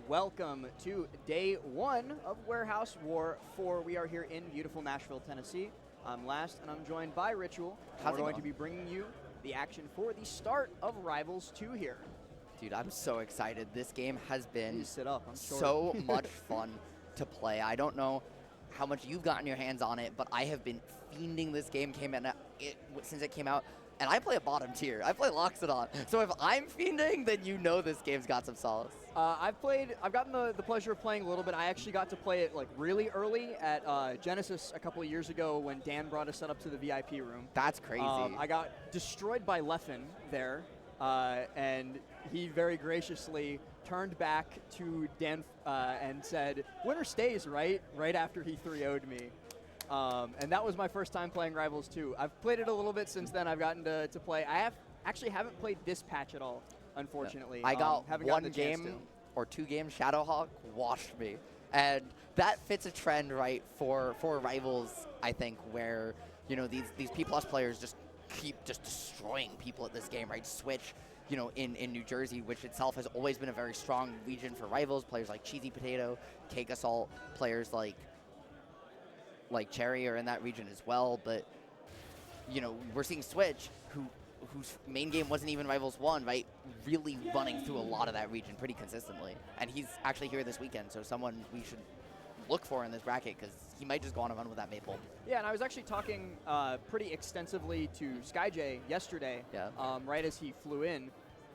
welcome to day one of Warehouse War 4. We are here in beautiful Nashville, Tennessee. I'm Last, and I'm joined by Ritual. We're going to be bringing you the action for the start of Rivals 2 here. Dude, I'm so excited. This game has been sit up. I'm so much fun to play. I don't know how much you've gotten your hands on it, but I have been fiending this game since it came out. And I play a bottom tier. I play Loxodon. So if I'm fiending, then you know this game's got some solace. I've gotten the pleasure of playing a little bit. I actually got to play it like really early at Genesis a couple of years ago when Dan brought us up to the VIP room. That's crazy. I got destroyed by Leffen there, and he very graciously turned back to Dan and said, "Winner stays," right after he 3-0'd me. And that was my first time playing Rivals 2. I've played it a little bit since then. I've gotten to play. I haven't played this patch at all, unfortunately. I got one game or 2 games. Shadowhawk washed me. And that fits a trend, right, for Rivals, I think, where, you know, these P+ players just keep just destroying people at this game, right? Switch, you know, in New Jersey, which itself has always been a very strong region for Rivals. Players like Cheesy Potato, Cake Assault, players like Cherry are in that region as well, but, you know, we're seeing Switch, whose main game wasn't even Rivals 1, right, really running through a lot of that region pretty consistently. And he's actually here this weekend, so someone we should look for in this bracket, because he might just go on a run with that Maple. Yeah, and I was actually talking pretty extensively to SkyJ yesterday, right as he flew in,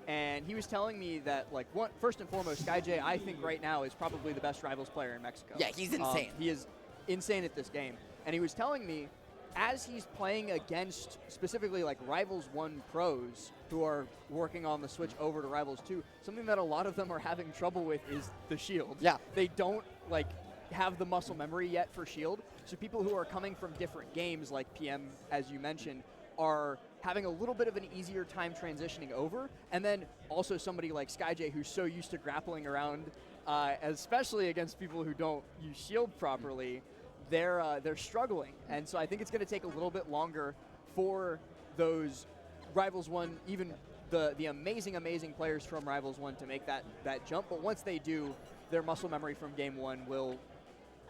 and he was telling me that, like, first and foremost, SkyJ, I think right now is probably the best Rivals player in Mexico. Yeah, he's insane. He is insane at this game. And he was telling me, as he's playing against specifically like Rivals 1 pros who are working on the switch over to Rivals 2, something that a lot of them are having trouble with is the shield. Yeah. They don't like have the muscle memory yet for shield. So people who are coming from different games like PM, as you mentioned, are having a little bit of an easier time transitioning over. And then also somebody like SkyJ who's so used to grappling around, especially against people who don't use shield properly, they're struggling. And so I think it's going to take a little bit longer for those Rivals 1, even the amazing players from Rivals 1 to make that jump. But once they do, their muscle memory from game 1 will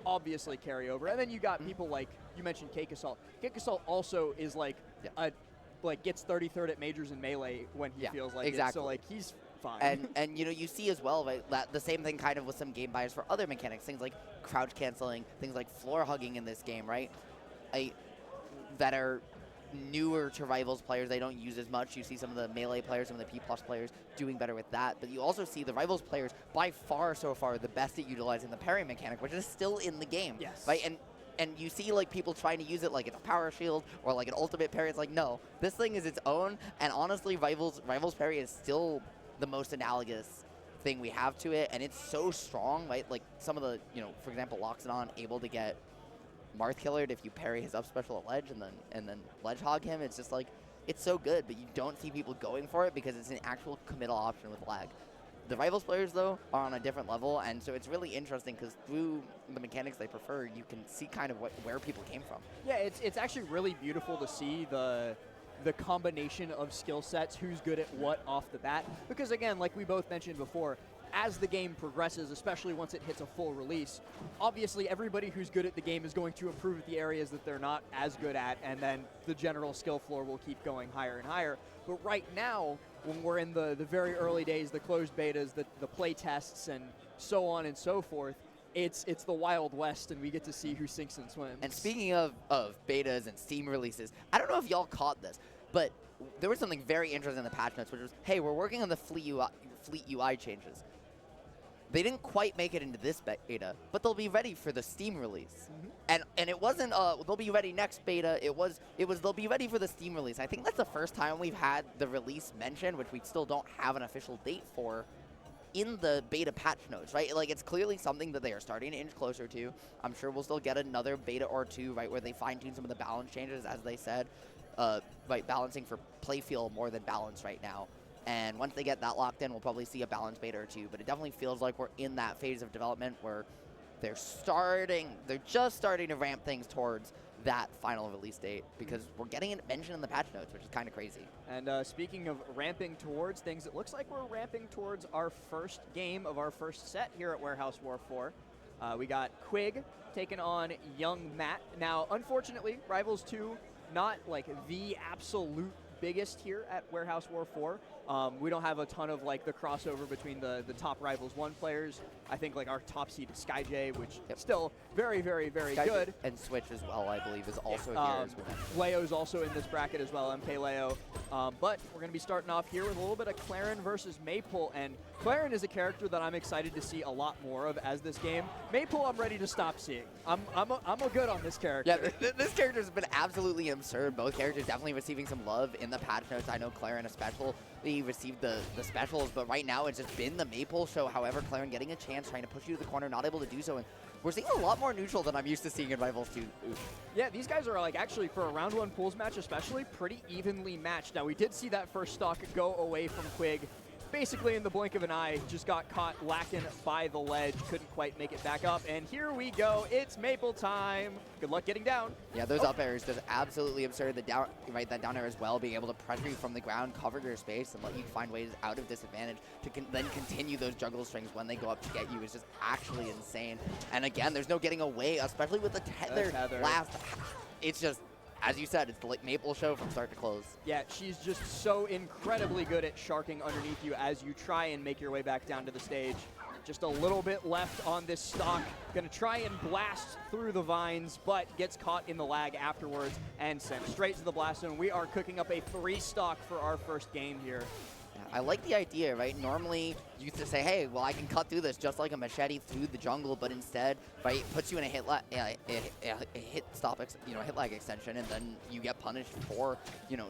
obviously carry over. And then you got people like, you mentioned Cake Assault. Cake Assault also is like, gets 33rd at Majors in Melee when he feels like it. So like he's fine. And you know, you see as well, right, that the same thing kind of with some game bias for other mechanics, things like crouch canceling, things like floor hugging in this game, right? That are newer to Rivals players. They don't use as much. You see some of the Melee players, some of the P+ players doing better with that. But you also see the Rivals players by far so far the best at utilizing the parry mechanic, which is still in the game. Yes. Right? And you see like people trying to use it like it's a power shield or like an ultimate parry. It's like, no, this thing is its own. And honestly, Rivals parry is still the most analogous thing we have to it, and it's so strong, right? Like some of the, you know, for example, Loxodon able to get Marth Killered if you parry his up special at ledge and then ledge hog him. It's just like, it's so good, but you don't see people going for it because it's an actual committal option with lag. The Rivals players, though, are on a different level, and so it's really interesting because through the mechanics they prefer, you can see kind of where people came from. Yeah, it's actually really beautiful to see the combination of skill sets, who's good at what off the bat. Because again, like we both mentioned before, as the game progresses, especially once it hits a full release, obviously everybody who's good at the game is going to improve at the areas that they're not as good at, and then the general skill floor will keep going higher and higher. But right now, when we're in the very early days, the closed betas, the play tests, and so on and so forth, it's the Wild West, and we get to see who sinks and swims. And speaking of betas and Steam releases, I don't know if y'all caught this, but there was something very interesting in the patch notes, which was, hey, we're working on the Fleet UI changes. They didn't quite make it into this beta, but they'll be ready for the Steam release. And it wasn't they'll be ready next beta. It was they'll be ready for the Steam release. I think that's the first time we've had the release mentioned, which we still don't have an official date for, in the beta patch notes, right? Like, it's clearly something that they are starting to inch closer to. I'm sure we'll still get another beta or two, right, where they fine-tune some of the balance changes, as they said, right, balancing for playfeel more than balance right now. And once they get that locked in, we'll probably see a balance beta or two. But it definitely feels like we're in that phase of development where they're just starting to ramp things towards that final release date, because we're getting it mentioned in the patch notes, which is kind of crazy. And speaking of ramping towards things, it looks like we're ramping towards our first game of our first set here at Warehouse War 4. We got Quig taking on Young Matt. Now, unfortunately, Rivals 2, not like the absolute biggest here at Warehouse War 4. We don't have a ton of like the crossover between the top Rivals 1 players. I think like our top seed is SkyJ, which still very, very, very good. And Switch as well, I believe, is also here as well. Leo's also in this bracket as well, MK Leo. But we're going to be starting off here with a little bit of Claren versus Maple. And Claren is a character that I'm excited to see a lot more of as this game. Maple, I'm ready to stop seeing. I'm a good on this character. Yeah, this character's been absolutely absurd. Both characters definitely receiving some love in the patch notes. I know Claren especially received the specials, but right now it's just been the Maple show. However, Claren getting a chance, trying to push you to the corner, not able to do so. And we're seeing a lot more neutral than I'm used to seeing in Rivals 2. Yeah, these guys are like actually for a round 1 pools match especially pretty evenly matched. Now we did see that first stock go away from Quig. Basically in the blink of an eye, just got caught lacking by the ledge, couldn't quite make it back up, and here we go, it's Maple time. Good luck getting down. Yeah, those up airs just absolutely absurd. The down, that down air as well, being able to pressure you from the ground, cover your space, and let you find ways out of disadvantage to then continue those juggle strings when they go up to get you is just actually insane. And again, there's no getting away, especially with the tether last. It's just, as you said, it's the Maple show from start to close. Yeah, she's just so incredibly good at sharking underneath you as you try and make your way back down to the stage. Just a little bit left on this stock. Gonna try and blast through the vines, but gets caught in the lag afterwards and sent straight to the blast zone. We are cooking up a 3 stock for our first game here. I like the idea, right? Normally, you used to say, hey, well, I can cut through this just like a machete through the jungle, but instead, right, it puts you in a hit lag extension, and then you get punished for,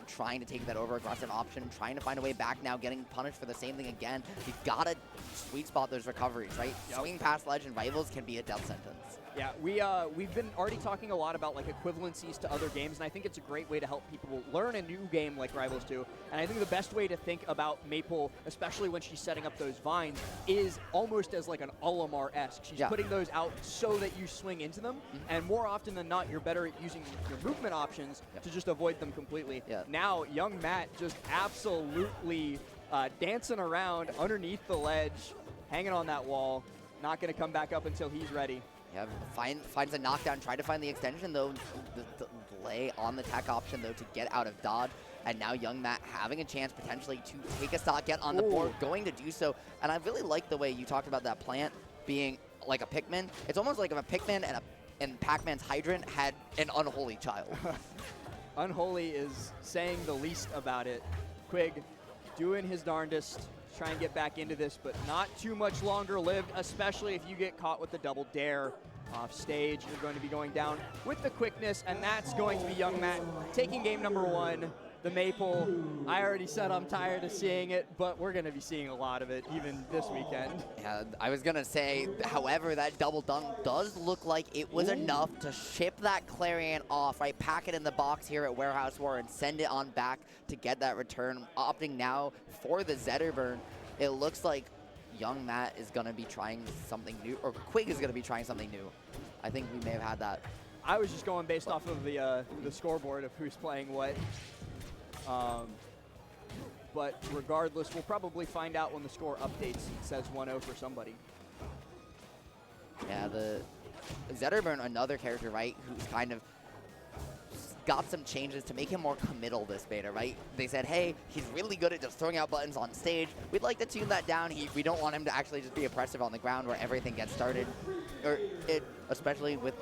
trying to take that over-aggressive option, trying to find a way back now, getting punished for the same thing again. You've got to sweet spot those recoveries, right? Yep. Swinging past ledge and Rivals can be a death sentence. Yeah, we've been already talking a lot about like equivalencies to other games, and I think it's a great way to help people learn a new game like Rivals 2. And I think the best way to think about Maple, especially when she's setting up those vines, is almost as like an Olimar-esque. She's putting those out so that you swing into them, and more often than not, you're better at using your movement options to just avoid them completely. Now, Young Matt just absolutely dancing around underneath the ledge, hanging on that wall, not going to come back up until he's ready. Yeah, finds a knockdown, trying to find the extension, though. The delay on the tech option, though, to get out of dodge. And now Young Matt having a chance potentially to take a stock, get on the board, going to do so. And I really like the way you talked about that plant being like a Pikmin. It's almost like if a Pikmin and Pac-Man's hydrant had an unholy child. Unholy is saying the least about it. Quig doing his darndest. Try and get back into this, but not too much longer lived, especially if you get caught with the double dare off stage. You're going to be going down with the quickness, and that's going to be Young Matt taking game number 1. The Maple, I already said I'm tired of seeing it, but we're going to be seeing a lot of it even this weekend. Yeah, I was going to say, however, that double dunk does look like it was enough to ship that Clarion off, right? Pack it in the box here at Warehouse War and send it on back to get that return. Opting now for the Zetterburn. It looks like Young Matt is going to be trying something new, or Quig is going to be trying something new. I think we may have had that. I was just going based off of the scoreboard of who's playing what. But regardless, we'll probably find out when the score updates. It says 1-0 for somebody. Yeah, the Zetterburn, another character, right, who's kind of got some changes to make him more committal this beta, right? They said, hey, he's really good at just throwing out buttons on stage. We'd like to tune that down. We don't want him to actually just be oppressive on the ground where everything gets started. Especially with,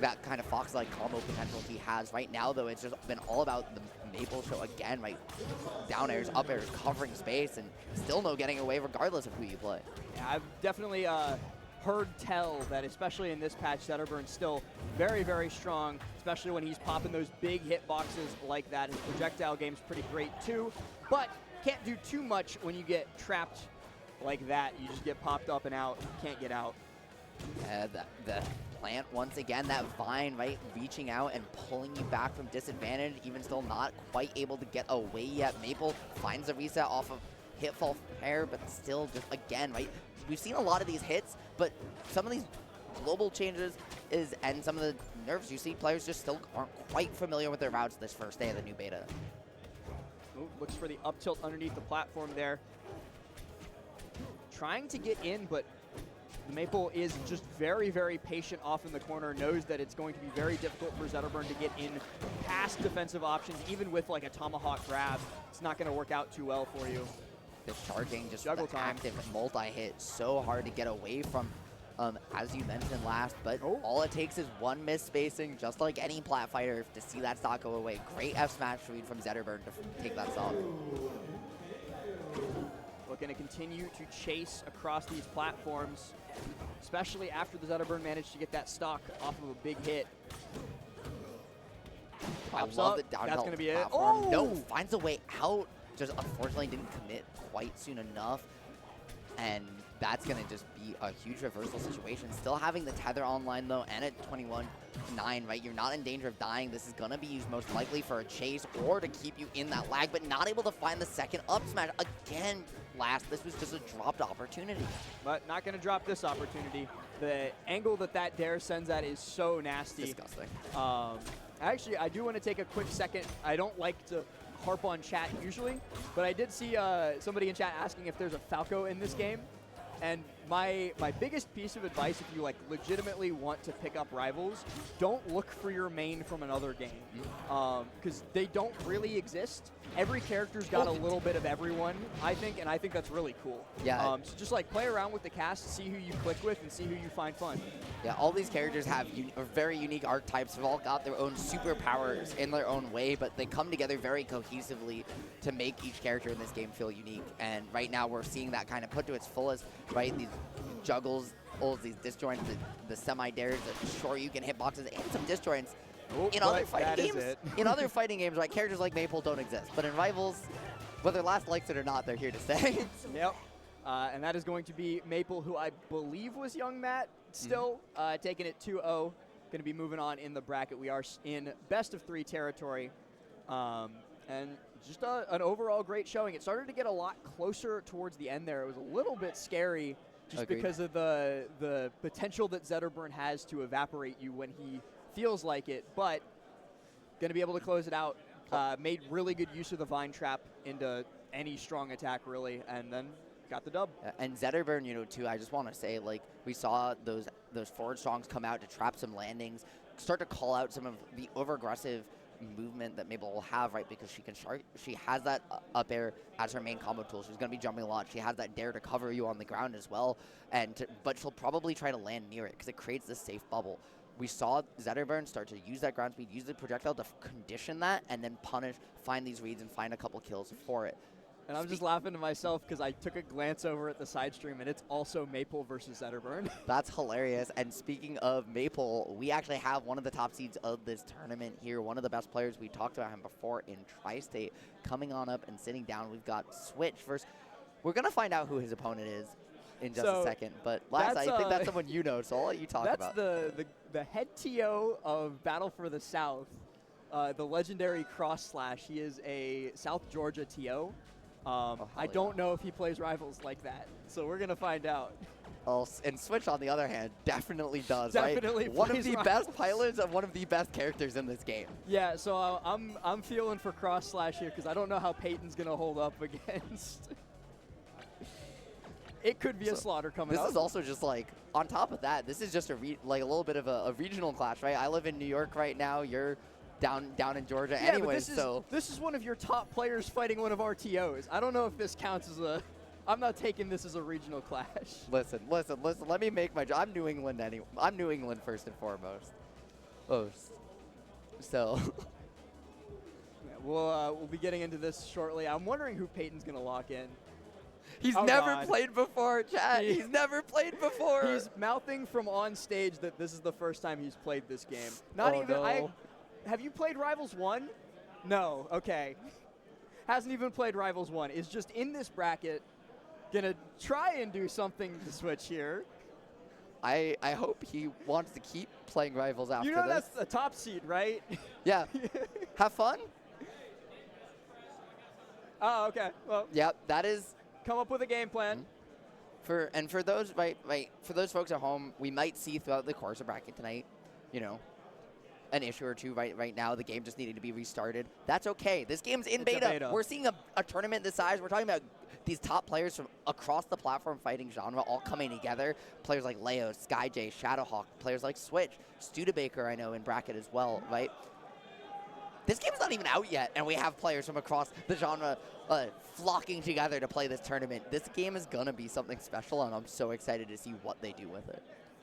that kind of Fox-like combo potential he has. Right now, though, it's just been all about the Maple show again, right? Down airs, up airs, covering space, and still no getting away regardless of who you play. Yeah, I've definitely heard tell that, especially in this patch, Zetterburn's still very, very strong, especially when he's popping those big hit boxes like that. His projectile game's pretty great, too, but can't do too much when you get trapped like that. You just get popped up and out, can't get out. The plant, once again, that vine, right, reaching out and pulling you back from disadvantage, even still not quite able to get away yet. Maple finds a reset off of hitfall pair, but still just, again, right, we've seen a lot of these hits, but some of these global changes and some of the nerfs, you see players just still aren't quite familiar with their routes this first day of the new beta. Ooh, looks for the up tilt underneath the platform there. Trying to get in, but Maple is just very, very patient off in the corner, knows that it's going to be very difficult for Zetterburn to get in past defensive options, even with like a tomahawk grab. It's not going to work out too well for you. The charging, just Juggle the time. active multi-hit, so hard to get away from, as you mentioned last, but Oh. all it takes is one miss spacing, just like any plat fighter, to see that stock go away. Great F smash read from Zetterburn to take that stock. Looking to continue to chase across these platforms, especially after the Zetterburn managed to get that stock off of a big hit. I Pops love up. the down That's tilt gonna be it. platform. No, Oh! finds a way out. Just unfortunately didn't commit quite soon enough. And that's going to just be a huge reversal situation. Still having the tether online, though, and at 21-9, right? You're not in danger of dying. This is going to be used most likely for a chase or to keep you in that lag, but not able to find the second up smash. Again, last, this was just a dropped opportunity. But not going to drop this opportunity. The angle that dare sends at is so nasty. Disgusting. Actually, I do want to take a quick second. I don't like to harp on chat usually, but I did see somebody in chat asking if there's a Falco in this game. And my biggest piece of advice, if you like legitimately want to pick up rivals, don't look for your main from another game, because they don't really exist. Every character's got a little bit of everyone, I think, and I think that's really cool. Yeah. So just like play around with the cast, see who you click with, and see who you find fun. Yeah, all these characters have very unique archetypes. They've all got their own superpowers in their own way, but they come together very cohesively to make each character in this game feel unique. And right now we're seeing that kind of put to its fullest, right? These juggles, these disjoints, the semi-dares, the Shoryuken hitboxes, and some disjoints. Oh, In other fighting games, it. in other fighting games, right, characters like Maple don't exist. But in Rivals, whether Last likes it or not, they're here to stay. Yep. And that is going to be Maple, who I believe was young Matt, still taking it 2-0. Going to be moving on in the bracket. We are in best of 3 territory. And just an overall great showing. It started to get a lot closer towards the end there. It was a little bit scary just Agreed. because of the potential that Zetterburn has to evaporate you when he feels like it. But going to be able to close it out. Made really good use of the Vine Trap into any strong attack, really, and then got the dub. And Zetterburn, you know, too, I just want to say, like, we saw those forward strongs come out to trap some landings, start to call out some of the over-aggressive movement that Maple will have, right, because she has that up air as her main combo tool. She's going to be jumping a lot. She has that dare to cover you on the ground as well, but she'll probably try to land near it because it creates this safe bubble. We saw Zetterburn start to use that ground speed, use the projectile to condition that, and then punish, find these reads, and find a couple kills for it. And I'm just laughing to myself because I took a glance over at the side stream, and it's also Maple versus Zetterburn. That's hilarious. And speaking of Maple, we actually have one of the top seeds of this tournament here, one of the best players. We talked about him before in Tri-State, coming on up and sitting down. We've got Switch versus... We're going to find out who his opponent is in just a second. But Laz, I think that's someone you know, so I'll let you talk about. That's the head TO of Battle for the South, the legendary Cross Slash. He is a South Georgia TO. I don't know if he plays Rivals like that, so we're going to find out. And Switch, on the other hand, definitely does, Definitely right? One of plays the Rivals. best pilots and one of the best characters in this game. Yeah, so I'm feeling for Cross Slash here because I don't know how Peyton's going to hold up against. It could be a slaughter coming up. This is also just like, on top of that, this is just a little bit of a regional clash, right? I live in New York right now. You're down in Georgia anyway, so. This is one of your top players fighting one of our TOs. I don't know if this counts as a. I'm not taking this as a regional clash. Listen. Let me make my job. I'm New England anyway. I'm New England first and foremost. So. Yeah, we'll be getting into this shortly. I'm wondering who Peyton's gonna lock in. He's never played before, chat. He's never played before. He's mouthing from on stage that this is the first time he's played this game. Not even. No. Have you played Rivals 1? No. Okay. Hasn't even played Rivals 1. Is just in this bracket. Gonna try and do something to Switch here. I hope he wants to keep playing Rivals after this. You know that's the top seed, right? Yeah. Have fun. Oh, okay. Well. Yep, that is. Come up with a game plan. For those for those folks at home, we might see throughout the course of bracket tonight, you know, an issue or two right now. The game just needed to be restarted. That's okay. This game's in beta. We're seeing a tournament this size. We're talking about these top players from across the platform fighting genre all coming together. Players like Leo, SkyJ, Shadowhawk, players like Switch, Studebaker I know in bracket as well, right? This game's not even out yet, and we have players from across the genre flocking together to play this tournament. This game is going to be something special, and I'm so excited to see what they do with it.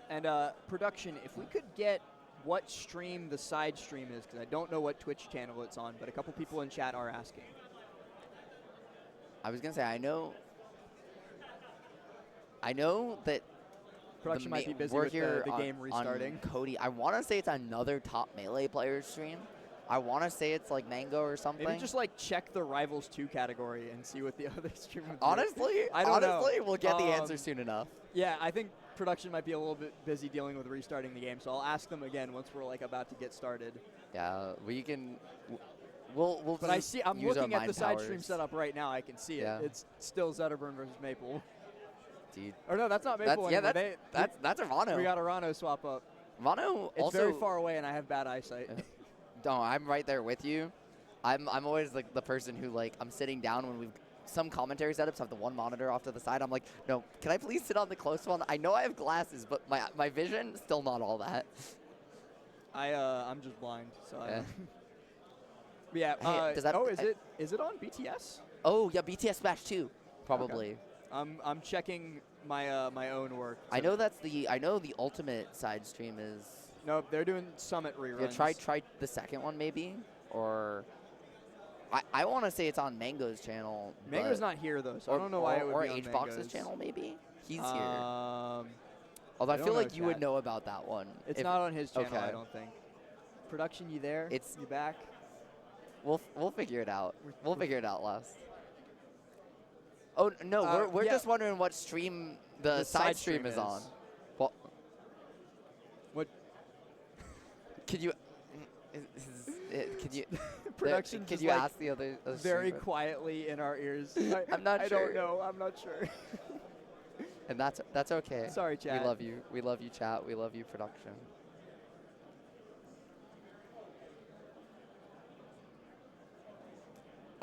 And production, if we could get what stream the side stream is, because I don't know what Twitch channel it's on, but a couple people in chat are asking. I was going to say, I know that production might be busy with the game restarting. On Cody, I want to say it's another top Melee player stream. I want to say it's like Mango or something. Maybe just like check the Rivals 2 category and see what the other stream would be. Honestly, we'll get the answer soon enough. Yeah, I think production might be a little bit busy dealing with restarting the game, so I'll ask them again once we're like about to get started. Yeah, we can. We'll. But I'm looking at the side stream setup right now. I can see it. Yeah. It's still Zetterburn versus Maple. Dude. Or no, that's not Maple anymore. That's a Rano. We got a Rano swap up. Rano it's also very far away, and I have bad eyesight. No, I'm right there with you. I'm always like the person who like I'm sitting down when we've some commentary setups have the one monitor off to the side. I'm like, no, can I please sit on the close one? I know I have glasses, but my vision still not all that. I'm just blind, so yeah. Yeah. Is it on BTS? Oh yeah, BTS Smash 2, probably. Okay. I'm checking my own work. I know the ultimate side stream is. Nope, they're doing Summit reruns. Yeah, try the second one maybe, or I want to say it's on Mango's channel. Mango's not here though, so I don't know why it would be on Hbox's channel maybe. He's here. Although I feel like you would know about that one. It's not on his channel, I don't think. Production, you there? You back? We'll figure it out. We'll figure it out last. Oh no, we're just wondering what stream the side stream is on. Well, what? Could you? Production? Could you ask the other? Very quietly in our ears. I'm not sure. I don't know. I'm not sure. And that's okay. Sorry, chat. We love you. We love you, chat. We love you, production.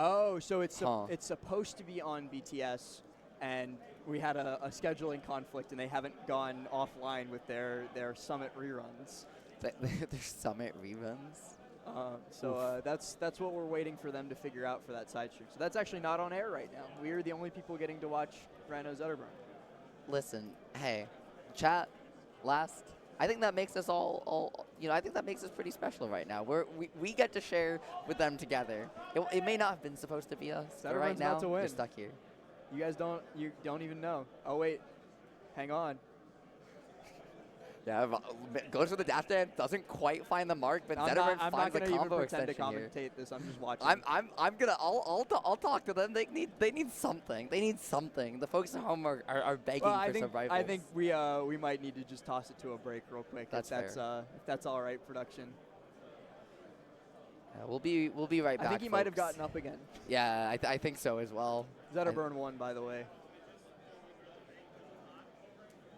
Oh, so it's supposed to be on BTS, and we had a scheduling conflict, and they haven't gone offline with their Summit reruns. Their Summit reruns? So that's what we're waiting for them to figure out for that side stream. So that's actually not on air right now. We're the only people getting to watch Rhino Zetterburn. Listen, hey, chat, last. I think that makes us all I think that makes us pretty special right now. We get to share with them together. It may not have been supposed to be us, but right now we're stuck here. You guys don't even know. Oh wait, hang on. Yeah, goes for the dash dance, doesn't quite find the mark, but Zetterburn finds the combo extension here. I'm not gonna even pretend to commentate this. I'm just watching. I'll talk to them. They need something. They need something. The folks at home are begging for some rivals. I think we might need to just toss it to a break real quick. That's if that's all right, production. Yeah, we'll be right back. I think he might have gotten up again. Yeah, I think so as well. Zetterburn won, by the way.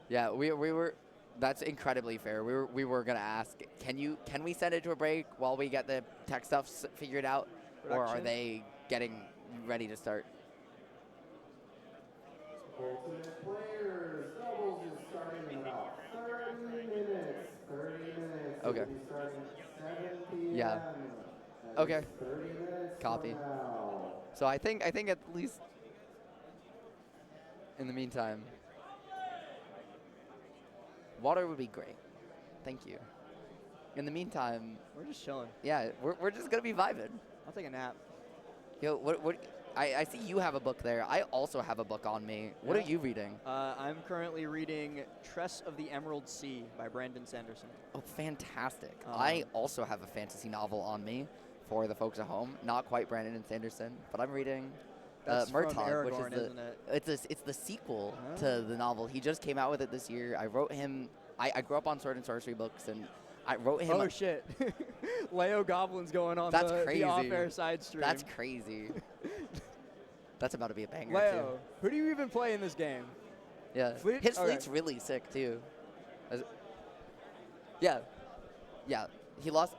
Yeah, we were. That's incredibly fair. We were gonna ask, can we send it to a break while we get the tech stuff figured out, or are they getting ready to start? Ultimate players, doubles is starting in about 30 minutes. 30 minutes. Okay. We'll be starting 7 p.m. Yeah. That Okay. 30 minutes. Copy. From now. So I think at least in the meantime, water would be great. Thank you. In the meantime, we're just chilling. Yeah, we're just gonna be vibing. I'll take a nap. Yo, what? I see you have a book there. I also have a book on me. What are you reading? I'm currently reading Tress of the Emerald Sea by Brandon Sanderson. Oh, fantastic. I also have a fantasy novel on me for the folks at home. Not quite Brandon and Sanderson, but I'm reading Murtaugh, which is isn't it? It's the sequel to the novel. He just came out with it this year. I wrote him. I grew up on Sword and Sorcery books, and I wrote him. Oh shit! Leo Goblin's going on the off-air side stream. That's crazy. That's about to be a banger Leo, who do you even play in this game? Yeah. Fleet? His Okay. fleet's really sick too. Yeah. Yeah. He lost.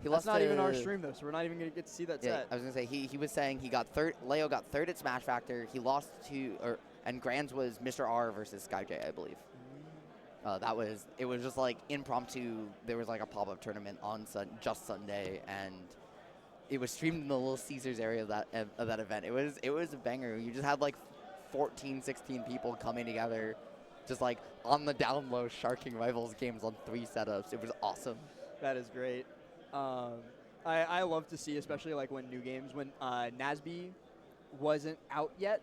He That's lost. not even our to- stream though, so we're not even gonna get to see that Yeah, set. I was gonna say he was saying he got third. Leo got third at Smash Factor. He lost to and Grands was Mr. R versus SkyJ, I believe. It was just like impromptu. There was like a pop-up tournament on just Sunday, and it was streamed in the Little Caesars area of that event. It was a banger. You just had like 14, 16 people coming together, just like on the down low, sharking rivals games on 3 setups. It was awesome. That is great. I love to see, especially like when new games, when Nasby wasn't out yet.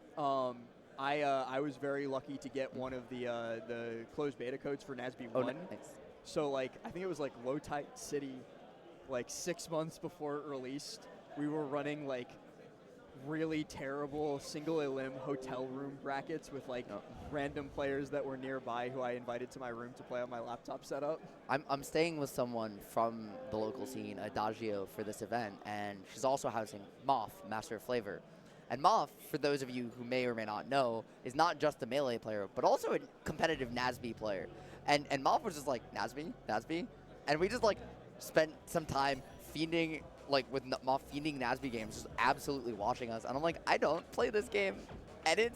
I was very lucky to get one of the closed beta codes for Nasby 1. Nice. So like I think it was like Low Tide City, like 6 months before it released. We were running like really terrible single elim hotel room brackets with like random players that were nearby who I invited to my room to play on my laptop setup. I'm staying with someone from the local scene, Adagio, for this event, and she's also housing Moth, Master of Flavor. And Moth, for those of you who may or may not know, is not just a Melee player, but also a competitive Nasby player. And Moth was just like, Nasby? And we just like spent some time fiending, like with Moth fiending Nasby games, just absolutely watching us. And I'm like, I don't play this game. And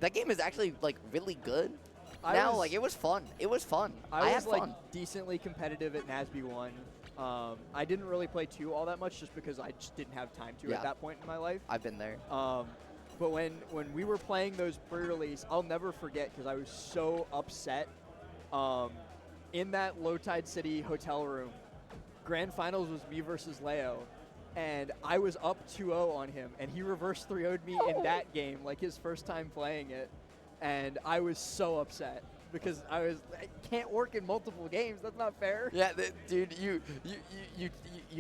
that game is actually like really good. Like it was fun. It was fun. I had was like fun. decently competitive at Nasby 1. I didn't really play 2 all that much just because I just didn't have time to at that point in my life. I've been there. But when we were playing those pre-release, I'll never forget because I was so upset. In that Low Tide City hotel room, Grand Finals was me versus Leo, and I was up 2-0 on him, and he reverse 3-0'd me in that game, like his first time playing it, and I was so upset. Because it can't work in multiple games. That's not fair. Yeah, dude, you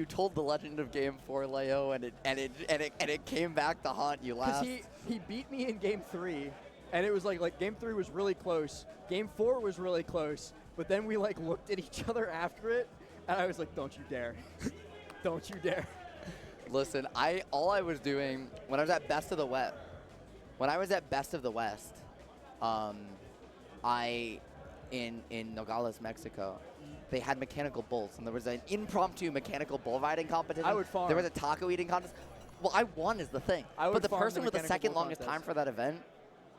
told the legend of Game 4, Leo, and it came back to haunt you last. Because he beat me in Game 3, and it was like Game 3 was really close. Game 4 was really close, but then we like looked at each other after it, and I was like, "Don't you dare, don't you dare." Listen, all I was doing when I was at Best of the West, in Nogales, Mexico, they had mechanical bulls, and there was an impromptu mechanical bull riding competition. I would farm. There was a taco eating contest. Well, I won is the thing. But the person with the second longest time for that event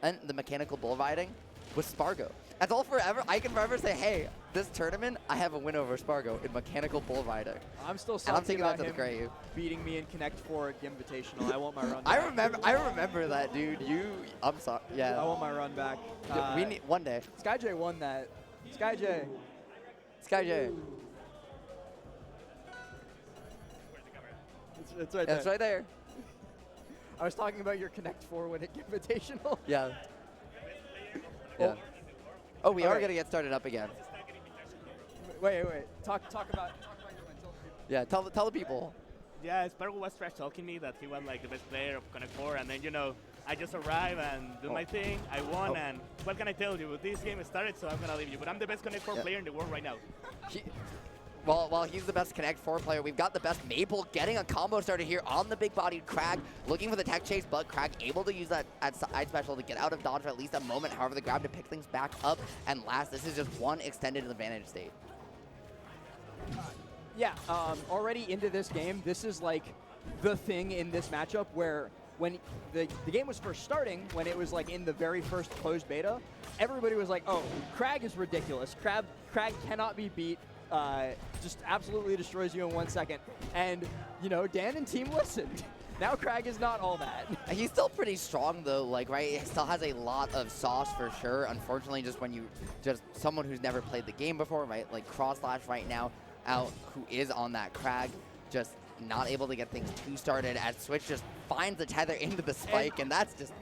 and the mechanical bull riding was Spargo. That's all forever. I can forever say, hey, this tournament, I have a win over Spargo in mechanical bull riding. I'm still And I'm salty taking about that to the him grave. beating me in Connect 4 at Invitational. I want my run I back. remember that, dude. I'm sorry. Yeah. I want my run back. We need one day. SkyJ won that. SkyJ. SkyJ. It's right That's there. right there. I was talking about your Connect 4 win at Invitational. Yeah. Oh. Yeah. Oh, we are Okay. going to get started up again. Wait. Talk about your win. Tell the people. Yeah, tell the people. Yeah, Sparrow was trash talking me that he was like the best player of Connect 4, and then I just arrived and do my thing. I won, and what can I tell you? This game started, so I'm gonna leave you. But I'm the best Connect 4 player in the world right now. While he's the best Connect 4 player, we've got the best Maple getting a combo started here on the big-bodied Crag, looking for the tech chase, but Crag able to use that at side special to get out of dodge for at least a moment. However, the grab to pick things back up, and last, this is just one extended advantage state. Yeah, already into this game, this is like the thing in this matchup where when the game was first starting, when it was like in the very first closed beta, everybody was like, oh, Crag is ridiculous. Crag cannot be beat. Just absolutely destroys you in 1 second. And, Dan and team listened. Now Crag is not all that. He's still pretty strong though, like, right? He still has a lot of sauce for sure. Unfortunately, just someone who's never played the game before, right? Like Crosslash right now out, who is on that Crag, just not able to get things too started as Switch just finds the tether into the spike, and that's just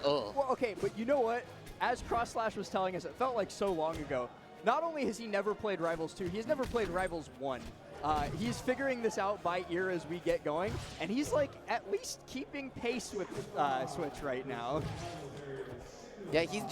ugh. Well, okay, but you know what? As Crosslash was telling us, it felt like so long ago. Not only has he never played Rivals 2, he's never played Rivals 1. He's figuring this out by ear as we get going, and he's like at least keeping pace with Switch right now. Yeah, he's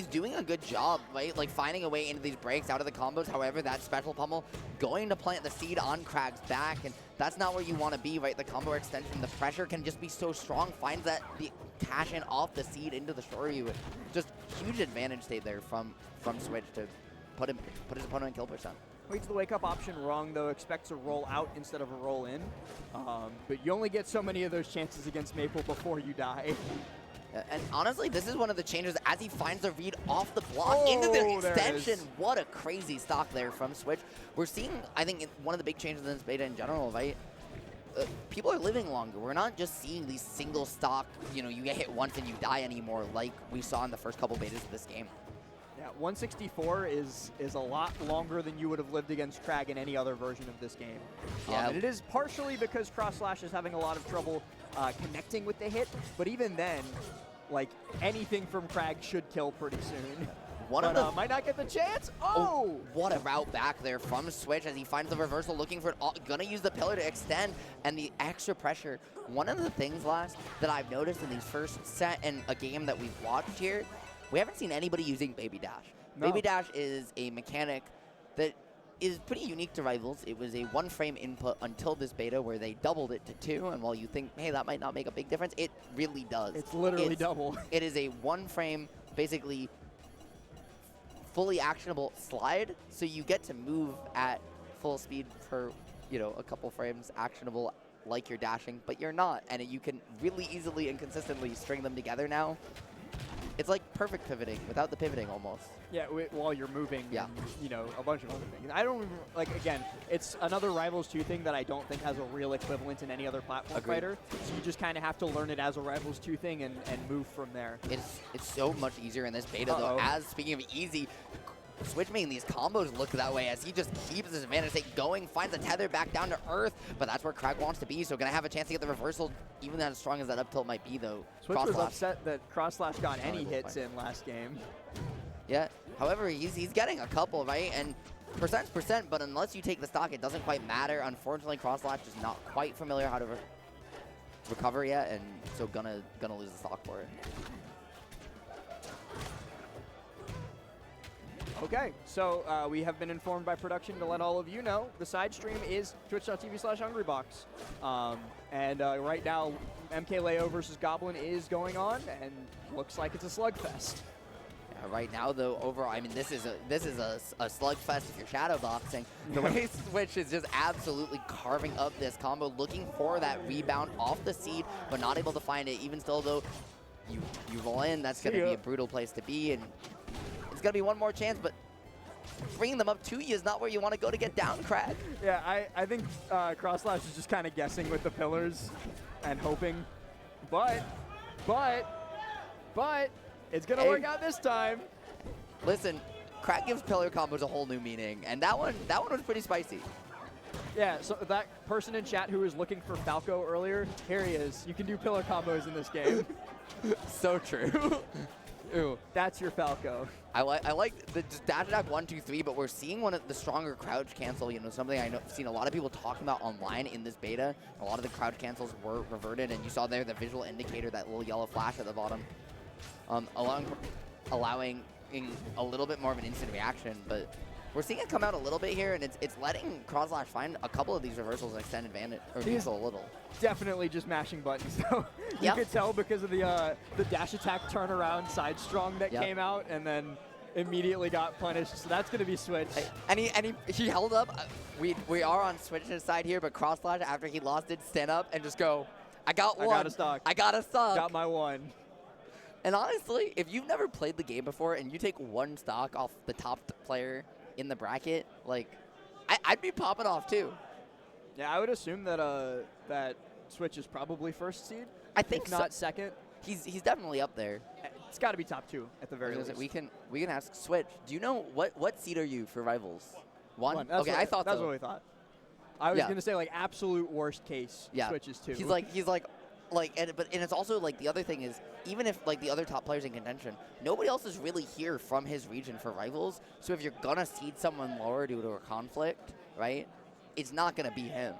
doing a good job, right? Like finding a way into these breaks out of the combos. However, that special pummel going to plant the seed on Krag's back, and that's not where you want to be, right? The combo extension, the pressure can just be so strong. Finds that the cash in off the seed into the Shoryu. Just huge advantage state there from Switch to put his opponent in kill percent. Reads the wake-up option wrong, though. Expects a roll out instead of a roll in. But you only get so many of those chances against Maple before you die. And honestly, this is one of the changes as he finds the read off the block into the extension. What a crazy stock there from Switch. We're seeing, I think, one of the big changes in this beta in general, right? People are living longer. We're not just seeing these single stock, you get hit once and you die anymore like we saw in the first couple betas of this game. Yeah, 164 is a lot longer than you would have lived against Krag in any other version of this game. Yeah. And it is partially because Cross Slash is having a lot of trouble connecting with the hit, but even then, like, anything from Krag should kill pretty soon. Might not get the chance. Oh! What a route back there from Switch as he finds the reversal, looking for it. Gonna use the pillar to extend, and the extra pressure. One of the things, Last, that I've noticed in these first set and a game that we've watched here, we haven't seen anybody using Baby Dash. No. Baby Dash is a mechanic that is pretty unique to Rivals. It was a one-frame input until this beta where they doubled it to 2, and while you think, hey, that might not make a big difference, it really does. It's literally double. It is a one-frame, basically, fully actionable slide, so you get to move at full speed for, a couple frames actionable like you're dashing, but you're not, and you can really easily and consistently string them together now. It's like perfect pivoting without the pivoting almost. Yeah, while you're moving, yeah. And, a bunch of other things. I don't even, again, it's another Rivals 2 thing that I don't think has a real equivalent in any other platform fighter. So you just kind of have to learn it as a Rivals 2 thing and move from there. It's so much easier in this beta, though. As, speaking of easy, Switch making these combos look that way as he just keeps his advantage state going, finds a tether back down to earth, but that's where Krag wants to be, so gonna have a chance to get the reversal, even as strong as that up tilt might be, though. Switch was upset that Cross Slash got any hits in last game. Yeah, however, he's getting a couple, right? And percent's percent, but unless you take the stock, it doesn't quite matter. Unfortunately, Cross Slash is not quite familiar how to recover yet, and so gonna lose the stock for it. Okay, so we have been informed by production to let all of you know the side stream is twitch.tv/hungrybox. And right now, MK Leo versus Goblin is going on, and looks like it's a slugfest. Yeah, right now, though, overall, I mean, this is a slugfest if you're shadowboxing. The way Switch is just absolutely carving up this combo, looking for that rebound off the seed, but not able to find it. Even still, though, you roll in, that's going to be a brutal place to be, and it's going to be one more chance, but bringing them up to you is not where you want to go to get down, Krag. Yeah, I think Cross Slash is just kind of guessing with the pillars and hoping. But, it's going to work out this time. Listen, Krag gives pillar combos a whole new meaning, and that one was pretty spicy. Yeah, so that person in chat who was looking for Falco earlier, here he is. You can do pillar combos in this game. So true. Ooh, that's your Falco. I like the dash attack 1, 2, 3, but we're seeing one of the stronger crouch cancel. Something I've seen a lot of people talking about online in this beta. A lot of the crouch cancels were reverted, and you saw there the visual indicator, that little yellow flash at the bottom, allowing a little bit more of an instant reaction. But we're seeing it come out a little bit here, and it's letting Cross Slash find a couple of these reversals and extend advantage or neutral a little. Definitely just mashing buttons, though. You could tell because of the dash attack turnaround side strong that came out, and then immediately got punished. So that's going to be Switch. And he held up. We are on Switch's side here, but Cross Slash, after he lost, did stand up and just go, I got one. I got a stock. I got a stock. Got my one. And honestly, if you've never played the game before and you take one stock off the top player in the bracket, like, I'd be popping off too. Yeah, I would assume that that Switch is probably first seed. I think if not second. He's definitely up there. It's got to be top 2 at the very least. We can ask Switch. Do you know what seed are you for Rivals? One? That's okay, what, I thought that's so. what we thought. I was going to say, like, absolute worst case, Switch is 2. He's like, and it's also, like, the other thing is, even if, like, the other top players in contention, nobody else is really here from his region for Rivals. So if you're going to seed someone lower due to a conflict, right, it's not going to be him.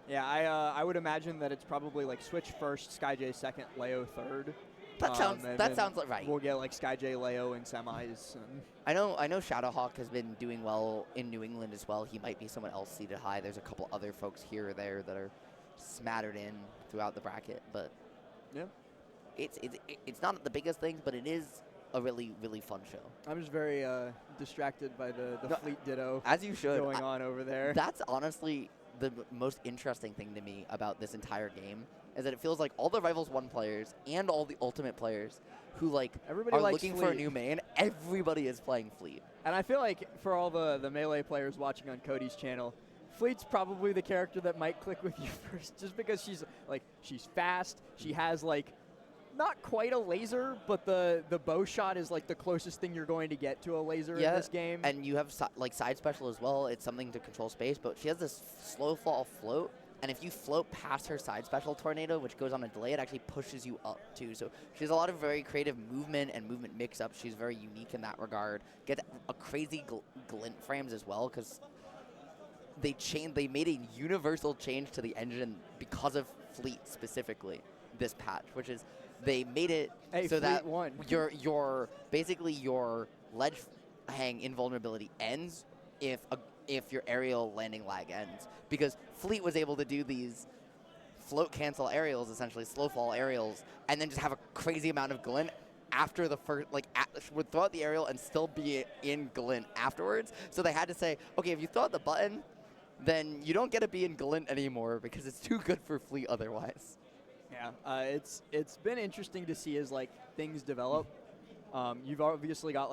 Yeah, I would imagine that it's probably, like, Switch first, SkyJ second, Leo third. That sounds like right. We'll get like SkyJ Leo in semis. And I know Shadowhawk has been doing well in New England as well. He might be someone else seated high. There's a couple other folks here or there that are smattered in throughout the bracket, but yeah, it's not the biggest thing, but it is a really, really fun show. I'm just very distracted by the Fleet Ditto as you should going on over there. That's honestly the most interesting thing to me about this entire game is that it feels like all the Rivals 1 players and all the Ultimate players who everybody are likes looking Fleet. for a new main, everybody is playing Fleet. And I feel like for all the Melee players watching on Cody's channel, Fleet's probably the character that might click with you first, just because she's fast. She has not quite a laser, but the bow shot is the closest thing you're going to get to a laser in this game. And you have side special as well. It's something to control space, but she has this slow fall float. And if you float past her side special tornado, which goes on a delay, it actually pushes you up too. So she has a lot of very creative movement and movement mix-ups. She's very unique in that regard. Get a crazy glint frames as well, because they made a universal change to the engine because of Fleet specifically this patch, which is they made it so that basically your ledge hang invulnerability ends if your aerial landing lag ends, because Fleet was able to do these float cancel aerials, essentially slow fall aerials, and then just have a crazy amount of glint after the first, would throw out the aerial and still be in glint afterwards. So they had to say, okay, if you throw out the button, then you don't get to be in glint anymore because it's too good for Fleet otherwise. Yeah, it's been interesting to see as things develop. You've obviously got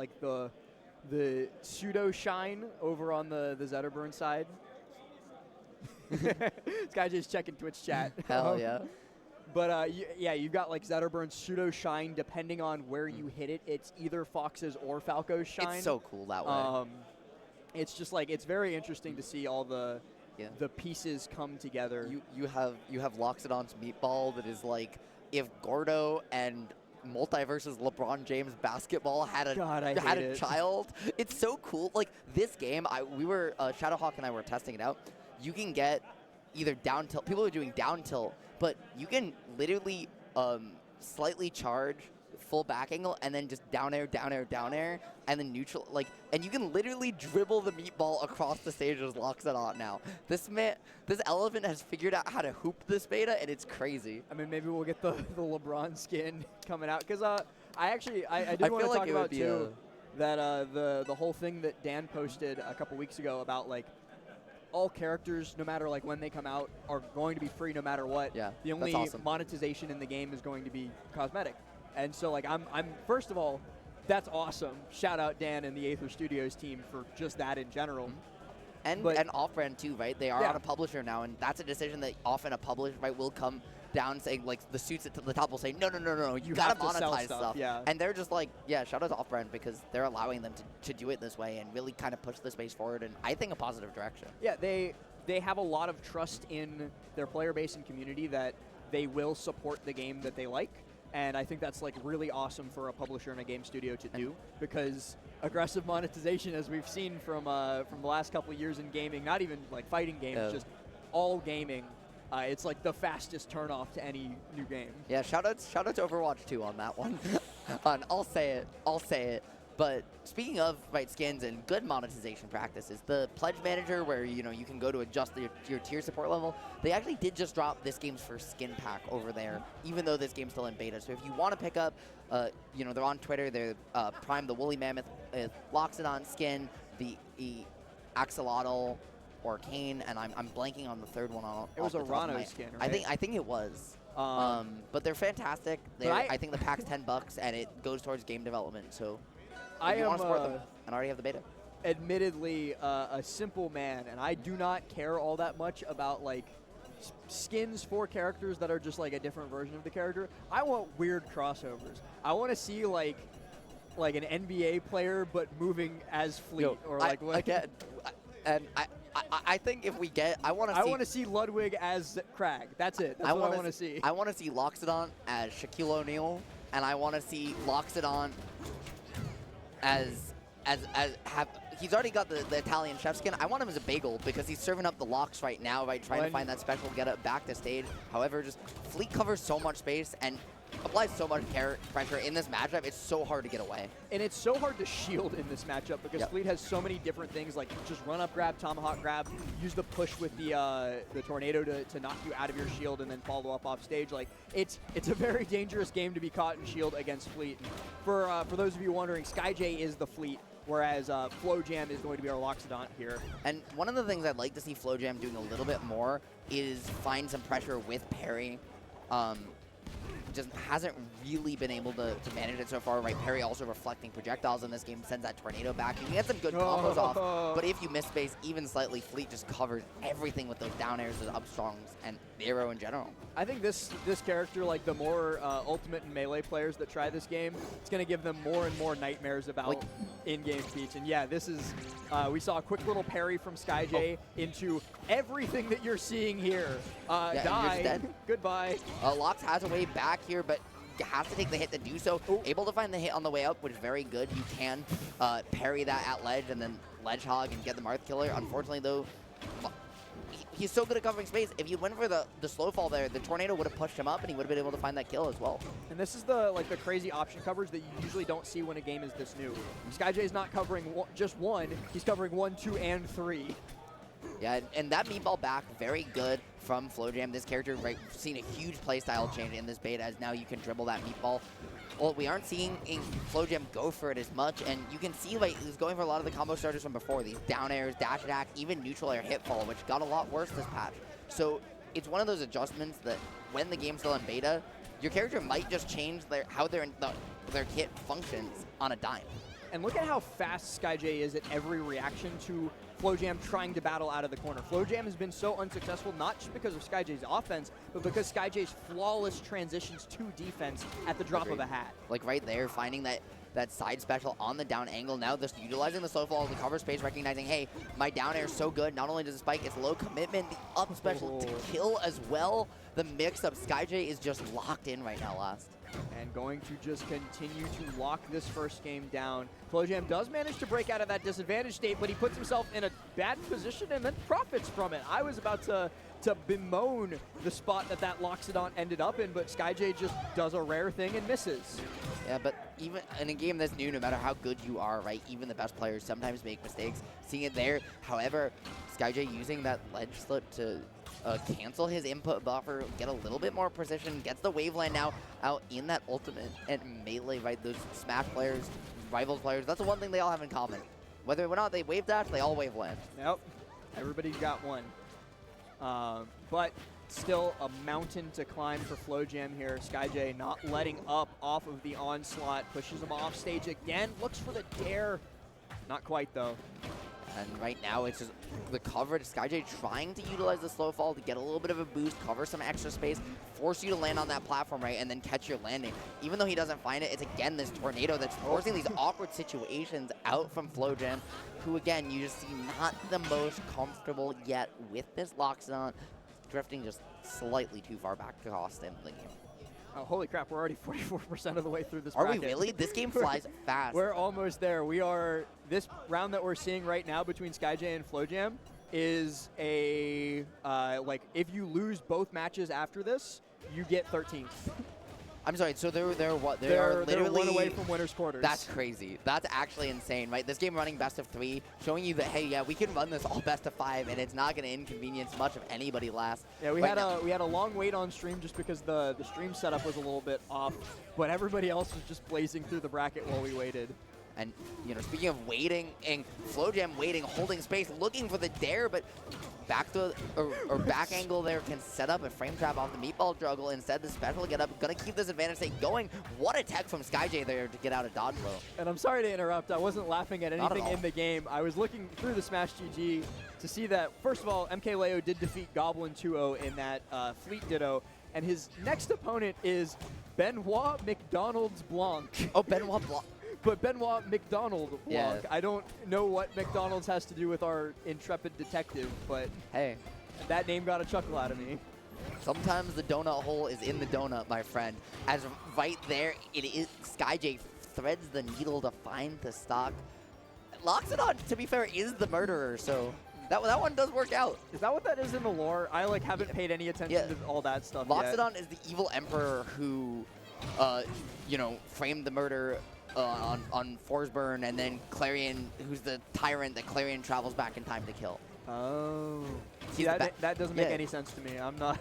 the pseudo shine over on the Zetterburn side. This guy just checking Twitch chat. Hell yeah. But you've got Zetterburn pseudo shine. Depending on where you hit it, it's either Fox's or Falco's shine. It's so cool that way. It's just it's very interesting to see all the pieces come together. You have Loxodon's meatball that is if Gordo and Multiverse's LeBron James basketball had a child. It's so cool. This game, Shadowhawk and I were testing it out. You can get either down tilt. People are doing down tilt, but you can literally slightly charge full back angle and then just down air, and then neutral. And you can literally dribble the meatball across the stage as Loxodon now. This elephant has figured out how to hoop this beta, and it's crazy. I mean, maybe we'll get the LeBron skin coming out, because I did want to talk about too that the whole thing that Dan posted a couple weeks ago about all characters, no matter when they come out, are going to be free no matter what. Yeah, the only that's awesome. Monetization in the game is going to be cosmetic. And so I'm first of all, that's awesome. Shout out Dan and the Aether Studios team for just that in general. Mm-hmm. And off-brand too, right? They are on a publisher now, and that's a decision that often a publisher will come down saying, the suits at the top will say, no, you gotta monetize stuff. Yeah. And they're just shout out to off-brand, because they're allowing them to do it this way and really kind of push the space forward in, I think, a positive direction. Yeah, they have a lot of trust in their player base and community that they will support the game that they like. And I think that's really awesome for a publisher and a game studio to do, because aggressive monetization, as we've seen from the last couple of years in gaming, not even fighting games, just all gaming, it's the fastest turnoff to any new game. Yeah, shout out to Overwatch 2 on that one. I'll say it. But speaking of skins and good monetization practices, the Pledge Manager, where you can go to adjust your tier support level, they actually did just drop this game's first skin pack over there, even though this game's still in beta. So if you want to pick up, they're on Twitter. They're Prime the Woolly Mammoth Loxodon skin, the Axolotl or Kane, and I'm blanking on the third one. It was a Rano skin, right? I think it was. But they're fantastic. I think the pack's $10 and it goes towards game development. So. If you want to support them and already have the beta. Admittedly, a simple man, and I do not care all that much about skins for characters that are just a different version of the character. I want weird crossovers. I want to see an NBA player but moving as Fleet I think if we get, I want to see Ludwig as Krag. That's it. That's what I want to see. I want to see Loxodon as Shaquille O'Neal, and I want to see Loxodon he's already got the Italian chef skin. I want him as a bagel because he's serving up the locks right now, trying to find that special get up back to stage. However, just Fleet covers so much space, and applies so much pressure in this matchup. It's so hard to get away. And it's so hard to shield in this matchup because Fleet has so many different things, like just run up grab, tomahawk grab, use the push with the tornado to knock you out of your shield and then follow up off stage. Like it's a very dangerous game to be caught in shield against Fleet. For those of you wondering, SkyJ is the Fleet, whereas Flowjam is going to be our Loxodon here. And one of the things I'd like to see Flowjam doing a little bit more is find some pressure with parry. Just hasn't really been able to manage it so far, right? Parry also reflecting projectiles in this game, sends that tornado back. You can get some good combos off, but if you miss space even slightly, Fleet just covers everything with those down airs, those up strongs, and the arrow in general. I think this character, like the more ultimate and melee players that try this game, it's going to give them more and more nightmares about in-game speech. And yeah, this is, we saw a quick little parry from SkyJ into everything that you're seeing here. Yeah, Die. Goodbye. Lox has a way back here, but has to take the hit to do so. Able to find the hit on the way up, which is very good. You can parry that at ledge and then ledge hog and get the Marth killer. Unfortunately, though, he's so good at covering space. If you went for the slow fall there, the tornado would have pushed him up and he would have been able to find that kill as well. And this is the crazy option coverage that you usually don't see when a game is this new. SkyJ is not covering just one; he's covering 1, 2, and 3. Yeah, and that meatball back, very good from Flowjam. This character, right, seen a huge playstyle change in this beta as now you can dribble that meatball. Well, we aren't seeing Flowjam go for it as much, and you can see like he's going for a lot of the combo starters from before. These down airs, dash attack, even neutral air hit fall, which got a lot worse this patch. So it's one of those adjustments that when the game's still in beta, your character might just change how their kit functions on a dime. And look at how fast SkyJ is at every reaction to Flowjam trying to battle out of the corner. Flowjam has been so unsuccessful, not just because of SkyJ's offense, but because SkyJ's flawless transitions to defense at the drop of a hat. Like right there, finding that side special on the down angle, now just utilizing the slow fall, the cover space, recognizing, hey, my down air is so good, not only does it spike, it's low commitment, the up special to kill as well. The mix-up, SkyJ is just locked in right now, last. And going to just continue to lock this first game down. Flowjam does manage to break out of that disadvantage state, but he puts himself in a bad position and then profits from it. I was about to bemoan the spot that Loxodon ended up in, but SkyJ just does a rare thing and misses. Yeah, but even in a game that's new, no matter how good you are, right, even the best players sometimes make mistakes. Seeing it there, however, SkyJ using that ledge slip to cancel his input buffer, get a little bit more precision, gets the waveland now out in that ultimate and melee, right? Those Smash players, Rivals players, that's the one thing they all have in common. Whether or not they wave dash, they all waveland. Nope, everybody's got one. But still a mountain to climb for Flowjam here. SkyJ not letting up off of the onslaught, pushes him off stage again, looks for the dare. Not quite though. And right now, it's just the coverage. SkyJ trying to utilize the slow fall to get a little bit of a boost, cover some extra space, force you to land on that platform, right, and then catch your landing. Even though he doesn't find it, it's again this tornado that's forcing these awkward situations out from Flowjam, who again, you just see not the most comfortable yet with this Loxodon, drifting just slightly too far back to cost him the game. Oh, holy crap, we're already 44% of the way through this Are bracket. we really? This game flies fast. We're almost there. We are, this round that we're seeing right now between SkyJ and Flowjam is a, like, if you lose both matches after this, you get 13th. I'm sorry, so they're what? They're literally one away from winner's quarters. That's crazy. That's actually insane, right? This game running best of 3, showing you that, hey, yeah, we can run this all best of 5, and it's not going to inconvenience much of anybody last. Yeah, we had a long wait on stream just because the stream setup was a little bit off, but everybody else was just blazing through the bracket while we waited. And, you know, speaking of waiting, and Flowjam waiting, holding space, looking for the dare, but back to or back angle there can set up a frame trap off the meatball juggle. Instead, the special get up, gonna keep this advantage state going. What a tech from SkyJ there to get out of dodge blow. And I'm sorry to interrupt. I wasn't laughing at anything in the game. I was looking through the Smash GG to see that, first of all, MKLeo did defeat Goblin 2-0 in that Fleet Ditto, and his next opponent is Benoit McDonald's Blanc. Oh, Benoit Blanc. But Benoit McDonald Blanc. Yeah. I don't know what McDonald's has to do with our intrepid detective, but hey, that name got a chuckle out of me. Sometimes the donut hole is in the donut, my friend. As right there, it is SkyJ threads the needle to find the stock. Loxodon, to be fair, is the murderer, so that one does work out. Is that what that is in the lore? I haven't paid any attention to all that stuff Loxodon yet. is the evil emperor who you know, framed the murder on Forsburn, and then Clarion, who's the tyrant that Clarion travels back in time to kill. Oh. See, He's that doesn't make any sense to me. I'm not.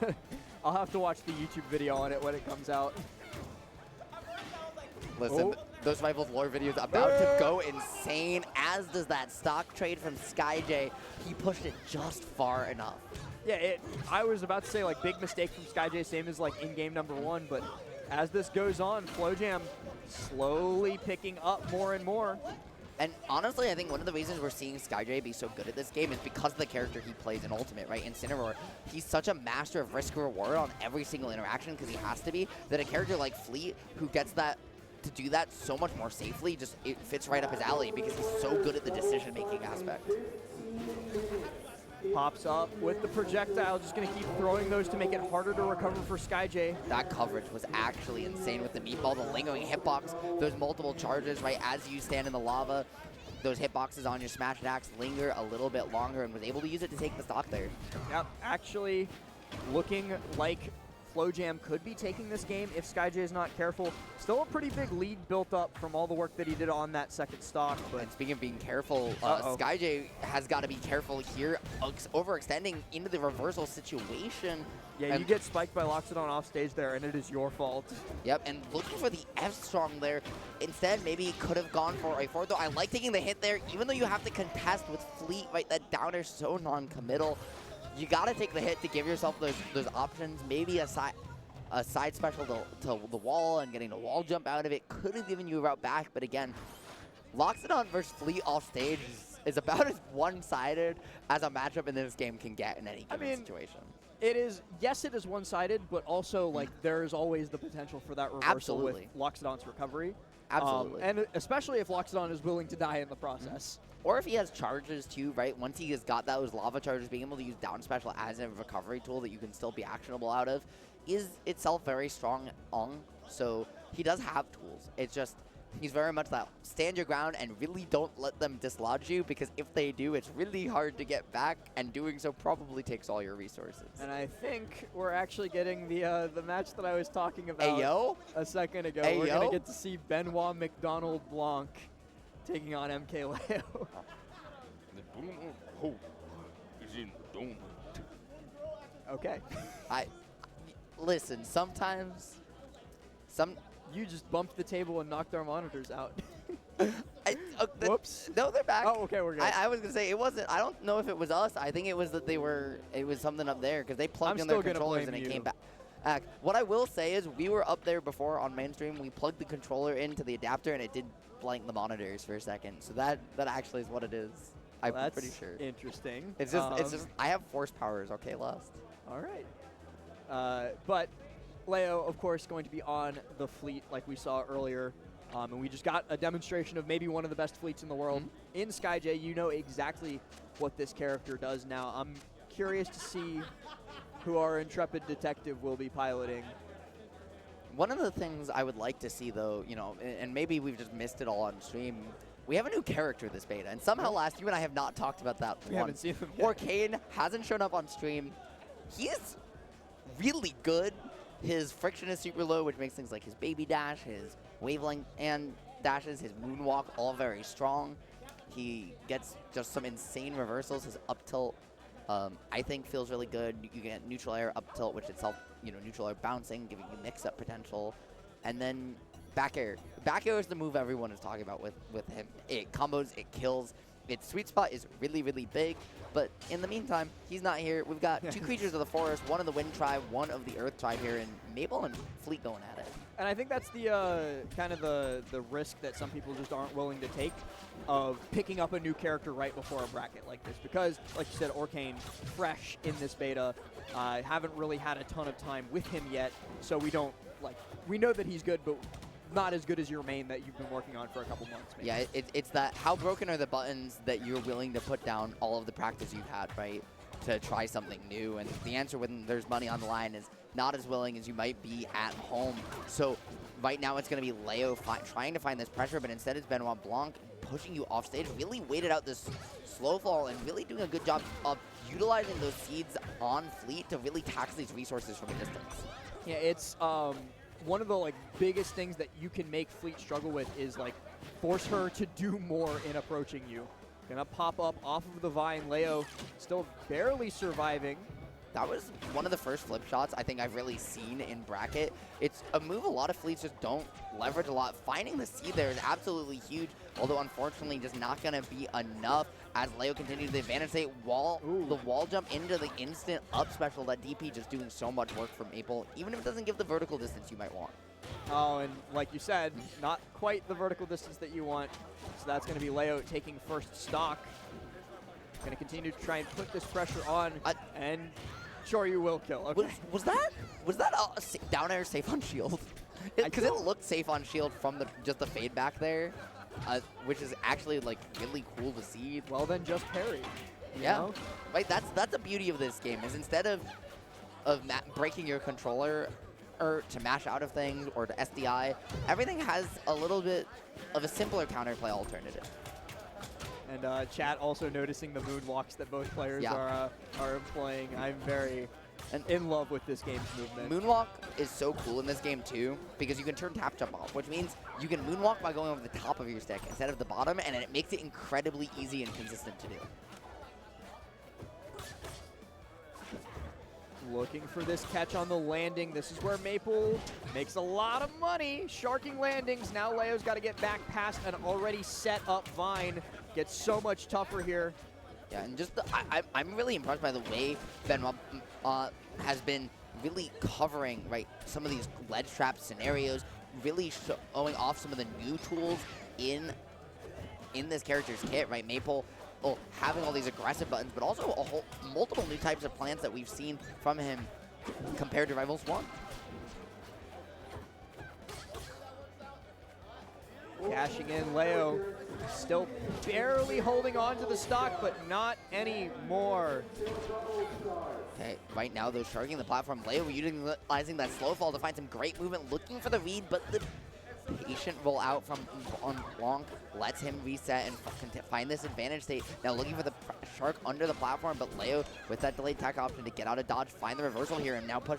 I'll have to watch the YouTube video on it when it comes out. Listen, those Rivals lore videos about to go insane, as does that stock trade from SkyJ. He pushed it just far enough. Yeah, I was about to say, like, big mistake from SkyJ, same as, like, in game #1, but as this goes on, FlowJam slowly picking up more and more. And honestly, I think one of the reasons we're seeing SkyJ be so good at this game is because of the character he plays in Ultimate, right? Incineroar, he's such a master of risk-reward on every single interaction, because he has to be, that a character like Fleet, who gets that to do that so much more safely, just it fits right up his alley because he's so good at the decision-making aspect. Pops up with the projectile, just going to keep throwing those to make it harder to recover for SkyJ. That coverage was actually insane with the meatball, the lingering hitbox, those multiple charges, right, as you stand in the lava. Those hitboxes on your smash attacks linger a little bit longer, and was able to use it to take the stock there. Yep, actually looking like FlowJam could be taking this game if SkyJ is not careful. Still a pretty big lead built up from all the work that he did on that second stock. But and speaking of being careful, SkyJ has got to be careful here, overextending into the reversal situation. Yeah, and you get spiked by Loxodon off stage there, and it is your fault. Yep, and looking for the F-Strong there. Instead, maybe he could have gone for a forward, though. I like taking the hit there, even though you have to contest with Fleet, right? That downer so non-committal. You got to take the hit to give yourself those options. Maybe a side special to the wall and getting a wall jump out of it could have given you a route back. But again, Loxodon versus Fleet off stage is about as one-sided as a matchup in this game can get in any given situation. It is, yes, it is one-sided, but also, like, there is always the potential for that reversal with Loxodon's recovery. Absolutely. And especially if Loxodon is willing to die in the process. Or if he has charges too, right? Once he has got those lava charges, being able to use down special as a recovery tool that you can still be actionable out of is itself very strong on. So he does have tools. It's just he's very much that stand your ground and really don't let them dislodge you, because if they do, it's really hard to get back, and doing so probably takes all your resources. And I think we're actually getting the match that I was talking about a second ago. We're going to get to see Benoit McDonald Blanc taking on MK Leo. The boom of hope is in the donut. Okay. Listen, sometimes You just bumped the table and knocked our monitors out. Whoops. No, they're back. Oh, okay, we're good. I was going to say, it wasn't, I don't know if it was us. I think it was that it was something up there, because they plugged in their controllers and it came back. What I will say is, we were up there before on mainstream. We plugged the controller into the adapter and it did blank the monitors for a second. So that actually is what it is. I'm pretty sure. Interesting. It's just I have force powers, okay, Lust. All right. But Leo, of course, going to be on the Fleet like we saw earlier. And we just got a demonstration of maybe one of the best fleets in the world. In SkyJ, you know exactly what this character does now. I'm curious to see who our intrepid detective will be piloting. One of the things I would like to see, though, you know, and maybe we've just missed it all on stream, we have a new character this beta, and somehow last you and I have not talked about that. We haven't seen him yet. Orcane hasn't shown up on stream. He is really good. His friction is super low, which makes things like his baby dash, his wavelength and dashes, his moonwalk, all very strong. He gets just some insane reversals. His up tilt, I think, feels really good. You get neutral air up tilt, which itself, you know, neutral air bouncing, giving you mix-up potential. And then back air. Back air is the move everyone is talking about with him. It combos, it kills. Its sweet spot is really, really big. But in the meantime, he's not here. We've got two creatures of the forest, one of the wind tribe, one of the earth tribe here, and Mabel and Fleet going at it. And I think that's the kind of the risk that some people just aren't willing to take of picking up a new character right before a bracket like this. Because, like you said, Orcane, fresh in this beta, haven't really had a ton of time with him yet, so we know that he's good, but not as good as your main that you've been working on for a couple months. Maybe. Yeah, it's that how broken are the buttons that you're willing to put down all of the practice you've had, right, to try something new. And the answer when there's money on the line is not as willing as you might be at home. So right now it's going to be Leo trying to find this pressure, but instead it's Benoit Blanc pushing you off stage, really waited out this slow fall and really doing a good job of utilizing those seeds on Fleet to really tax these resources from a distance. Yeah, it's one of the like biggest things that you can make Fleet struggle with is like force her to do more in approaching you. Gonna pop up off of the vine. Leo still barely surviving. That was one of the first flip shots I think I've really seen in bracket. It's a move a lot of fleets just don't leverage a lot. Finding the seed there is absolutely huge, although unfortunately just not going to be enough as Leo continues the advantage state. The wall jump into the instant up special. That DP just doing so much work for Maple, even if it doesn't give the vertical distance you might want. Oh, and like you said, not quite the vertical distance that you want. So that's going to be Leo taking first stock. Going to continue to try and put this pressure on, and sure you will kill. Okay. Was that down air safe on shield? Because it looked safe on shield from just the fade back there, which is actually like really cool to see. Well, then just parry. Yeah, know? Right. That's the beauty of this game is instead of breaking your controller to mash out of things or to SDI, everything has a little bit of a simpler counterplay alternative. And chat also noticing the moonwalks that both players are employing. I'm very in love with this game's movement. Moonwalk is so cool in this game too because you can turn tap jump off, which means you can moonwalk by going over the top of your stick instead of the bottom, and it makes it incredibly easy and consistent to do. Looking for this catch on the landing. This is where Maple makes a lot of money. Sharking landings. Now Leo's got to get back past an already set up vine. Gets so much tougher here. Yeah, and just I'm really impressed by the way Benoit has been really covering some of these ledge trap scenarios, really showing off some of the new tools in this character's kit. Right, Maple. Having all these aggressive buttons, but also multiple new types of plants that we've seen from him compared to Rivals 1. Cashing in, Leo still barely holding on to the stock, but not anymore. Okay, right now though, sharking the platform, Leo utilizing that slow fall to find some great movement, looking for the read, but the patient roll out from Blanc lets him reset and find this advantage state. Now looking for the shark under the platform, but Leo with that delayed tech option to get out of dodge, find the reversal here, and now push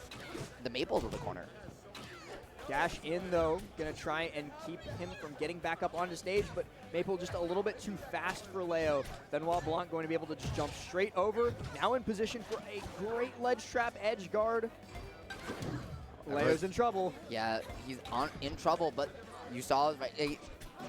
the Maple to the corner. Dash in though, gonna try and keep him from getting back up onto stage, but Maple just a little bit too fast for Leo. Benoit Blanc going to be able to just jump straight over. Now in position for a great ledge trap edge guard. Leo's in trouble. Yeah, he's in trouble, but you saw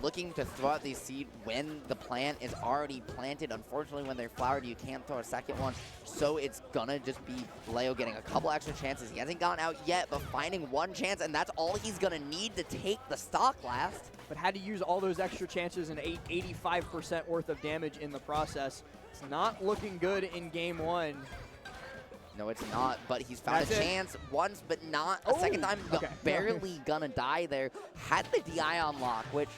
looking to throw out the seed when the plant is already planted. Unfortunately, when they're flowered, you can't throw a second one. So it's gonna just be Leo getting a couple extra chances. He hasn't gone out yet, but finding one chance, and that's all he's gonna need to take the stock last. But had to use all those extra chances and 85% worth of damage in the process. It's not looking good in game one. No, it's not, but he's found a chance once, but not a second time. Okay. Barely gonna die there. Had the DI on lock, which,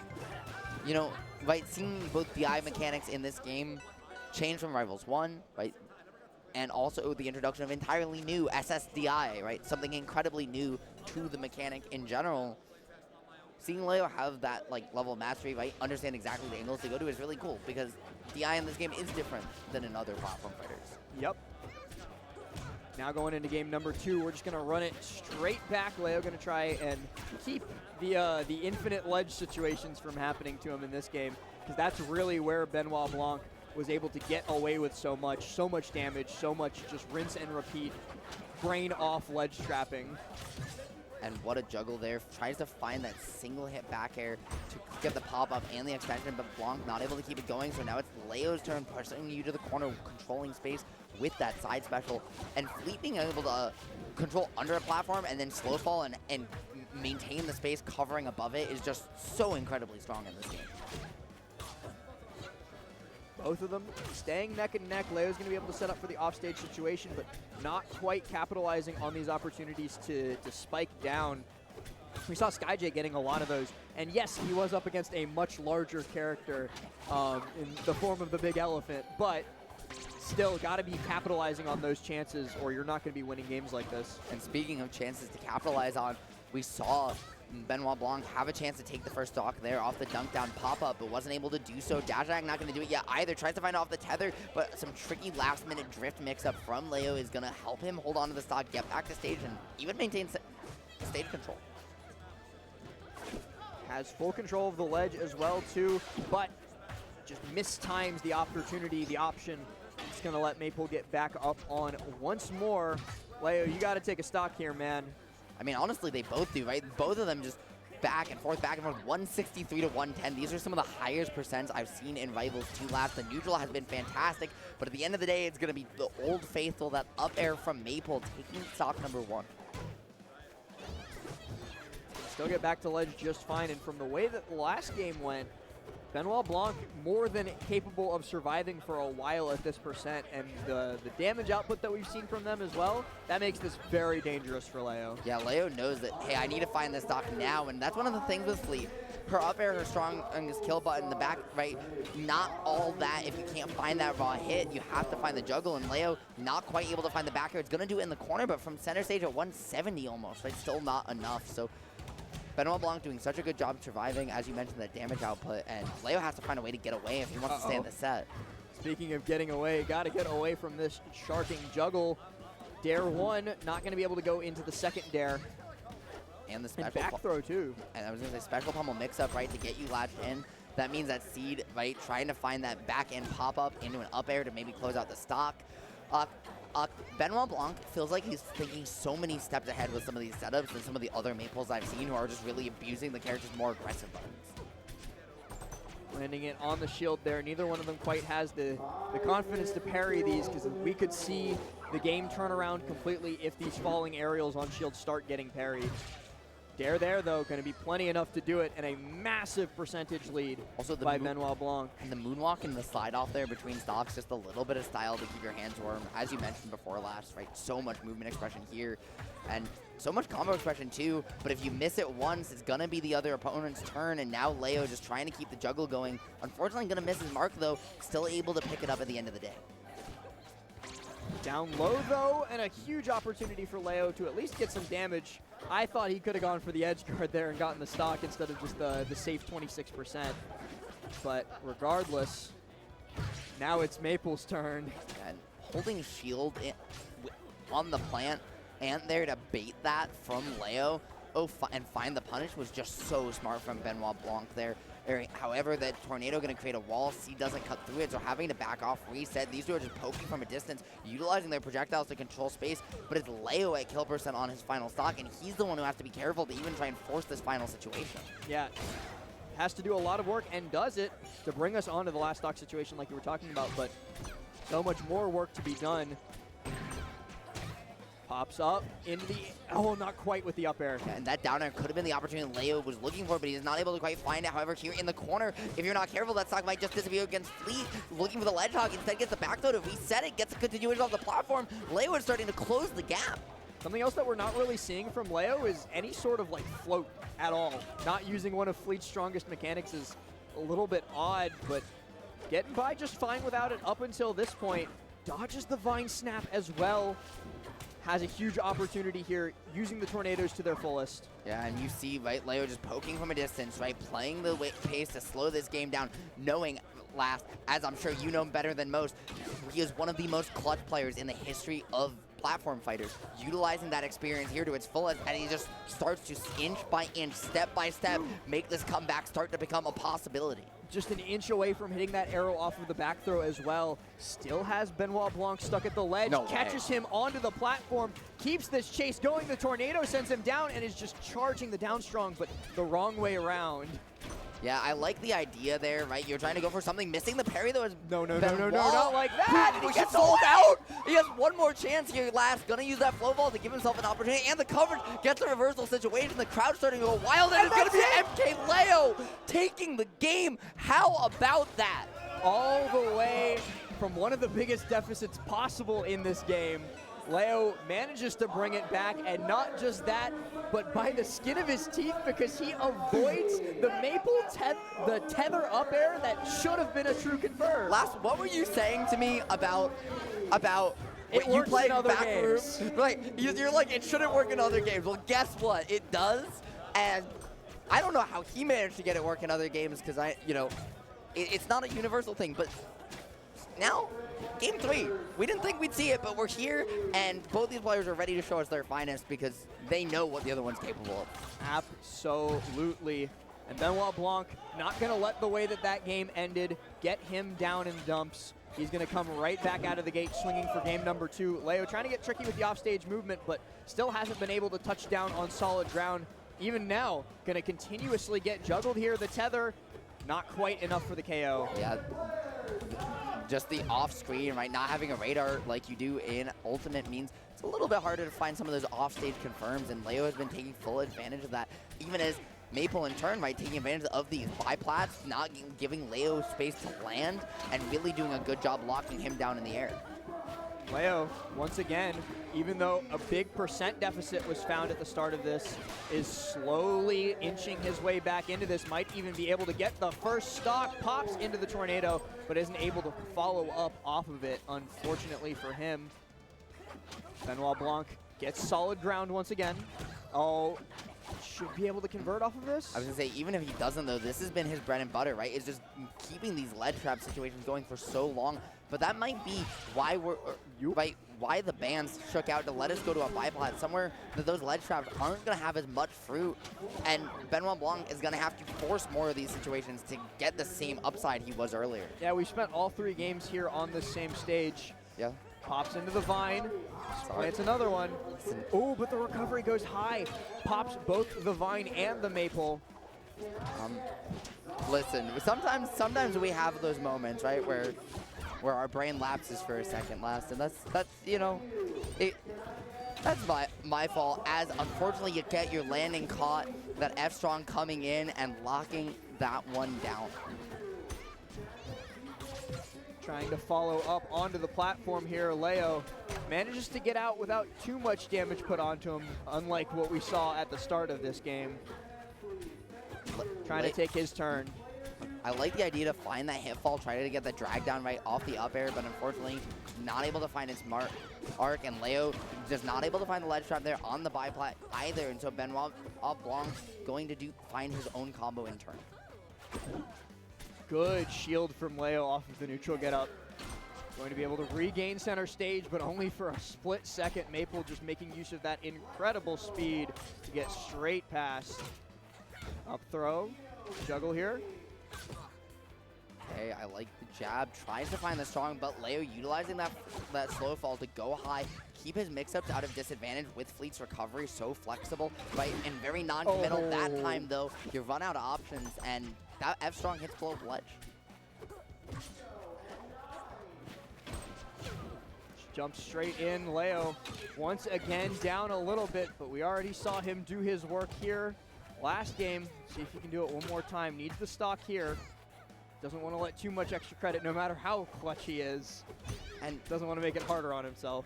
seeing both DI mechanics in this game change from Rivals 1, right? And also the introduction of entirely new SSDI, right? Something incredibly new to the mechanic in general. Seeing Leo have that level of mastery, right? Understand exactly the angles to go to is really cool because DI in this game is different than in other platform fighters. Yep. Now going into game number 2, we're just going to run it straight back. Leo going to try and keep the infinite ledge situations from happening to him in this game, because that's really where Benoit Blanc was able to get away with so much damage, so much just rinse and repeat, brain off ledge trapping. And what a juggle there. Tries to find that single hit back air to get the pop-up and the extension, but Blanc not able to keep it going. So now it's Leo's turn, pushing you to the corner, controlling space with that side special. And Fleet being able to control under a platform and then slow fall and maintain the space covering above it is just so incredibly strong in this game. Both of them staying neck and neck. Leo's going to be able to set up for the offstage situation, but not quite capitalizing on these opportunities to spike down. We saw SkyJ getting a lot of those, and yes, he was up against a much larger character in the form of the big elephant, but still got to be capitalizing on those chances or you're not going to be winning games like this. And speaking of chances to capitalize on, we saw Benoit Blanc have a chance to take the first stock there off the dunk down pop-up, but wasn't able to do so. Dashak not going to do it yet either. Tries to find off the tether, but some tricky last-minute drift mix-up from Leo is going to help him hold on to the stock, get back to stage, and even maintain stage control. has full control of the ledge as well too, but just mistimes the opportunity, the option. It's gonna let Maple get back up on once more. Leo, you gotta take a stock here, man. I mean, honestly, they both do, right? Both of them just back and forth, 163 to 110. These are some of the highest percents I've seen in Rivals 2 laps. The neutral has been fantastic, but at the end of the day, it's going to be the old faithful, that up air from Maple, taking stock number 1. Still get back to ledge just fine, and from the way that the last game went, Benoit Blanc more than capable of surviving for a while at this percent, and the damage output that we've seen from them as well, that makes this very dangerous for Leo. Yeah, Leo knows that, hey, I need to find this stock now, and that's one of the things with Fleet. Her up air, her strong on his kill button in the back, right? Not all that. If you can't find that raw hit, you have to find the juggle, and Leo not quite able to find the back air. It's going to do it in the corner, but from center stage at 170 almost, right? Still not enough, so Benoit Blanc doing such a good job surviving, as you mentioned, the damage output, and Leo has to find a way to get away if he wants to stay in the set. Speaking of getting away, got to get away from this sharking juggle. Dare 1, not going to be able to go into the second dare. And the And special back throw, too. And I was going to say special pummel mix-up, right, to get you latched in. That means that Seed, right, trying to find that back-end pop-up into an up air to maybe close out the stock. Benoit Blanc feels like he's thinking so many steps ahead with some of these setups than some of the other Maples I've seen who are just really abusing the character's more aggressive buttons. Landing it on the shield there. Neither one of them quite has the confidence to parry these, because we could see the game turn around completely if these falling aerials on shield start getting parried. Dare there, though, going to be plenty enough to do it, and a massive percentage lead Also by Benoit Blanc. And the moonwalk and the slide off there between stocks, just a little bit of style to keep your hands warm. As you mentioned before last, right? So much movement expression here, and so much combo expression too. But if you miss it once, it's going to be the other opponent's turn, and now Leo just trying to keep the juggle going. Unfortunately, going to miss his mark, though. Still able to pick it up at the end of the day. Down low, though, and a huge opportunity for Leo to at least get some damage. I thought he could have gone for the edge guard there and gotten the stock instead of just the safe 26%. But regardless, now it's Maple's turn. And holding shield on the plant and there to bait that from Leo and find the punish was just so smart from Benoit Blanc there. However, that tornado going to create a wall. C doesn't cut through it, so having to back off, reset. These two are just poking from a distance, utilizing their projectiles to control space, but it's Leo at kill percent on his final stock, and he's the one who has to be careful to even try and force this final situation. Yeah, has to do a lot of work and does it to bring us onto the last stock situation like you were talking about, but so much more work to be done. Pops up into the, oh, not quite with the up air. Yeah, and that down air could have been the opportunity Leo was looking for, but he's not able to quite find it. However, here in the corner, if you're not careful, that stock might just disappear against Fleet. Looking for the ledge hog, instead gets the back throw to reset it, gets a continuation off the platform. Leo is starting to close the gap. Something else that we're not really seeing from Leo is any sort of like float at all. Not using one of Fleet's strongest mechanics is a little bit odd, but getting by just fine without it up until this point. Dodges the Vine Snap as well. Has a huge opportunity here, using the tornadoes to their fullest. Yeah, and you see, right, Leo just poking from a distance, right, playing the pace to slow this game down, knowing last, as I'm sure you know better than most, he is one of the most clutch players in the history of platform fighters, utilizing that experience here to its fullest, and he just starts to inch by inch, step by step, make this comeback start to become a possibility. Just an inch away from hitting that arrow off of the back throw as well. Still has Benoit Blanc stuck at the ledge, catches him onto the platform, keeps this chase going. The tornado sends him down and is just charging the down strong, but the wrong way around. Yeah, I like the idea there, right? You're trying to go for something. Missing the parry, though, is no, not like that. He gets sold out. He has one more chance here last. Gonna use that flow ball to give himself an opportunity. And the coverage gets a reversal situation. The crowd starting to go wild. And it's going to be MK Leo taking the game. How about that? All the way from one of the biggest deficits possible in this game. Leo manages to bring it back, and not just that, but by the skin of his teeth, because he avoids the the tether up air that should have been a true confirm. Last, what were you saying to me about it you works playing in other backroom? games. Right, you're like, it shouldn't work in other games. Well, guess what? It does, and I don't know how he managed to get it work in other games, because it's not a universal thing, but now, Game 3, we didn't think we'd see it, but we're here, and both these players are ready to show us their finest because they know what the other one's capable of. Absolutely. And Benoit Blanc not going to let the way that game ended get him down in dumps. He's going to come right back out of the gate swinging for game number 2. Leo trying to get tricky with the offstage movement, but still hasn't been able to touch down on solid ground. Even now, going to continuously get juggled here. The tether, not quite enough for the KO. Yeah, just the off-screen, right? Not having a radar like you do in Ultimate means it's a little bit harder to find some of those off-stage confirms, and Leo has been taking full advantage of that, even as Maple in turn, right, taking advantage of these biplats, not giving Leo space to land, and really doing a good job locking him down in the air. Leo, once again, even though a big percent deficit was found at the start of this, is slowly inching his way back into this, might even be able to get the first stock, pops into the tornado, but isn't able to follow up off of it, unfortunately for him. Benoit Blanc gets solid ground once again. Oh, should be able to convert off of this. I was gonna say, even if he doesn't though, this has been his bread and butter, right? It's just keeping these lead trap situations going for so long. But that might be why why the bans shook out to let us go to a biplat somewhere that those lead traps aren't gonna have as much fruit, and Benoit Blanc is gonna have to force more of these situations to get the same upside he was earlier. Yeah, we spent all 3 games here on the same stage. Yeah. Pops into the vine. It's another one. Oh, but the recovery goes high. Pops both the vine and the maple. Listen, sometimes we have those moments, right, where our brain lapses for a second last, and that's you know, that's my fault. As unfortunately you get your landing caught, that F strong coming in and locking that one down. Trying to follow up onto the platform here. Leo manages to get out without too much damage put onto him, unlike what we saw at the start of this game. Trying to take his turn. I like the idea to find that hit fall, try to get the drag down right off the up air, but unfortunately not able to find his arc, and Leo just not able to find the ledge trap there on the biplat either, and so Benoit Blanc going to find his own combo in turn. Good shield from Leo off of the neutral get up. Going to be able to regain center stage, but only for a split second. Maple just making use of that incredible speed to get straight past. Up throw, juggle here. Okay, I like the jab, tries to find the strong, but Leo utilizing that slow fall to go high, keep his mix-ups out of disadvantage with Fleet's recovery, so flexible, right, and very non-committal. That time, though, you run out of options, and that F strong hits below ledge. Jumps straight in. Leo once again down a little bit, but we already saw him do his work here last game. See if he can do it one more time. Needs the stock here. Doesn't want to let too much extra credit no matter how clutch he is, and doesn't want to make it harder on himself.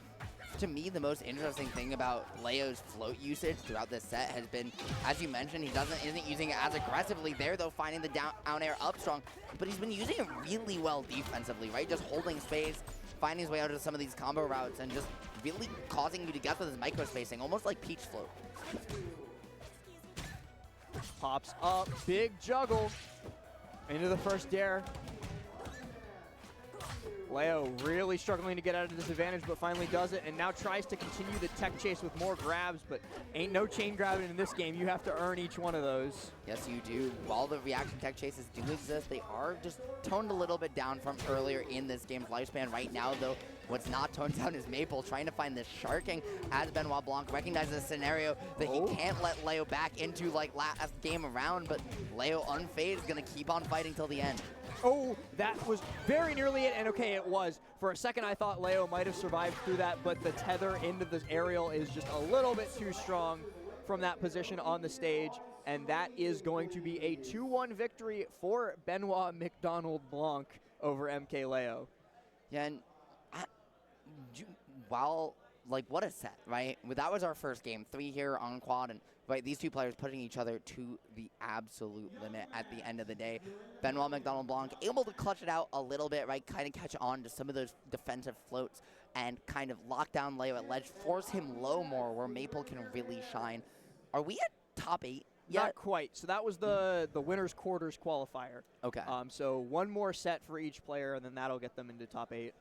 To me, the most interesting thing about Leo's float usage throughout this set has been, as you mentioned, he isn't using it as aggressively there, though, finding the down air up strong, but he's been using it really well defensively, right? Just holding space, finding his way out of some of these combo routes, and just really causing you to get with his micro spacing, almost like Peach float. Pops up, big juggle into the first dare. Leo really struggling to get out of disadvantage, but finally does it, and now tries to continue the tech chase with more grabs, but ain't no chain grabbing in this game. You have to earn each one of those. Yes, you do. While the reaction tech chases do exist, they are just toned a little bit down from earlier in this game's lifespan. Right now, though, what's not toned down is Maple trying to find this sharking as Benoit Blanc recognizes a scenario that he can't let Leo back into like last game around, but Leo unfazed, gonna keep on fighting till the end. Oh, that was very nearly it, and okay, it was. For a second, I thought Leo might have survived through that, but the tether into the aerial is just a little bit too strong from that position on the stage, and that is going to be a 2-1 victory for Benoit McDonald Blanc over MK Leo. Yeah, and what a set, right? That was our first game, 3 here on quad, and right, these two players putting each other to the absolute limit at the end of the day. Benoit McDonald Blanc able to clutch it out a little bit, right? Kind of catch on to some of those defensive floats and kind of lock down Leo at ledge, force him low more where Maple can really shine. Are we at top 8 yet? Not quite. So that was the winner's quarters qualifier. Okay. So one more set for each player, and then that'll get them into top 8,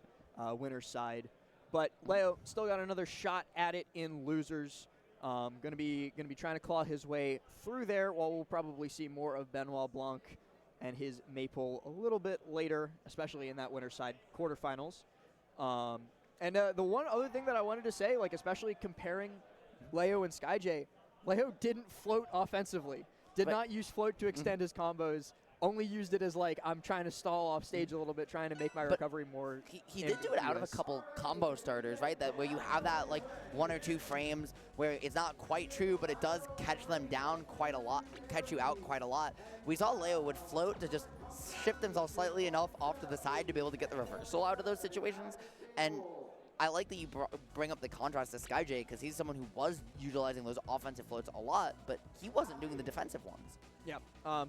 winner's side. But Leo still got another shot at it in losers. Gonna be trying to claw his way through there. While we'll probably see more of Benoit Blanc and his Maple a little bit later, especially in that winner's side quarterfinals. And the one other thing that I wanted to say, like especially comparing Leo and SkyJ, Leo didn't float offensively. Did not use float to extend his combos. Only used it as like, I'm trying to stall off stage a little bit, trying to make my recovery more. He did do it out of a couple combo starters, right? That where you have that like 1 or 2 frames where it's not quite true, but it does catch them down quite a lot, catch you out quite a lot. We saw Leo would float to just shift himself slightly enough off to the side to be able to get the reversal out of those situations. And I like that you bring up the contrast to SkyJ because he's someone who was utilizing those offensive floats a lot, but he wasn't doing the defensive ones. Yeah.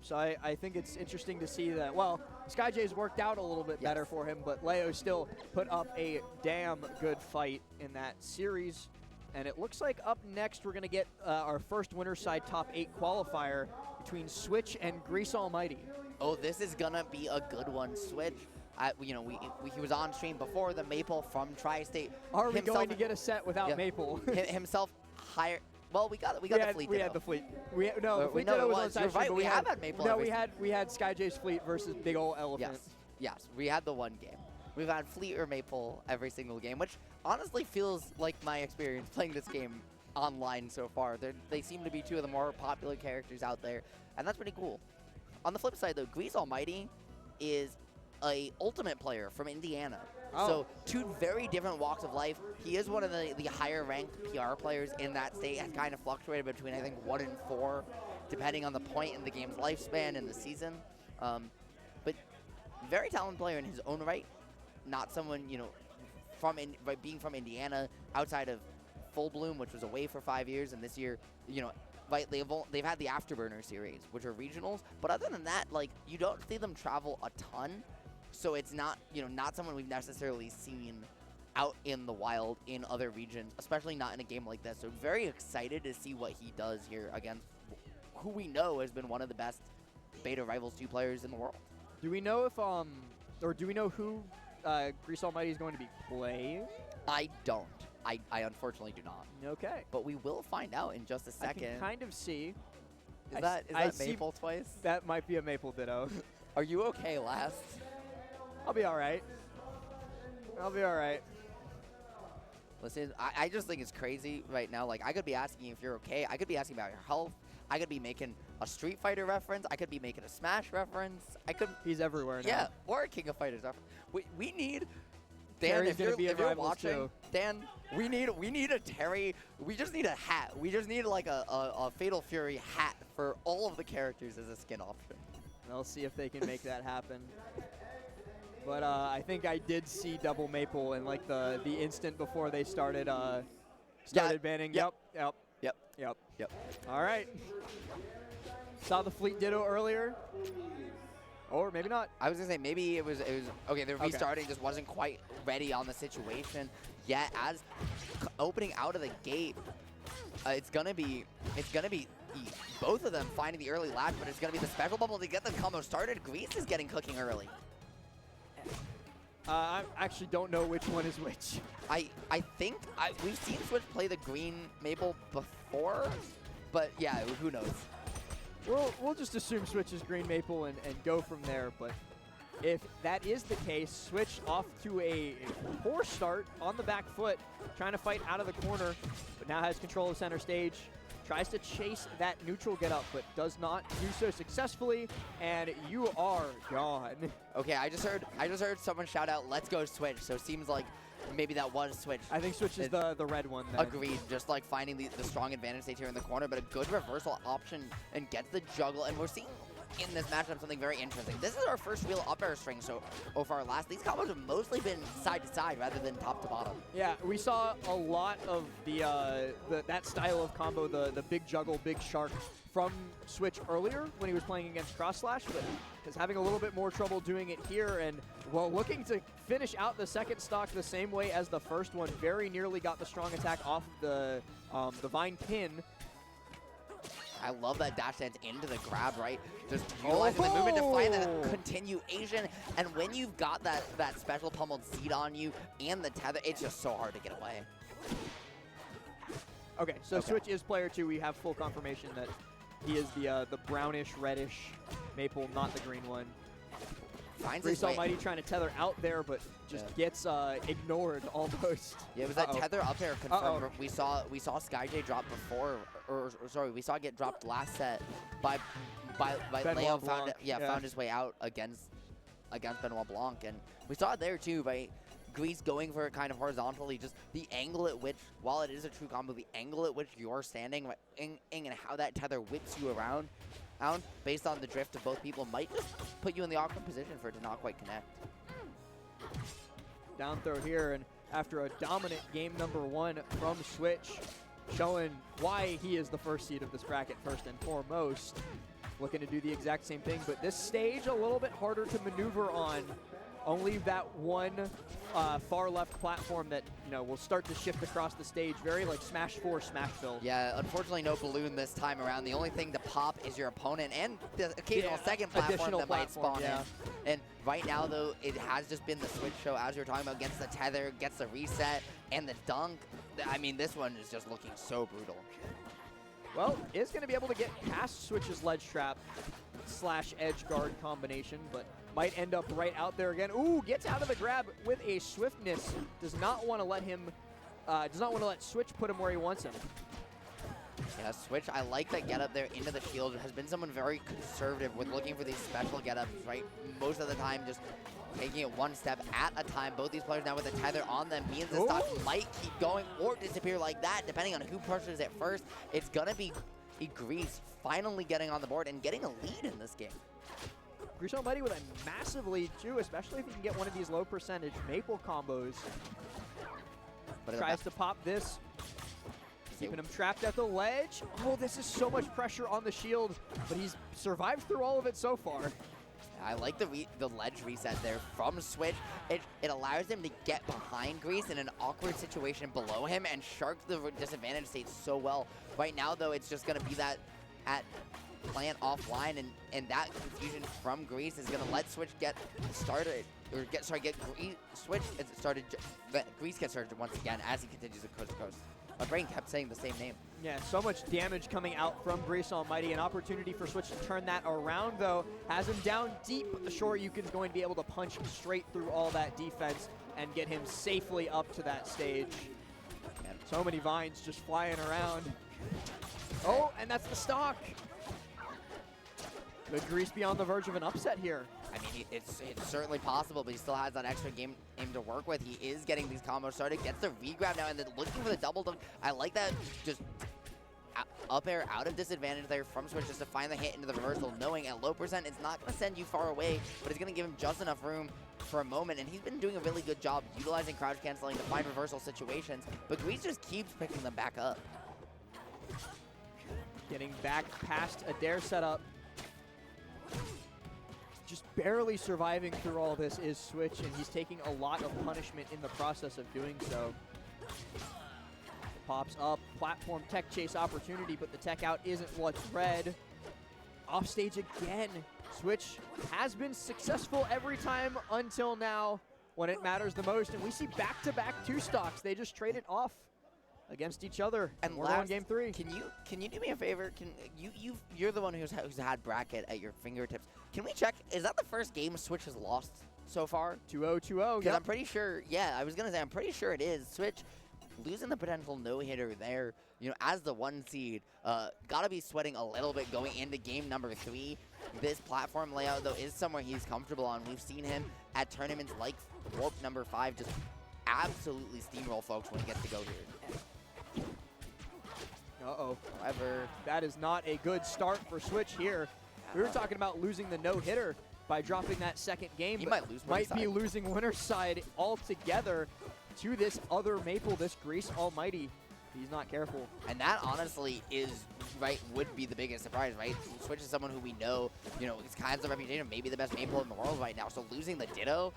So I think it's interesting to see that, well, SkyJ's worked out a little bit better for him, but Leo still put up a damn good fight in that series. And it looks like up next we're going to get our first winner's side top 8 qualifier between Switch and Grease Almighty. Oh, this is going to be a good one. Switch. He was on stream before the Maple from Tri-State. Are we going to get a set without Maple? Himself higher. Well, we got the fleet. We had the fleet. The fleet no, was on side. You're right. But We have had Maple. No, we had SkyJ's fleet versus Big Ol' Elephant. Yes. We had the one game. We've had fleet or Maple every single game, which honestly feels like my experience playing this game online so far. They seem to be 2 of the more popular characters out there, and that's pretty cool. On the flip side, though, Grease Almighty is a ultimate player from Indiana. So 2 very different walks of life. He is one of the higher ranked PR players in that state. Has kind of fluctuated between I think 1 and 4, depending on the point in the game's lifespan and the season. But very talented player in his own right. Not someone being from Indiana, outside of Full Bloom, which was away for 5 years, and this year they've had the Afterburner series, which are regionals. But other than that, like you don't see them travel a ton. So it's not, not someone we've necessarily seen out in the wild in other regions, especially not in a game like this. So very excited to see what he does here against who we know has been one of the best Beta Rivals 2 players in the world. Do we know if or do we know who Grease Almighty is going to be playing? I don't. I unfortunately do not. Okay. But we will find out in just a second. I can kind of see. Is that Maple twice? That might be a Maple Ditto. Are you okay, Last? I'll be all right. Listen, I just think it's crazy right now. Like, I could be asking you if you're okay. I could be asking about your health. I could be making a Street Fighter reference. I could be making a Smash reference. He's everywhere now. Yeah, or a King of Fighters reference. We need... Dan, if you're watching, Dan, we need a Terry. We just need a hat. We just need like a Fatal Fury hat for all of the characters as a skin option. I'll see if they can make that happen. But I think I did see Double Maple in like the instant before they started banning. Yep. All right. Saw the Fleet Ditto earlier. Or maybe not. I was gonna say maybe it was okay. The restarting just wasn't quite ready on the situation yet. As opening out of the gate, it's gonna be both of them finding the early latch, but it's gonna be the special bubble to get the combo started. Grease is getting cooking early. I actually don't know which one is which. I think we've seen Switch play the green Maple before, but yeah, who knows. We'll just assume Switch is green Maple and go from there. But if that is the case, Switch off to a poor start on the back foot, trying to fight out of the corner, but now has control of center stage. Tries to chase that neutral get up, but does not do so successfully, and you are gone. Okay, I just heard someone shout out, "Let's go Switch." So it seems like maybe that was Switch. I think Switch is the red one there. Agreed. Just like finding the strong advantage stage here in the corner, but a good reversal option and gets the juggle. And we're seeing in this matchup something very interesting. This is our first real up air string so far. These combos have mostly been side to side rather than top to bottom. Yeah, we saw a lot of that style of combo, the big juggle, big shark from Switch earlier when he was playing against Cross Slash, but is having a little bit more trouble doing it here, and well, looking to finish out the second stock the same way as the first one. Very nearly got the strong attack off of the Vine pin. I love that dash dance into the grab, right? Just utilizing the movement to find that continuation. And when you've got that special pummeled seat on you and the tether, it's just so hard to get away. Okay, so Okay. Switch is player 2. We have full confirmation that he is the brownish, reddish maple, not the green one. Finds his Grease way. Almighty trying to tether out there, but just gets ignored almost. Yeah, it was that Uh-oh. tether up there confirmed. Uh-oh. We saw SkyJ drop before, or sorry, we saw it get dropped last set by Benoit Leo found Blanc, it, found his way out against Benoit Blanc, and we saw it there too by Grease going for it kind of horizontally, just the angle at which, while it is a true combo, the angle at which you're standing and how that tether whips you around based on the drift of both people might just put you in the awkward position for it to not quite connect. Down throw here, and after a dominant game number 1 from Switch, showing why he is the first seed of this bracket first and foremost, looking to do the exact same thing, but this stage a little bit harder to maneuver on. Only that one far left platform that will start to shift across the stage, very like Smash 4, Smash Bill. Yeah, unfortunately no balloon this time around. The only thing to pop is your opponent and the occasional second platform that might spawn in. And right now though, it has just been the Switch show, as you were talking about, gets the tether, gets the reset, and the dunk. I mean, this one is just looking so brutal. Well, is going to be able to get past Switch's ledge trap / edge guard combination, but might end up right out there again. Ooh, gets out of the grab with a swiftness. Does not want to let him, Switch put him where he wants him. Yeah, Switch, I like that get up there into the shield. Has been someone very conservative with looking for these special get-ups, right? Most of the time just taking it one step at a time. Both these players now with a tether on them means the stock might keep going or disappear like that, depending on who pushes it first. It's going to be Grease finally getting on the board and getting a lead in this game. Grease Almighty with a massive lead too, especially if you can get one of these low percentage maple combos. But Tries to pop this, keeping him trapped at the ledge. Oh, this is so much pressure on the shield, but he's survived through all of it so far. I like the ledge reset there from Switch. It allows him to get behind Grease in an awkward situation below him and shark the disadvantage state so well. Right now, though, it's just going to be that at plant offline, and that confusion from Grease is going to let Switch get started, or get Grease, Switch started, Grease gets started once again as he continues to coast to coast. My brain kept saying the same name. Yeah, so much damage coming out from Grease Almighty. An opportunity for Switch to turn that around, though. Has him down deep. Shoryuken's going to be able to punch straight through all that defense and get him safely up to that stage. And so many vines just flying around. Oh, and that's the stock. Could Grease be on the verge of an upset here? I mean, it's certainly possible, but he still has that extra game to work with. He is getting these combos started, gets the regrab now, and then looking for the double dunk. I like that just up air out of disadvantage there from Switch just to find the hit into the reversal, knowing at low percent it's not going to send you far away, but it's going to give him just enough room for a moment, and he's been doing a really good job utilizing crouch canceling to find reversal situations, but Grease just keeps picking them back up. Getting back past a dare setup. Just barely surviving through all this is Switch, and he's taking a lot of punishment in the process of doing so. Pops up, platform tech chase opportunity, but the tech out isn't what's red. Off stage again. Switch has been successful every time until now when it matters the most, and we see back-to-back 2 stocks. They just traded off against each other, and we're on game 3. Can you do me a favor? Can you're the one who's had bracket at your fingertips. Can we check? Is that the first game Switch has lost so far? 2-0, 2-0. Because I'm pretty sure. Yeah, I was gonna say I'm pretty sure it is. Switch losing the potential no-hitter there. As the 1 seed, gotta be sweating a little bit going into game number 3. This platform layout though is somewhere he's comfortable on. We've seen him at tournaments like Warp number 5 just absolutely steamroll folks when he gets to go here. Uh-oh. However, that is not a good start for Switch here. We were talking about losing the no-hitter by dropping that second game. He might lose might be losing winner's side altogether to this other maple, this Grease Almighty. He's not careful. And that honestly is, would be the biggest surprise, right? Switch is someone who we know, he's kind of the reputation of maybe the best maple in the world right now. So losing the Ditto,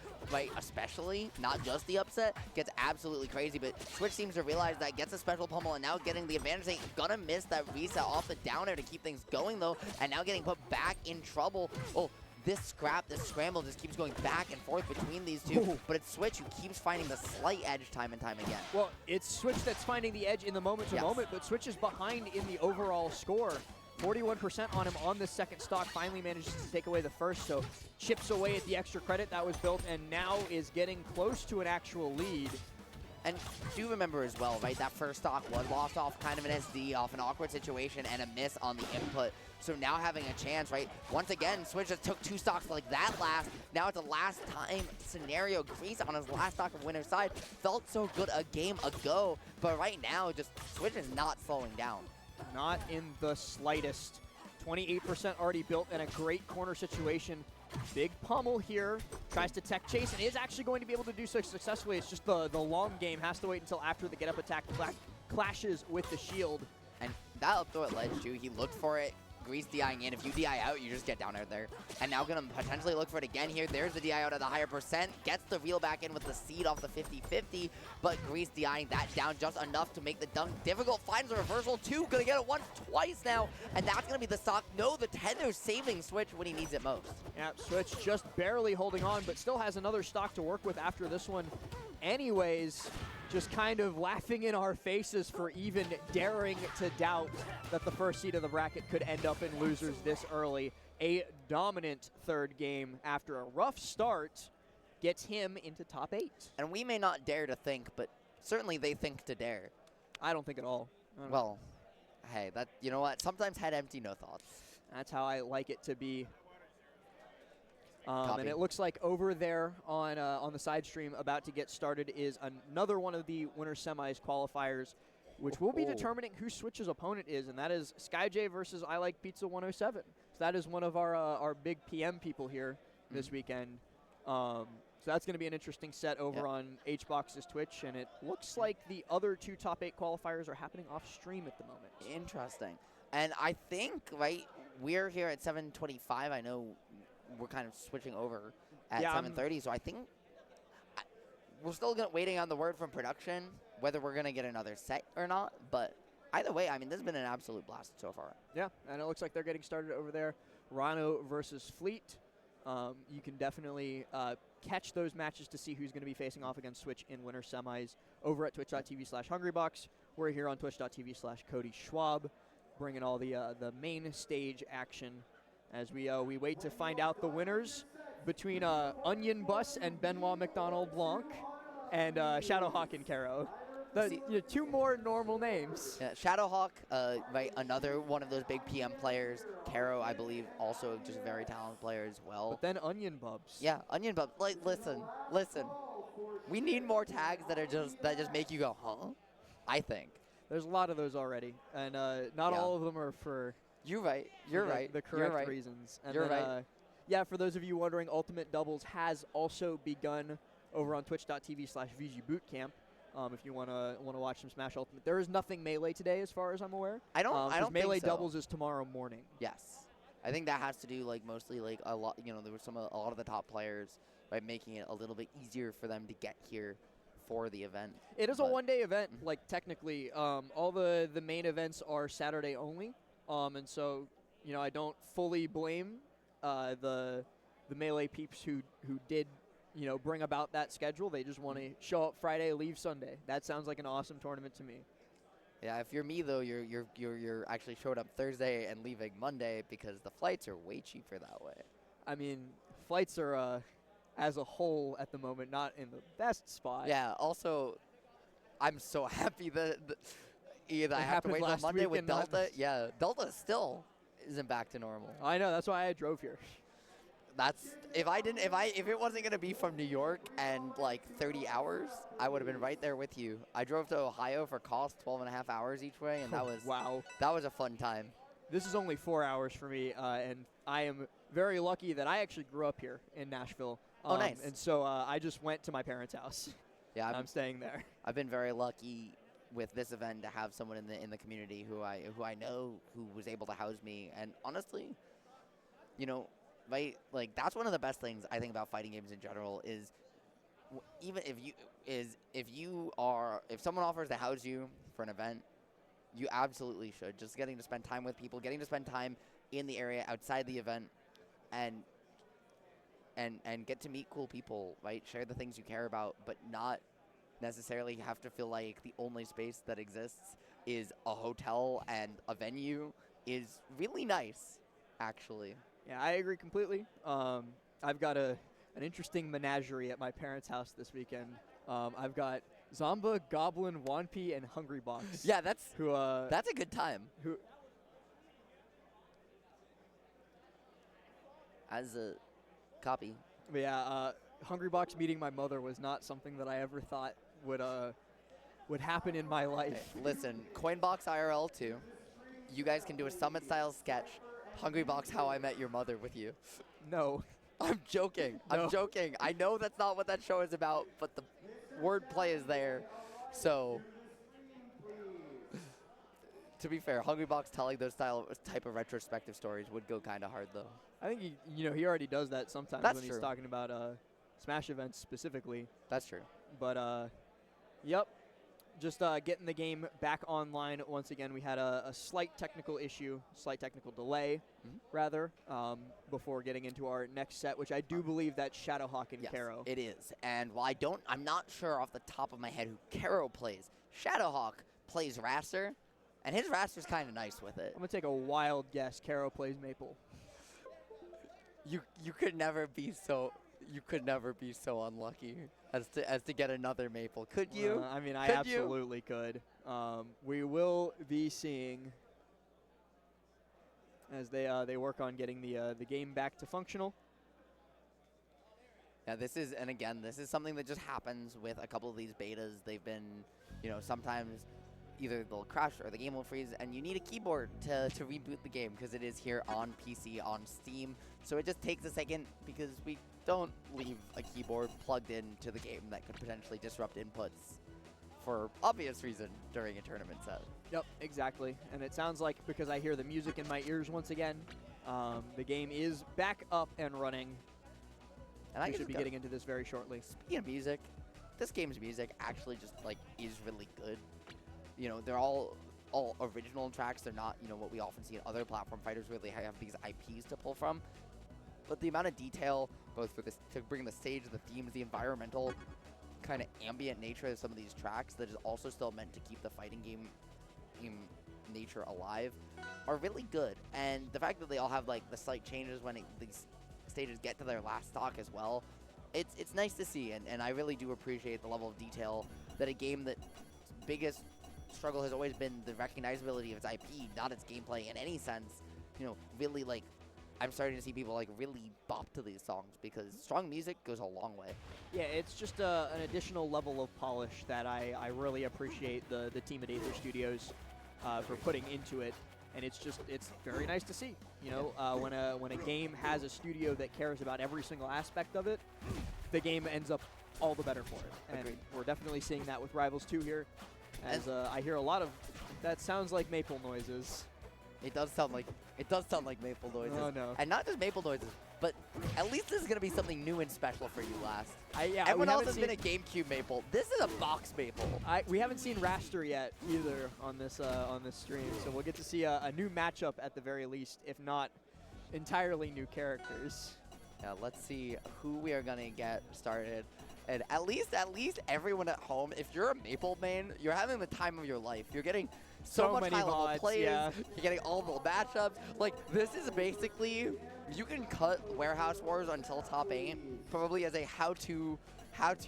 especially, not just the upset, gets absolutely crazy. But Switch seems to realize that, gets a special pummel, and now getting the advantage. They gonna miss that reset off the down air to keep things going, though. And now getting put back in trouble. Oh, this scramble just keeps going back and forth between these two. Ooh. But it's Switch who keeps finding the slight edge time and time again. Well, it's Switch that's finding the edge in the moment-to-moment, but Switch is behind in the overall score. 41% on him on the second stock, finally manages to take away the first, so chips away at the extra credit that was built and now is getting close to an actual lead. And do remember as well, right, that first stock was lost off kind of an SD, off an awkward situation, and a miss on the input. So now having a chance, right, once again, Switch just took 2 stocks like that last. Now it's a last time scenario. Grease on his last stock of winner's side felt so good a game ago, but right now, just Switch is not slowing down. Not in the slightest. 28% already built in a great corner situation. Big pummel here, tries to tech chase, and is actually going to be able to do so successfully. It's just the long game has to wait until after the get-up attack clashes with the shield. And that up throw at ledge too, he looked for it. Grease DIing in. If you DI out, you just get down out there. And now gonna potentially look for it again here. There's the DI out at the higher percent. Gets the reel back in with the seed off the 50-50. But Grease DIing that down just enough to make the dunk difficult. Finds a reversal too. Gonna get it once, twice now. And that's gonna be the stock. No, the tether saving Switch when he needs it most. Yeah, Switch just barely holding on, but still has another stock to work with after this one. Anyways, just kind of laughing in our faces for even daring to doubt that the first seed of the bracket could end up in losers this early. A dominant third game after a rough start gets him into top 8. And we may not dare to think, but certainly they think to dare. I don't think at all. I don't know. Well, hey, that, you know what? Sometimes head empty, no thoughts. That's how I like it to be. Copy. And it looks like over there on the side stream about to get started is another one of the winner semis qualifiers, which will be determining who Switch's opponent is, and that is SkyJ versus I Like Pizza 107. So that is one of our big PM people here this weekend. So that's going to be an interesting set over on HBox's Twitch, and it looks like the other 2 top 8 qualifiers are happening off stream at the moment. Interesting. And I think, right, we're here at 7:25. I know we're kind of switching over at 7:30, so I think we're still waiting on the word from production, whether we're going to get another set or not. But either way, I mean, this has been an absolute blast so far. Yeah, and it looks like they're getting started over there. Rhino versus Fleet. You can definitely catch those matches to see who's going to be facing off against Switch in winter semis over at twitch.tv/hungrybox. We're here on twitch.tv/Cody Schwab, bringing all the main stage action as we wait to find out the winners between Onion Bus and Benoit McDonald Blanc and Shadowhawk and Caro. The 2 more normal names. Yeah, Shadowhawk, right, another one of those big PM players. Caro, I believe, also just very talented player as well. But then Onion Bubs. Yeah, Onion Bubs. Like, listen. We need more tags that just make you go, huh? I think. There's a lot of those already, and not all of them are for You're right. You're right. The correct You're right. reasons. And You're then, right. Yeah, for those of you wondering, Ultimate Doubles has also begun over on twitch.tv/VGBootcamp. If you want to watch some Smash Ultimate, there is nothing Melee today, as far as I'm aware. I don't Melee think so. Doubles is tomorrow morning. Yes, I think that has to do mostly a lot. You know, there were a lot of the top players, right, making it a little bit easier for them to get here for the event. It is a one-day event, technically. All the main events are Saturday only, and so I don't fully blame the Melee peeps who did bring about that schedule. They just want to show up Friday, leave Sunday. That sounds like an awesome tournament to me. Yeah, if you're me though, you're actually showing up Thursday and leaving Monday because the flights are way cheaper that way. I mean, flights are as a whole at the moment not in the best spot. Yeah. Also, I'm so happy that either I have to wait till Monday with Delta. Yeah, Delta still isn't back to normal. I know. That's why I drove here. That's if it wasn't gonna be from New York and 30 hours, I would have been right there with you. I drove to Ohio for cost 12.5 hours each way, and that was wow. That was a fun time. This is only 4 hours for me, and I am very lucky that I actually grew up here in Nashville. Oh, nice. And so I just went to my parents' house. Yeah, I'm staying there. I've been very lucky with this event to have someone in the community who I know who was able to house me, and honestly, right, that's one of the best things I think about fighting games in general is even if someone offers to house you for an event, you absolutely should. Just getting to spend time with people, getting to spend time in the area outside the event, and and get to meet cool people, right? Share the things you care about, but not necessarily have to feel like the only space that exists is a hotel and a venue is really nice, actually. Yeah, I agree completely. I've got an interesting menagerie at my parents' house this weekend. I've got Zomba, Goblin, Wanpi, and Hungry Box. Yeah, that's who that's a good time. who As a copy. But yeah, Hungry Box meeting my mother was not something that I ever thought would happen in my life. Hey, listen, Coinbox IRL 2. You guys can do a Summit-style sketch. Hungry Box How I Met Your Mother with you. No. I'm joking. No. I'm joking. I know that's not what that show is about, but the wordplay is there. So, to be fair, Hungry Box telling those type of retrospective stories would go kind of hard, though. I think he already does that sometimes That's when he's true. talking about Smash events specifically. That's true. But yep, just getting the game back online once again. We had a slight technical issue, slight technical delay, rather, before getting into our next set, which I do believe that's Shadowhawk and Yes, Karo. it is. And while I'm not sure off the top of my head who Karo plays. Shadowhawk plays Raster, and his Raster's kind of nice with it. I'm gonna take a wild guess. Karo plays Maple. You could never be so unlucky as to get another Maple, could you? I mean, I Could you? absolutely could. We will be seeing as they work on getting the game back to functional. Yeah, this is something that just happens with a couple of these betas. They've been, sometimes either they'll crash or the game will freeze, and you need a keyboard to reboot the game because it is here on PC, on Steam. So it just takes a second because we don't leave a keyboard plugged into the game that could potentially disrupt inputs for obvious reason during a tournament set. Yep, exactly. And it sounds like, because I hear the music in my ears once again, the game is back up and running. And I We just should be getting into this very shortly. Speaking of music, this game's music actually just is really good. They're all original tracks. They're not, what we often see in other platform fighters where they have these IPs to pull from. But the amount of detail, both for this to bring the stage, the themes, the environmental kind of ambient nature of some of these tracks that is also still meant to keep the fighting game nature alive, are really good. And the fact that they all have the slight changes when these stages get to their last stock as well, it's nice to see. And I really do appreciate the level of detail that a game that biggest struggle has always been the recognizability of its IP, not its gameplay in any sense. Really I'm starting to see people really bop to these songs because strong music goes a long way. Yeah, it's just an additional level of polish that I really appreciate the team at Aether Studios for putting into it. And it's very nice to see. When a game has a studio that cares about every single aspect of it, the game ends up all the better for it. And Agreed. we're definitely seeing that with Rivals 2 here, as I hear a lot of that sounds like Maple noises. It does sound like Maple noises. Oh, no. And not just Maple noises, but at least this is going to be something new and special for you last. Yeah, Everyone else has been a GameCube Maple. This is a box Maple. We haven't seen Raster yet either on this stream, so we'll get to see a new matchup at the very least, if not entirely new characters. Yeah, let's see who we are going to get started. And at least everyone at home, if you're a Maple main, you're having the time of your life. You're getting so much many high-level mods, plays. yeah. You're getting all the matchups. This is basically, you can cut Warehouse Wars until top 8, probably as a how to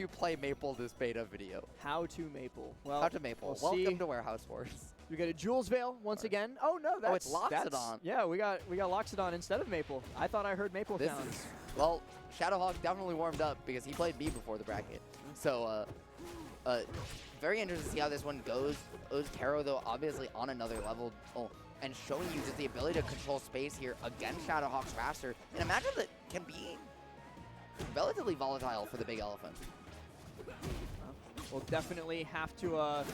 play Maple this beta video. How to Maple. Well, How to Maple. we'll see. Welcome to Warehouse Wars. We got a Jules Veil once again. Oh no, that's it's Loxodon. Yeah, we got Loxodon instead of Maple. I thought I heard Maple This sounds. is, well, Shadowhawk definitely warmed up because he played me before the bracket. So, very interested to see how this one goes. Karo, though, obviously on another level. And showing you just the ability to control space here against Shadowhawk's Raster in a matchup that can be relatively volatile for the Big Elephant. We'll definitely have to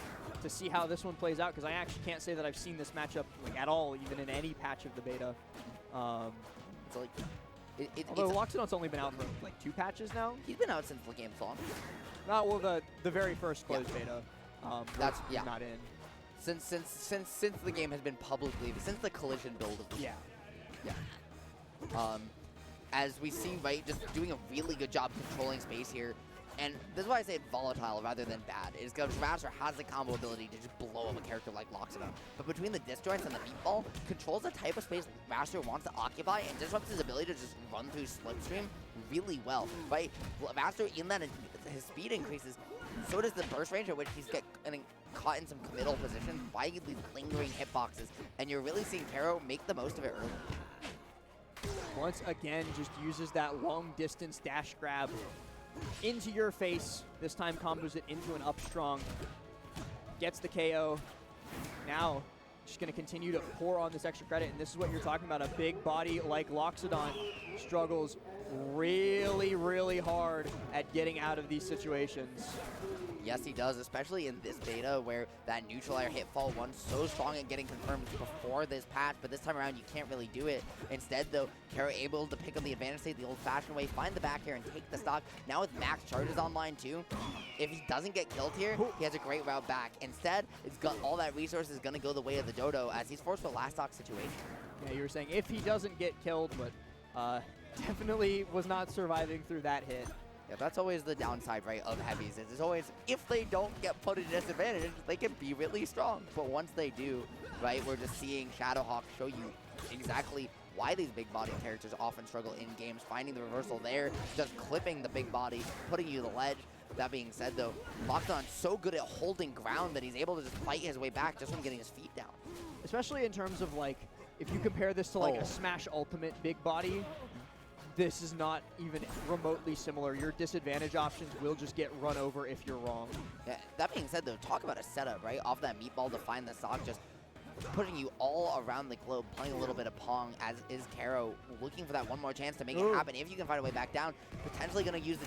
see how this one plays out, because I actually can't say that I've seen this matchup at all, even in any patch of the beta. Although Loxodon's only been out for 2 patches now. He's been out since the game's launched. Well, the very first closed beta. That's not in. Since the game has been publicly, since the collision build of the Yeah. Yeah. as we see, right, just doing a really good job controlling space here. And this is why I say volatile rather than bad. It's because Raptor has the combo ability to just blow up a character like Loxodon. But between the disjoints and the meatball, controls the type of space Raptor wants to occupy and disrupts his ability to just run through Slipstream really well, right? Raptor, in that his speed increases, so does the burst range at which he's getting caught in some committal positions by these lingering hitboxes. And you're really seeing Kero make the most of it early. Once again, just uses that long distance dash grab into your face. This time combos it into an up strong. Gets the KO. Now, just going to continue to pour on this extra credit. And this is what you're talking about. A big body like Loxodon struggles really, really hard at getting out of these situations. Yes, he does, especially in this beta where that neutral air hitfall one's so strong and getting confirmed before this patch, but this time around you can't really do it. Instead, though, Kero able to pick up the advantage state the old-fashioned way, find the back air and take the stock. Now with max charges online too, if he doesn't get killed here, he has a great route back. Instead, it's got all that resources going to go the way of the dodo as he's forced to a last stock situation. Yeah, you were saying if he doesn't get killed, but definitely was not surviving through that hit. Yeah, that's always the downside, right, of heavies. It's always, if they don't get put at disadvantage, they can be really strong. But once they do, right, we're just seeing Shadowhawk show you exactly why these big body characters often struggle in games, finding the reversal there, just clipping the big body, putting you to the ledge. That being said, though, Loxodon's so good at holding ground that he's able to just fight his way back just from getting his feet down. Especially in terms of, like, if you compare this to, like, a Smash Ultimate big body, this is not even remotely similar. Your disadvantage options will just get run over if you're wrong. Yeah, that being said, though, talk about a setup, right? Off that meatball to find the stock, just putting you all around the globe, playing a little bit of Pong, as is Kero, looking for that one more chance to make it happen. If you can find a way back down, potentially going to use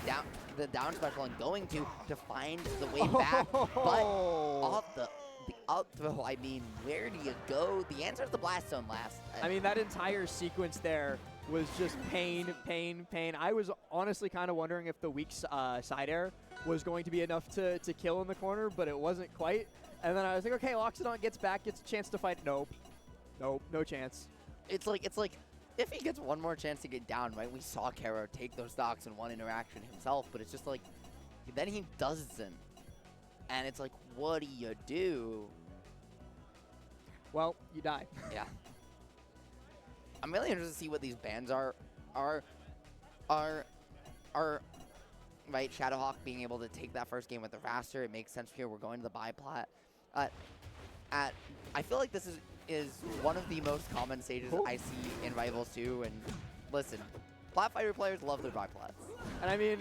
the down special and going to find the way back. But off the up throw, I mean, where do you go? The answer is the Blast Zone last. I mean, that entire sequence there was just pain, pain, pain. I was honestly kind of wondering if the weak side air was going to be enough to kill in the corner, but it wasn't quite. And then I was like, okay, Loxodon gets back, gets a chance to fight. Nope. Nope, no chance. It's like if he gets one more chance to get down, right? We saw Kero take those stocks in one interaction himself, but it's just like, then he doesn't. And it's like, what do you do? Well, you die. Yeah. I'm really interested to see what these bans are right, Shadowhawk being able to take that first game with the Raster. It makes sense here. We're going to the buy plat. I feel like this is one of the most common stages I see in Rivals 2. And listen, plat fighter players love their buy plats. And I mean,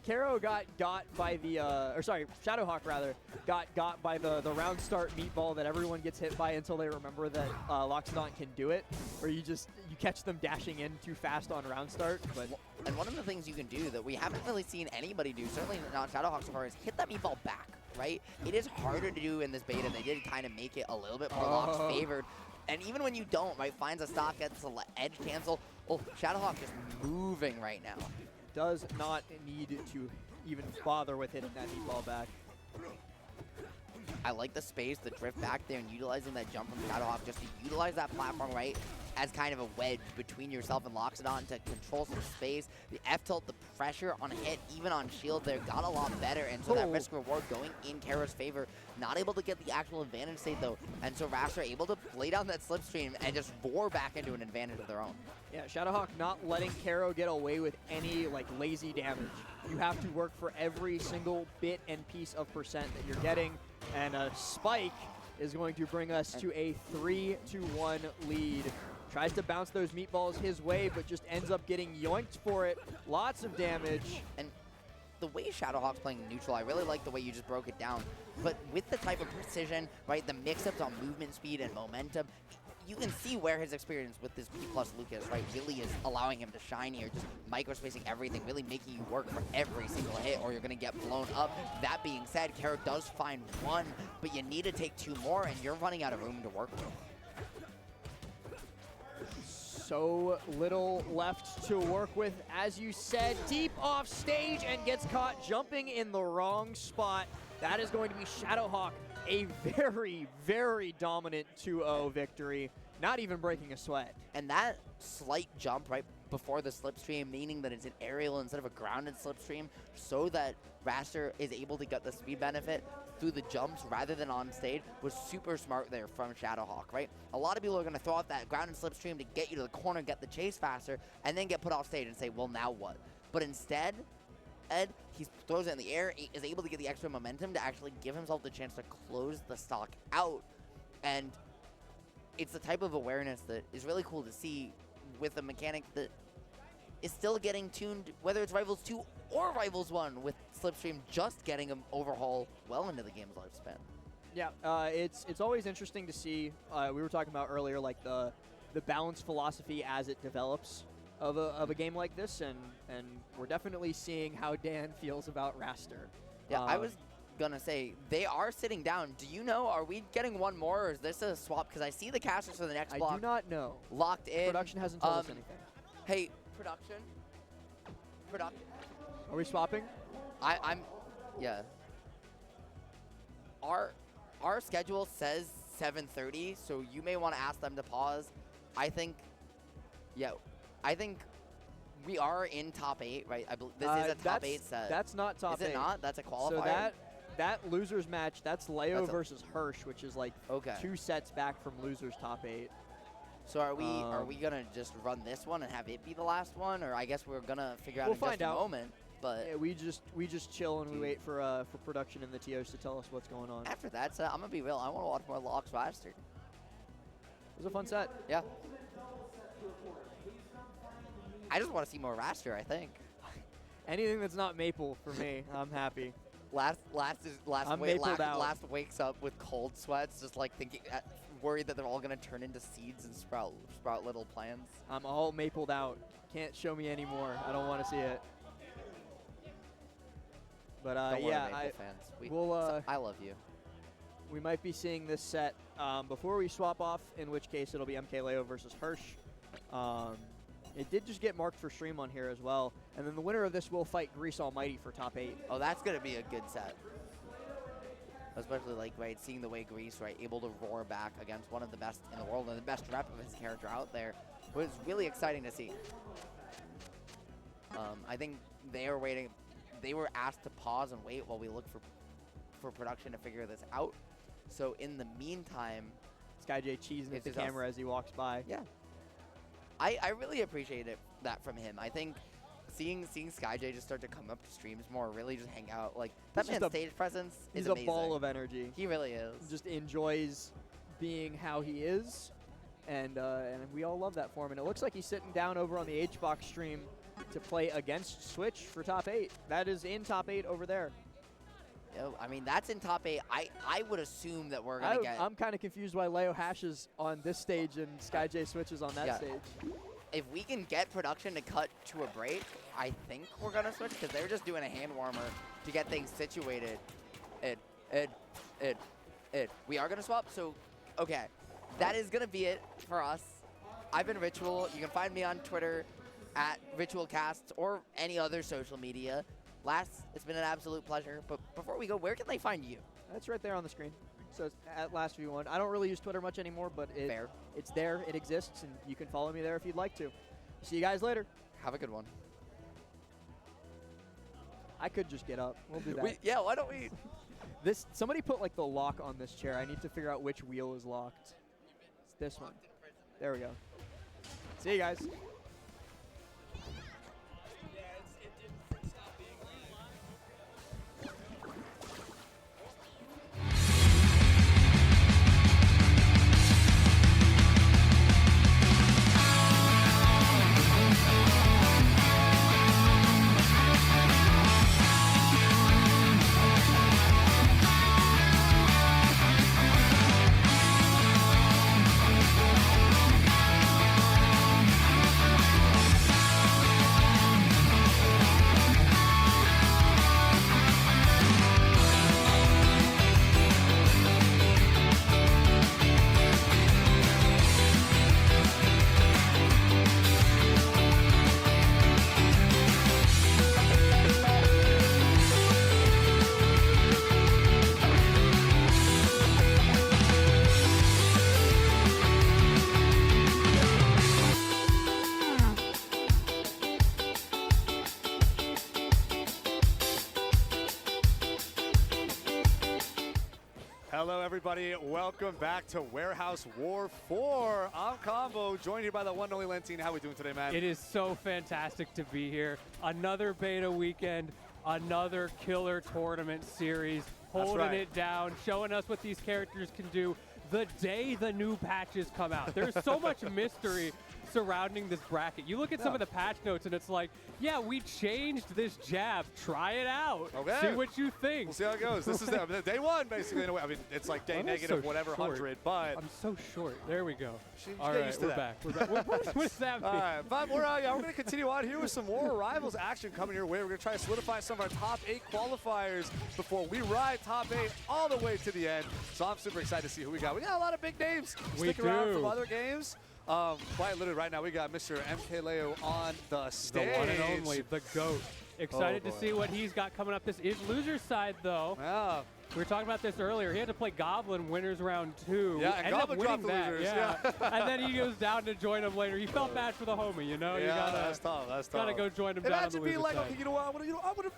Kero got by the, or sorry, Shadowhawk rather, got by the round start meatball that everyone gets hit by until they remember that Loxodon can do it, or you catch them dashing in too fast on round start. But and one of the things you can do that we haven't really seen anybody do, certainly not Shadowhawk so far, is hit that meatball back, right? It is harder to do in this beta. They did kind of make it a little bit more Lox favored. And even when you don't, right, finds a stock, gets an edge cancel. Oh, Shadowhawk just moving right now. Does not need to even bother with hitting that meatball back. I like the space, the drift back there, and utilizing that jump from Shadowhawk just to utilize that platform, right, as kind of a wedge between yourself and Loxodon to control some space. The F-tilt, the pressure on hit, even on shield there, got a lot better, and so that risk-reward going in Kero's favor. Not able to get the actual advantage state, though, and so Raster able to lay down that slipstream and just roar back into an advantage of their own. Yeah, Shadowhawk not letting Kero get away with any, like, lazy damage. You have to work for every single bit and piece of percent that you're getting, and a spike is going to bring us to a 3-1 lead. Tries to bounce those meatballs his way, but just ends up getting yoinked for it. Lots of damage. And the way Shadowhawk's playing neutral, I really like the way you just broke it down. But with the type of precision, right, the mix-ups on movement speed and momentum, you can see where his experience with this P+ Lucas, right, really is allowing him to shine here, just microspacing everything, really making you work for every single hit or you're going to get blown up. That being said, Kero does find one, but you need to take two more and you're running out of room to work with. So little left to work with, as you said, deep off stage and gets caught jumping in the wrong spot. That is going to be Shadowhawk, a very, very dominant 2-0 victory, not even breaking a sweat. And that slight jump, right, before the slipstream, meaning that it's an aerial instead of a grounded slipstream, so that Raster is able to get the speed benefit through the jumps rather than on stage, was super smart there from Shadowhawk, right? A lot of people are going to throw out that grounded slipstream to get you to the corner, get the chase faster, and then get put off stage and say, well, now what? But instead, Ed, he throws it in the air, is able to get the extra momentum to actually give himself the chance to close the stock out. And it's the type of awareness that is really cool to see with a mechanic that is still getting tuned, whether it's Rivals 2 or Rivals 1, with Slipstream just getting an overhaul well into the game's lifespan. Yeah, it's always interesting to see. We were talking about earlier, like the balance philosophy as it develops of a game like this, and we're definitely seeing how Dan feels about Raster. Yeah, I was gonna say, they are sitting down. Do you know, are we getting one more, or is this a swap? Because I see the casters for the next block. I do not know. Locked in. Production hasn't told us anything. Hey, production. Are we swapping? Yeah. Our schedule says 7:30, so you may want to ask them to pause. I think we are in top 8, right? I believe this is a top 8 set. That's not top 8. Is it not? That's a qualifier. So that losers match, that's Leo versus Hirsch, which is like 2 sets back from losers top 8. So are we gonna just run this one and have it be the last one, or I guess we're gonna figure out in just a moment? But yeah, we just chill and we wait for production and the TOs to tell us what's going on. After that set, I'm gonna be real. I want to watch more Locks faster. It was a fun set. Yeah. I just want to see more Raster, I think. Anything that's not Maple for me, I'm happy. Last wakes up with cold sweats, just like thinking, worried that they're all gonna turn into seeds and sprout little plants. I'm all mapled out. Can't show me anymore. I don't want to see it. But yeah, I love you. We might be seeing this set before we swap off, in which case it'll be MK Leo versus Hirsch. It did just get marked for stream on here as well. And then the winner of this will fight Grease Almighty for top 8. Oh, that's going to be a good set. Especially, like, right, seeing the way Grease, right, able to roar back against one of the best in the world and the best rep of his character out there was really exciting to see. I think they are waiting. They were asked to pause and wait while we look for production to figure this out. So in the meantime, SkyJ cheesing at the camera as he walks by. Yeah. I really appreciate that from him. I think seeing SkyJ just start to come up to streams more, really just hang out, like that man's stage presence is amazing. He's a ball of energy. He really is. Just enjoys being how he is, and we all love that for him. And it looks like he's sitting down over on the HBox stream to play against Switch for top 8. That is in top 8 over there. I mean, that's in top 8. I would assume that we're going to get... I'm kind of confused why Leo hashes on this stage and SkyJ switches on that stage. If we can get production to cut to a break, I think we're going to switch, because they're just doing a hand warmer to get things situated. We are going to swap, so, okay. That is going to be it for us. I've been Ritual. You can find me on Twitter at RitualCasts or any other social media. It's been an absolute pleasure. But before we go, where can they find you? That's right there on the screen. So it's at LastV1. I don't really use Twitter much anymore, but it's there. It exists, and you can follow me there if you'd like to. See you guys later. Have a good one. I could just get up. We'll do that. Yeah, why don't we? Somebody put like the lock on this chair. I need to figure out which wheel is locked. It's this one. There we go. See you guys. everybody? Welcome back to Warehouse War 4. I'm Combo, joined here by the one and only Lentine. How we doing today, man? It is so fantastic to be here. Another beta weekend, another killer tournament series, holding it down, showing us what these characters can do the day the new patches come out. There's so much mystery surrounding this bracket. You look at some of the patch notes and it's like, yeah, we changed this jab. Try it out. Okay. See what you think. We'll see how it goes. This is the day one, basically, in a way. I mean, it's like day negative so whatever short. 100, but... I'm so short. There we go. All get right, used to we're that. back. We're back. What does that mean? All right, but we're going to continue on here with some more Rivals action coming your way. We're going to try to solidify some of our top 8 qualifiers before we ride top 8 all the way to the end. So I'm super excited to see who we got. We got a lot of big names sticking around from other games. Quite literally right now, we got Mr. MK Leo on the stage. The one and only, the GOAT. Excited to see what he's got coming up. This is loser's side, though. Yeah. We were talking about this earlier. He had to play Goblin winners round 2. Yeah, and Ended Goblin up winning dropped the that, losers. yeah. And then he goes down to join him later. He felt bad for the homie, you know? Yeah, You gotta, that's tough. That's tough. Gotta go join him down on the Imagine being loser like, side. okay, you know what? I'm gonna,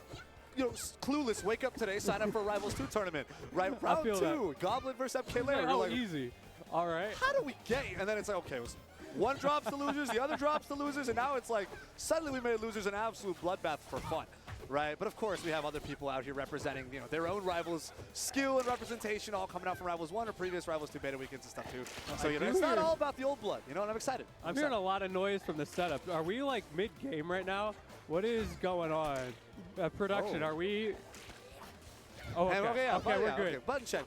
clueless. Wake up today, sign up for a Rivals 2 tournament. Right, round 2, that. Goblin versus MK Leo. How Like, easy. All right. how do we get you? And then it's like, okay, it was one drops the losers, the other drops the losers, and now it's like suddenly we made losers an absolute bloodbath for fun. Right, but of course we have other people out here representing, their own Rivals skill and representation, all coming out from Rivals 1 or previous Rivals 2 beta weekends and stuff too. So it's not all about the old blood, and I'm excited. I'm hearing a lot of noise from the setup. Are we like mid-game right now? What is going on? Production, are we? Oh, okay. We're good. Okay. Button check.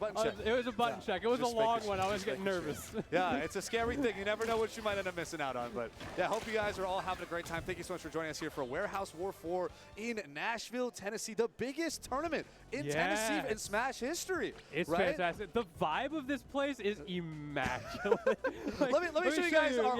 It was a button check. It was a Just long making one. I was just getting making nervous. Yeah, it's a scary thing. You never know what you might end up missing out on. But yeah, hope you guys are all having a great time. Thank you so much for joining us here for Warehouse War 4 in Nashville, Tennessee, the biggest tournament in Tennessee in Smash history. It's right? fantastic. The vibe of this place is immaculate. Like, let me show you guys our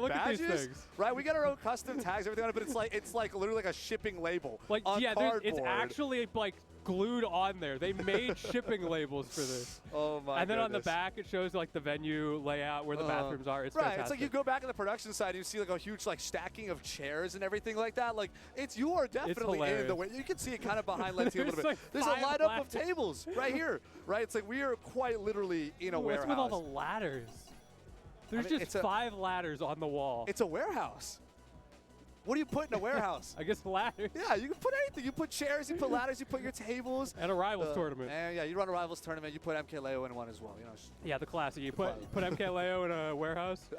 badges. badges. Right, we got our own custom tags, everything on it, but it's like literally like a shipping label on cardboard. It's actually like glued on there. They made shipping labels for this. Oh my! And then on the back it shows like the venue layout where the bathrooms are. It's right. fantastic. It's like you go back on the production side, and you see like a huge like stacking of chairs and everything like that. Like you are definitely in the way. You can see it kind of behind Lenti a little bit. There's a lineup of tables right here. Right. It's like we are quite literally in a warehouse. What's with all the ladders? There's just 5 ladders on the wall. It's a warehouse. What do you put in a warehouse? I guess ladders. Yeah, you can put anything. You put chairs, you put ladders, you put your tables. And a Rivals tournament. And yeah, you run a Rivals tournament. You put MK Leo in one as well. Yeah, the classic. You put MK Leo in a warehouse.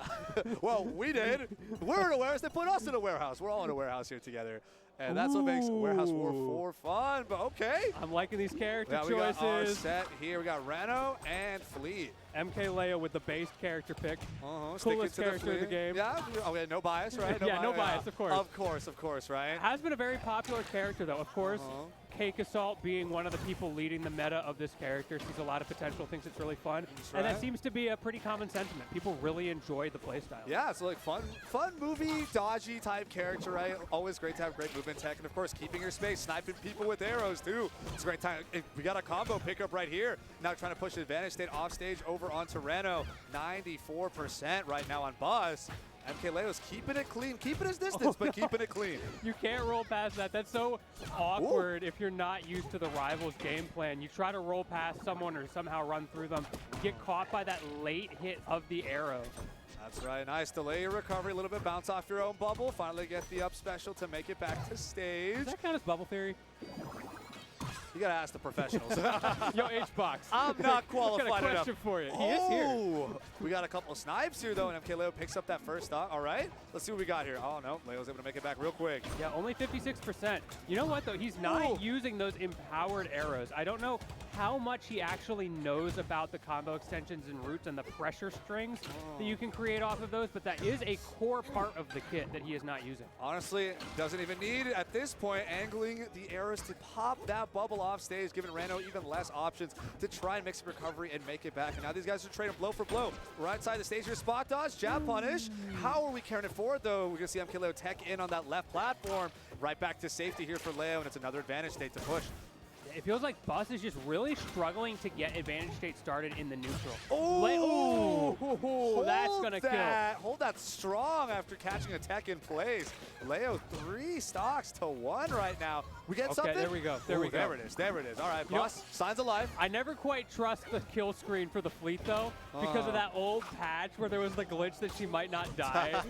Well, we did. We're in a warehouse. They put us in a warehouse. We're all in a warehouse here together. And that's what makes Warehouse War 4 fun. But okay. I'm liking these character choices. We got our set here. We got Reno and Fleet. MK Leo with the base character pick. Coolest character in the game. Yeah, okay, no bias, right? No bias, of course. Of course, right? Has been a very popular character, though. Of course, Cake Assault being one of the people leading the meta of this character sees a lot of potential, thinks it's really fun. And that seems to be a pretty common sentiment. People really enjoy the playstyle. Yeah, it's like fun movie, dodgy type character, right? Always great to have great movement tech. And of course, keeping your space, sniping people with arrows too. It's a great time. We got a combo pickup right here. Now trying to push the advantage state off stage over onto Reno. 94% right now on Buzz. MK Leo's keeping it clean, keeping his distance, but keeping it clean. You can't roll past that. That's so awkward if you're not used to the Rivals game plan. You try to roll past someone or somehow run through them, get caught by that late hit of the arrow. That's right. Nice. Delay your recovery a little bit. Bounce off your own bubble. Finally get the up special to make it back to stage. Does that count as bubble theory? You gotta ask the professionals. Yo, H-Box. I'm not qualified enough. Got a question for you. He is here. We got a couple of snipes here, though, and MK Leo picks up that first stock. All right, let's see what we got here. Oh, no, Leo's able to make it back real quick. Yeah, only 56%. You know what, though? He's not using those empowered arrows. I don't know how much he actually knows about the combo extensions and roots and the pressure strings that you can create off of those, but that is a core part of the kit that he is not using. Honestly, doesn't even need it at this point, angling the arrows to pop that bubble off stage, giving Reno even less options to try and mix a recovery and make it back. And now these guys are trading blow for blow. Right side of the stage here, spot dodge, jab punish. How are we carrying it forward, though? We're going to see MK Leo tech in on that left platform. Right back to safety here for Leo, and it's another advantage state to push. It feels like Bus is just really struggling to get advantage state started in the neutral. Oh! Oh, that's going to kill. Hold that strong after catching a tech in place. Leo 3 stocks to 1 right now. We get something? There we go. There we go. There it is. There it is. All right, You know, Bus, signs of life. I never quite trust the kill screen for the fleet, though, because of that old patch where there was the glitch that she might not die.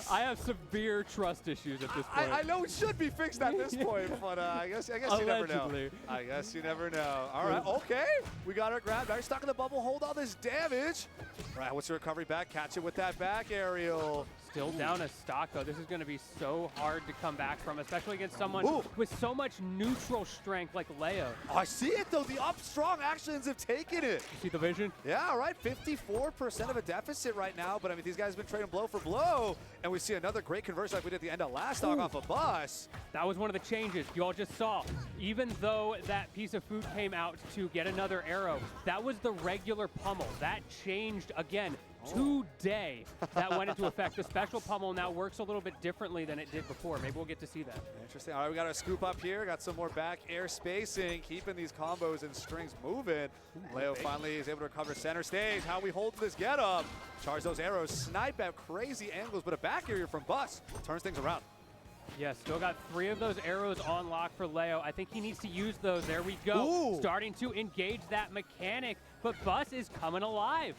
I have severe trust issues at this point. I know it should be fixed at this point, but I guess you never know. I guess you never know. All right, okay. We got her grabbed. Now you're stuck in the bubble. Hold all this damage. All right, what's your recovery back? Catch it with that back aerial. Still down a stock, though. This is going to be so hard to come back from, especially against someone with so much neutral strength like Leo. Oh, I see it, though. The up strong actions have taken it. You see the vision? Yeah, all right. 54% of a deficit right now, but I mean, these guys have been trading blow for blow, and we see another great conversion like we did at the end of last stock off a Bus. That was one of the changes you all just saw. Even though that piece of food came out to get another arrow, that was the regular pummel. That changed again today. That went into effect. The special pummel now works a little bit differently than it did before. Maybe we'll get to see that. Interesting. All right, we got our scoop up here. Got some more back air spacing, keeping these combos and strings moving. Leo finally is able to recover center stage. How we hold this get up. Charge those arrows, snipe at crazy angles, but a back area from Bus turns things around. Yeah, still got 3 of those arrows on lock for Leo. I think he needs to use those. There we go. Ooh. Starting to engage that mechanic, but Bus is coming alive.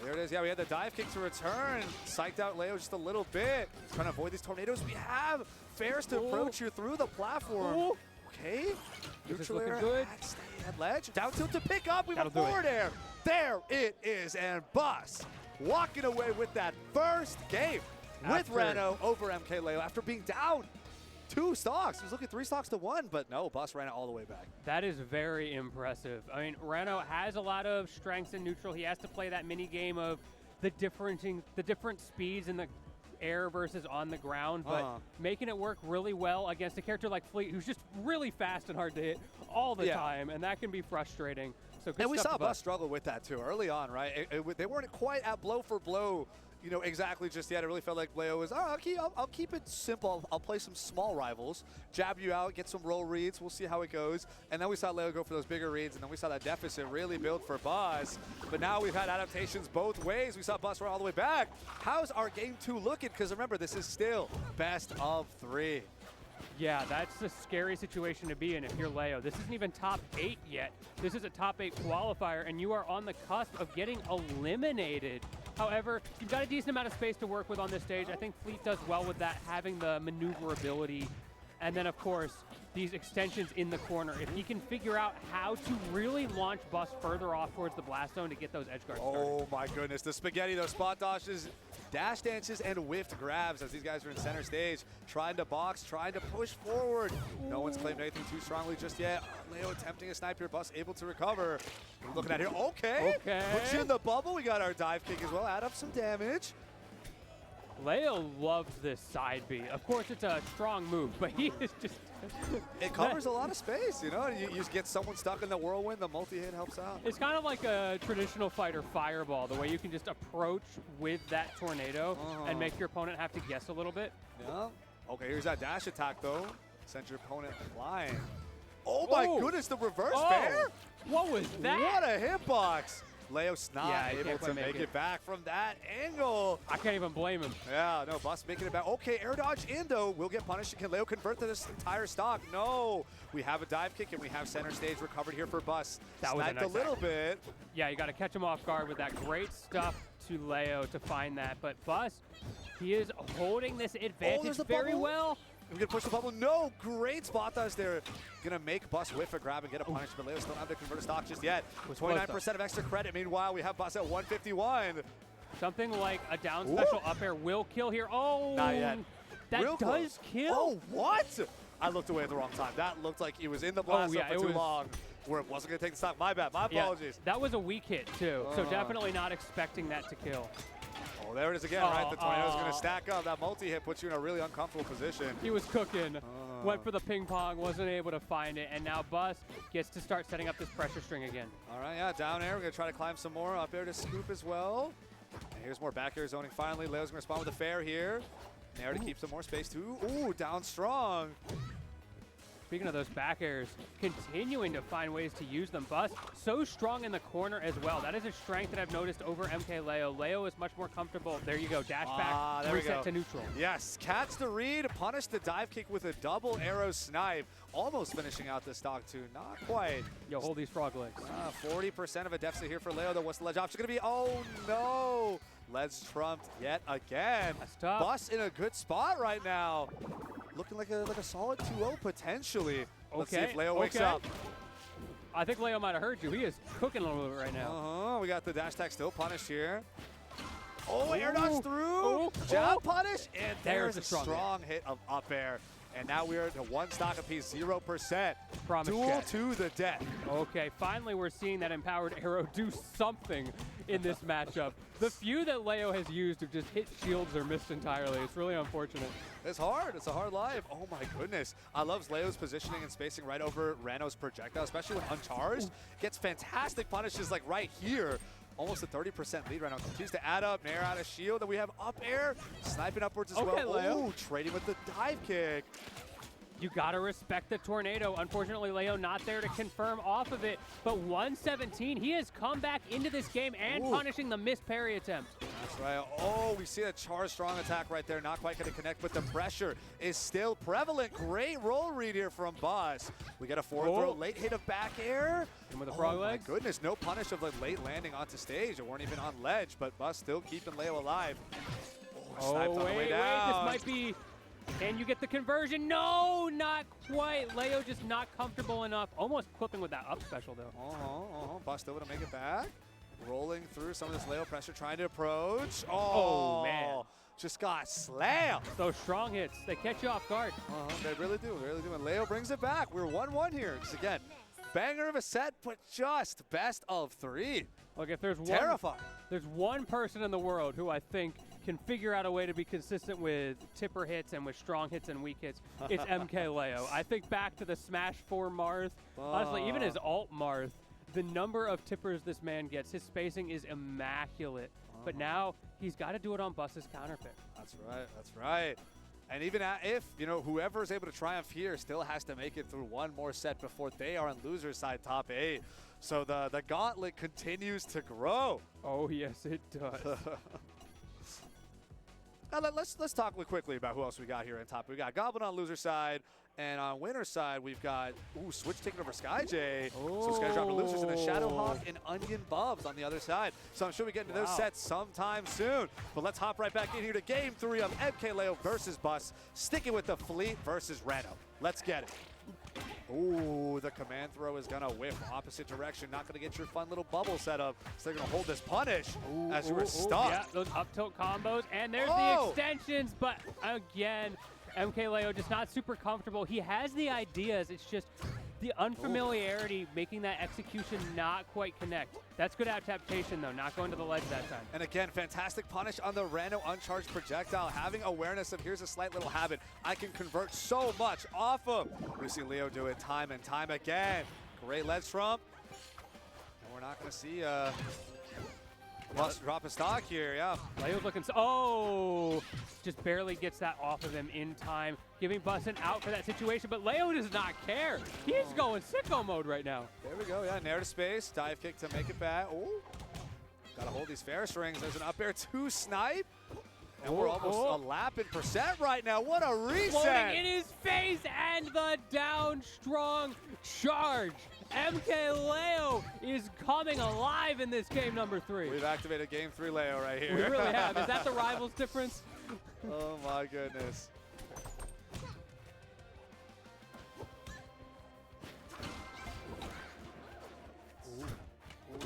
There it is. Yeah, we had the dive kick to return. Psyched out Leo just a little bit. Trying to avoid these tornadoes. We have fares to approach you through the platform. Ooh. Okay. This is Neutral looking air good. Stay at ledge. Down tilt to pick up. We have a That'll do it. forward air. There it is. And Bus walking away with that first game with Rano over MK Leo after being down 2 stocks. He was looking 3 stocks to 1, but no, Bus ran it all the way back. That is very impressive. I mean, Rano has a lot of strengths in neutral. He has to play that mini game of the different speeds in the air versus on the ground, but making it work really well against a character like Fleet, who's just really fast and hard to hit all the time, and that can be frustrating. So good and we stuff saw to Bus struggle with that too early on, right? They weren't quite at blow for blow, you know, exactly just yet. It really felt like Leo was, I'll keep it simple. I'll play some small rivals, jab you out, get some roll reads. We'll see how it goes. And then we saw Leo go for those bigger reads, and then we saw that deficit really build for Bus. But now we've had adaptations both ways. We saw Bus run all the way back. How's our game 2 looking? Because remember, this is still best of 3. Yeah, that's a scary situation to be in if you're Leo. This isn't even top 8 yet. This is a top 8 qualifier, and you are on the cusp of getting eliminated. However, you've got a decent amount of space to work with on this stage. I think Fleet does well with that, having the maneuverability. And then, of course, these extensions in the corner. If he can figure out how to really launch Bus further off towards the blast zone to get those edge guards started. Oh my goodness, the spaghetti, those spot dodges, dash dances, and whiffed grabs as these guys are in center stage, trying to box, trying to push forward. No one's claimed anything too strongly just yet. Leo attempting a snipe here, Bus able to recover. We're looking at here, okay. Puts you in the bubble, we got our dive kick as well, add up some damage. Leo loves this side B. Of course, it's a strong move, but he is just... It covers a lot of space, you know? You just get someone stuck in the whirlwind, the multi-hit helps out. It's kind of like a traditional fighter fireball, the way you can just approach with that tornado and make your opponent have to guess a little bit. Yeah. Okay, here's that dash attack, though. Sends your opponent flying. Oh my goodness, the reverse fair? What was that? What a hitbox. Leo's not he able can't to quite make it back from that angle. I can't even blame him. Yeah, no, Bus making it back. Okay, air dodge in, though. Will get punished. Can Leo convert to this entire stock? No. We have a dive kick, and we have center stage recovered here for Bus. That was Sniped a nice little bit. Yeah, you got to catch him off guard with that great stuff to Leo to find that. But Bus, he is holding this advantage very well. We're going to push the bubble. No, great spot dodge there. Going to make Bus whiff a grab and get a punishment. Leo still don't have to convert a stock just yet. 29% of extra credit. Meanwhile, we have Bus at 151. Something like a down special up air will kill here. Oh, not yet. That Real does close. kill. Oh, what? I looked away at the wrong time. That looked like he was in the blast for too long, where it wasn't going to take the stock. My bad. My apologies. That was a weak hit, too. So definitely not expecting that to kill. Oh, there it is again, right? The tornado's going to stack up. That multi-hit puts you in a really uncomfortable position. He was cooking. Went for the ping pong, wasn't able to find it, and now Bus gets to start setting up this pressure string again. All right, yeah, down air. We're going to try to climb some more. Up air to scoop as well. And here's more back air zoning finally. Leo's going to respond with a fair here. Nair to keep some more space too. Ooh, down strong. speaking of those back airs, continuing to find ways to use them. Bus, so strong in the corner as well. That is a strength that I've noticed over MK Leo. Leo is much more comfortable. There you go, dash back, there we reset go. to neutral. Yes, catch the read, punish the dive kick with a double arrow snipe. Almost finishing out the stock two, not quite. Yo, hold these frog legs. 40% of a deficit here for Leo, though. What's the ledge option going to be? Oh, no. Ledge trumped yet again. That's tough. Bus in a good spot right now. Looking like a solid 2-0 potentially. Let's see if Leo wakes up. I think Leo might have heard you. He is cooking a little bit right now. We got the dash tag still punished here. Oh, air dodge through. Oh, Jab punish. And There's there's a a strong strong hit of up air. And now we're at one stock apiece, 0%. Promise Duel jet. to the death. Okay, finally we're seeing that empowered arrow do something in this matchup. The few that Leo has used have just hit shields or missed entirely. It's really unfortunate. It's hard. It's a hard life. Oh my goodness. I love Leo's positioning and spacing right over Rano's projectile, especially when uncharged. Gets fantastic punishes like right here. Almost a 30% lead right now. Continues to add up, nair out of shield, and we have up air, sniping upwards as Okay, well. Leo. Ooh, trading with the dive kick. You gotta respect the tornado. Unfortunately, Leo not there to confirm off of it, but 117, he has come back into this game and punishing the missed parry attempt. That's right. Oh, we see a charge strong attack right there. Not quite going to connect, but the pressure is still prevalent. Great roll read here from Boss. We get a forward throw, late hit of back air. And with a frog legs. My goodness, no punish of the late landing onto stage. It weren't even on ledge, but Boss still keeping Leo alive. Sniped on the way wait, down. this might be, can you get the conversion? No, not quite. Leo just not comfortable enough. Almost clipping with that up special though. Boss still able to make it back. Rolling through some of this Leo pressure, trying to approach. Oh, man. Just got slammed. Those strong hits, they catch you off guard. They really do, And Leo brings it back. We're 1-1 here. Just again, banger of a set, but just best of 3. Look, if there's there's one person in the world who I think can figure out a way to be consistent with tipper hits and with strong hits and weak hits, it's MK Leo. I think back to the Smash 4 Marth. Honestly, even his alt Marth, the number of tippers this man gets, his spacing is immaculate. But now he's got to do it on Bus's counterpick. That's right. And even if, whoever is able to triumph here still has to make it through one more set before they are on loser's side top 8. So the gauntlet continues to grow. Oh, yes, it does. Now let's talk quickly about who else we got here on top. We got Goblin on loser side, and on winner side we've got Switch taking over SkyJ. So SkyJ dropping losers, and then Shadowhawk and Onion Bubs on the other side. So I'm sure we get into those sets sometime soon. But let's hop right back in here to Game 3 of MK Leo versus Bus, sticking with the Fleet versus Rano. Let's get it. Ooh, the command throw is gonna whiff opposite direction. Not gonna get your fun little bubble setup. So they're gonna hold this punish as you were stuck. Yeah, those up tilt combos, and there's the extensions. But again, MK Leo just not super comfortable. He has the ideas. It's just the unfamiliarity making that execution not quite connect. That's good adaptation though, not going to the ledge that time. And again, fantastic punish on the Rano uncharged projectile. Having awareness of here's a slight little habit I can convert so much off of. We see Leo do it time and time again. Great ledge trump. And we're not going to see Bus drop a stock here, yeah. Leo's looking just barely gets that off of him in time, giving Bus an out for that situation, but Leo does not care. He's going sicko mode right now. There we go, yeah, nair to space, dive kick to make it back. Oh, gotta hold these Ferris rings. There's an up air 2 snipe. And we're almost a lap in percent right now. What a reset! Floating in his face, and the down strong charge. MK Leo is coming alive in this game number 3. We've activated Game 3 Leo right here. We really have. Is that the rivals difference? Oh my goodness.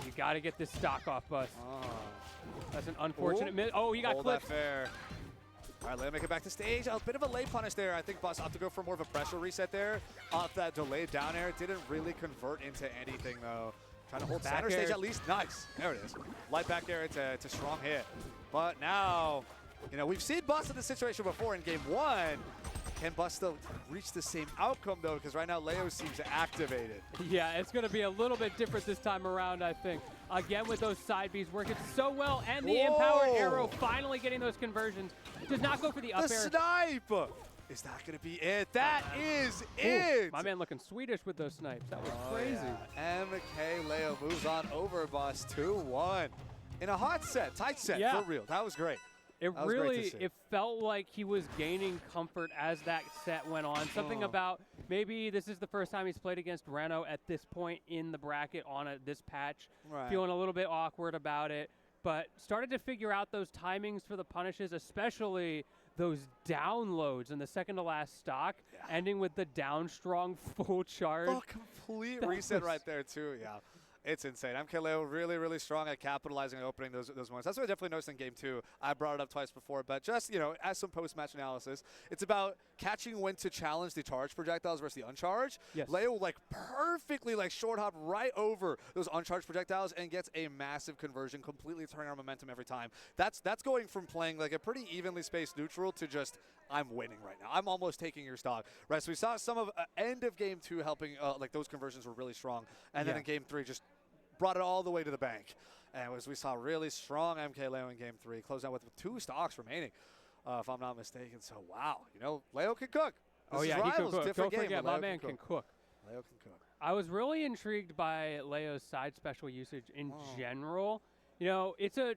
You got to get this stock off, Bus. That's an unfortunate miss. Oh, he got Hold clipped. that fair. All right, Leo make it back to stage. A bit of a late punish there. I think Bus opted to go for more of a pressure reset there. Off that delayed down air. Didn't really convert into anything, though. Trying to hold Back center air. stage at least. Nice. There it is. Light back air. It's a strong hit. But now, we've seen Bus in this situation before in Game 1. Can Bus still reach the same outcome, though? Because right now, Leo seems activated. Yeah, it's going to be a little bit different this time around, I think. Again, with those side Bs working so well, and the empowered arrow finally getting those conversions. Does not go for the up The air. snipe! Is that going to be it? That is Ooh, it! my man looking Swedish with those snipes. That was crazy. Yeah. MK Leo moves on over Bus 2-1. In a hot set, tight set, Yeah. for real. That was great. It That was great to really, see. it felt like he was gaining comfort as that set went on. Something about maybe this is the first time he's played against Reno at this point in the bracket on this patch. Right. Feeling a little bit awkward about it, but started to figure out those timings for the punishes, especially those downloads in the second to last stock, ending with the down strong full charge. Oh, complete That reset was- right there, too. Yeah. It's insane. MK Leo really, really strong at capitalizing and opening those moments. That's what I definitely noticed in game 2. I brought it up twice before, but just, you know, as some post-match analysis, it's about catching when to challenge the charged projectiles versus the uncharged. Yes. Leo like perfectly like short hop right over those uncharged projectiles and gets a massive conversion, completely turning our momentum every time. That's going from playing like a pretty evenly spaced neutral to just I'm winning right now. I'm almost taking your stock. Right. So we saw some of end of game 2 helping like those conversions were really strong, and then in game 3 just brought it all the way to the bank. And as we saw really strong MK Leo in game 3, closed out with 2 stocks remaining, if I'm not mistaken. So, wow, you know, Leo can cook. This is he Rivals, can cook. different Don't game, forget, but my Leo man can cook. Leo can cook. I was really intrigued by Leo's side special usage in general. You know, it's a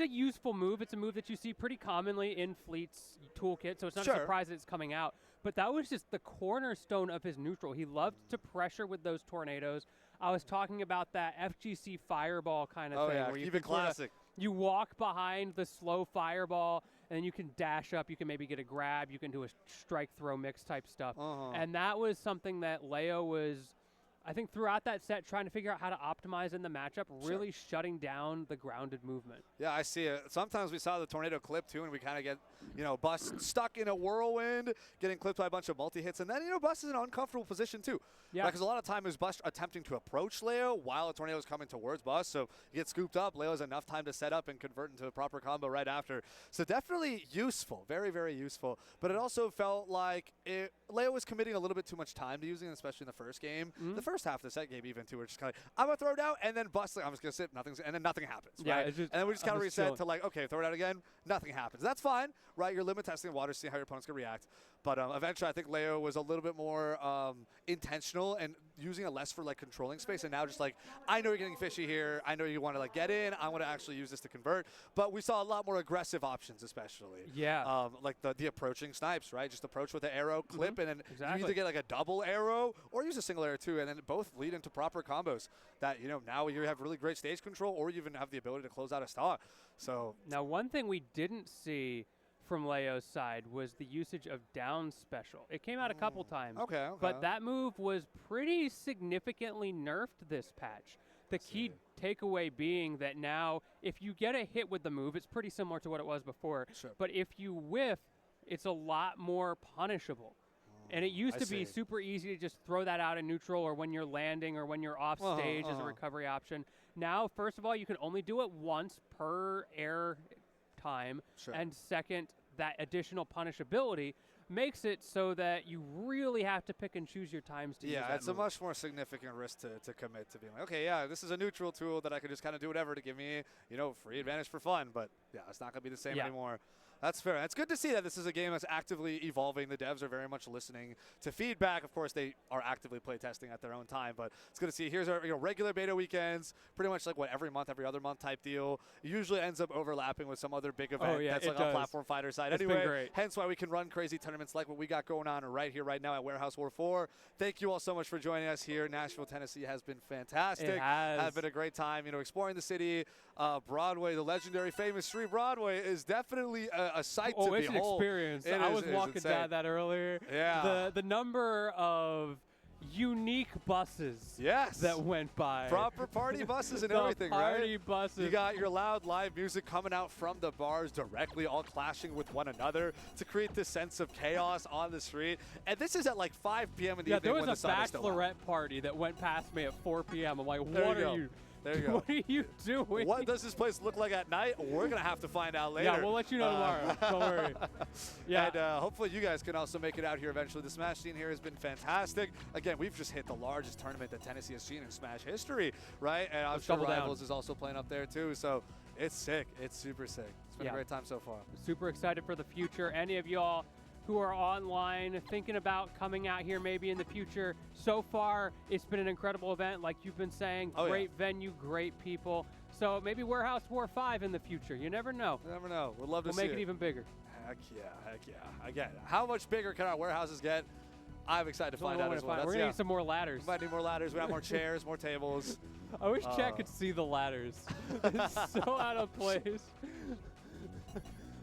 useful move. It's a move that you see pretty commonly in Fleet's toolkit, so it's not a surprise that it's coming out. But that was just the cornerstone of his neutral. He loved to pressure with those tornadoes. I was talking about that FGC fireball kind of thing. Yeah, where you even can sorta- classic. you walk behind the slow fireball, and then you can dash up. You can maybe get a grab. You can do a strike throw mix type stuff. And that was something that Leo was, I think, throughout that set, trying to figure out how to optimize in the matchup, really shutting down the grounded movement. Yeah, I see it. Sometimes we saw the tornado clip too, and we kind of get, you know, Bus stuck in a whirlwind, getting clipped by a bunch of multi-hits, and then, you know, Bus is in an uncomfortable position too. Yeah. Because a lot of time is Bus attempting to approach Leo while a tornado is coming towards Bus, so you get scooped up. Leo has enough time to set up and convert into a proper combo right after. So definitely useful, very, very useful. But it also felt like Leo was committing a little bit too much time to using it, especially in the first game. The first half of the set game even too, we're just kind of I'm going to throw it out, and then Bus, like, I'm just going to sit, and then nothing happens, Yeah, right? it's just- And then we just kind of I'm just reset chilling. to like, okay, throw it out again, nothing happens. That's fine, right? You're limit testing the water, see how your opponent's going to react. But eventually, I think Leo was a little bit more intentional and using it less for like controlling space, and now just like, I know you're getting fishy here. I know you want to like get in. I want to actually use this to convert. But we saw a lot more aggressive options, especially. Yeah. Like the approaching snipes, right? Just approach with the arrow, clip, and then you Exactly. either get like a double arrow or use a single arrow too, and then both lead into proper combos that, you know, now you have really great stage control, or you even have the ability to close out a stock. So Now, one thing we didn't see from Leo's side was the usage of down special. It came out a couple times. okay. But that move was pretty significantly nerfed this patch. The key takeaway being that now, if you get a hit with the move, it's pretty similar to what it was before. Sure. But if you whiff, it's a lot more punishable. And it used I to be see. super easy to just throw that out in neutral or when you're landing or when you're off stage as a recovery option. Now, first of all, you can only do it once per air time. Sure. And second, that additional punishability makes it so that you really have to pick and choose your times to use Yeah, that it's move. a much more significant risk to commit to being like, okay, yeah, this is a neutral tool that I could just kind of do whatever to give me, you know, free advantage for fun. But yeah, it's not going to be the same anymore. That's fair. It's good to see that this is a game that's actively evolving. The devs are very much listening to feedback. Of course, they are actively play testing at their own time, but it's good to see. Here's our regular beta weekends, pretty much like what every month, every other month type deal. It usually ends up overlapping with some other big event that's it like on does. Platform Fighter side. It's been Anyway, great. hence why we can run crazy tournaments like what we got going on right here, right now at Warehouse War 4. Thank you all so much for joining us here. Nashville, Tennessee has been fantastic. It has. Had been a great time, you know, exploring the city. Broadway, the legendary, famous street Broadway is definitely a sight to it's an behold. experience. It I is- was it is walking insane. down that earlier. Yeah. The number of unique buses Yes. that went by. Proper party buses and The everything, party right? buses. You got your loud live music coming out from the bars directly, all clashing with one another to create this sense of chaos on the street. And this is at like 5 p.m. in the Yeah, evening there when was the a sun is still out. bachelorette party that went past me at 4 p.m. I'm like, There what you are go. you? There you go. What are you doing? What does this place look like at night? We're going to have to find out later. Yeah, we'll let you know tomorrow. Don't worry. Yeah. And hopefully you guys can also make it out here eventually. The Smash scene here has been fantastic. Again, we've just hit the largest tournament that Tennessee has seen in Smash history, right? And I'm Let's sure double down. Rivals is also playing up there too. So it's sick. It's super sick. It's been a Yeah. great time so far. Super excited for the future. Any of y'all who are online thinking about coming out here maybe in the future. So far, it's been an incredible event, like you've been saying. Great venue, great people. So maybe Warehouse War 5 in the future. You never know. You never know. We'd love to see We'll make it even bigger. Heck yeah, heck yeah. Again, how much bigger can our warehouses get? I'm excited to find out as well. We're going to need some more ladders. We might need more ladders. We have more chairs, more tables. I wish chat could see the ladders. It's so out of place.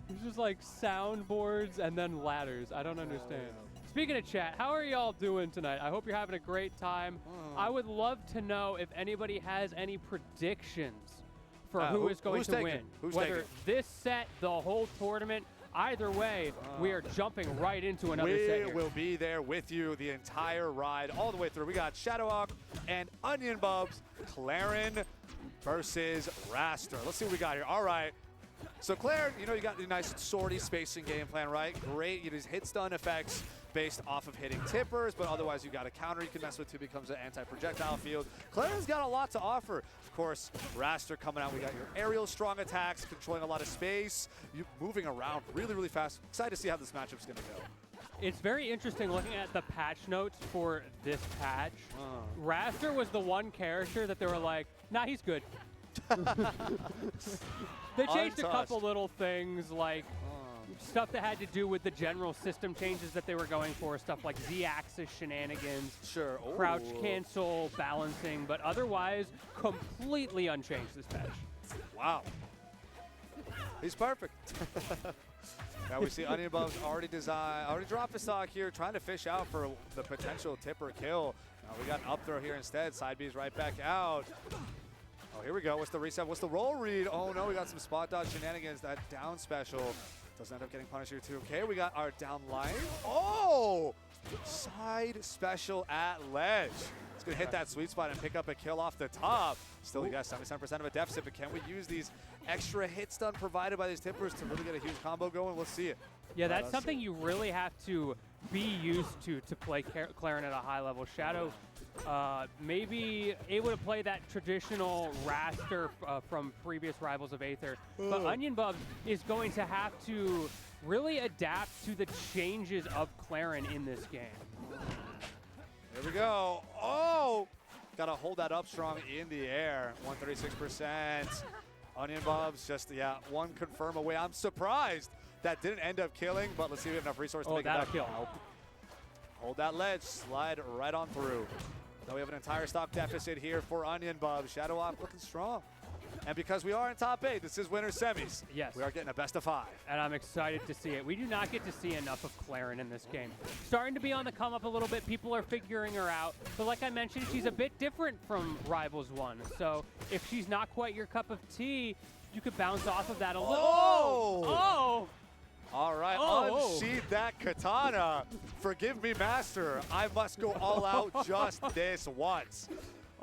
It's just like soundboards and then ladders. I don't understand. Speaking of chat, how are y'all doing tonight? I hope you're having a great time. I would love to know if anybody has any predictions for who is going to win. Whether this set, the whole tournament, either way, we are jumping right into another set here. We will be there with you the entire ride, all the way through. We got Shadowhawk and Onion Bubs, Claren versus Raster. Let's see what we got here. All right. So Claren, you know, you got the nice sortie spacing game plan, right? Great. You just hit stun effects based off of hitting tippers, but otherwise you got a counter you can mess with too, becomes an anti-projectile field. Claren's got a lot to offer. Of course, Raster coming out, we got your aerial strong attacks, controlling a lot of space, you moving around really, really fast. Excited to see how this matchup's gonna go. It's very interesting looking at the patch notes for this patch. Raster was the one character that they were like, nah, he's good. They changed a couple little things, like stuff that had to do with the general system changes that they were going for, stuff like Z-axis shenanigans, crouch cancel, balancing, but otherwise completely unchanged this patch. Wow. He's perfect. Now we see Onion Bubs already dropped the stock here, trying to fish out for the potential tipper kill. Now we got an up throw here instead. Side B's right back out. Oh, here we go. What's the reset? What's the roll read? Oh, no, we got some spot dodge shenanigans. That down special doesn't end up getting punished here, too. Okay, we got our down line. Oh! Side special at ledge. It's going to hit that sweet spot and pick up a kill off the top. Still, you got 77% of a deficit, but can we use these extra hit stun provided by these tippers to really get a huge combo going? We'll see it. Yeah, that's something you really have to be used to play Claren at a high level. Shadow maybe able to play that traditional Raster from previous Rivals of Aether, but Onion Bubs is going to have to really adapt to the changes of Claren in this game. Here we go. Oh! Got to hold that up strong in the air. 136%. Onion Bubs just, one confirm away. I'm surprised that didn't end up killing, but let's see if we have enough resources to make it back. Kill. Hold that ledge, slide right on through. Now we have an entire stock deficit here for Onion Bubs. Shadowhawk looking strong. And because we are in top 8, this is winner semis. Yes. We are getting a best of 5. And I'm excited to see it. We do not get to see enough of Claren in this game. Starting to be on the come up a little bit. People are figuring her out. But like I mentioned, she's a bit different from Rivals 1. So if she's not quite your cup of tea, you could bounce off of that a little. Oh! All right, unsheath that katana. Forgive me, Master. I must go all out just this once.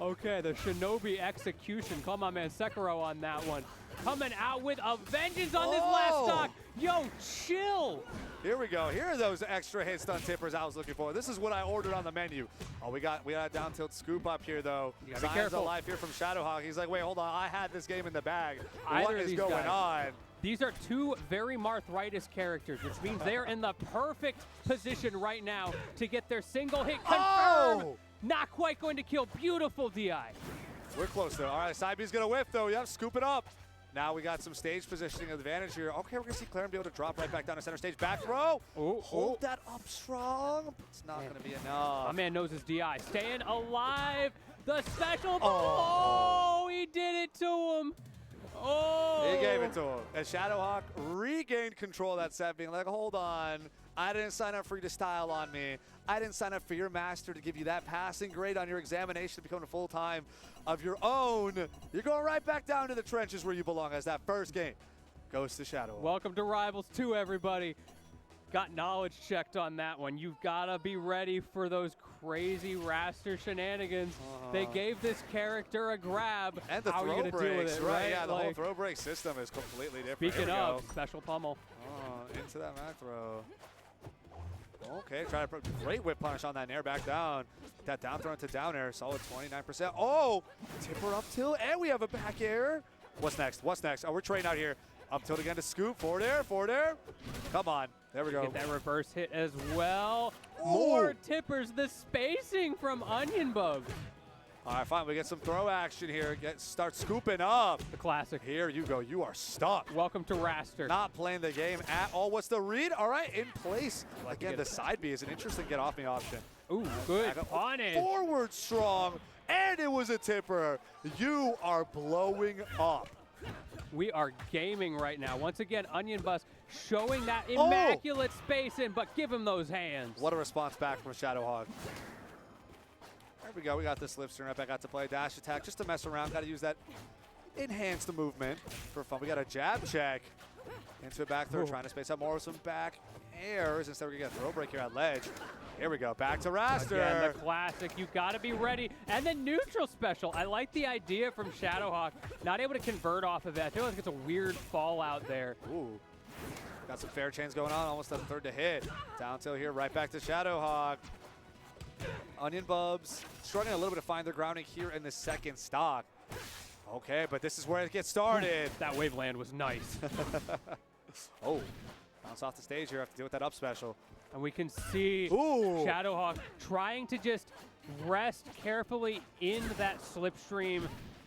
Okay, the Shinobi execution. Call my man Sekiro on that one. Coming out with a vengeance on this last stock. Yo, chill. Here we go. Here are those extra hit stun tippers I was looking for. This is what I ordered on the menu. Oh, we got a down tilt scoop up here, though. You gotta be careful. Alive here from Shadowhawk. He's like, wait, hold on. I had this game in the bag. What is going on? These are two very Marthritis characters, which means they're in the perfect position right now to get their single hit confirmed. Not quite going to kill. Beautiful DI. We're close, though. All right, side B's going to whiff, though. Yep, scoop it up. Now we got some stage positioning advantage here. Okay, we're going to see Claren be able to drop right back down to center stage. Back throw. Hold that up strong. It's not going to be enough. My man knows his DI. Staying alive. The special. Oh, he did it to him. Oh! He gave it to him. And Shadowhawk regained control of that set, being like, hold on. I didn't sign up for you to style on me. I didn't sign up for your master to give you that passing grade on your examination to become a full-time of your own. You're going right back down to the trenches where you belong, as that first game goes to Shadowhawk. Welcome to Rivals 2, everybody. Got knowledge checked on that one. You've got to be ready for those crazy Raster shenanigans. They gave this character a grab. And the How throw are you going to deal with it, right? Yeah, the whole throw break system is completely different. Speaking of, special pummel. Into that mat throw. Okay, try to put great whip punish on that nair back down. That down throw into down air, solid 29%. Oh, tipper up tilt, and we have a back air. What's next? What's next? Oh, we're trading out here. Up tilt again to scoop. Forward air, forward air. Come on. There we go. Get that reverse hit as well. Ooh. More tippers. The spacing from Onion Bug. All right, fine. We get some throw action here. Start scooping up. The classic. Here you go. You are stuck. Welcome to Raster. Not playing the game at all. What's the read? All right, in place. Again, the side B is an interesting get off me option. Ooh, good Back up. punish. Forward strong, and it was a tipper. You are blowing up. We are gaming right now. Once again, Onion Bus showing that immaculate spacing, but give him those hands. What a response back from Shadowhawk. There we go. We got this slipstream right back out to play. Dash attack just to mess around. Got to use that enhanced movement for fun. We got a jab check into a back throw, trying to space out more with some back airs. Instead, we're going to get a throw break here at ledge. Here we go. Back to Raster. Again, the classic. You got to be ready. And the neutral special. I like the idea from Shadowhawk. Not able to convert off of it. I feel like it's a weird fallout there. Ooh. Got some fair chains going on. Almost a third to hit. Down tilt here. Right back to Shadowhawk. Onion Bubs struggling a little bit to find their grounding here in the second stock. Okay, but this is where it gets started. That wave land was nice. Oh, bounce off the stage here. Have to deal with that up special. And we can see Ooh. Shadowhawk trying to just rest carefully in that slipstream.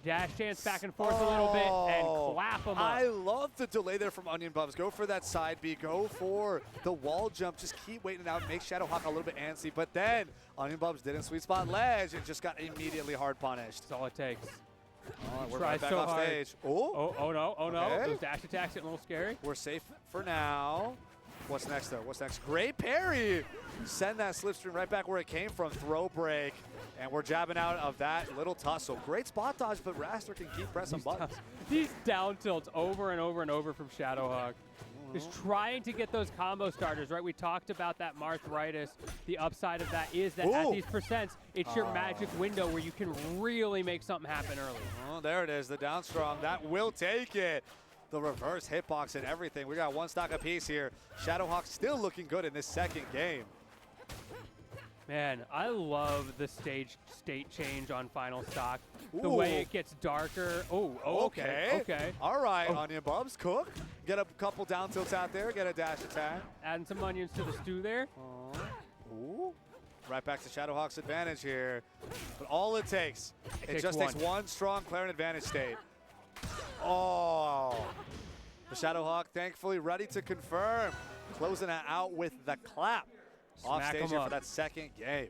Dash dance back and forth a little bit and clap him up. I love the delay there from Onion Bubs. Go for that side B. Go for the wall jump. Just keep waiting it out. Make Shadowhawk a little bit antsy. But then Onion Bubs didn't sweet spot ledge and just got immediately hard punished. That's all it takes. All right, we're Tries right back so off hard. stage. Oh, Oh no, oh no. Okay. Those dash attacks getting a little scary. we're safe for now. What's next, though? What's next? Great parry. Send that slipstream right back where it came from. Throw break. And we're jabbing out of that little tussle. Great spot dodge, but Raster can keep pressing buttons. These down tilts over and over and over from Shadowhawk. Is trying to get those combo starters, right? We talked about that Marthritis. The upside of that is that at Ooh. these percents, it's your magic window where you can really make something happen early. Oh, there it is, the down strong. That will take it. The reverse hitbox and everything. We got one stock apiece here. Shadowhawk still looking good in this second game. Man, I love the state change on final stock. The Ooh. way it gets darker. Oh, okay. All right, Onion Bubs, cook. Get a couple down tilts out there. Get a dash attack. Adding some onions to the stew there. Ooh. Right back to Shadowhawk's advantage here. But all it takes, it just takes one strong Clarion advantage state. Oh. The Shadowhawk thankfully ready to confirm. Closing it out with the clap. Off Smack stage 'em here for up. that second game.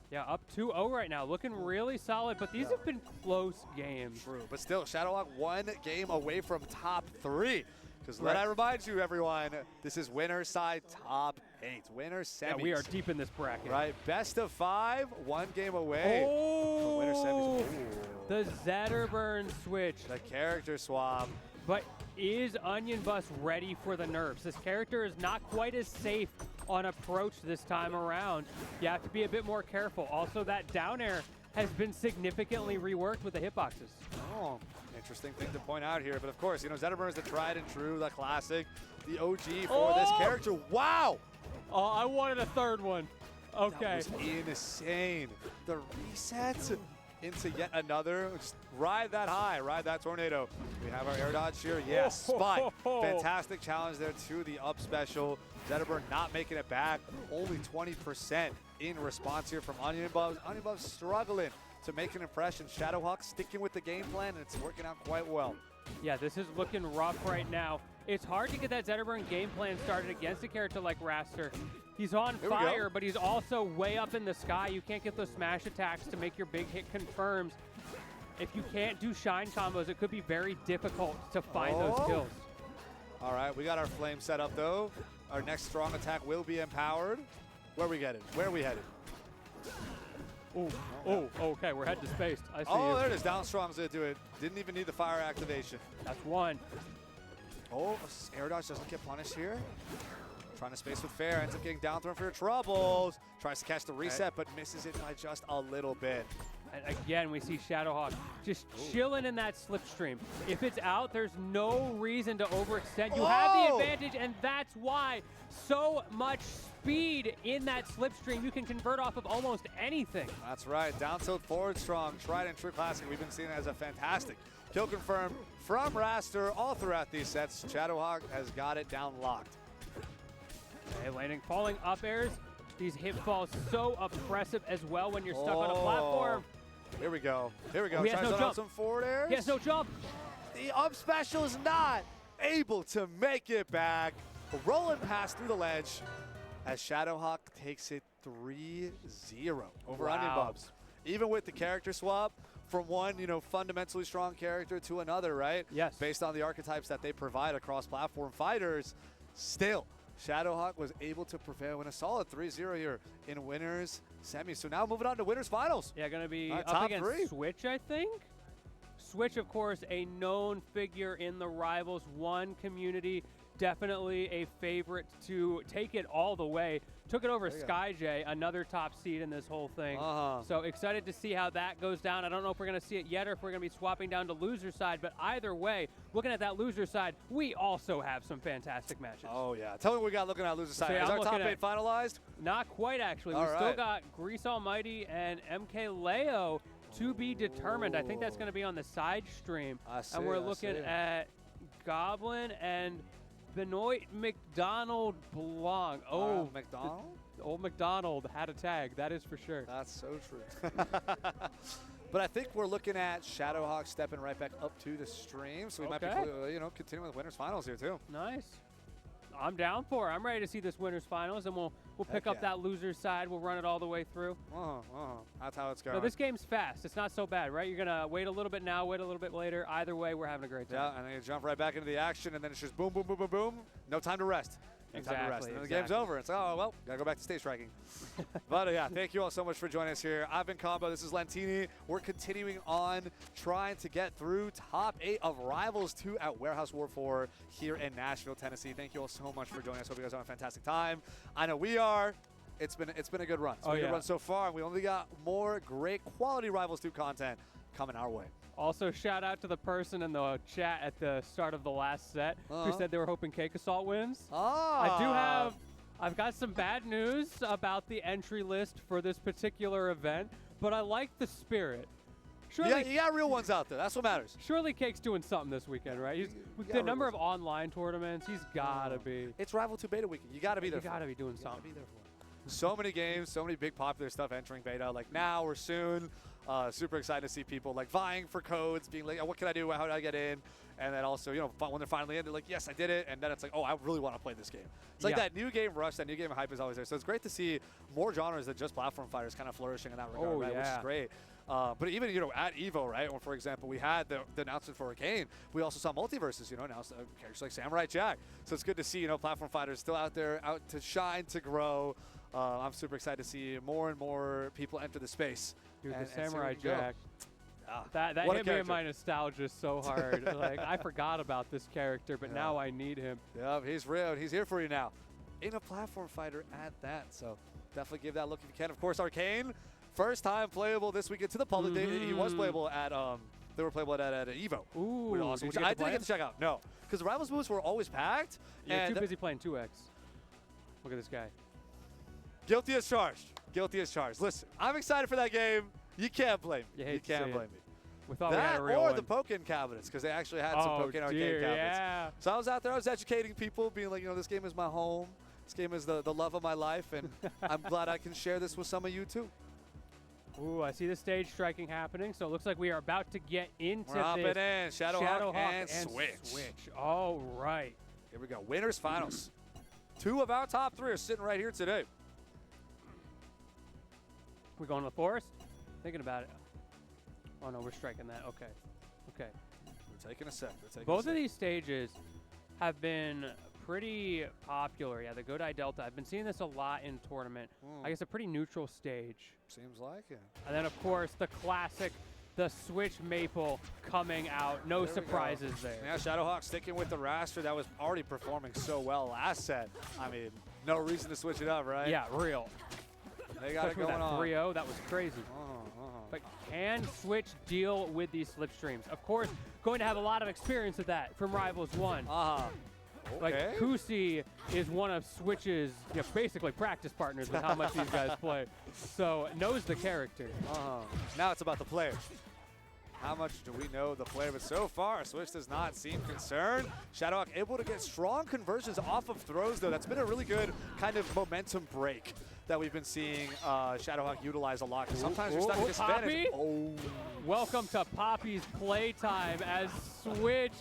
Yeah, up 2-0 right now. Looking really solid, but these have been close games. True, but still, Shadowhawk one game away from top 3. Because let I remind you, everyone, this is winner side top 8. Winner semis. Yeah, we are deep in this bracket. Right, best of 5, 1 game away. Oh, Winner semis. Ooh. the Zetterburn switch. The character swap. But is Onion Bus ready for the nerfs? This character is not quite as safe on approach this time around. You have to be a bit more careful. Also, that down air has been significantly reworked with the hitboxes. Oh, interesting thing to point out here. But of course, you know, Zetterburn is the tried and true, the classic, the OG for this character. Wow! Oh, I wanted a third one. Okay. That was insane. The reset into yet another. Just ride that high, ride that tornado. We have our air dodge here. Yes, spot. Fantastic challenge there to the up special. Zetterburn not making it back. Only 20% in response here from Onion Bubs. Onion Bubs struggling to make an impression. Shadowhawk sticking with the game plan, and it's working out quite well. Yeah, this is looking rough right now. It's hard to get that Zetterburn game plan started against a character like Raster. He's on fire, but he's also way up in the sky. You can't get those smash attacks to make your big hit confirms. If you can't do shine combos, it could be very difficult to find those kills. All right, we got our flame set up, though. Our next strong attack will be empowered. Where are we headed? Where are we headed? Oh, okay, we're headed to space. I see Oh, you. there it is. Down strong's gonna do it. Didn't even need the fire activation. That's one. Oh, air dodge doesn't get punished here. Trying to space with fair, ends up getting down thrown for your troubles. Tries to catch the reset, but misses it by just a little bit. And again, we see Shadowhawk just chilling in that slipstream. If it's out, there's no reason to overextend. You have the advantage, and that's why so much speed in that slipstream. You can convert off of almost anything. That's right. Down tilt forward strong. Tried and true classic. We've been seeing it as a fantastic Kill confirmed from Raster all throughout these sets. Shadowhawk has got it down locked. Okay, landing, falling up airs. These hit falls so oppressive as well when you're stuck on a platform. Here we go. Here we go. He has Tries no to jump. some forward airs. He has no jump. The up special is not able to make it back. Rolling past through the ledge as Shadowhawk takes it 3-0 over Onion Bubs. Even with the character swap from one, fundamentally strong character to another, right? Yes. Based on the archetypes that they provide across platform fighters, still, Shadowhawk was able to prevail in a solid 3-0 here in winners semis. So now moving on to winners finals. Yeah, going to be up top against three. Switch, I think. Switch, of course, a known figure in the Rivals 1 community. Definitely a favorite to take it all the way. Took it over SkyJ, another top seed in this whole thing. So excited to see how that goes down. I don't know if we're going to see it yet or if we're going to be swapping down to loser side, but either way, looking at that loser side, we also have some fantastic matches. Oh, yeah. Tell me what we got looking at loser side. So, yeah, Is I'm our top looking 8 finalized? Not quite, actually. All We still right. got Grease Almighty and MK Leo to be determined. I think that's going to be on the side stream. And we're looking at Goblin and Benoit McDonald Blanc. Oh, McDonald? Old McDonald had a tag, that is for sure. That's so true. But I think we're looking at Shadowhawk stepping right back up to the stream, so we might be, continuing with winners finals here too. Nice. I'm down for it. I'm ready to see this winners finals, and we'll pick up that loser side. We'll run it all the way through. That's how it's going. No, this game's fast. It's not so bad, right? You're gonna wait a little bit now, wait a little bit later. Either way, we're having a great time. Yeah, and then you jump right back into the action, and then it's just boom, boom, boom, boom, boom. No time to rest. No time to rest. And then the game's over. It's oh well, gotta go back to stage striking. But yeah, thank you all so much for joining us here. I've been Combo. This is Lentini. We're continuing on trying to get through top 8 of Rivals 2 at Warehouse War 4 here in Nashville, Tennessee. Thank you all so much for joining us. Hope you guys are having a fantastic time. I know we are. It's been a good run. It's been a good run so far. We only got more great quality Rivals 2 content coming our way. Also, shout out to the person in the chat at the start of the last set who said they were hoping Cake Assault wins. I've got some bad news about the entry list for this particular event, but I like the spirit. Surely, You got real ones out there. That's what matters. Surely Cake's doing something this weekend, right? He's, with the number of online tournaments, he's got to be. It's Rival 2 beta weekend. You got to be there. You got to be doing something. So many games, so many big popular stuff entering beta, like now or soon. Super excited to see people like vying for codes, being like, oh, what can I do? How do I get in? And then also, when they're finally in, they're like, yes, I did it. And then it's like, oh, I really want to play this game. It's like that new game rush, that new game hype is always there. So it's great to see more genres than just platform fighters kind of flourishing in that regard, right? Which is great. But even, at EVO, right, or for example, we had the announcement for Arcane. We also saw multiverses, announced characters like Samurai Jack. So it's good to see, platform fighters still out there, out to shine, to grow. I'm super excited to see more and more people enter the space. Dude, the Samurai Jack. That hit me in my nostalgia so hard. Like, I forgot about this character, but now I need him. Yeah, he's real. He's here for you now. In a platform fighter at that. So definitely give that a look if you can. Of course, Arcane, first time playable this weekend to the public. He was playable at they were playable at EVO. Ooh, awesome, which I didn't get to check out. No, because the Rivals booths were always packed. You're too busy playing 2X. Look at this guy. Guilty as charged. Guilty as charged. Listen, I'm excited for that game. You can't blame me. You can't blame me. We thought we had That a real or one. the Pokken cabinets, because they actually had some Pokken arcade cabinets. Yeah. So I was out there, I was educating people, being like, this game is my home. This game is the love of my life, and I'm glad I can share this with some of you too. Ooh, I see the stage striking happening, so it looks like we are about to get into We're hopping this. in. Shadowhawk and Switch. All right. Here we go. Winners finals. 2 of our top 3 are sitting right here today. We going to the forest? Thinking about it. Oh no, we're striking that. Okay. Okay. We're taking a sec. Both of these stages have been pretty popular. Yeah, the Godai Delta. I've been seeing this a lot in tournament. I guess a pretty neutral stage. Seems like it. And then of course the classic, the Switch Maple coming out. No surprises there. Yeah, Shadowhawk sticking with the raster that was already performing so well last set. I mean, no reason to switch it up, right? Yeah, real. They got it going on. 3-0, that was crazy. But can Switch deal with these slipstreams? Of course, going to have a lot of experience with that from Rivals 1. Like, Kusi is one of Switch's basically practice partners with how much these guys play. So, knows the character. Now it's about the player. how much do we know the player? But so far, Switch does not seem concerned. Shadowhawk able to get strong conversions off of throws, though. That's been a really good kind of momentum break that we've been seeing Shadowhawk utilize a lot. 'Cause sometimes you're stuck at disadvantage. Poppy? Welcome to Poppy's playtime as Switch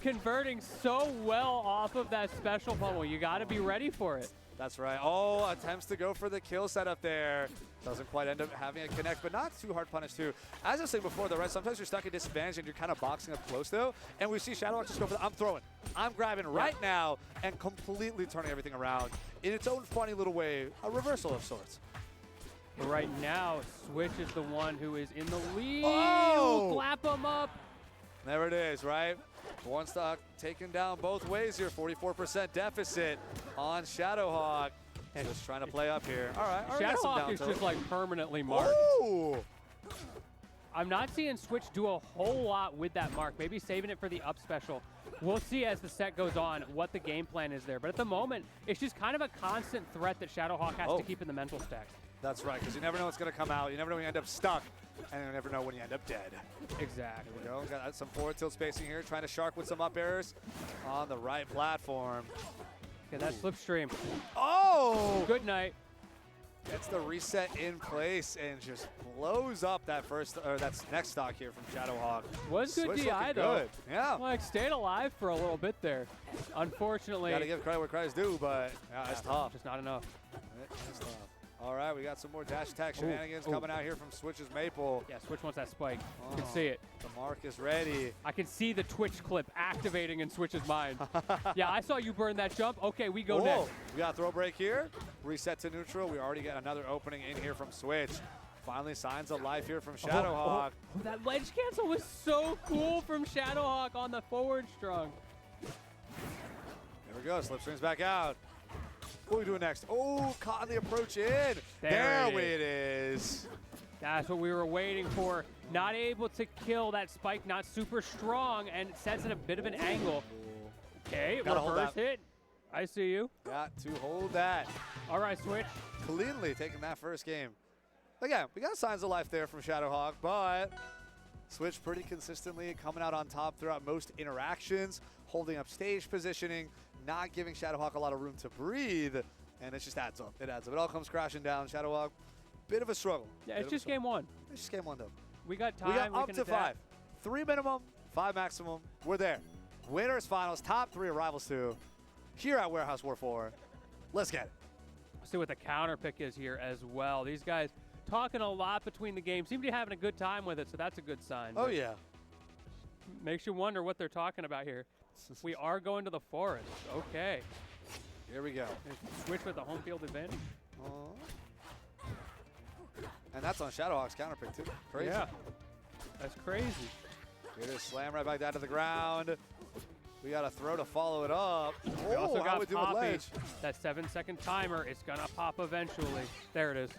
converting so well off of that special pummel. You got to be ready for it. That's right. Oh, attempts to go for the kill setup there. Doesn't quite end up having a connect, but not too hard punish too. As I was saying before, though, right, sometimes you're stuck at disadvantage and you're kind of boxing up close, though. And we see Shadowhawk just go for the, I'm throwing, I'm grabbing right now, and completely turning everything around in its own funny little way, a reversal of sorts. But right now, Switch is the one who is in the lead. Oh! Clap him up. There it is, right? One stock taken down both ways here. 44% deficit on Shadowhawk. And just trying to play up here. All right. Shadowhawk is just like permanently marked. Ooh. I'm not seeing Switch do a whole lot with that mark. Maybe saving it for the up special. We'll see as the set goes on what the game plan is there. But at the moment, it's just kind of a constant threat that Shadowhawk has to keep in the mental stacks. That's right, because you never know what's going to come out. You never know when you end up stuck, and you never know when you end up dead. Exactly. There we go. Got some forward tilt spacing here, trying to shark with some up airs on the right platform. Okay, that slipstream. Oh! Good night. Gets the reset in place and just blows up that first, or that's next stock here from Shadowhawk. Was good Switch DI looking though. Good. Yeah. Like stayed alive for a little bit there. Unfortunately. Gotta give credit where credit's due, but yeah, it's tough. Just not enough. It's tough. All right, we got some more dash attack shenanigans coming out here from Switch's Maple. Yeah, Switch wants that spike. You can see it. The mark is ready. I can see the Twitch clip activating in Switch's mind. Yeah, I saw you burn that jump. Okay, we go next. We got a throw break here. Reset to neutral. We already got another opening in here from Switch. Finally signs of life here from Shadowhawk. Oh, that ledge cancel was so cool from Shadowhawk on the forward strung. Here we go. Slipstream's back out. What are we doing next? Oh, caught on the approach in. There it is. That's what we were waiting for. Not able to kill that spike, not super strong, and it sets at a bit of an angle. Okay, Gotta hold reverse that. hit. I see you. Got to hold that. All right, Switch. Cleanly taking that first game. Again, we got signs of life there from Shadowhawk, but Switch pretty consistently coming out on top throughout most interactions, holding up stage positioning, not giving Shadowhawk a lot of room to breathe, and it just adds up. It adds up. It all comes crashing down. Shadowhawk, bit of a struggle. Yeah, it's just game one. It's just game one, though. We got time. We got up can to attack. 5. 3 minimum, 5 maximum. We're there. Winners finals, top 3 arrivals 2 here at Warehouse War 4. Let's get it. See what the counter pick is here as well. These guys talking a lot between the games. Seem to be having a good time with it, so that's a good sign. Oh, But yeah. makes you wonder what they're talking about here. We are going to the forest. Okay. Here we go. Switch with the home field advantage. And that's on Shadowhawk's counter pick, too. Crazy. Yeah. That's crazy. Here it is, slam right back down to the ground. We got a throw to follow it up. We also how got we do with Poppy. ledge? That 7-second timer. It's going to pop eventually. There it is.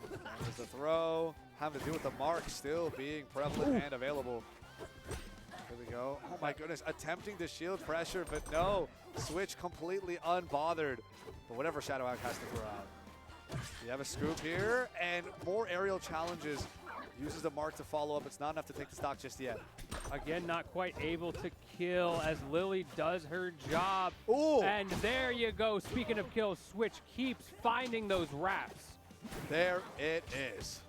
There's the throw. Having to do with the mark still being prevalent and available. Here we go. Oh my goodness, attempting to shield pressure, but no. Switch completely unbothered. But whatever Shadowhawk has to throw out. You have a scoop here, and more aerial challenges. Uses the mark to follow up. It's not enough to take the stock just yet. Again, not quite able to kill as Lily does her job. Ooh. And there you go. Speaking of kills, Switch keeps finding those wraps. There it is.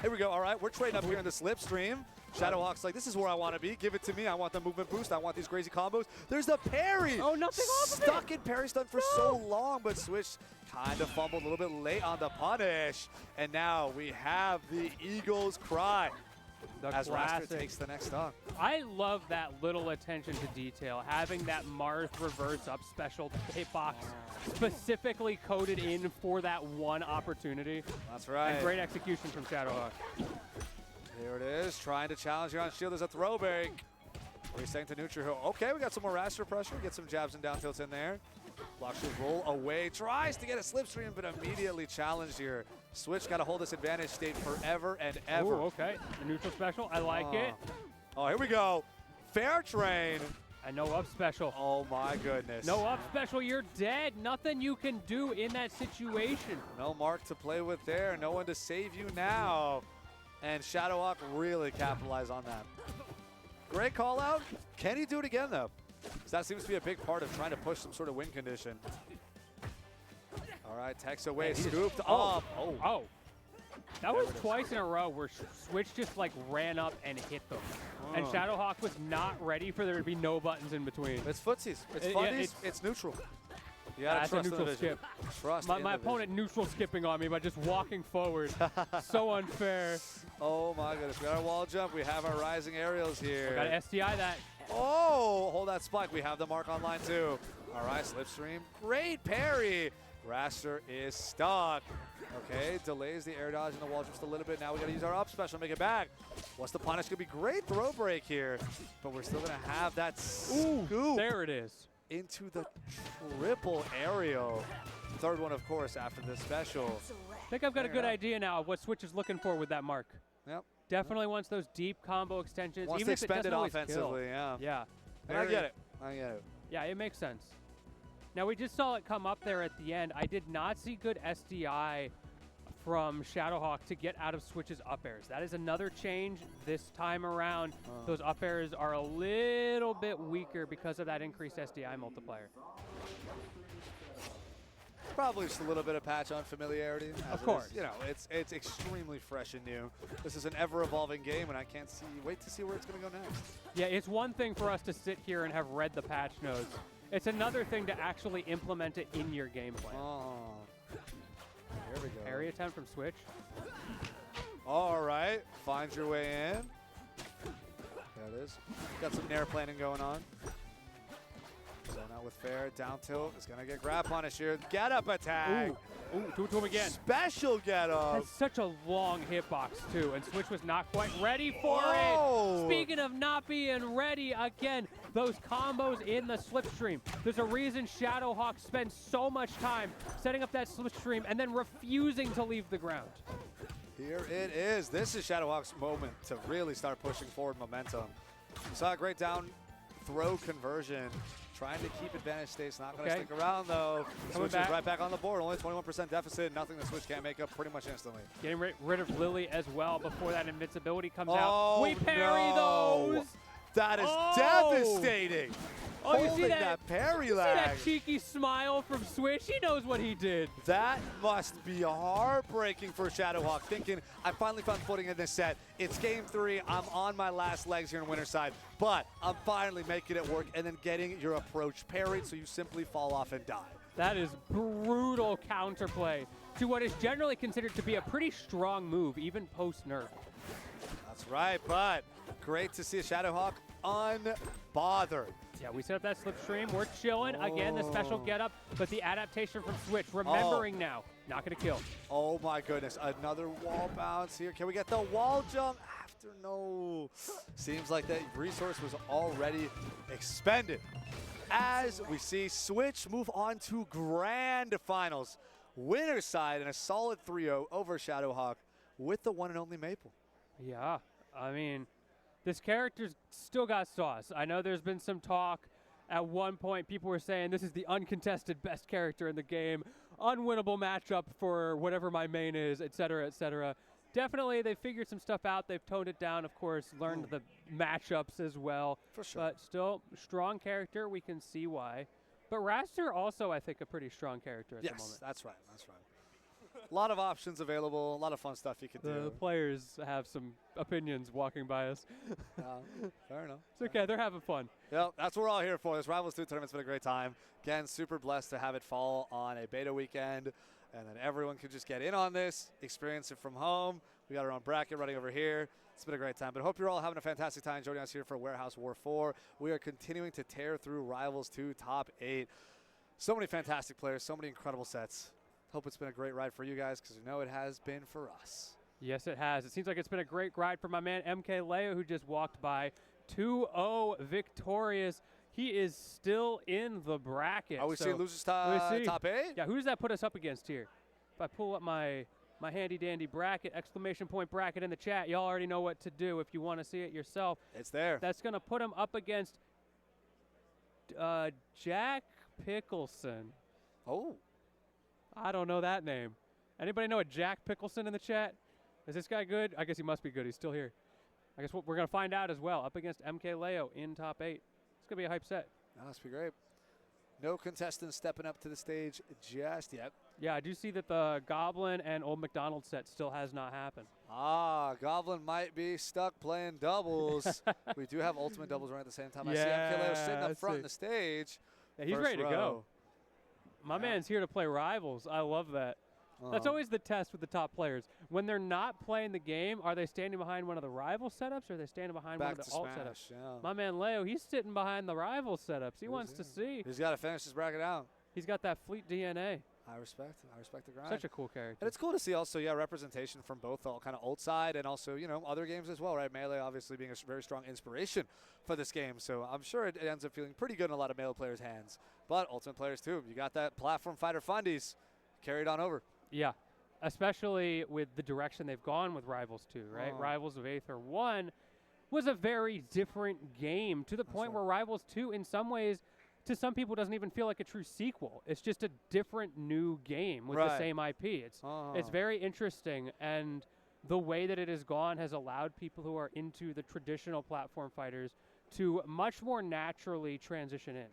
Here we go. All right, we're trading up here in the slipstream. Shadowhawk's like, this is where I want to be. Give it to me. I want the movement boost. I want these crazy combos. There's the parry. Oh, nothing off of it. Stuck in parry stun for so long, but Switch kind of fumbled a little bit late on the punish. And now we have the Eagles cry as Raster takes the next stock. I love that little attention to detail. Having that Marth reverse up special hitbox specifically coded in for that one opportunity. That's right. And great execution from Shadowhawk. Here it is, trying to challenge you on shield. There's a throw break. Resetting to neutral. Okay, we got some more Raster pressure. Get some jabs and down tilts in there. Block shield roll away. Tries to get a slipstream, but immediately challenged here. Switch got to hold this advantage state forever and ever. Ooh, okay. The neutral special. I like it. Oh, here we go. Fair train. And no up special. Oh, my goodness. No up special. You're dead. Nothing you can do in that situation. No mark to play with there. No one to save you now. And Shadowhawk really capitalized on that. Great call out. Can he do it again, though? 'Cause that seems to be a big part of trying to push some sort of win condition. All right, Tex away, scooped up. Oh. That was twice in a row where Switch just like ran up and hit them. And Shadowhawk was not ready for there to be no buttons in between. It's footsies. It's Yeah, fundies. It's neutral. You gotta That's a trust in the neutral vision. skip. Trust My in the opponent neutral skipping on me by just walking forward. So unfair. vision. Oh my goodness, we got our wall jump. We have our rising aerials here. Got to SDI that. Oh, hold that spike. We have the mark online too. All right, slipstream. Great parry. Raster is stuck. Okay, delays the air dodge and the wall just a little bit. Now we got to use our up special, make it back. What's the punish? Gonna be great throw break here, but we're still gonna have that scoop There it is. into the triple aerial. Third one, of course, after the special. I think I've got a good idea now of what Switch is looking for with that mark. Yep. Definitely wants those deep combo extensions. Wants even to if it expend it doesn't always kill. offensively, yeah. Yeah. And I get it. I get it. Yeah, it makes sense. Now, we just saw it come up there at the end. I did not see good SDI from Shadowhawk to get out of Switch's up airs. That is another change this time around. Those up airs are a little bit weaker because of that increased SDI multiplier. Probably just a little bit of patch unfamiliarity. Of course. You know, it's extremely fresh and new. This is an ever-evolving game, and I can't wait to see where it's going to go next. Yeah, it's one thing for us to sit here and have read the patch notes. It's another thing to actually implement it in your game plan. Oh. Here we go. Parry attempt from Switch. All right. Find your way in. There it is. Got some nair planning going on. Zone out with fair. Down tilt. Is going to get grab punish here. Get up attack. Ooh, do it to him again. Special get up. That's such a long hitbox, too, and Switch was not quite ready for Whoa. it. Speaking of not being ready, again, those combos in the slipstream. There's a reason Shadowhawk spends so much time setting up that slipstream and then refusing to leave the ground. Here it is. This is Shadowhawk's moment to really start pushing forward momentum. You saw a great down throw conversion. Trying to keep advantage states, not going to stick around though. Switch is right back on the board, only 21% deficit, nothing the Switch can't make up pretty much instantly. Getting rid of Lily as well before that invincibility comes out. We parry those! That is devastating. Oh, you see Holding that parry See lag. that cheeky smile from Switch? He knows what he did. That must be heartbreaking for Shadowhawk, thinking, I finally found footing in this set. It's game 3. I'm on my last legs here in Winterside, but I'm finally making it work and then getting your approach parried so you simply fall off and die. That is brutal counterplay to what is generally considered to be a pretty strong move, even post-nerf. That's right, but great to see a Shadowhawk unbothered. Yeah, we set up that slipstream. We're chilling. Again, the special get-up, but the adaptation from Switch, remembering now, not going to kill. Oh my goodness, another wall bounce here. Can we get the wall jump after? No. Seems like that resource was already expended. As we see Switch move on to grand finals. Winner's side in a solid 3-0 over Shadowhawk with the one and only Maple. Yeah, I mean, this character's still got sauce. I know there's been some talk. At one point, people were saying this is the uncontested best character in the game, unwinnable matchup for whatever my main is, et cetera, et cetera. Definitely, they figured some stuff out. They've toned it down, of course, learned the matchups as well. For sure. But still, strong character. We can see why. But Raster also, I think, a pretty strong character at the moment. Yes, that's right. That's right. A lot of options available, a lot of fun stuff you can The do. players have some opinions walking by us. Fair enough. It's okay. They're having fun. Yep, that's what we're all here for. This Rivals 2 tournament's been a great time. Again, super blessed to have it fall on a beta weekend, and then everyone can just get in on this, experience it from home. We got our own bracket running over here. It's been a great time, but hope you're all having a fantastic time joining us here for Warehouse War 4. We are continuing to tear through Rivals 2 top 8. So many fantastic players, so many incredible sets. Hope it's been a great ride for you guys, because we know it has been for us. Yes, it has. It seems like it's been a great ride for my man MK Leo, who just walked by. 2-0 victorious. He is still in the bracket. Are we so seeing losers top 8? Yeah, who does that put us up against here? If I pull up my handy dandy bracket, exclamation point bracket in the chat, y'all already know what to do if you want to see it yourself. It's there. That's going to put him up against Jack Pickleson. Oh. I don't know that name. Anybody know a Jack Pickleson in the chat? Is this guy good? I guess he must be good. He's still here. I guess we're going to find out as well. Up against MK Leo in top 8. It's going to be a hype set. That must be great. No contestants stepping up to the stage just yet. Yeah, I do see that the Goblin and Old McDonald set still has not happened. Goblin might be stuck playing doubles. We do have ultimate doubles right at the same time. I see MK Leo sitting up front on the stage. Yeah, he's ready to go. My man's here to play Rivals. I love that. That's always the test with the top players. When they're not playing the game, are they standing behind one of the rival setups or are they standing behind one of the alt setups? Yeah. My man Leo, he's sitting behind the rival setups. He wants to see. He's got to finish his bracket out. He's got that fleet DNA. I respect the grind. Such a cool character. And it's cool to see also, representation from both the kind of ult side and also, other games as well, right? Melee obviously being a very strong inspiration for this game. So I'm sure it ends up feeling pretty good in a lot of Melee players' hands. But Ultimate players too. You got that platform fighter fundies carried on over. Yeah. Especially with the direction they've gone with Rivals 2, right? Rivals of Aether 1 was a very different game to the point where Rivals 2, in some ways, to some people, doesn't even feel like a true sequel. It's just a different new game with the same IP. It's very interesting, and the way that it has gone has allowed people who are into the traditional platform fighters to much more naturally transition in.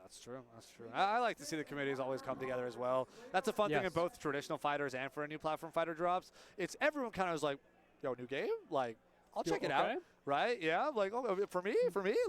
That's true. I like to see the communities always come together as well. That's a fun thing in both traditional fighters and for a new platform fighter drops. It's everyone kind of is like, yo, new game? Like, I'll check it out. Right? Yeah. Like, oh, for me,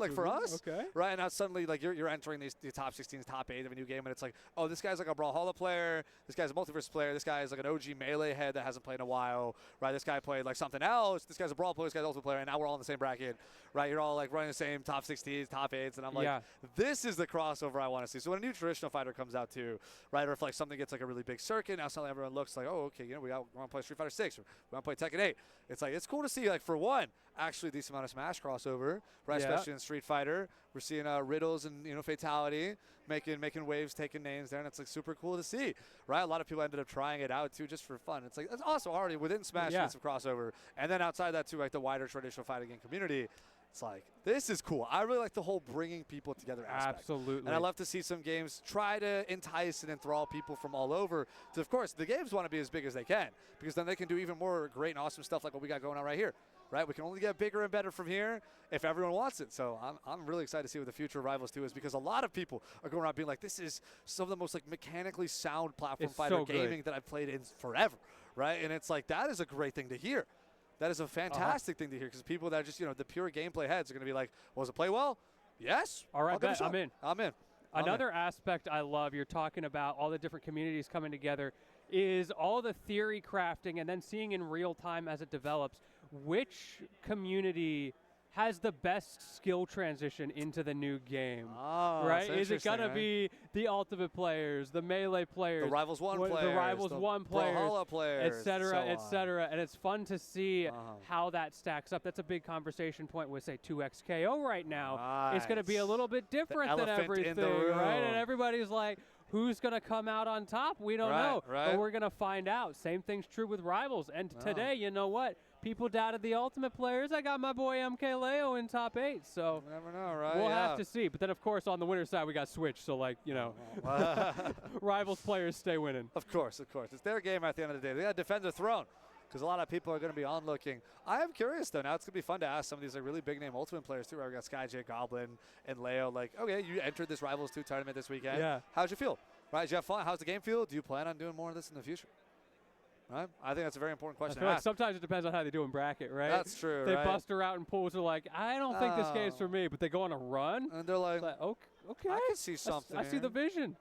like for us. Okay. Right. And now suddenly, like, you're entering the top 16s, top 8 of a new game, and it's like, oh, this guy's like a Brawlhalla player. This guy's a multiverse player. This guy is like an OG Melee head that hasn't played in a while. Right. This guy played like something else. This guy's a Brawl player. This guy's also a player. And now we're all in the same bracket. Right. You're all like running the same top 16s, top 8s. And I'm like, this is the crossover I want to see. So when a new traditional fighter comes out too, right, or if like something gets like a really big circuit, now suddenly everyone looks like, oh, okay, we want to play Street Fighter 6 or we want to play Tekken 8. It's like, it's cool to see, like, for one, actually a decent amount of Smash crossover, right? Especially in Street Fighter. We're seeing Riddles and Fatality making waves, taking names there, and it's like super cool to see, right? A lot of people ended up trying it out too, just for fun. It's like that's also already within Smash some crossover, and then outside that too, like the wider traditional fighting game community. It's like, this is cool. I really like the whole bringing people together aspect. Absolutely. And I love to see some games try to entice and enthrall people from all over. So, of course, the games want to be as big as they can because then they can do even more great and awesome stuff like what we got going on right here. Right? We can only get bigger and better from here if everyone wants it. So I'm really excited to see what the future of Rivals 2 is because a lot of people are going around being like, this is some of the most like mechanically sound platform fighter gaming that I've played in forever. Right? And it's like, that is a great thing to hear. That is a fantastic thing to hear because people that are just, the pure gameplay heads are going to be like, well, does it play well? Yes. All right, I'm in. I'm in. Another aspect I love, you're talking about all the different communities coming together, is all the theory crafting and then seeing in real time as it develops which community has the best skill transition into the new game, right? Is it going to be the Ultimate players, the Melee players, the Rivals 1 players, the Rivals 1 players, Brawlhalla players, et cetera, and it's fun to see how that stacks up. That's a big conversation point with, say, 2XKO right now. It's going to be a little bit different than everything, right? And everybody's like, who's going to come out on top? We don't know, but we're going to find out. Same thing's true with Rivals. And today, you know what? People doubted the Ultimate players. I got my boy MK Leo in top 8, so you never know, right? We'll have to see. But then, of course, on the winner's side, we got Switch, so, like, Rivals players stay winning. Of course. It's their game at the end of the day. They got to defend their throne because a lot of people are going to be onlooking. I am curious, though. Now it's going to be fun to ask some of these like, really big-name Ultimate players, too, where we got SkyJ, Goblin, and Leo. Like, okay, you entered this Rivals 2 tournament this weekend. Yeah. How'd you feel? Right? Did you have fun? How's the game feel? Do you plan on doing more of this in the future? Right? I think that's a very important question. I feel like sometimes it depends on how they do in bracket, right? That's true. They bust her out in pools. They're like, I don't think this game's for me, but they go on a run. And they're like, okay, I can see something. I see the vision.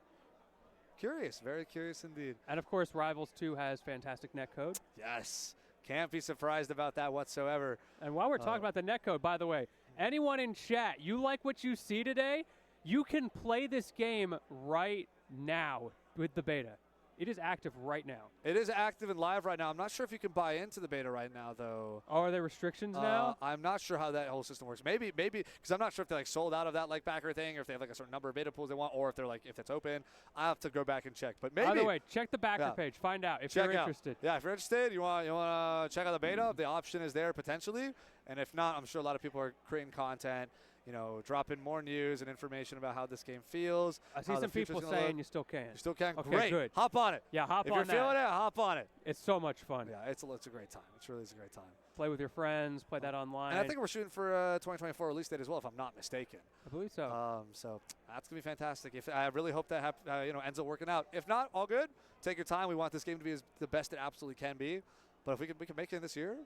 Curious, very curious indeed. And of course, Rivals 2 has fantastic netcode. Yes, can't be surprised about that whatsoever. And while we're talking about the netcode, by the way, anyone in chat, you like what you see today? You can play this game right now with the beta. It is active right now. It is active and live right now. I'm not sure if you can buy into the beta right now, though. Oh, are there restrictions now? I'm not sure how that whole system works. Maybe, because I'm not sure if they like sold out of that like backer thing, or if they have like a certain number of beta pools they want, or if they're like if it's open. I have to go back and check. But maybe. By the way, check the backer page. Find out if you're interested. Yeah, if you're interested, you want to check out the beta. The option is there potentially, and if not, I'm sure a lot of people are creating content, you know, drop in more news and information about how this game feels. I see how the some people future's gonna saying look. you still can. You still can? Okay, Great. good. Hop on it. Yeah, hop if on you're feeling that. it, hop on it. It's so much fun. Yeah, it's a great time. It really is a great time. Play with your friends, play that online. And I think we're shooting for a 2024 release date as well, if I'm not mistaken. I believe so. So that's gonna be fantastic. If I really hope that you know, ends up working out. If not, all good. Take your time. We want this game to be the best it absolutely can be. But if we can make it this year,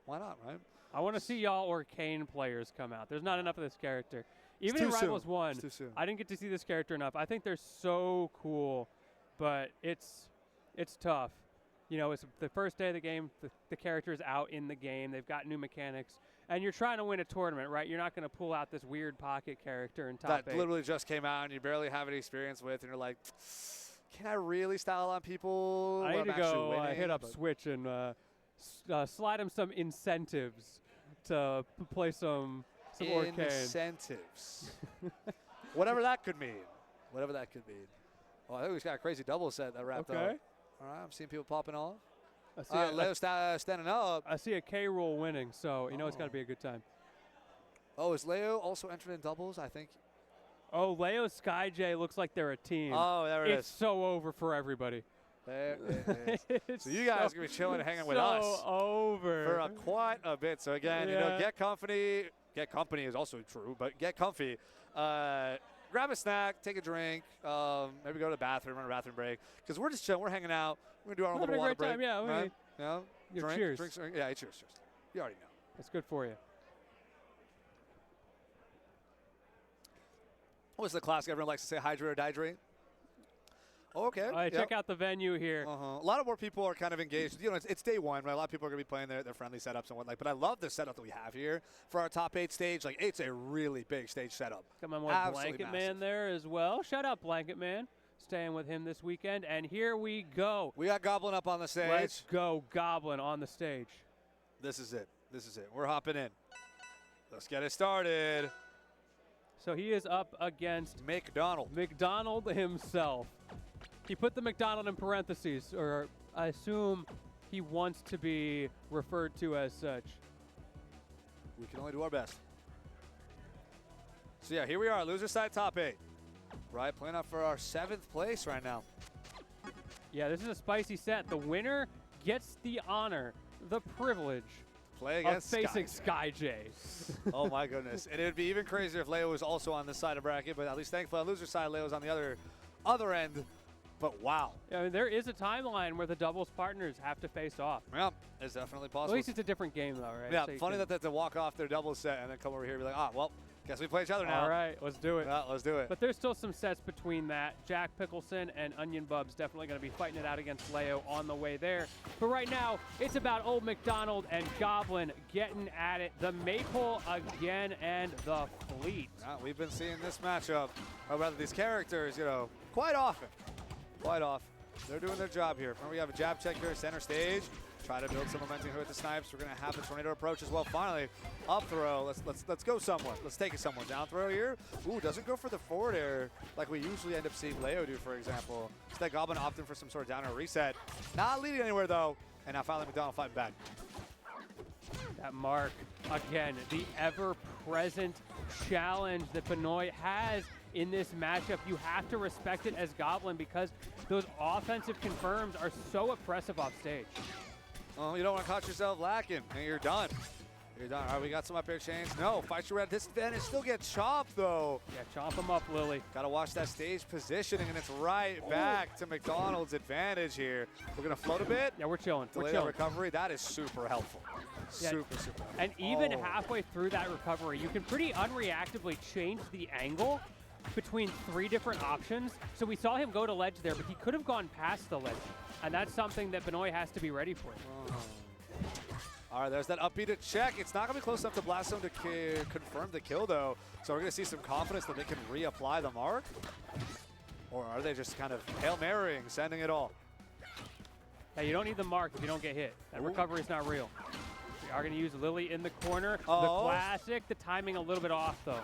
why not, right? I want to see y'all Arcane players come out. There's not enough of this character. Even in too Rivals soon. 1, It's too soon. I didn't get to see this character enough. I think they're so cool, but it's tough. You know, it's the first day of the game. The character's out in the game. They've got new mechanics. And you're trying to win a tournament, right? You're not going to pull out this weird pocket character in top That 8. literally just came out and you barely have any experience with, and you're like, can I really style on people? I when need I'm to actually go winning? hit up But Switch and slide him some incentives to play some Arcane. incentives. Whatever that could mean. Whatever that could mean. Oh, I think we just got a crazy double set that wrapped Okay. up. All right, I'm seeing people popping off. I see, Leo standing up. I see a K roll winning, so you know it's got to be a good time. Oh, is Leo also entered in doubles? I think. Oh, Leo SkyJ looks like they're a team. Oh, there it It's is. so over for everybody. There it is. It's So you guys are going to be chilling and hanging with us so over. for quite a bit. So again, you know, Yeah. get company. Get company is also true, but get comfy. Grab a snack, take a drink, maybe go to the bathroom on a bathroom break, because we're just chilling, we're hanging out, we're gonna do our own Having little a water great break. time, yeah, right? You know, Yeah, drink, cheers. drinks, yeah, cheers. You already know. It's good for you. What's the classic? Everyone likes to say hydrate or dihydrate. Okay. All right, check out the venue here. A lot of more people are kind of engaged. You know, it's day one, right? A lot of people are going to be playing their friendly setups and whatnot. But I love the setup that we have here for our top 8 stage. Like, it's a really big stage setup. Got my boy Absolutely Blanket massive. Man there as well. Shout out Blanket Man. Staying with him this weekend. And here we go. We got Goblin up on the stage. Let's go, Goblin on the stage. This is it. This is it. We're hopping in. Let's get it started. So he is up against McDonald. McDonald himself. He put the McDonald in parentheses, or I assume he wants to be referred to as such. We can only do our best. So yeah, here we are, loser side top 8. Right, playing up for our 7th place right now. Yeah, this is a spicy set. The winner gets the honor, the privilege Play of against facing Sky. SkyJ. Oh my goodness. And it would be even crazier if Leo was also on this side of bracket, but at least thankfully on loser side, Leo's on the other end. But wow. I mean, there is a timeline where the doubles partners have to face off. Yeah, it's definitely At possible. least it's a different game, though, right? Yeah, So you funny can- that they have to walk off their double set and then come over here and be like, well, guess we play each other now. All right, let's do it. Yeah, let's do it. But there's still some sets between that. Jack Pickleson and Onion Bub's definitely going to be fighting it out against Leo on the way there. But right now, it's about Old McDonald and Goblin getting at it. The Maypole again and the Fleet. Yeah, we've been seeing this matchup, or rather these characters, you know, quite often. Quite often. They're doing their job here. Remember, we have a jab check here, center stage. Try to build some momentum here with the snipes. We're going to have the tornado approach as well. Finally, up throw. Let's go somewhere. Let's take it somewhere. Down throw here. Ooh, doesn't go for the forward air like we usually end up seeing Leo do, for example. Instead, Goblin opting for some sort of down air reset. Not leading anywhere, though. And now finally, McDonald fighting back. That mark, again, the ever-present challenge that Benoit has in this matchup. You have to respect it as Goblin because those offensive confirms are so oppressive off stage. Oh, you don't want to catch yourself lacking, and you're done. You're done. All right, we got some up air chains. No, fight your at disadvantage. Still get chopped, though. Yeah, chomp him up, Lily. Got to watch that stage positioning, and it's right back to McDonald's advantage here. We're going to float a bit. Yeah, we're chilling. Delay We're that chilling. recovery. That is super helpful. Yeah, Super helpful. And even Oh. halfway through that recovery, you can pretty unreactively change the angle between 3 different options. So we saw him go to ledge there, but he could have gone past the ledge. And that's something that Benoit has to be ready for. All right, there's that up B to check. It's not going to be close enough to Blast Zone to confirm the kill, though. So we're going to see some confidence that they can reapply the mark. Or are they just kind of Hail Marying, sending it all? Yeah, you don't need the mark if you don't get hit. That recovery is not real. We are going to use Lily in the corner. Oh. The classic, the timing a little bit off, though.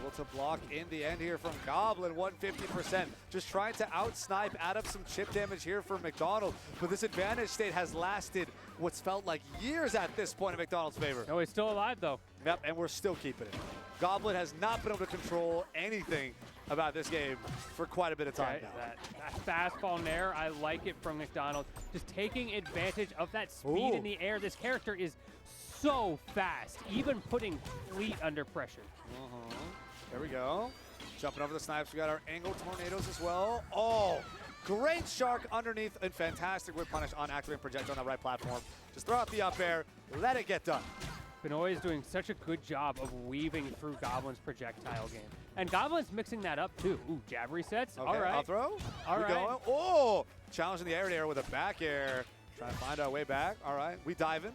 Able to block in the end here from Goblin, 150%. Just trying to out-snipe, add up some chip damage here for McDonald. But this advantage state has lasted what's felt like years at this point in McDonald's favor. No, he's still alive, though. Yep, and we're still keeping it. Goblin has not been able to control anything about this game for quite a bit of time Okay, now. that fastball nair, I like it from McDonald. Just taking advantage of that speed in the air. This character is so fast, even putting Fleet under pressure. There we go. Jumping over the snipes. We got our angle tornadoes as well. Oh, great shark underneath and fantastic whip punish on activating projectile on the right platform. Just throw out the up air, let it get done. Benoit is doing such a good job of weaving through Goblin's projectile game. And Goblin's mixing that up too. Ooh, jab resets. Okay, All right. up throw. All we right. going. Oh, challenging the air to air with a back air. Trying to find our way back. All right, we diving.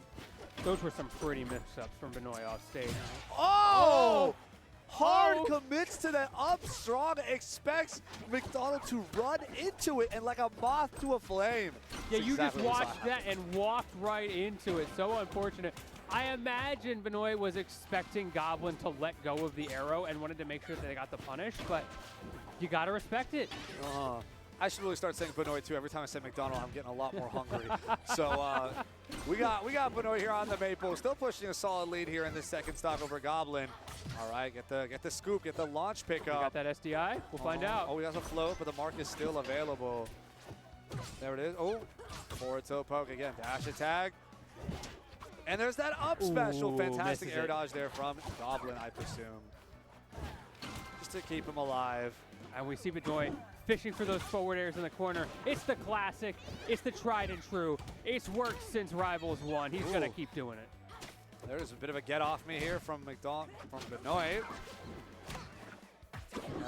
Those were some pretty mix-ups from Benoit off stage. Oh! Hard commits to that up strong, expects McDonald to run into it and like a moth to a flame. Yeah, That's you exactly just what we watched saw. that and walked right into it. So unfortunate. I imagine Benoit was expecting Goblin to let go of the arrow and wanted to make sure that they got the punish, but you got to respect it. I should really start saying Benoit too. Every time I say McDonald, I'm getting a lot more hungry. So we got Benoit here on the Maple, still pushing a solid lead here in this second stock over Goblin. All right, get the scoop, get the launch You pickup. got that SDI? We'll find out. Oh, we got a float, but the mark is still available. There it is. Oh, forward toe poke again. Dash attack. And there's that up special. Ooh, Fantastic misses air it. dodge there from Goblin, I presume. Just to keep him alive. And we see Benoit fishing for those forward airs in the corner. It's the classic. It's the tried and true. It's worked since Rivals 1. He's going to keep doing it. There's a bit of a get off me here from Benoit.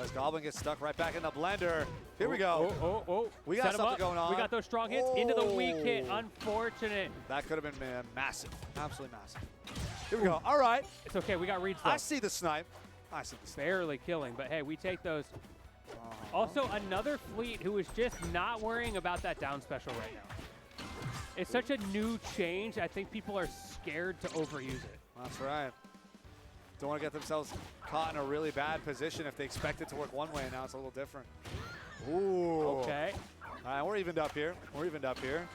As Goblin gets stuck right back in the blender. Here we go. We got Set him something up. going on. We got those strong hits into the weak hit. Oh. Unfortunate. That could have been massive. Absolutely massive. Here we go. All right. It's okay. We got reads though. I see the snipe. I see the snipe. Barely killing, but hey, we take those. Also, another Fleet who is just not worrying about that down special right now. It's such a new change. I think people are scared to overuse it. That's right. Don't want to get themselves caught in a really bad position if they expect it to work one way, and now it's a little different. Ooh. Okay. All right, we're evened up here. We're evened up here.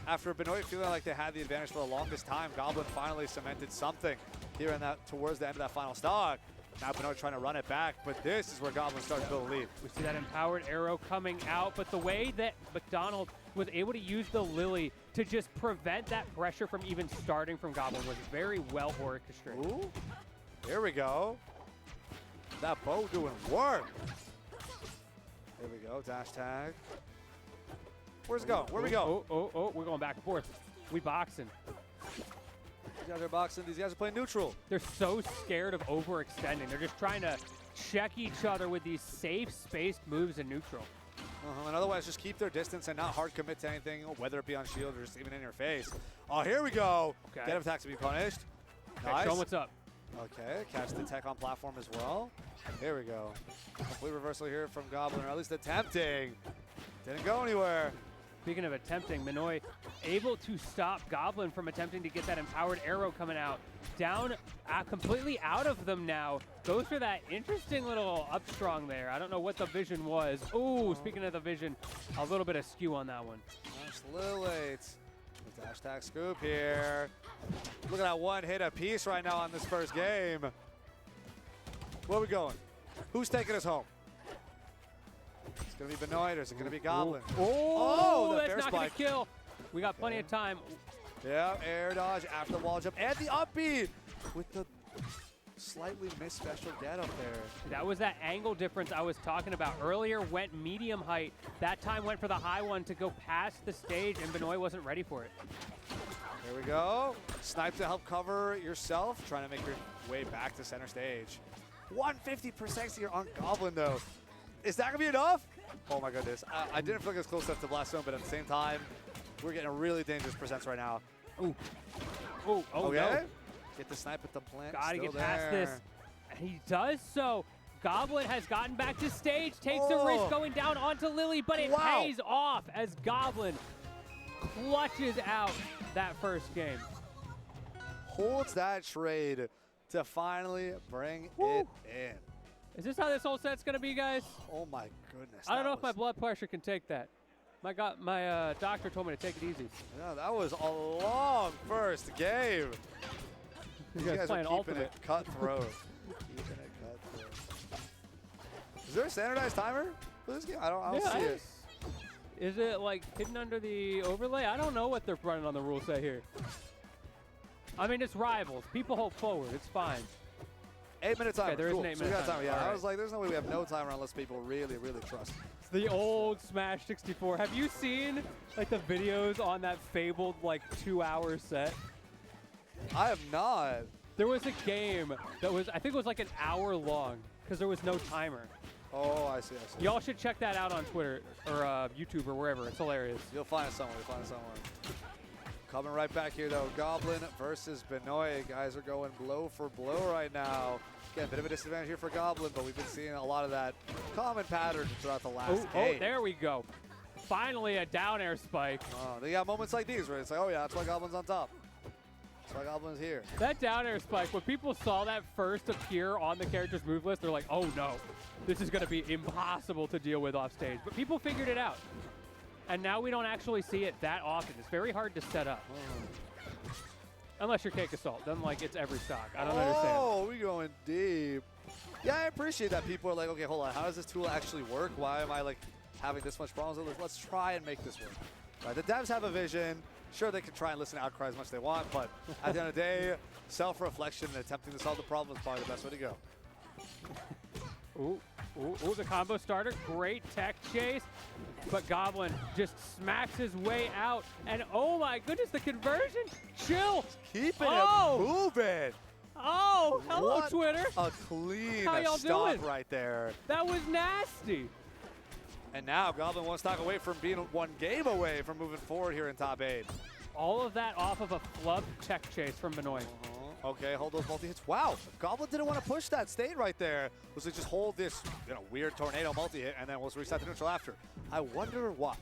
After Benoit feeling like they had the advantage for the longest time, Goblin finally cemented something here in that towards the end of that final stock. Now Benoit trying to run it back, but this is where Goblin starts to build a lead. We see that empowered arrow coming out, but the way that McDonald was able to use the Lily to just prevent that pressure from even starting from Goblin was very well orchestrated. Ooh. Here we go. That bow doing work. Here we go, dash tag. Where's it going? Where we go? We're going back and forth. We boxing. These guys are boxing. These guys are playing neutral. They're so scared of overextending. They're just trying to check each other with these safe, spaced moves in neutral. And otherwise, just keep their distance and not hard commit to anything, whether it be on shield or just even in your face. Oh, here we go. Okay. Get attack to be punished. Okay, Nice. show 'em what's up. Okay, catch the tech on platform as well. Here we go. Complete reversal here from Goblin, or at least attempting. Didn't go anywhere. Speaking of attempting, Benoit able to stop Goblin from attempting to get that empowered arrow coming out. Down, completely out of them now. Goes for that interesting little up strong there. I don't know what the vision was. Ooh, speaking of the vision, a little bit of skew on that one. Just a little late. The dash tag scoop here. Look at that one hit apiece right now on this first game. Where are we going? Who's taking us home? It's going to be Benoit or is it going to be Goblin? Oh, the that's fair not going to spike. kill. We got plenty of time. Yeah, air dodge after the wall jump and the up B with the slightly missed special get up there. That was that angle difference I was talking about earlier. Went medium height. That time went for the high one to go past the stage, and Benoit wasn't ready for it. Here we go. Snipe to help cover yourself, trying to make your way back to center stage. 150% here on Goblin, though. Is that going to be enough? Oh, my goodness. I didn't feel like it was close enough to blast zone, but at the same time, we're getting a really dangerous presence right now. Ooh. Ooh. Oh, Okay. no. Get the snipe at the plant. Gotta Still get past there. this. And he does so. Goblin has gotten back to stage, takes a risk going down onto Lily, but it pays off as Goblin clutches out that first game. Holds that trade to finally bring it in. Is this how this whole set's gonna be, guys? Oh my goodness. I don't know that if my blood pressure can take that. My doctor told me to take it easy. Yeah, that was a long first game. These guys are playing keeping ultimate. it cutthroat. Keeping it there a standardized timer for this game? I don't see it. Is it like hidden under the overlay? I don't know what they're running on the rule set here. I mean, it's Rivals. People hold forward. It's fine. 8-minute timer. Okay, there is cool. an 8-minute So we got timer. Yeah, All I right. was like, there's no way we have no timer unless people really, really trust. It's the old Smash 64. Have you seen like the videos on that fabled like 2-hour set? I have not. There was a game that was, I think it was like an hour long because there was no timer. Oh, I see. Y'all should check that out on Twitter or YouTube or wherever. It's hilarious. You'll find it somewhere. Coming right back here, though. Goblin versus Benoit. Guys are going blow for blow right now. Again, a bit of a disadvantage here for Goblin, but we've been seeing a lot of that common pattern throughout the last game. Oh, there we go. Finally, a down air spike. They got moments like these where it's like, oh, yeah, that's why Goblin's on top. That's why Goblin's here. That down air spike, when people saw that first appear on the character's move list, they're like, oh, no. This is going to be impossible to deal with off stage. But people figured it out. And now we don't actually see it that often. It's very hard to set up. Unless you're Cake Assault. Then, like, it's every stock. I don't understand. Oh, we're going deep. Yeah, I appreciate that people are like, okay, hold on. How does this tool actually work? Why am I, like, having this much problems with it? Let's try and make this work. Right, the devs have a vision. Sure, they can try and listen to outcry as much as they want, but at the end of the day, self-reflection and attempting to solve the problem is probably the best way to go. Ooh, the combo starter. Great tech chase. But Goblin just smacks his way out. And oh my goodness, the conversion. Chill. Keeping it moving. Oh, hello, What Twitter. A clean How y'all stop doing? right there. That was nasty. And now Goblin one stock away from being one game away from moving forward here in top 8. All of that off of a flub tech chase from Benoit. Okay, hold those multi-hits. Wow, Goblin didn't want to push that state right there. Was to just hold this weird tornado multi-hit and then we'll reset the neutral after. I wonder why.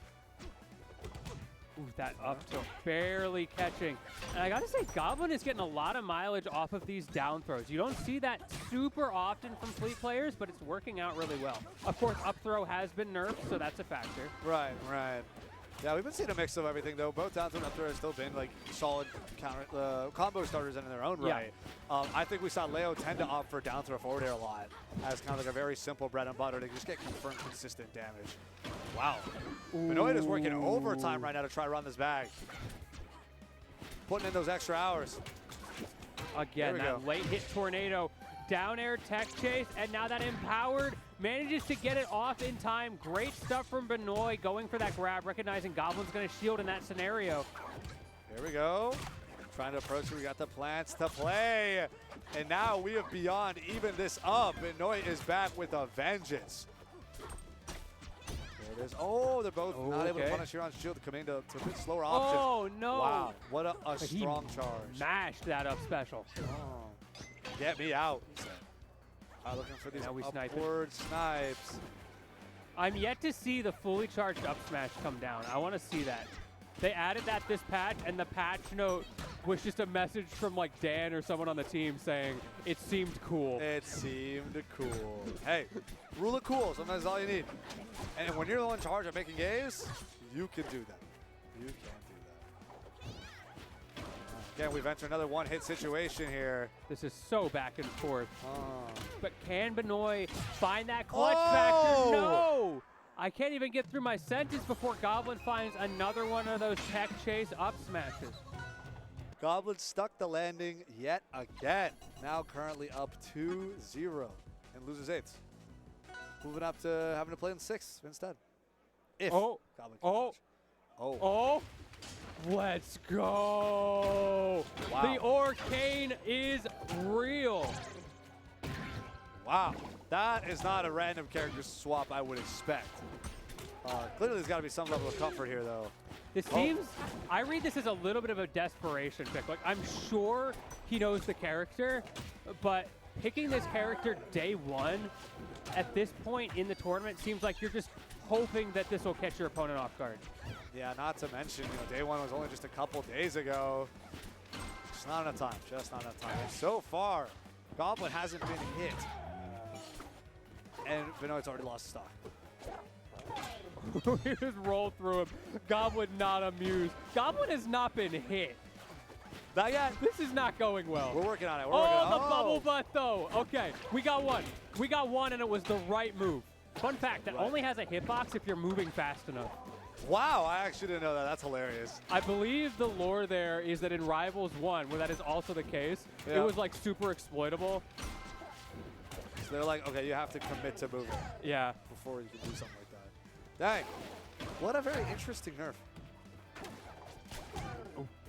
Ooh, that up tilt barely catching. And I gotta say, Goblin is getting a lot of mileage off of these down throws. You don't see that super often from Fleet players, but it's working out really well. Of course, up throw has been nerfed, so that's a factor. Right. Yeah, we've been seeing a mix of everything, though. Both down throw and up throw have still been like solid combo starters in their own right. I think we saw Leo tend to opt for down throw forward air a lot as kind of like a very simple bread and butter to just get confirmed consistent damage. Wow. Benoit is working overtime right now to try to run this back. Putting in those extra hours. Again, that late hit tornado, down air tech chase, and now that empowered manages to get it off in time. Great stuff from Benoit going for that grab, recognizing Goblin's going to shield in that scenario. Here we go. Trying to approach it. We got the plants to play. And now we have beyond even this up. Benoit is back with a vengeance. There it is. Oh, they're both not able to punish here on shield, coming to a bit slower option. Oh, no. Wow, what a strong charge. Mashed that up special. Oh. Get me out. Looking for these upward snipes. I'm yet to see the fully charged up smash come down. I want to see that. They added that this patch, and the patch note was just a message from like Dan or someone on the team saying it seemed cool. It seemed cool. Hey, rule of cool. Sometimes that's all you need. And when you're the one in charge of making games, you can do that. You can do that. Again, we've entered another one-hit situation here. This is so back and forth. But can Benoit find that clutch factor? No! I can't even get through my sentence before Goblin finds another one of those tech chase up smashes. Goblin stuck the landing yet again. Now currently up 2-0 and loses 8th. Moving up to having to play in 6th instead. If Goblin can clutch. Let's go. Wow. The Arcane is real. Wow. That is not a random character swap I would expect. Clearly there's got to be some level of comfort here, though. This seems, I read this as a little bit of a desperation pick. Like, I'm sure he knows the character, but picking this character day one at this point in the tournament seems like you're just hoping that this will catch your opponent off guard. Yeah, not to mention, day one was only just a couple days ago. Just not enough time. Just not enough time. And so far, Goblin hasn't been hit. And Benoit's already lost stock. We just rolled through him. Goblin not amused. Goblin has not been hit. Not yet. This is not going well. We're working on it. The bubble butt though. Okay, we got one. We got one and it was the right move. Fun fact, that only has a hitbox if you're moving fast enough. Wow, I actually didn't know that. That's hilarious. I believe the lore there is that in Rivals 1, where that is also the case, Yeah. it was like super exploitable. So they're like, okay, you have to commit to moving Yeah. before you can do something like that. Dang. What a very interesting nerf.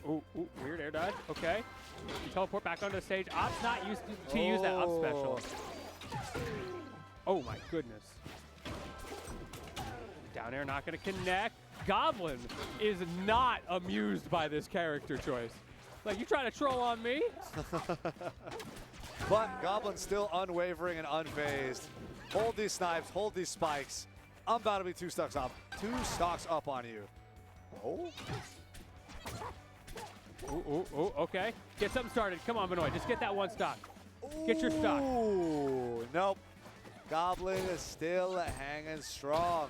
Ooh, weird air dodge. Okay. You teleport back onto the stage. Op's not used to use that up special. Oh my goodness. Down air not going to connect. Goblin is not amused by this character choice. Like, you trying to troll on me? But Goblin's still unwavering and unfazed. Hold these snipes, hold these spikes. I'm about to be two stocks up on you. Oh. Ooh, okay. Get something started. Come on, Benoit. Just get that one stock. Get your stock. Ooh, nope. Goblin is still hanging strong.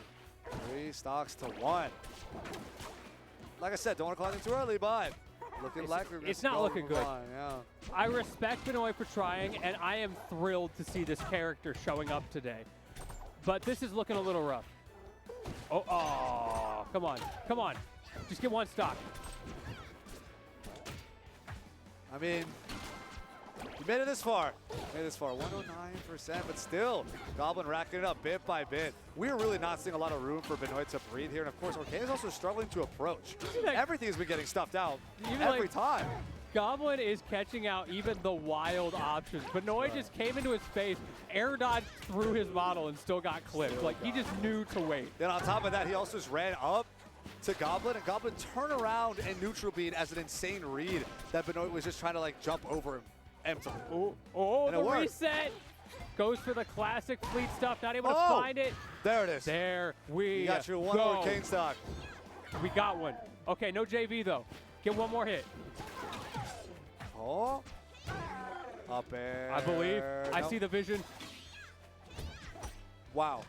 3 stocks to 1. Like I said, don't want to call it too early, but looking like we're it's not looking good. Yeah. I respect Benoit for trying, and I am thrilled to see this character showing up today. But this is looking a little rough. Oh, come on. Come on. Just get one stock. I mean, you made it this far. 109%, but still, Goblin racking it up bit by bit. We're really not seeing a lot of room for Benoit to breathe here. And of course, Orcane is also struggling to approach. Everything's been getting stuffed out every time. Goblin is catching out even the wild options. Benoit just came into his face, air dodged through his model, and still got clipped. Like, he just knew to wait. Then on top of that, he also just ran up to Goblin, and Goblin turned around and neutral beat as an insane read that Benoit was just trying to like jump over him emptily. Oh, and the reset goes for the classic fleet stuff, not able to find it. There it is. There we You got your one go. Orcane stock. We got one. Okay, no JV though. Get one more hit. Oh. Up air. I believe. I Nope. see the vision. Wow.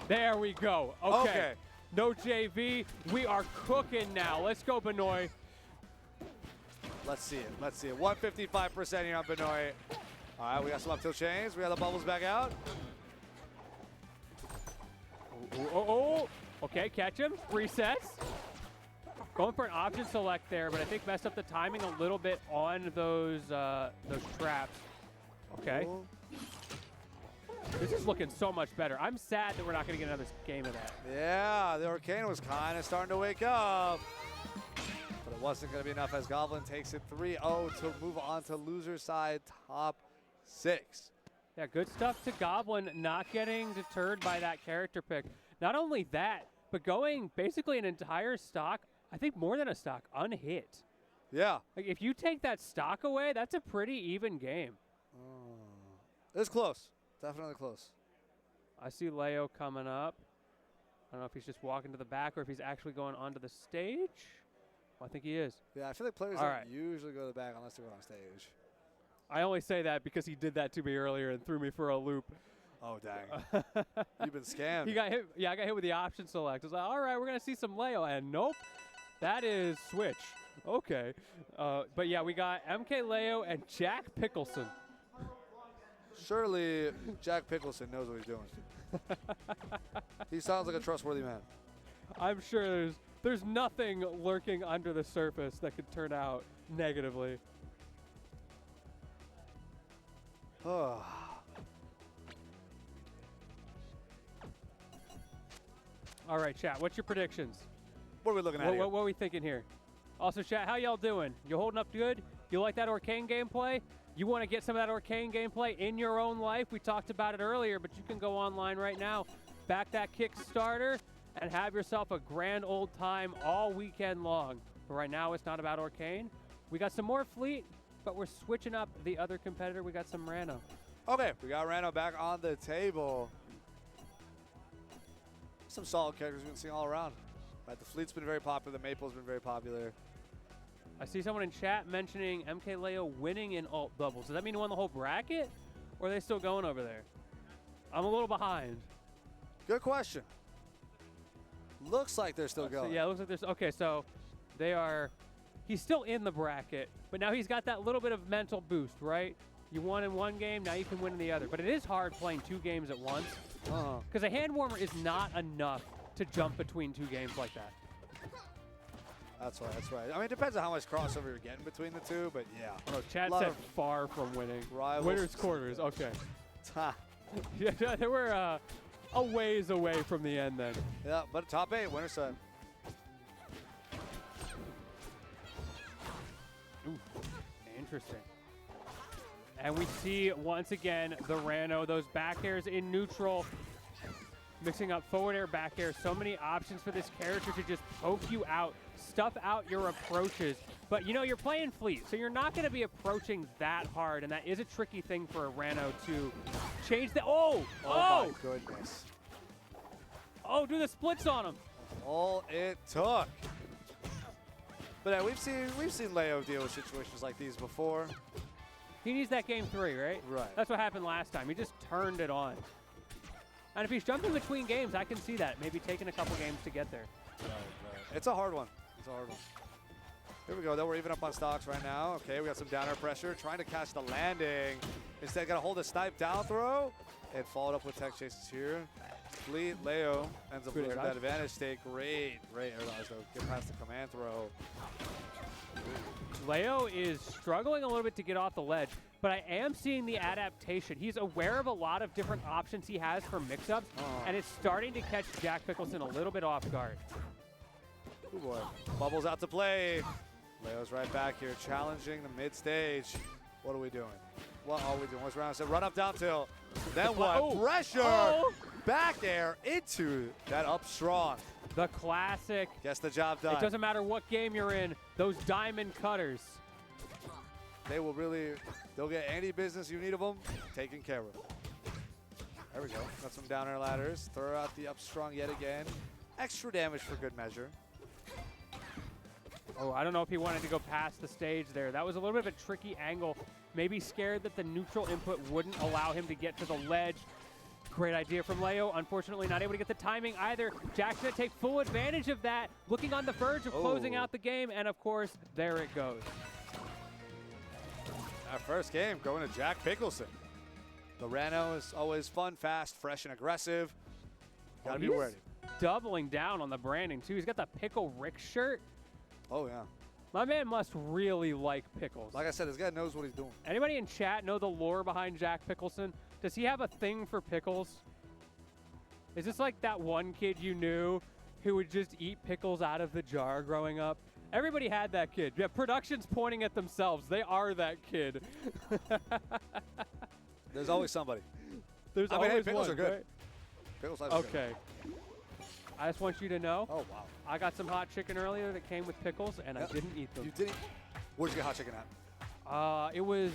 There we go. Okay. No JV. We are cooking now. Let's go, Benoit. Let's see it. 155% here on Benoit. All right, we got some up tilt chains. We got the bubbles back out. Okay, catch him. Resets. Going for an option select there, but I think messed up the timing a little bit on those traps. Okay. Ooh. This is looking so much better. I'm sad that we're not going to get another game of that. Yeah, the Orcane was kind of starting to wake up. But it wasn't going to be enough as Goblin takes it 3-0 to move on to loser side top 6. Yeah, good stuff to Goblin, not getting deterred by that character pick. Not only that, but going basically an entire stock, I think more than a stock, unhit. Yeah. Like, if you take that stock away, that's a pretty even game. It's close. Definitely close. I see Leo coming up. I don't know if he's just walking to the back or if he's actually going onto the stage. Well, I think he is. Yeah, I feel like players don't usually go to the back unless they're on stage. I only say that because he did that to me earlier and threw me for a loop. Oh, dang. You've been scammed. He got hit. Yeah, I got hit with the option select. I was like, all right, we're going to see some Leo. And nope, that is Switch. Okay. But yeah, we got MK Leo and Jack Pickleson. Surely Jack Pickleson knows what he's doing. He sounds like a trustworthy man. I'm sure there's nothing lurking under the surface that could turn out negatively. All right, chat, what's your predictions? What are we looking at here? What are we thinking here? Also, chat, how y'all doing? You holding up good? You like that Orcane gameplay? You want to get some of that Orcane gameplay in your own life? We talked about it earlier, but you can go online right now, back that Kickstarter, and have yourself a grand old time all weekend long. But right now, it's not about Orcane. We got some more fleet, but we're switching up the other competitor. We got some Rano. Okay, we got Rano back on the table. Some solid characters we've been seeing all around. Right, the fleet's been very popular. The Maple's been very popular. I see someone in chat mentioning MK Leo winning in alt doubles. Does that mean he won the whole bracket? Or are they still going over there? I'm a little behind. Good question. Looks like they're still going. So yeah, it looks like there's, okay, so they are, he's still in the bracket, but now he's got that little bit of mental boost, right? You won in one game, now you can win in the other. But it is hard playing 2 games at once. Because a hand warmer is not enough to jump between 2 games like that. That's right, that's right. I mean, it depends on how much crossover you're getting between the two, but yeah. Oh, Chad Lot said of far from winning. rivals. Winners quarters, okay. Ha. Yeah, they were a ways away from the end then. Yeah, but top 8, winner side. Ooh, interesting. And we see once again the Rano, those back airs in neutral, mixing up forward air, back air. So many options for this character to just poke you out, stuff out your approaches. But you know, you're playing Fleet, so you're not going to be approaching that hard, and that is a tricky thing for a Rano to change the. Oh my goodness. Oh, do the splits on him. All it took. But yeah, we've seen Leo deal with situations like these before. He needs that game 3, right? Right. That's what happened last time. He just turned it on. And if he's jumping between games, I can see that. Maybe taking a couple games to get there. Right. It's a hard one. It's a hard one. Here we go, though. We're even up on stocks right now. Okay, we got some down air pressure. Trying to catch the landing. Instead, got to hold a snipe down throw. And followed up with tech chases here. Fleet, Leo ends up losing that advantage state. Great air dodge, though. Get past the command throw. Leo is struggling a little bit to get off the ledge, but I am seeing the adaptation. He's aware of a lot of different options he has for mix-ups, and it's starting to catch Jack Pickleson a little bit off guard. Oh boy. Bubbles out to play. Leo's right back here, challenging the mid stage. What are we doing? What are we doing? What's Rano said? Run up down tilt. Then what? Oh. Pressure! Oh. Back air into that up strong. The classic. Gets the job done. It doesn't matter what game you're in, those diamond cutters. They will really, they'll get any business you need of them taken care of. There we go. Got some down air ladders. Throw out the up strong yet again. Extra damage for good measure. Oh, I don't know if he wanted to go past the stage there. That was a little bit of a tricky angle. Maybe scared that the neutral input wouldn't allow him to get to the ledge. Great idea from Leo. Unfortunately, not able to get the timing either. Jack's going to take full advantage of that. Looking on the verge of closing out the game. And, of course, there it goes. Our first game going to Jack Pickleson. The Rano is always fun, fast, fresh, and aggressive. Got to be ready. Doubling down on the branding, too. He's got the Pickle Rick shirt. Oh, yeah. My man must really like pickles. Like I said, this guy knows what he's doing. Anybody in chat know the lore behind Jack Pickleson? Does he have a thing for pickles? Is this like that one kid you knew who would just eat pickles out of the jar growing up? Everybody had that kid. Yeah, production's pointing at themselves. They are that kid. There's always somebody. There's I mean, always pickles one, are good. right? Pickles are good. Okay. I just want you to know. Oh, wow. I got some hot chicken earlier that came with pickles, and I didn't eat them. You didn't? Where'd you get hot chicken at? It was,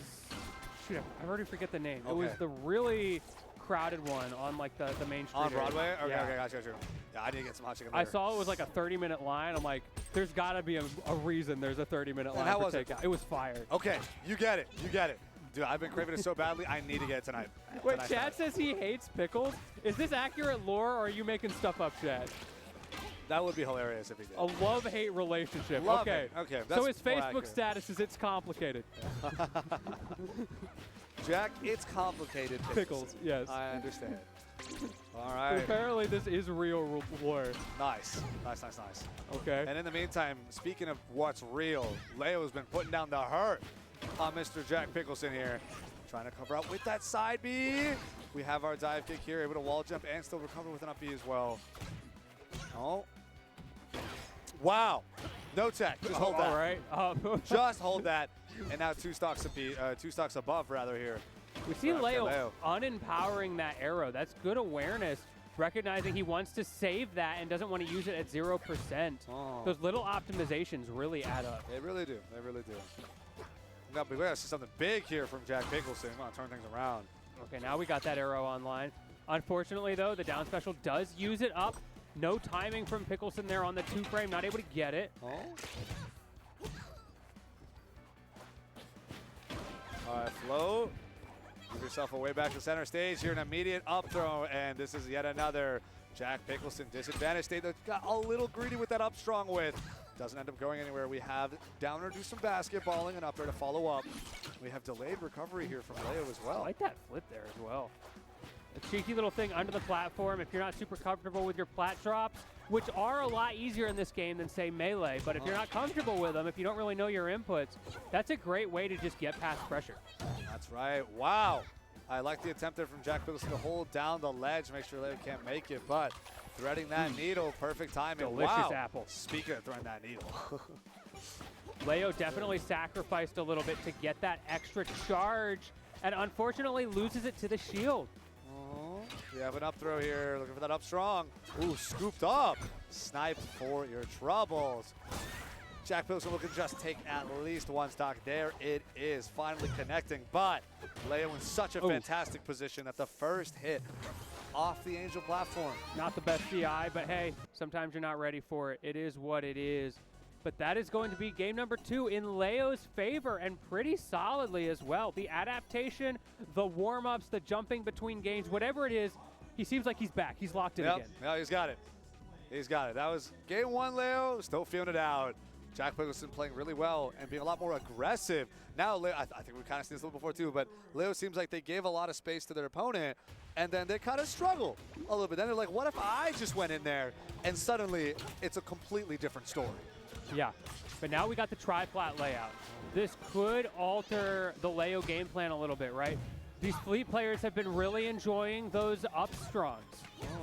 shoot, I already forget the name. Okay. It was the really crowded one on like the main street. On Broadway? area. Okay, Yeah. okay, gotcha. Yeah, I need to get some hot chicken I later. saw it was like a 30-minute line. I'm like, there's got to be a reason there's a 30-minute line how for was it? takeout. It was fire. Okay, you get it. You get it. Dude, I've been craving it so badly, I need to get it tonight. Wait, Chad says he hates pickles. Is this accurate lore, or are you making stuff up, Chad? That would be hilarious if he did. A love-hate relationship. Love okay. it. Okay, So that's his more Facebook accurate. status is it's complicated. Jack, it's complicated. Pickles, yes. I understand. All But right. apparently this is real lore. Nice. Nice. Okay. And in the meantime, speaking of what's real, Leo's been putting down the hurt on Mr. Jack Pickleson here. Trying to cover up with that side B. We have our dive kick here, able to wall jump and still recover with an up B as well. Oh. Wow. No tech. Just hold that. All right. Just hold that. And now two stocks above rather here. We see for Leo unempowering that arrow. That's good awareness, recognizing he wants to save that and doesn't want to use it at 0%. Oh. Those little optimizations really add up. They really do. They really do. We got to see something big here from Jack Pickleson. We want to turn things around. Okay, now we got that arrow online. Unfortunately, though, the down special does use it up. No timing from Pickleson there on the 2-frame, not able to get it. Oh. All right, Flo. Give yourself a way back to center stage here, an immediate up throw, and this is yet another Jack Pickleson disadvantage state that got a little greedy with that up strong with. Doesn't end up going anywhere. We have Downer do some basketballing and up there to follow up. We have delayed recovery here from Leo as I well. like that flip there as well. A cheeky little thing under the platform if you're not super comfortable with your plat drops, which are a lot easier in this game than, say, Melee. But if you're not comfortable with them, if you don't really know your inputs, that's a great way to just get past pressure. That's right. Wow. I like the attempt there from Jack Pickleson to hold down the ledge, make sure Leo can't make it, but threading that needle, perfect timing. Delicious wow. apple. Speaking of threading that needle. Leo definitely sacrificed a little bit to get that extra charge, and unfortunately loses it to the shield. We have an up throw here, looking for that up strong. Ooh, scooped up. Sniped for your troubles. Jack Pickleson looking to just take at least one stock. There it is, finally connecting, but Leo in such a fantastic position that the first hit off the Angel platform. Not the best CI, but hey, sometimes you're not ready for it. It is what it is. But that is going to be game number 2 in Leo's favor, and pretty solidly as well. The adaptation, the warm-ups, the jumping between games, whatever it is, he seems like he's back. He's locked in again. Yeah, he's got it. He's got it. That was game 1, Leo. Still feeling it out. Jack Pickleson playing really well and being a lot more aggressive. Now, Leo, I think we've kind of seen this a little before too, but Leo seems like they gave a lot of space to their opponent, and then they kind of struggle a little bit. Then they're like, what if I just went in there? And suddenly, it's a completely different story. Yeah, but now we got the tri-plat layout. This could alter the Leo game plan a little bit, right? These fleet players have been really enjoying those up strongs.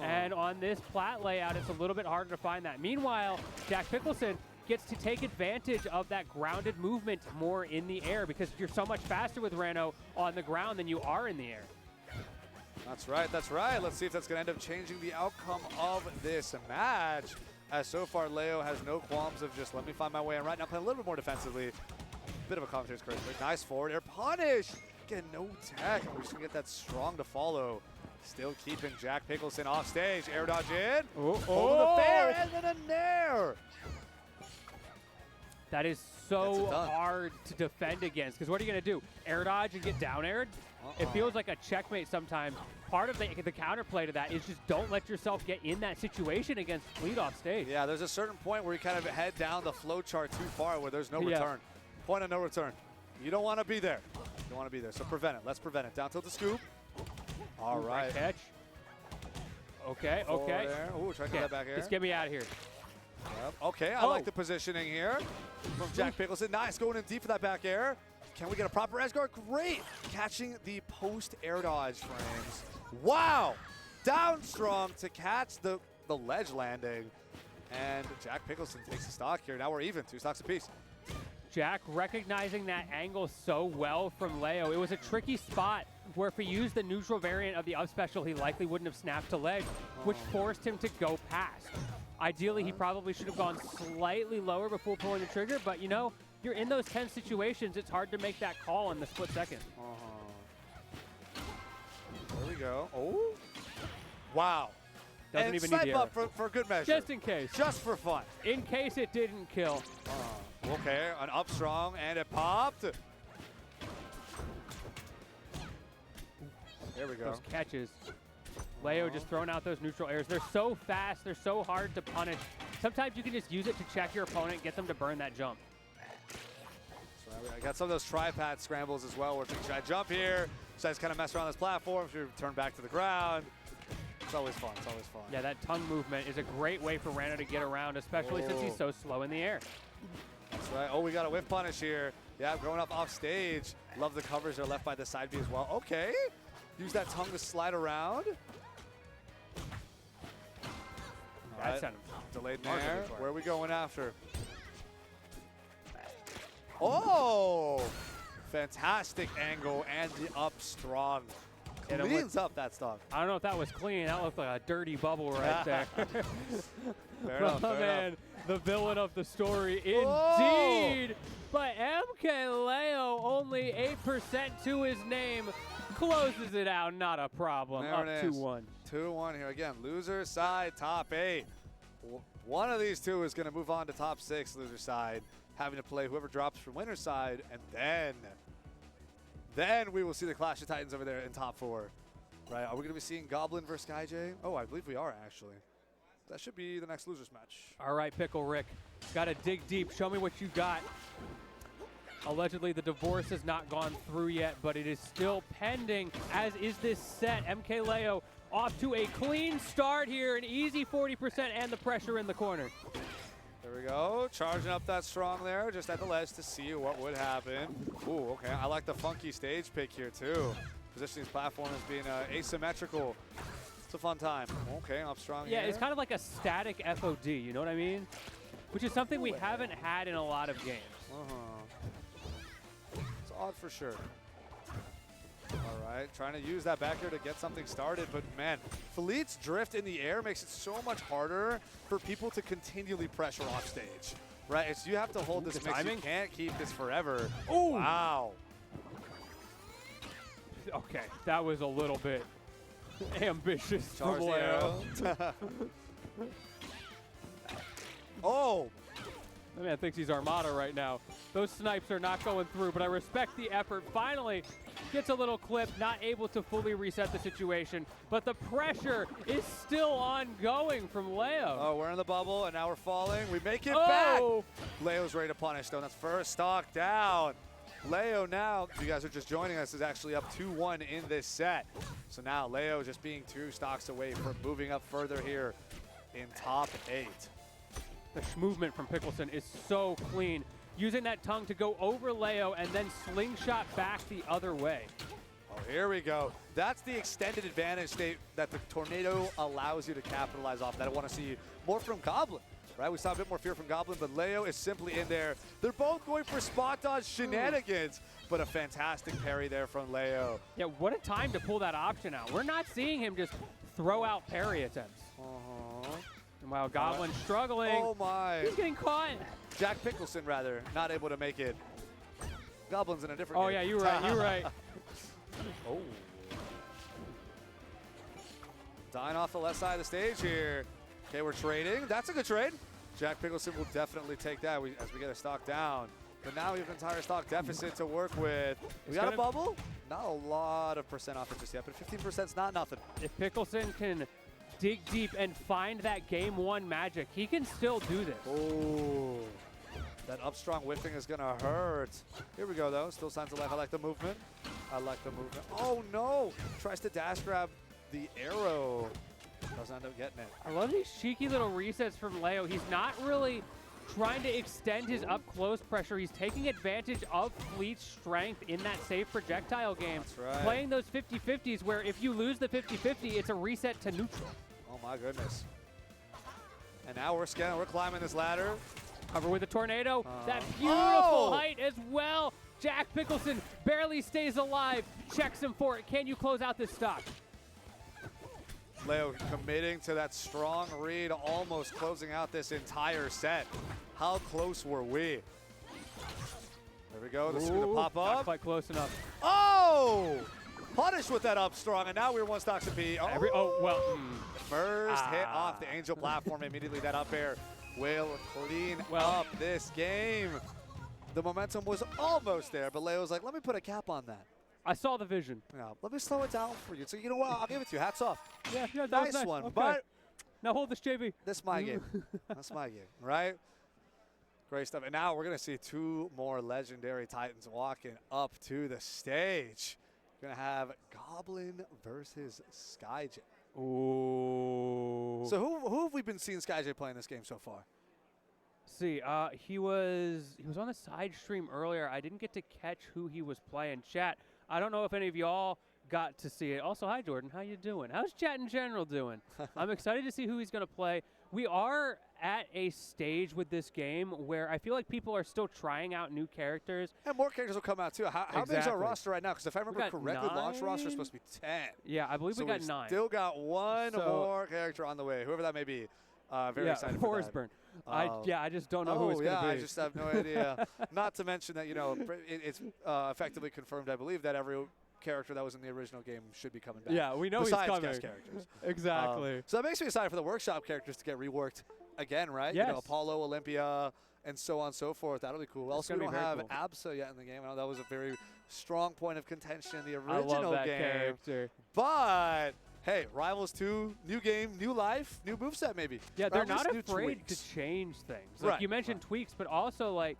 And on this plat layout, it's a little bit harder to find that. Meanwhile, Jack Pickleson gets to take advantage of that grounded movement more in the air because you're so much faster with Rano on the ground than you are in the air. That's right, that's right. Let's see if that's going to end up changing the outcome of this match. As so far, Leo has no qualms of just let me find my way in right now, playing a little bit more defensively. Bit of a commentator's curse, but nice forward air punish. Again, no tech. We're just going to get that strong to follow. Still keeping Jack Pickleson off stage. Air dodge in. Over the fair, and then a nair. That is so hard to defend against, because what are you going to do? Air dodge and get down aired? It feels like a checkmate sometimes. Part of the counterplay to that is just don't let yourself get in that situation against Fleet off stage. Yeah, there's a certain point where you kind of head down the flow chart too far where there's no return. Point of no return. You don't want to be there. You don't want to be there. So prevent it. Let's prevent it. Down tilt the scoop. All right. Catch. Okay, okay. Ooh, trying to get that back air. Just get me out of here. Yep. Okay, I like the positioning here from Jack Pickleson. Nice, going in deep for that back air. Can we get a proper edge guard? Great. Catching the post air dodge frames. Wow. Down strong to catch the ledge landing. And Jack Pickleson takes the stock here. Now we're even, 2 stocks apiece. Jack recognizing that angle so well from Leo. It was a tricky spot where if he used the neutral variant of the up special, he likely wouldn't have snapped to ledge, which forced him to go past. Ideally, he probably should have gone slightly lower before pulling the trigger, but you know, you're in those tense situations, it's hard to make that call in the split second. There we go. Oh, wow. Doesn't even need the snipe up for good measure. Just in case. Just for fun. In case it didn't kill. Okay, an up strong, and it popped. There we go. Those catches. Leo just throwing out those neutral airs. They're so fast. They're so hard to punish. Sometimes you can just use it to check your opponent, get them to burn that jump. So I got some of those tripod scrambles as well, where should I jump here? Should I just kind of mess around this platform? Should I turn back to the ground? It's always fun. It's always fun. Yeah, that tongue movement is a great way for Rano to get around, especially since he's so slow in the air. That's right. Oh, we got a whiff punish here. Yeah, going up off stage. Love the covers are left by the side B as well. Okay. Use that tongue to slide around. That's delayed in air. Where are we going after? Oh! Fantastic angle and the up strong. Cleans up that stuff. I don't know if that was clean. That looked like a dirty bubble right there. Fair enough, fair enough. The villain of the story indeed. But MK Leo, only 8% to his name, closes it out. Not a problem. There Up it is. 2-1. 2-1 here again. Loser side, top 8. One of these two is going to move on to top 6, loser side, having to play whoever drops from winner side, and then we will see the Clash of Titans over there in top 4. Right? Are we going to be seeing Goblin versus SkyJ? Oh, I believe we are actually. That should be the next losers match. All right, Pickle Rick. Got to dig deep. Show me what you got. Allegedly, the divorce has not gone through yet, but it is still pending, as is this set. MKLeo off to a clean start here, an easy 40% and the pressure in the corner. There we go, charging up that strong there, just at the ledge to see what would happen. Ooh, okay, I like the funky stage pick here too. Positioning his platform as being asymmetrical. It's a fun time. Okay, up strong Yeah, here. it's kind of like a static FOD, you know what I mean? Which is something we haven't had in a lot of games. It's odd for sure. All right, trying to use that back here to get something started, but man, Philitte's drift in the air makes it so much harder for people to continually pressure off stage, right? It's you have to hold this mix. You can't keep this forever. Oh! Wow. Okay, that was a little bit ambitious from Charge the Leo. arrow. Oh! That man thinks he's Armada right now. Those snipes are not going through, but I respect the effort. Finally, gets a little clip, not able to fully reset the situation, but the pressure is still ongoing from Leo. Oh, we're in the bubble, and now we're falling. We make it Oh! back! Leo's ready to punish, though. That's first stock down. Leo now, if you guys are just joining us, is actually up 2-1 in this set. So now Leo just being 2 stocks away from moving up further here in top 8. The movement from Pickleson is so clean. Using that tongue to go over Leo and then slingshot back the other way. Oh, here we go. That's the extended advantage state that the Tornado allows you to capitalize off. That I want to see more from Goblin, right? We saw a bit more fear from Goblin, but Leo is simply in there. They're both going for spot dodge shenanigans, but a fantastic parry there from Leo. Yeah, what a time to pull that option out. We're not seeing him just throw out parry attempts. And while Goblin's struggling, Oh my. he's getting caught. Jack Pickleson, rather, not able to make it. Goblin's in a different Oh game. yeah, you're right, you're right. Oh. Dying off the left side of the stage here. Okay, we're trading. That's a good trade. Jack Pickleson will definitely take that as we get a stock down. But now we have an entire stock deficit to work with. We got a bubble. Not a lot of percent off it just yet, but 15% is not nothing. If Pickleson can dig deep and find that game 1 magic, he can still do this. Oh. That up strong whiffing is going to hurt. Here we go, though. Still signs of life. I like the movement. I like the movement. Oh, no. Tries to dash grab the arrow. Doesn't end up getting it. I love these cheeky little resets from Leo. He's not really trying to extend his up-close pressure. He's taking advantage of Fleet's strength in that safe projectile game. That's right. Playing those 50-50s where if you lose the 50-50, it's a reset to neutral. Oh, my goodness. And now we're climbing this ladder. Cover with a tornado. That beautiful height as well. Jack Pickleson barely stays alive. Checks him for it. Can you close out this stock? Leo committing to that strong read, almost closing out this entire set. How close were we? There we go. This is going to pop Not up. quite close enough. Oh! Punished with that up strong, and now we're 1 stock to P. First hit off the Angel platform. Immediately that up air will clean up this game. The momentum was almost there, but Leo's like, let me put a cap on that. I saw the vision. Yeah, let me slow it down for you. So you know what? I'll give it to you. Hats off. Yeah, that Nice was nice. one. Okay. But Now hold this, JV. that's my game. That's my game, right? Great stuff. And now we're going to see 2 more legendary Titans walking up to the stage. We're going to have Goblin versus SkyJ. Ooh. So who have we been seeing SkyJ play in this game so far? See, he was on the side stream earlier. I didn't get to catch who he was playing. Chat, I don't know if any of y'all got to see it. Also, hi Jordan, how you doing? How's chat in general doing? I'm excited to see who he's going to play. We are at a stage with this game where I feel like people are still trying out new characters. And more characters will come out too. How big is our roster right now? Because if I remember got correctly, launch roster is 9? supposed to be 10. Yeah, I believe So we got we've 9. Still got 1 more character on the way, whoever that may be. Very excited for that. Forsburn. I just don't know who it's going to be. I just have no idea. Not to mention that, it's effectively confirmed, I believe, that every character that was in the original game should be coming back. Yeah, we know he's besides coming. guest characters. Exactly. So that makes me excited for the workshop characters to get reworked again, right? Yes. Apollo, Olympia, and so on and so forth. That'll be cool. Also, we don't have Absa yet in the game. I know that was a very strong point of contention in the original I love that game. character. But hey, Rivals 2, new game, new life, new moveset maybe. Yeah, Or they're at least not new afraid tweaks. to change things. Like Right, you mentioned tweaks, but also like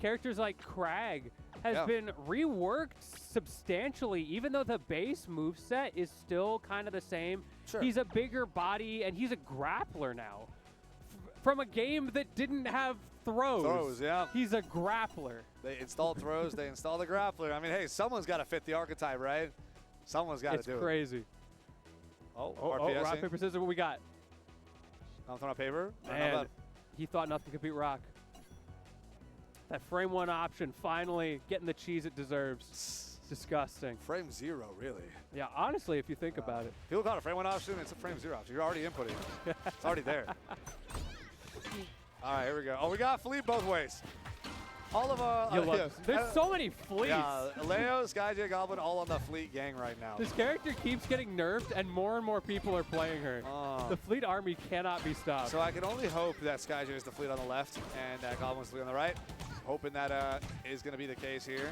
characters like Crag has Yeah. been reworked substantially, even though the base moveset is still kind of the same. Sure. He's a bigger body, and he's a grappler now. From a game that didn't have throws. Throws, yeah. He's a grappler. They installed throws, they installed the grappler. I mean, hey, someone's got to fit the archetype, right? Someone's got to It's do it. crazy. Oh, Oh, RPSing. rock, paper, scissors, what we got? I'm throwing out paper. I don't know Man, about- he thought nothing could beat rock. That frame 1 option finally getting the cheese it deserves. Disgusting. Frame 0, really. Yeah, honestly, if you think about it. People call it a frame 1 option, it's a frame 0 option. You're already inputting it. It's already there. All right, here we go. Oh, we got Fleet both ways. All of You love There's so many fleets. Yeah, Leo, SkyJ, Goblin, all on the Fleet gang right now. This character keeps getting nerfed, and more people are playing her. The Fleet army cannot be stopped. So I can only hope that SkyJ is the Fleet on the left and Goblin's the Fleet on the right. Hoping that is going to be the case here.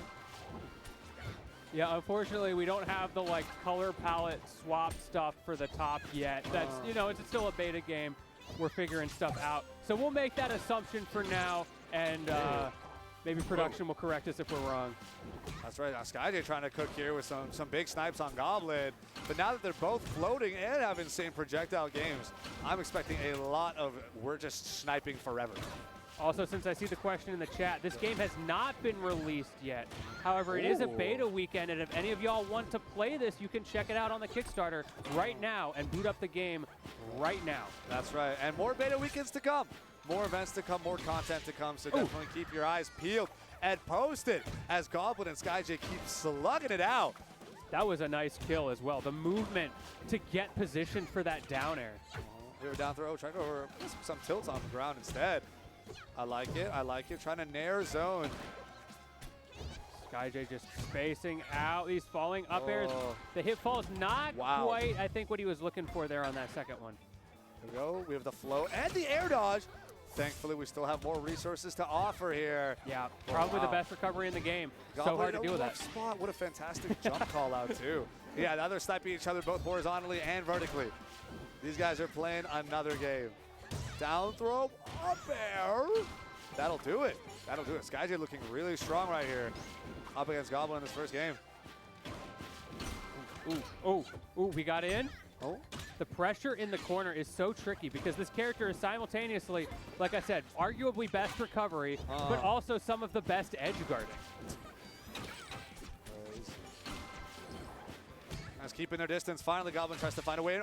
Yeah, unfortunately, we don't have the like color palette swap stuff for the top yet. That's it's still a beta game. We're figuring stuff out. So we'll make that assumption for now, and maybe production will correct us if we're wrong. That's right. Now SkyJ trying to cook here with some big snipes on Goblin. But now that they're both floating and have insane projectile games, I'm expecting a lot of we're just sniping forever. Also, since I see the question in the chat, this game has not been released yet. However, it is a beta weekend, and if any of y'all want to play this, you can check it out on the Kickstarter right now and boot up the game right now. That's right. And more beta weekends to come. More events to come, more content to come, so definitely keep your eyes peeled and posted as Goblin and SkyJ keep slugging it out. That was a nice kill as well. The movement to get positioned for that down air. Here, down throw, trying to go over some tilts on the ground instead. I like it. I like it. Trying to nair zone. SkyJ just spacing out these falling up airs. The hit fall is not quite, I think, what he was looking for there on that second one. There we go. We have the flow and the air dodge. Thankfully, we still have more resources to offer here. Yeah, probably the best recovery in the game. Goblin, so hard to deal with that. Spot. What a fantastic jump call out, too. Yeah, now they're sniping each other both horizontally and vertically. These guys are playing another game. Down throw, up air. That'll do it. That'll do it. SkyJ looking really strong right here. Up against Goblin in this first game. Ooh, we got in. Oh. The pressure in the corner is so tricky because this character is simultaneously, like I said, arguably best recovery, but also some of the best edge guarding. Guys keeping their distance. Finally, Goblin tries to find a way in.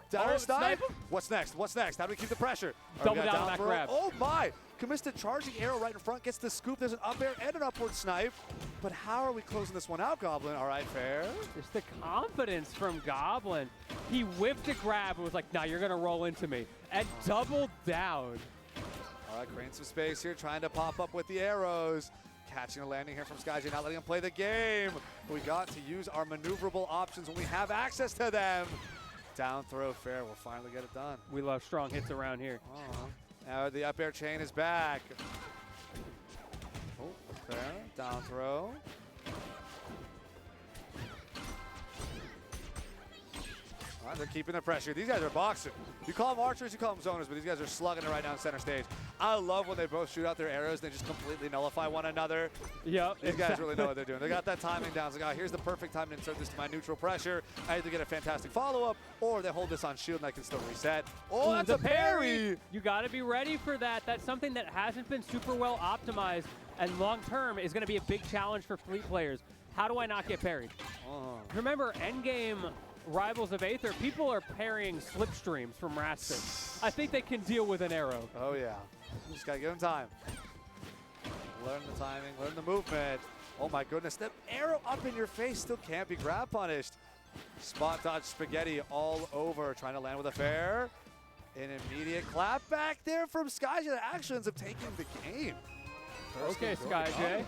Down snipe. What's next? What's next? How do we keep the pressure? Double down on that grab. Oh my! Commits charging arrow right in front, gets the scoop. There's an up air and an upward snipe. But how are we closing this one out, Goblin? All right, fair. Just the confidence from Goblin. He whipped a grab and was like, nah, you're going to roll into me. And doubled down. All right, creating some space here, trying to pop up with the arrows. Catching a landing here from SkyJ, not letting him play the game. We got to use our maneuverable options when we have access to them. Down throw fair, we'll finally get it done. We love strong hits around here. Now the up air chain is back. Fair, down throw. All right, they're keeping the pressure. These guys are boxing. You call them archers, you call them zoners, but these guys are slugging it right down center stage. I love when they both shoot out their arrows and they just completely nullify one another. Yep. These guys really know what they're doing. They got that timing down. It's like, here's the perfect time to insert this to my neutral pressure. I either get a fantastic follow-up, or they hold this on shield and I can still reset. Oh, that's a parry! You got to be ready for that. That's something that hasn't been super well optimized, and long-term is going to be a big challenge for Fleet players. How do I not get parried? Remember, endgame Rivals of Aether, people are parrying slipstreams from Raster. I think they can deal with an arrow. Oh, yeah. Just got to give them time. Learn the timing, learn the movement. Oh, my goodness. That arrow up in your face still can't be grab punished. Spot dodge spaghetti all over, trying to land with a fair. An immediate clap back there from SkyJ. The actions of taking the game. Okay, SkyJ.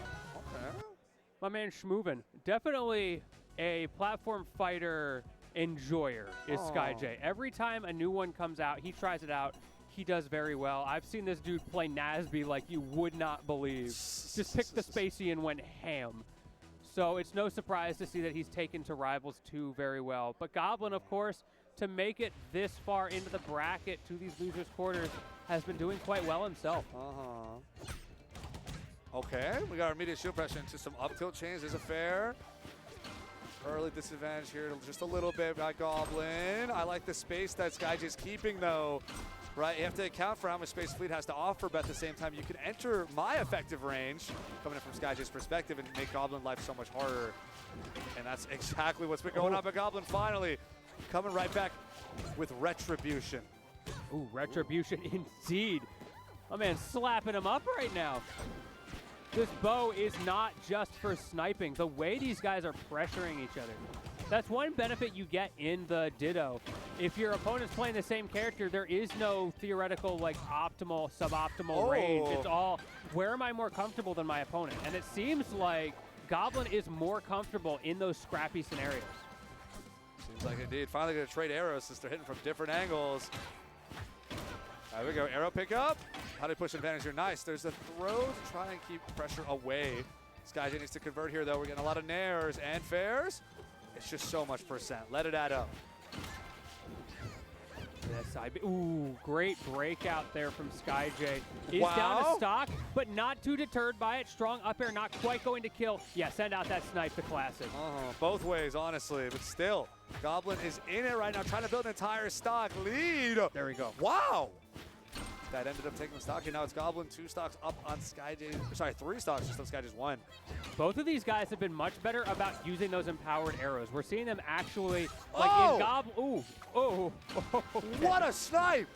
My man Schmoovin. Definitely a platform fighter enjoyer is SkyJ. Every time a new one comes out, he tries it out. He does very well. I've seen this dude play Nasby like you would not believe. Just picked the spacey and went ham. So it's no surprise to see that he's taken to Rivals 2 very well. But Goblin, of course, to make it this far into the bracket to these losers' quarters, has been doing quite well himself. Okay, we got our immediate shield pressure into some up tilt chains. There's a fair. Early disadvantage here, just a little bit by Goblin. I like the space that SkyJ's keeping though. Right, you have to account for how much space Fleet has to offer, but at the same time, you can enter my effective range, coming in from SkyJ's perspective, and make Goblin life so much harder. And that's exactly what's been going on. But Goblin finally coming right back with Retribution. Ooh, Retribution indeed. My man slapping him up right now. This bow is not just for sniping. The way these guys are pressuring each other. That's one benefit you get in the Ditto. If your opponent's playing the same character, there is no theoretical like optimal, suboptimal range. It's all, where am I more comfortable than my opponent? And it seems like Goblin is more comfortable in those scrappy scenarios. Seems like indeed. Finally going to trade arrows since they're hitting from different angles. There we go, arrow pick up. How do they push advantage here? Nice. There's a throw to try and keep pressure away. SkyJ needs to convert here, though. We're getting a lot of nairs and fairs. It's just so much percent. Let it add up. Ooh, great breakout there from SkyJ. He's down to stock, but not too deterred by it. Strong up air, not quite going to kill. Yeah, send out that snipe, the classic. Both ways, honestly, but still. Goblin is in it right now, trying to build an entire stock lead. There we go. Wow. That ended up taking the stock, and now it's Goblin 2 stocks up on SkyJ. Sorry, 3 stocks just on SkyJ's 1. Both of these guys have been much better about using those empowered arrows. We're seeing them actually, like in Goblin. Ooh, oh. What a snipe!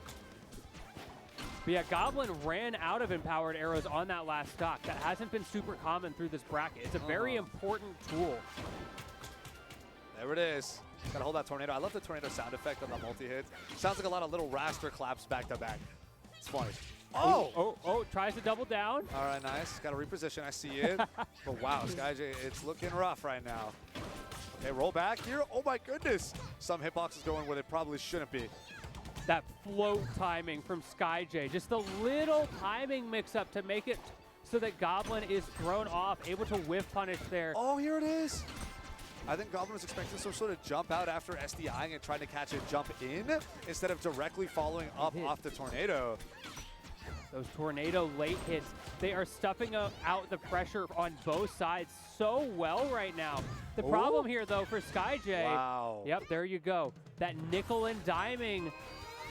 But yeah, Goblin ran out of empowered arrows on that last stock. That hasn't been super common through this bracket. It's a very important tool. There it is. Gotta hold that tornado. I love the tornado sound effect on the multi-hits. Sounds like a lot of little raster claps back to back. It's funny. Tries to double down. All right, nice. Got to reposition. I see it. But wow, SkyJ, it's looking rough right now. Okay, roll back here. Oh my goodness. Some hitboxes going where they probably shouldn't be. That float timing from SkyJ. Just a little timing mix-up to make it so that Goblin is thrown off, able to whiff punish there. Oh, here it is. I think Goblin was expecting some sort of jump out after SDIing and trying to catch a jump in instead of directly following up off the tornado. Those tornado late hits, they are stuffing out the pressure on both sides so well right now. The problem here, though, for SkyJ, wow. Yep, there you go. That nickel and diming,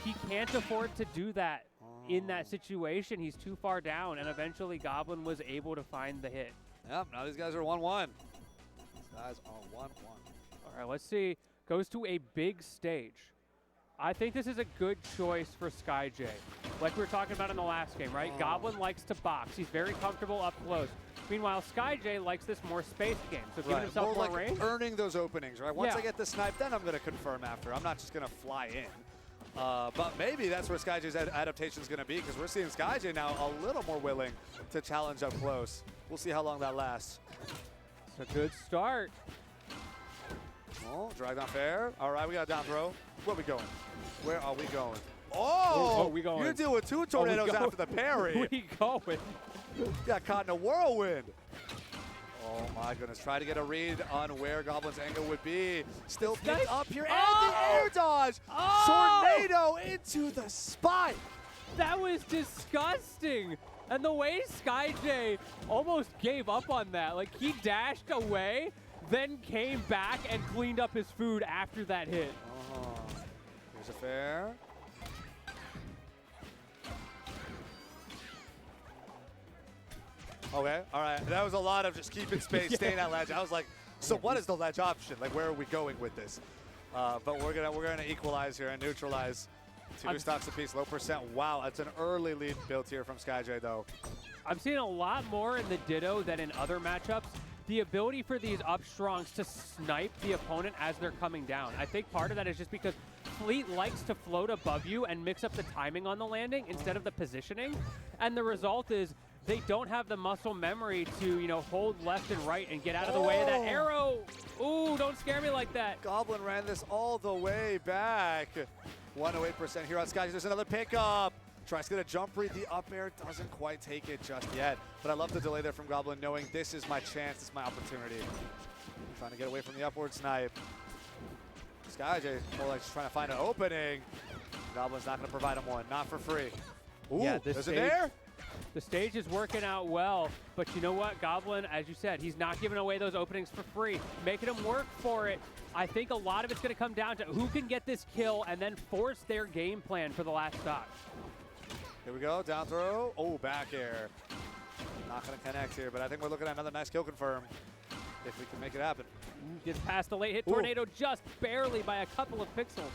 he can't afford to do that in that situation. He's too far down, and eventually Goblin was able to find the hit. Yep, now these guys are 1-1. Guys are 1-1. All right, let's see. Goes to a big stage. I think this is a good choice for SkyJ. Like we were talking about in the last game, right? Goblin likes to box. He's very comfortable up close. Meanwhile, SkyJ likes this more spaced game, so giving himself more range. Earning those openings, right? Once I get the snipe, then I'm going to confirm after. I'm not just going to fly in. But maybe that's where SkyJ's adaptation is going to be, because we're seeing SkyJ now a little more willing to challenge up close. We'll see how long that lasts. It's a good start. Oh, drag down fair. All right, we got a down throw. Where are we going? Where are we going? Oh, we going. You're doing 2 tornadoes after the parry. We going. Got caught in a whirlwind. Oh my goodness, try to get a read on where Goblin's angle would be. Still picked up here, and the air dodge! Tornado into the spike! That was disgusting. And the way SkyJ almost gave up on that, like he dashed away, then came back and cleaned up his food after that hit. Here's a fair. Okay, all right. That was a lot of just keeping space, staying at ledge. I was like, so what is the ledge option? Like, where are we going with this? But we're gonna equalize here and neutralize. 2 stocks apiece, low percent. Wow, that's an early lead built here from SkyJ, though. I'm seeing a lot more in the Ditto than in other matchups. The ability for these up strongs to snipe the opponent as they're coming down. I think part of that is just because Fleet likes to float above you and mix up the timing on the landing instead of the positioning. And the result is they don't have the muscle memory to, you know, hold left and right and get out of the way of that arrow. Ooh, don't scare me like that. Goblin ran this all the way back. 108% here on SkyJ. There's another pickup. Tries to get a jump read. The up air doesn't quite take it just yet. But I love the delay there from Goblin, knowing this is my chance, this is my opportunity. Trying to get away from the upward snipe. SkyJ more like just trying to find an opening. Goblin's not going to provide him one, not for free. Ooh, Yeah, there's an air. The stage is working out well, but you know what? Goblin, as you said, he's not giving away those openings for free, making them work for it. I think a lot of it's going to come down to who can get this kill and then force their game plan for the last stock. Here we go, down throw. Oh, back air. Not going to connect here, but I think we're looking at another nice kill confirm if we can make it happen. Gets past the late hit Ooh. tornado just barely by a couple of pixels.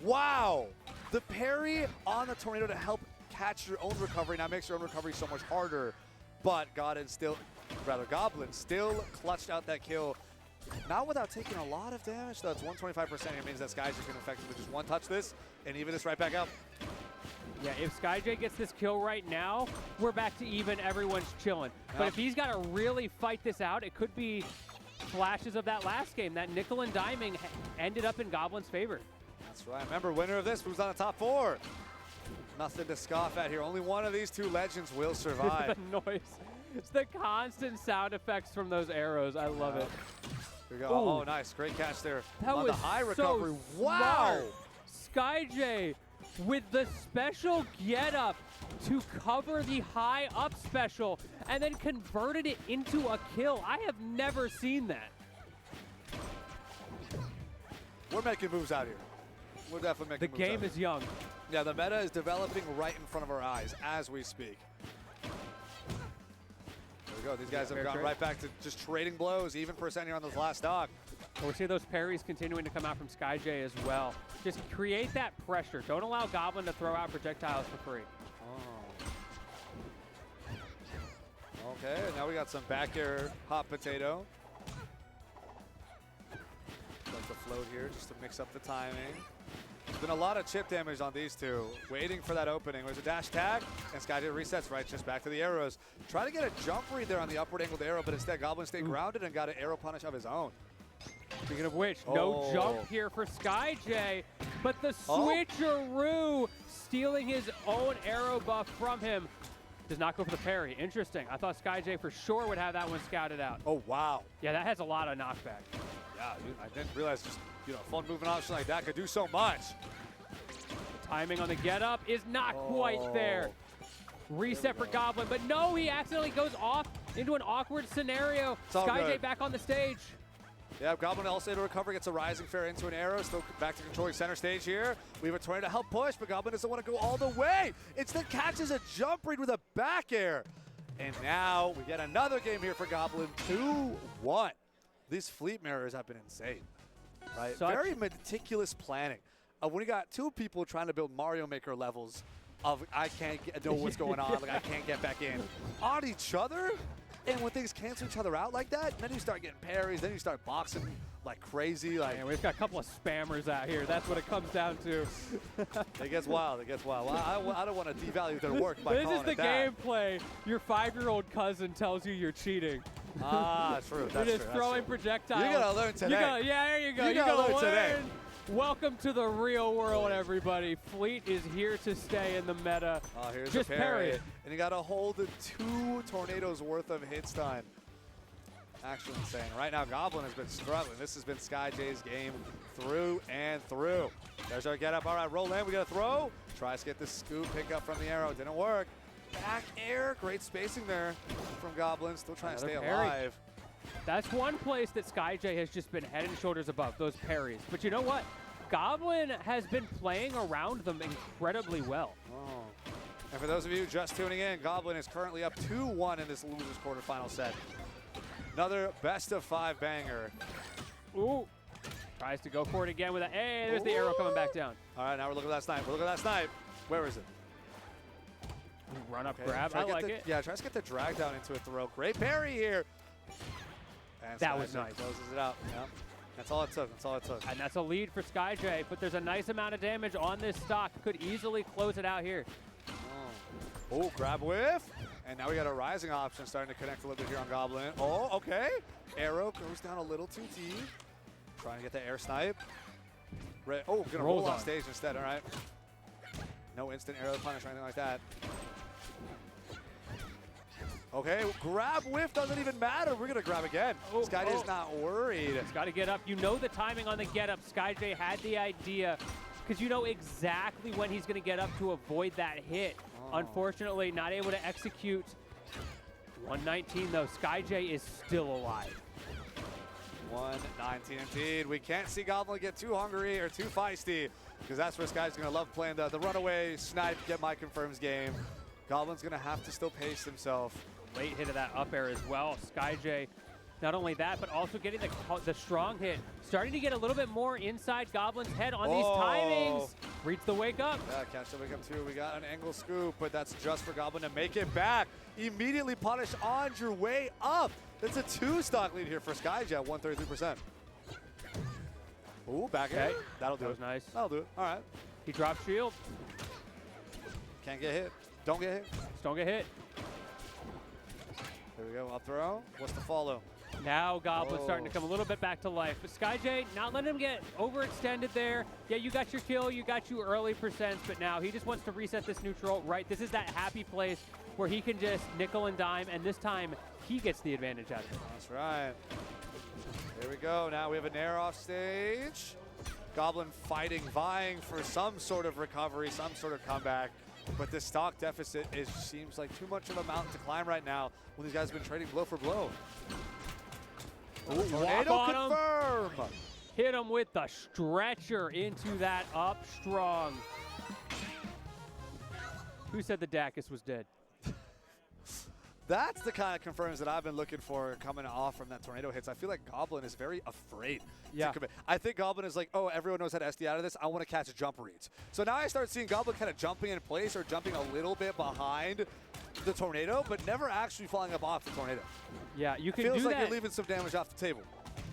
Wow! The parry on the tornado to help catch your own recovery now makes your own recovery so much harder. But Goblin still clutched out that kill. Not without taking a lot of damage, though. It's 125%. It means that Skyj can effectively just one-touch this and even this right back up. Yeah, if SkyJ gets this kill right now, we're back to even. Everyone's chilling. But if he's got to really fight this out, it could be flashes of that last game. That nickel and diming ended up in Goblin's favor. That's right. Remember, winner of this moves on to top 4. Nothing to scoff at here. Only one of these two legends will survive. The noise. It's the constant sound effects from those arrows. I love it. Here we go. Ooh. Oh, nice. Great catch there. That on was the high so recovery. Wow! smart. SkyJ with the special get-up to cover the high up special and then converted it into a kill. I have never seen that. We're making moves out here. We're definitely The making moves out game here. is young. Yeah, the meta is developing right in front of our eyes as we speak. There we go. These guys have gone right back to just trading blows, even for a second here on this last stock. We're seeing those parries continuing to come out from SkyJ as well. Just create that pressure. Don't allow Goblin to throw out projectiles for free. Oh. Okay, now we got some back air hot potato. Like the float here just to mix up the timing. There's been a lot of chip damage on these two. Waiting for that opening. There's a dash tag, and SkyJ resets right just back to the arrows. Try to get a jump read there on the upward angled arrow, but instead Goblin stayed grounded and got an arrow punish of his own. Speaking of which, no jump here for SkyJ, but the switcheroo stealing his own arrow buff from him. Does not go for the parry. Interesting. I thought SkyJ for sure would have that one scouted out. Oh, wow. Yeah, that has a lot of knockback. Yeah, I didn't realize just, fun moving option like that could do so much. The timing on the get up is not quite there. Reset for Goblin, but no, he accidentally goes off into an awkward scenario. SkyJ back on the stage. Yeah, Goblin also able to recover, gets a rising fair into an arrow. Still back to controlling center stage here. We have a tornado to help push, but Goblin doesn't want to go all the way. Instead catches a jump read with a back air. And now we get another game here for Goblin, 2-1. These fleet mirrors have been insane, right? Very meticulous planning. When you got two people trying to build Mario Maker levels of I can't know what's going on, like I can't get back in, on each other. And when things cancel each other out like that, then you start getting parries, then you start boxing like crazy. Like, man, we've got a couple of spammers out here. That's what it comes down to. It gets wild. It gets wild. Well, I don't want to devalue their work by calling it that. This is the gameplay. Your 5-year-old cousin tells you you're cheating. Ah, true. You're just throwing projectiles. You gotta learn today. Yeah, there you go. You gotta learn today. Welcome to the real world, everybody. Fleet is here to stay in the meta. Oh, here's just a parry. it. And you got to hold the 2 tornadoes worth of hits time. Actually insane. Right now, Goblin has been struggling. This has been SkyJ's game through and through. There's our get up. All right, roll in. We got to throw. Tries to get the scoop, pick up from the arrow. Didn't work. Back air. Great spacing there from Goblin. Still trying to stay alive. That's one place that SkyJ has just been head and shoulders above, those parries. But you know what? Goblin has been playing around them incredibly well. Oh. And for those of you just tuning in, Goblin is currently up 2-1 in this loser's quarterfinal set. Another best of 5 banger. Ooh. Tries to go for it again with a, hey, there's the arrow coming back down. All right, now we're looking at that snipe. We're looking at that snipe. Where is it? Run up, grab. I like it. Yeah, tries to get the drag down into a throw. Great parry here. And that was nice. Closes it out. Yeah. That's all it took. That's all it took. And that's a lead for SkyJ, but there's a nice amount of damage on this stock. Could easily close it out here. Oh, grab whiff. And now we got a rising option starting to connect a little bit here on Goblin. Oh, okay. Arrow goes down a little too deep. Trying to get the air snipe. Oh, gonna roll off stage instead. All right. No instant arrow punish or anything like that. Okay, grab whiff doesn't even matter. We're gonna grab again. SkyJ's not worried. It's got to get up. You know the timing on the get up. SkyJ had the idea. because you know exactly when he's going to get up to avoid that hit. Unfortunately, not able to execute. 119 though. SkyJ is still alive. 119 indeed. We can't see Goblin get too hungry or too feisty, because that's where Sky's going to love playing the runaway snipe, get my confirms game. Goblin's going to have to still pace himself. Late hit of that up air as well. SkyJ, not only that, but also getting the strong hit. Starting to get a little bit more inside Goblin's head on these timings. Reads the wake up. Yeah, catch the wake up too. We got an angle scoop, but that's just for Goblin to make it back. Immediately punish on your way up. That's a 2-stock lead here for SkyJ at 133%. Ooh, back Okay. hit. That'll do That it. was nice. That'll do it. All right. He dropped shield. Can't get hit. Don't get hit. Just don't get hit. There we go. Up throw. What's the follow? Now Goblin's starting to Oh. come a little bit back to life. But SkyJ, not letting him get overextended there. Yeah, you got your kill, you got you early percents, but now he just wants to reset this neutral, right? This is that happy place where he can just nickel and dime, and this time he gets the advantage out of it. That's right. Here we go. Now we have a Nair off stage. Goblin fighting, vying for some sort of recovery, some sort of comeback. But this stock deficit seems like too much of a mountain to climb right now when these guys have been trading blow for blow. Ooh, Tornado walk on him. confirm. Hit him with the stretcher into that up strong. Who said the Dacus was dead? That's the kind of confirms that I've been looking for coming off from that tornado hits. I feel like Goblin is very afraid to commit. I think Goblin is like, oh, everyone knows how to SD out of this. I want to catch jump reads. So now I start seeing Goblin kind of jumping in place or jumping a little bit behind the tornado, but never actually falling up off the tornado. Yeah, you can Feels do like that. you're leaving some damage off the table.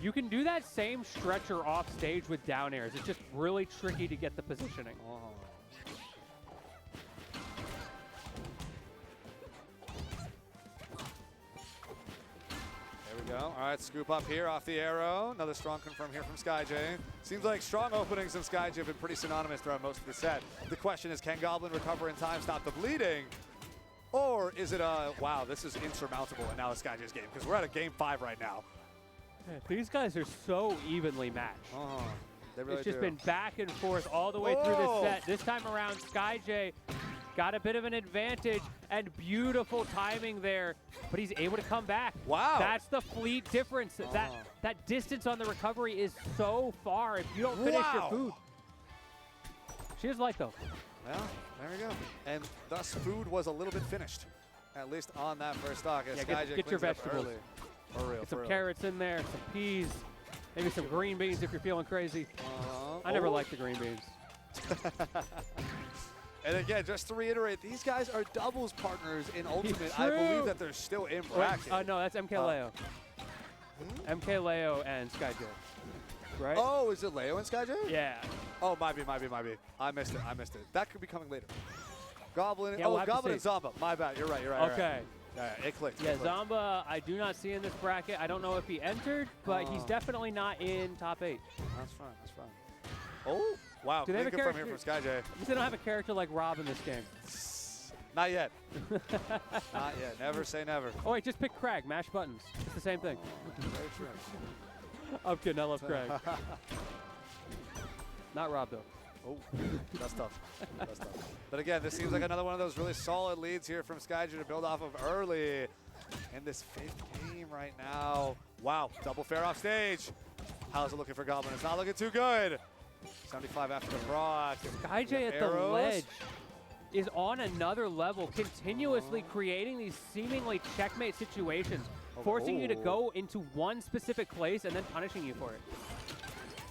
You can do that same stretcher off stage with down airs. It's just really tricky to get the positioning. There we go. All right, scoop up here off the arrow. Another strong confirm here from SkyJ. Seems like strong openings and SkyJ have been pretty synonymous throughout most of the set. The question is, can Goblin recover in time, stop the bleeding? Or is it a, wow, this is insurmountable, and now it's SkyJ's game, because we're at a game 5 right now. Yeah, these guys are so evenly matched. They really It's just do. been back and forth all the way through this set. This time around, SkyJ got a bit of an advantage and beautiful timing there, but he's able to come back. Wow. That's the fleet difference. That distance on the recovery is so far if you don't finish your food. She is light though. Well, there we go. And thus food was a little bit finished, at least on that first stock. As Yeah, SkyJ get your cleans it up vegetables. early. For real, Get for some real. carrots in there, some peas, maybe some green beans if you're feeling crazy. I never liked the green beans. And again, just to reiterate, these guys are doubles partners in Ultimate. I True. believe that they're still in bracket. No, that's MK Leo. MK Leo and SkyJ, right? Oh, is it Leo and SkyJ? Yeah. Oh, might be. I missed it. That could be coming later. Goblin. Yeah, we'll have to Goblin and see. Zamba. My bad. You're right. Okay. Yeah, it clicked. Yeah, it clicked. Zamba, I do not see in this bracket. I don't know if he entered, but he's definitely not in top 8. That's fine. Oh, wow. Do they have a Clean confirm character? here from SkyJ. At least they don't have a character like Rob in this game. Not yet. Not yet. Never say never. Oh, wait, just pick Crag. Mash buttons. It's the same thing. Very true. I'm kidding. I love Crag. Not Rob, though. Oh, that's tough. But again, this seems like another one of those really solid leads here from SkyJ to build off of early in this 5th game right now. Wow, double fair off stage. How's it looking for Goblin? It's not looking too good. 75 after the proc. SkyJ at the Arrows. ledge is on another level, continuously creating these seemingly checkmate situations, forcing you to go into one specific place and then punishing you for it.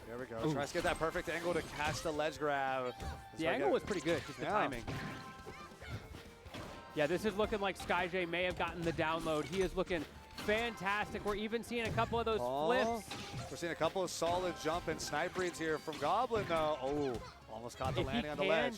There we go. Tries to get that perfect angle to catch the ledge grab. The angle was pretty good, just the timing. Yeah, this is looking like SkyJ may have gotten the download. He is looking fantastic. We're even seeing a couple of those flips. We're seeing a couple of solid jump and snipe reads here from Goblin, though. Oh, almost caught the If he landing on the can, ledge.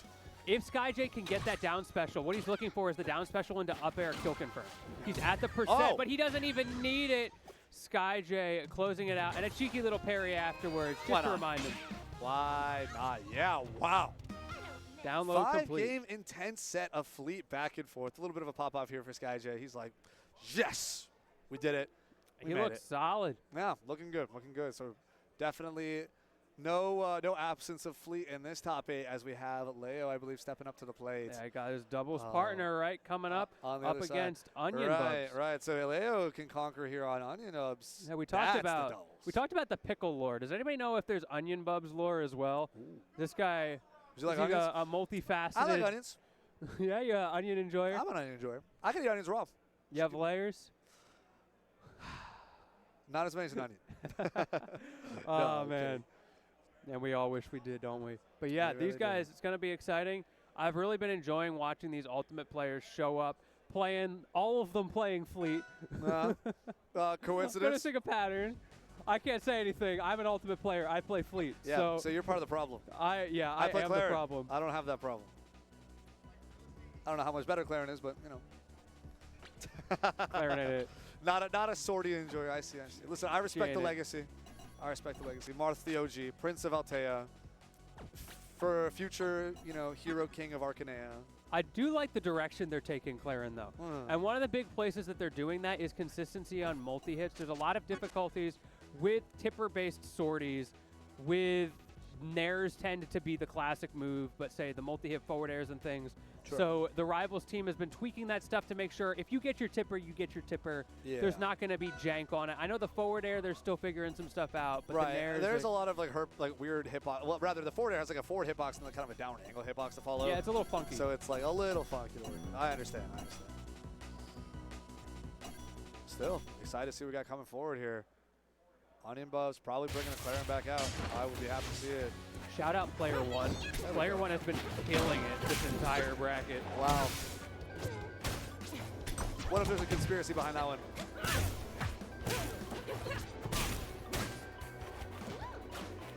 if SkyJ can get that down special, what he's looking for is the down special into up air kill confirm. He's at the percent, but he doesn't even need it. SkyJ closing it out, and a cheeky little parry afterwards, just to remind him. Why not? Yeah, wow. Download complete. 5-game intense set of fleet back and forth. A little bit of a pop-off here for SkyJ. He's like, yes, we did it. We He made looks it. solid. Yeah, looking good, looking good. So definitely No absence of Fleet in this top 8 as we have Leo, I believe, stepping up to the plate. Yeah, I got his doubles partner, right, coming up on the up other side. against Onion Right, Bubs. right. So Leo can conquer here on Onion Bubs. Yeah, we talked That's the about doubles. the pickle lore. Does anybody know if there's Onion Bubs lore as well? This guy Would you like is onions? a multifaceted. I like onions. Yeah, you're an onion enjoyer. I'm an onion enjoyer. I can eat onions raw. You have layers. Not as many as an onion. Oh I'm man. And we all wish we did, don't we? But yeah, We these really guys, do. it's going to be exciting. I've really been enjoying watching these Ultimate players show up, playing, all of them playing Fleet. Uh, I'm coincidence? noticing a pattern. I can't say anything. I'm an Ultimate player. I play Fleet. Yeah, so you're part of the problem. I play am Claren. the problem. I don't have that problem. I don't know how much better Claren is, but, you know. Clarinet it. Not a swordy enjoyer. I see. Listen, I respect the ain't it. legacy. I respect the legacy. Marth the OG, Prince of Altea, for future, you know, hero king of Arcanea. I do like the direction they're taking Claren, though. And one of the big places that they're doing that is consistency on multi-hits. There's a lot of difficulties with tipper-based sorties, with nairs tend to be the classic move, but say the multi-hit forward airs and things. Sure. So the Rivals team has been tweaking that stuff to make sure if you get your tipper, you get your tipper. Yeah. There's not going to be jank on it. I know the forward air, they're still figuring some stuff out, but the Right. nairs, There's a lot of like weird hitbox. Well, rather the forward air has like a forward hitbox and then kind of a down angle hitbox to follow. yeah, it's a little funky. So it's like a little funky. I understand. Still excited to see what we got coming forward here. Onion Bubs probably bringing the Claren back out. I would be happy to see it. Shout out Player One. Player One has been killing it this entire bracket. Wow. What if there's a conspiracy behind that one?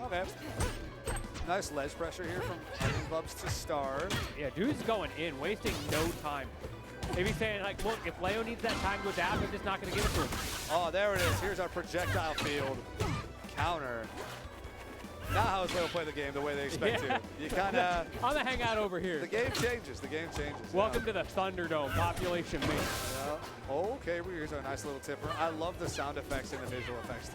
Okay. Nice ledge pressure here from Onion Bubs to start. Yeah, dude's going in, wasting no time. Maybe saying, like, look, if Leo needs that time to adapt, I'm just not going to give it to him. Oh, there it is. Here's our projectile field. Counter. Now how is Leo play the game the way they expect Yeah. to. You kind of... I'm going to hang out over here. The game changes. The game changes. Welcome to the Thunderdome, population me. Yeah. Okay, here's our nice little tipper. I love the sound effects and the visual effects, too.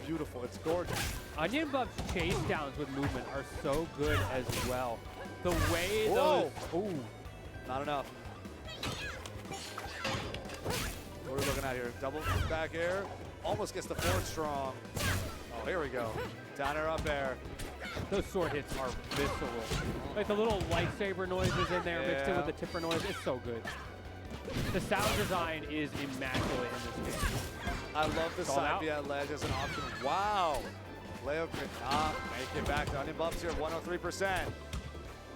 Beautiful. It's gorgeous. Onion Bub's chase downs with movement are so good as well. The way Whoa. those... Ooh. Not enough. What are we looking at here? Double back air. Almost gets the forward strong. Oh, here we go. Down air, up air. Those sword hits are visceral. Like the little lightsaber noises in there mixed in with the tipper noise. It's so good. The sound design is immaculate in this game. I love the Call side out. B at ledge as an option. Wow. Leo could not make it back to Onion Bubs here, 103%.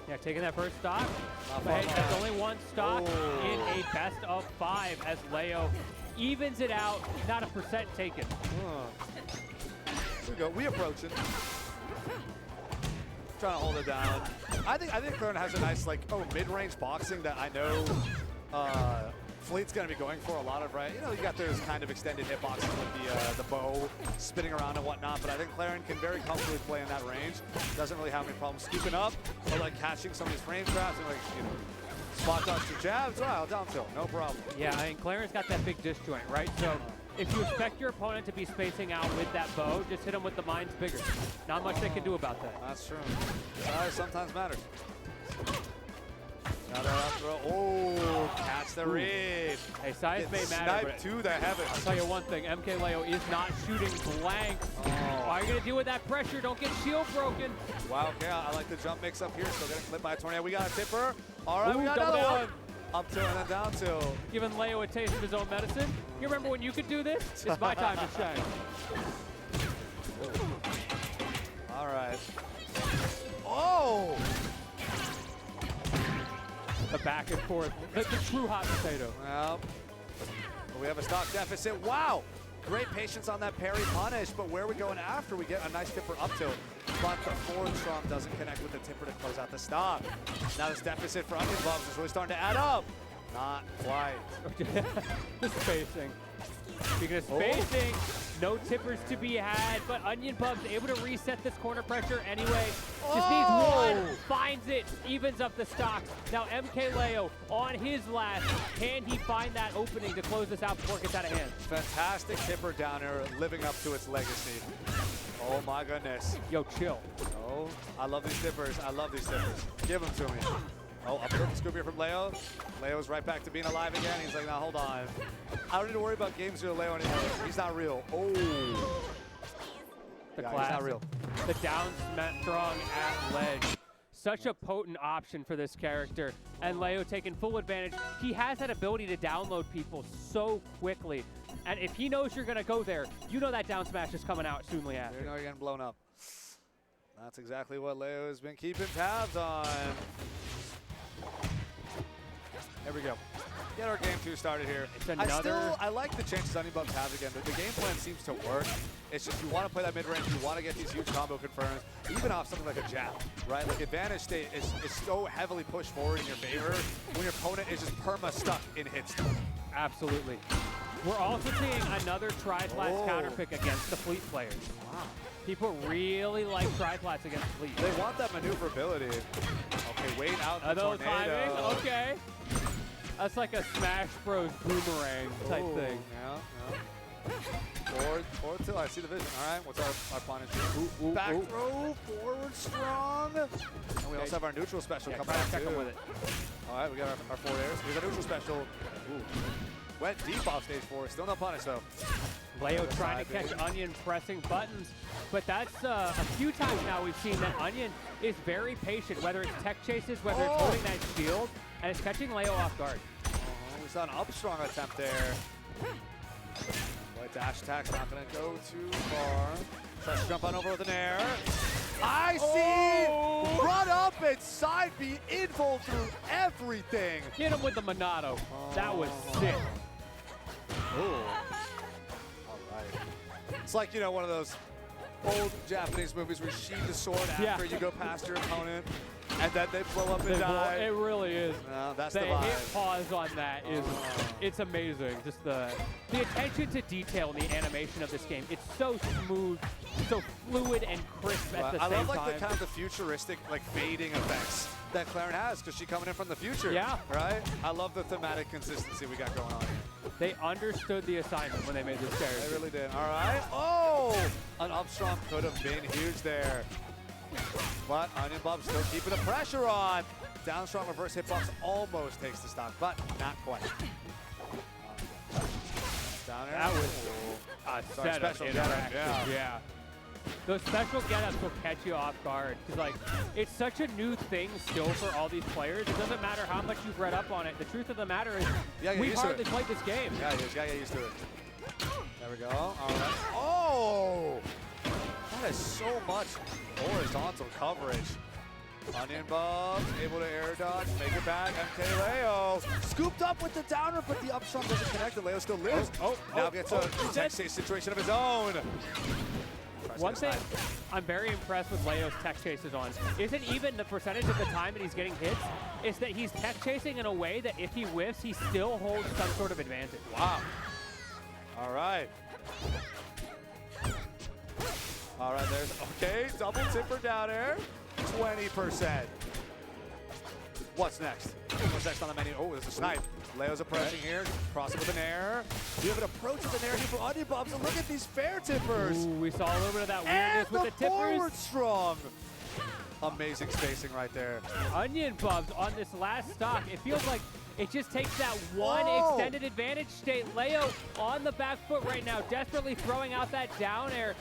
Yeah, taking that first stock. Not But hey, far that's off. only one stock Oh. in a best of 5 as Leo evens it out. Not a percent taken. Here we go. We approach it. Trying to hold it down. I think Claren has a nice mid-range boxing that I know Fleet's going to be going for a lot of, right? You know, you got those kind of extended hitboxes with the bow spinning around and whatnot, but I think Claren can very comfortably play in that range. Doesn't really have any problems scooping up or like catching some of these frame traps and spot dodge to jabs. Wow, down tilt, no problem. Yeah, I mean, Claren's got that big disjoint, right? So if you expect your opponent to be spacing out with that bow, just hit them with the mines bigger. Not much they can do about that. That's true. Size sometimes matters. Another up throw. Oh, catch the read. Hey, size may matter, Sniped but to the heavens. I'll tell you one thing, MK Leo is not shooting blank. Are you going to deal with that pressure? Don't get shield broken. Wow, okay, I like the jump mix up here. Still getting clipped by a tornado. We got a tipper. All right, Ooh, we got double another down. one. Up tilt and then down tilt. Giving Leo a taste of his own medicine. You remember when you could do this? It's my time to shine. All right. Oh! The back and forth. The true hot potato. Well, we have a stock deficit. Wow! Great patience on that parry punish, but where are we going after? We get a nice tipper up tilt, but the forward strong doesn't connect with the tipper to close out the stock. Now this deficit for Onion Bubs is really starting to add up. Not quite. The spacing. Speaking of spacing, no tippers to be had, but Onion Bub's able to reset this corner pressure anyway. Just needs one, finds it, evens up the stocks. Now MK Leo on his last. Can he find that opening to close this out before it gets out of hand? Fantastic tipper downer, living up to its legacy. Oh my goodness. Yo, chill. Oh, I love these tippers. I love these tippers. Give them to me. Oh, up the scoop here from Leo. Leo's right back to being alive again. He's like, now hold on. I don't need to worry about game 0 Leo anymore. He's not real. Oh. The Yeah, classic. he's not real. The down smash strong at ledge. Such a potent option for this character. And Leo taking full advantage. He has that ability to download people so quickly. And if he knows you're going to go there, you know that down smash is coming out soonly after. You know you're getting blown up. That's exactly what Leo has been keeping tabs on. There we go. Get our game 2 started here. It's another. I like the chances Onion Bubs have again. The game plan seems to work. It's just you want to play that mid-range, you want to get these huge combo confirms, even off something like a jab, right? Like advantage state is so heavily pushed forward in your favor when your opponent is just perma-stuck in hit stun. Absolutely. We're also seeing another tri-flats counterpick against the Fleet players. Wow. People really like tri-flats against Fleet. They want that maneuverability. Okay, wait out the Although tornado. timing, okay. That's like a Smash Bros. Boomerang type thing. Yeah. Forward tilt. I see the vision. All right, what's our punish here? Back throw, forward strong. And we also have our neutral special coming out Check too. him with it. All right, we got our forward airs. We got a neutral special. Ooh. Went deep off stage 4. Still no punish though. Leo trying to catch Onion pressing buttons, but that's a few times now we've seen that Onion is very patient, whether it's tech chases, whether it's holding that shield, and it's catching Leo off guard. We saw an up strong attempt there. But dash attack's not going to go too far. Tries to jump on over with an air. I see! Run up and side B info through everything. Hit him with the Monado. That was sick. Ooh. All right. It's like, you know, one of those old Japanese movies where you sheathe the sword after you go past your opponent, and then they blow up and die. It really is. No, that's the the vibe. hit pause on that is it's amazing. Just the attention to detail in the animation of this game. It's so smooth, so fluid and crisp at the same time. I love like the kind of the futuristic like fading effects that Claren has because she's coming in from the future. Yeah. Right? I love the thematic consistency we got going on here. They understood the assignment when they made this character. They really did. All right. Oh! An up strong could have been huge there. But Onion Bob still keeping the pressure on. Down strong reverse hitbox almost takes the stock, but not quite. Down air. That was a Sorry, setup special getup, interactive. Yeah. Those special get-ups will catch you off guard because, like, it's such a new thing still for all these players. It doesn't matter how much you've read up on it. The truth of the matter is we've hardly played this game. Yeah, you gotta get used to it. There we go. All right. Oh! That is so much horizontal coverage. Onion Bubs able to air dodge, make it back. MK Leo scooped up with the downer, but the up strong doesn't connect, and Leo still lives. Now gets a tech chase situation of his own. One thing I'm very impressed with Leo's tech chases on isn't even the percentage of the time that he's getting hits, it's that he's tech chasing in a way that if he whiffs, he still holds some sort of advantage. Wow. All right. All right, there's, okay, double tipper down air, 20%. What's next? What's next on the menu? Oh, there's a snipe. Leo's approaching here, crossing with an air. You have an approach with an air here for Onion Bubs, and look at these fair tippers. Ooh, we saw a little bit of that weirdness with the tippers. Forward strong. Amazing spacing right there. Onion Bubs on this last stock, it feels like it just takes that one extended advantage state. Leo on the back foot right now, desperately throwing out that down air,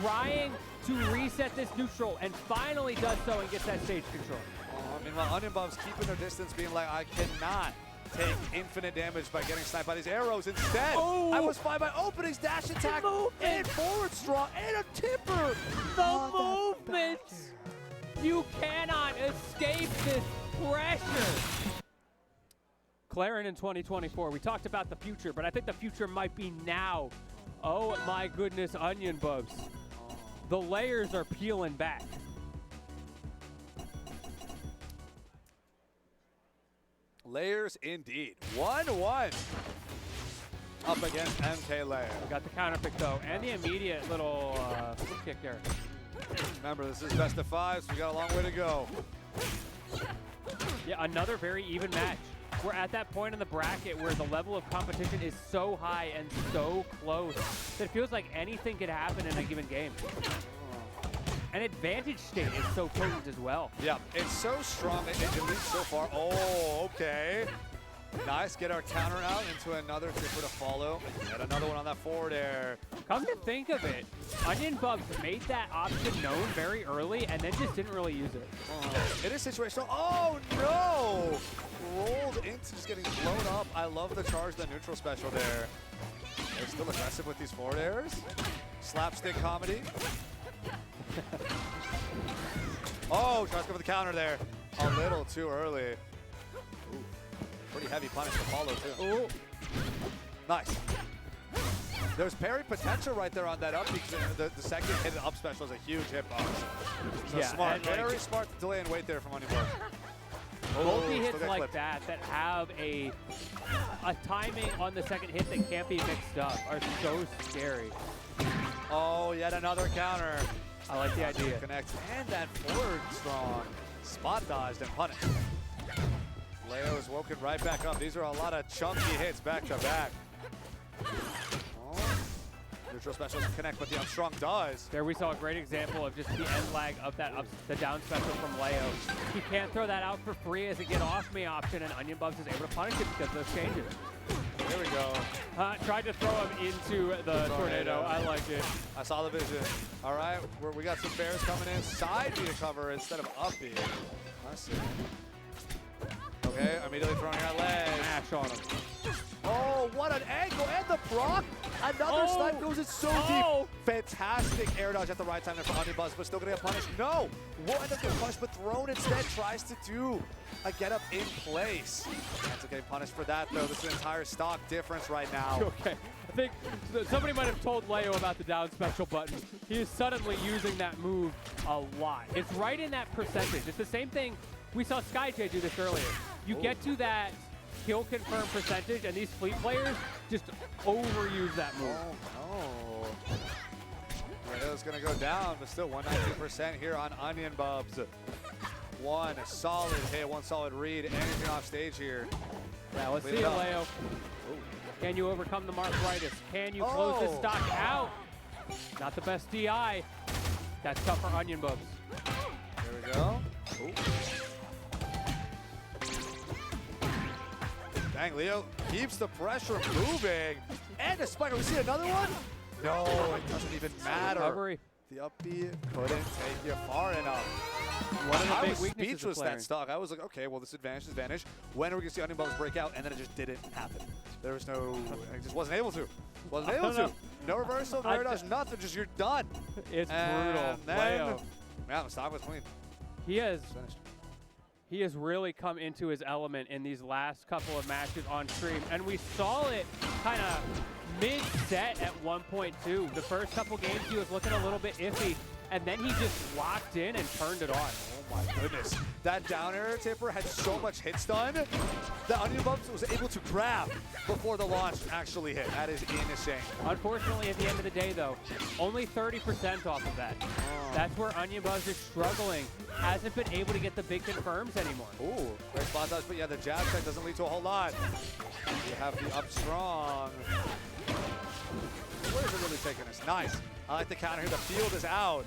trying to reset this neutral, and finally does so and gets that stage control. Meanwhile, Onion Bubs keeping their distance, being like, I cannot take infinite damage by getting sniped by these arrows. Instead, I was fine by openings, dash attack, and forward straw, and a tipper. The movement! You cannot escape this pressure. Claren in 2024, we talked about the future, but I think the future might be now. Oh my goodness, Onion Bubs. The layers are peeling back. Layers indeed. 1-1. Up against MK Leo. We got the counter pick though, and the immediate little flip kick there. Remember, this is best of 5, so we got a long way to go. Yeah, another very even match. We're at that point in the bracket where the level of competition is so high and so close that it feels like anything could happen in a given game. And advantage state is so potent as well. Yeah, it's so strong, at least so far. Oh, okay. Nice, get our counter out into another tipper to follow. Yet another one on that forward air. Come to think of it, Onion Bubs made that option known very early and then just didn't really use it. It is situational. Oh, no! Rolled into just getting blown up. I love the charge, the neutral special there. They're still aggressive with these forward airs. Slapstick comedy. Oh, tries to go for the counter there. A little too early. Ooh, pretty heavy punish to follow, too. Ooh. Nice. There's parry potential right there on that up because the second hit up special is a huge hitbox. So Yeah, smart, and like- very smart delay and wait there from Onion Bubs. Multi-hits like that have a timing on the second hit that can't be mixed up are so scary. Oh, yet another counter. I like the idea. Connects, and that forward strong. Spot dodged and punished. Leo is woken right back up. These are a lot of chunky hits back to back. Oh. Neutral specials connect, but the unstrung does. There we saw a great example of just the end lag of that the down special from Leo. He can't throw that out for free as a get off me option, and Onion Bubs is able to punish it because of those changes. There we go. Tried to throw him into the tornado. I like it. I saw the vision. All right, we got some bears coming in. Side B to cover instead of up B. I see. Okay, immediately throwing that ledge. Mash on him. Oh, what an angle, and the proc. Another snipe goes in so deep. Fantastic air dodge at the right time there for Onion Bubs, but still gonna get punished. No, won't end up getting punished, but thrown instead. Tries to do a get up in place. That's okay, punished for that though. This is an entire stock difference right now. Okay, I think somebody might have told Leo about the down special button. He is suddenly using that move a lot. It's right in that percentage. It's the same thing. We saw SkyJ do this earlier. You get to that kill confirm percentage, and these fleet players just overuse that move. Oh, no. Leo's gonna go down, but still 119% here on Onion Bubs. One solid hit, one solid read, anything off stage here. Yeah, let's Leave see it it, up. Leo. Can you overcome the arthritis? Can you close this stock out? Not the best DI. That's tough for Onion Bubs. There we go. Ooh. Dang, Leo keeps the pressure moving. And a spiker. We see another one? No, it doesn't even matter. Recovery. The up B couldn't take you far enough. One of the I big was weaknesses of speechless Flaring. that stock. I was like, okay, well, this advantage is vanished. When are we going to see Onion Bubs break out? And then it just didn't happen. There was no, I just wasn't able to. Wasn't able to. No reversal, no air dodge, nothing. Just you're done. It's And brutal. then, Leo. yeah, the stock was clean. He has Finished. He has really come into his element in these last couple of matches on stream, and we saw it kind of mid-set at 1.2. The first couple games he was looking a little bit iffy, and then he just locked in and turned it on. Oh my goodness. That down air tipper had so much hit stun that Onion Bubs was able to grab before the launch actually hit. That is insane. Unfortunately, at the end of the day, though, only 30% off of that. That's where Onion Bubs is struggling. Hasn't been able to get the big confirms anymore. Ooh, great spot dodge, but yeah, the jab check doesn't lead to a whole lot. You have the up strong. Where is it really taking us? Nice. I like the counter here. The field is out.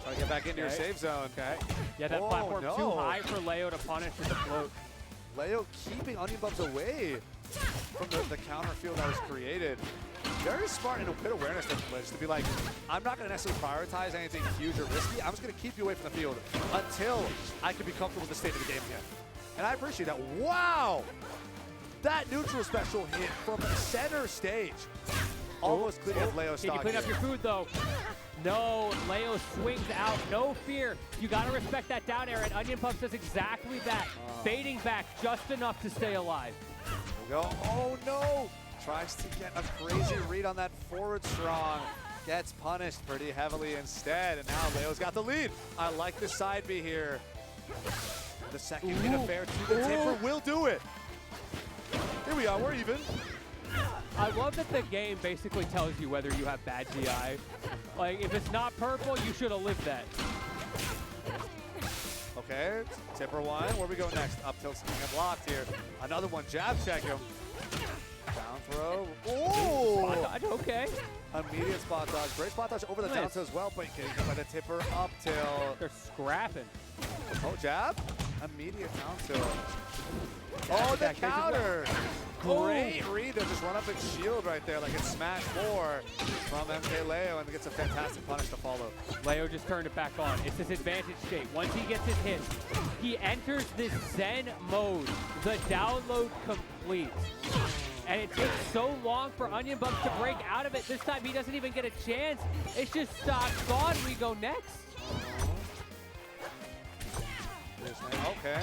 Trying to get back into your safe zone. Okay. Yeah, that Oh, platform no. too high for Leo to punish with the float. Leo keeping Onion Bubs away from the counter field that was created. Very smart and a bit awareness there from Ledge to be like, I'm not going to necessarily prioritize anything huge or risky. I'm just going to keep you away from the field until I can be comfortable with the state of the game again. And I appreciate that. Wow! That neutral special hit from center stage. Almost cleaning up Leo's Can you stock clean up here. your food, though? No, Leo swings out, no fear. You gotta respect that down air, and Onion Bubs does exactly that. Fading back just enough to stay alive. There we go. Oh no! Tries to get a crazy read on that forward strong. Gets punished pretty heavily instead, and now Leo's got the lead. I like the side B here. The second hit affair to the tipper will do it. Here we are, we're even. I love that the game basically tells you whether you have bad DI. Like, if it's not purple, you should have lived that. Okay, tipper one. Where we go next? Up tilt's getting blocked here. Another one, jab check him. Down throw. Ooh! Spot dodge, okay. Immediate spot dodge. Great spot dodge over the down Nice. tilt as well, but getting hit by the tipper up tilt. They're scrapping. Oh, jab. Immediate down tilt. Oh, the back dash as well. counter. Great read to just run up and shield right there like it's Smash 4 from MK Leo and gets a fantastic punish to follow. Leo just turned it back on. It's his advantage state. Once he gets his hits, he enters this Zen mode. The download complete. And it takes so long for Onion Bumps to break out of it. This time he doesn't even get a chance. It's just stock gone. We go next. Okay.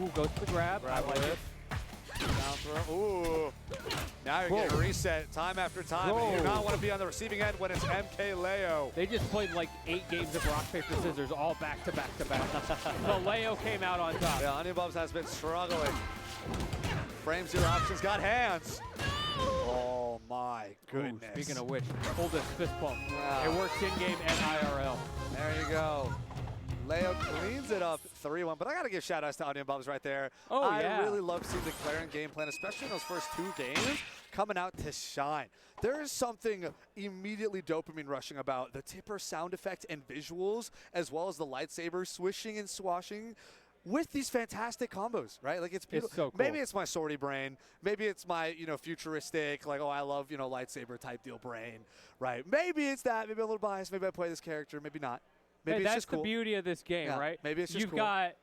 Ooh, goes to the grab. I Grab like with it. down throw. Ooh. Now you're getting reset time after time. And you do not want to be on the receiving end when it's MK Leo. They just played like 8 games of rock, paper, scissors, all back to back to back. So Leo came out on top. Yeah, Onion Bumps has been struggling. Frame zero options, got hands. Oh my goodness. Ooh, speaking of which, hold this fist bump. Wow. It works in-game and IRL. There you go. Leo cleans it up 3-1, but I got to give shout-outs to Onion Bumps right there. Oh, I yeah. really love seeing the Clarion game plan, especially in those first 2 games, coming out to shine. There is something immediately dopamine rushing about the tipper sound effect and visuals, as well as the lightsaber swishing and swashing with these fantastic combos, right? Like it's beautiful. It's so cool. Maybe it's my swordy brain. Maybe it's my, futuristic, like, oh, I love, lightsaber type deal brain, right? Maybe it's that. Maybe I'm a little biased. Maybe I play this character. Maybe not. Maybe Hey, it's that's just cool. the beauty of this game, Yeah, right? maybe it's just you've cool. got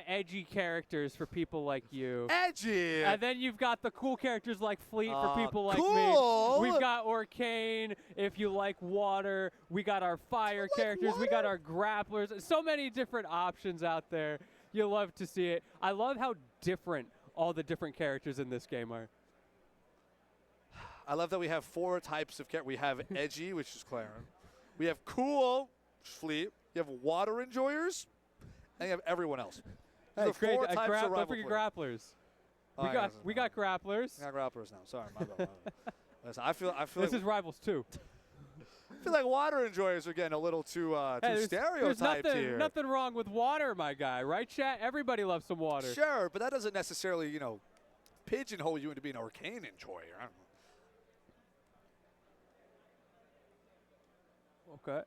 edgy characters for people like you. Edgy. And then you've got the cool characters like Fleet for people like cool. me. We've got Orcane if you like water. We got our fire characters. We got our grapplers. So many different options out there. You'll love to see it. I love how different all the different characters in this game are. I love that we have 4 types of characters. We have edgy, which is Claren. We have cool, Fleet. You have water enjoyers, and you have everyone else. Hey, The 4 types of don't rival forget player. grapplers. Oh, We got grapplers. I got grapplers now. Sorry, my bad. Listen, I feel This like is Rivals 2. I feel like water enjoyers are getting a little too Hey, stereotyped there's here. nothing wrong with water, my guy, right, chat? Everybody loves some water. Sure, but that doesn't necessarily, pigeonhole you into being an Arcane enjoyer. I don't know. Okay.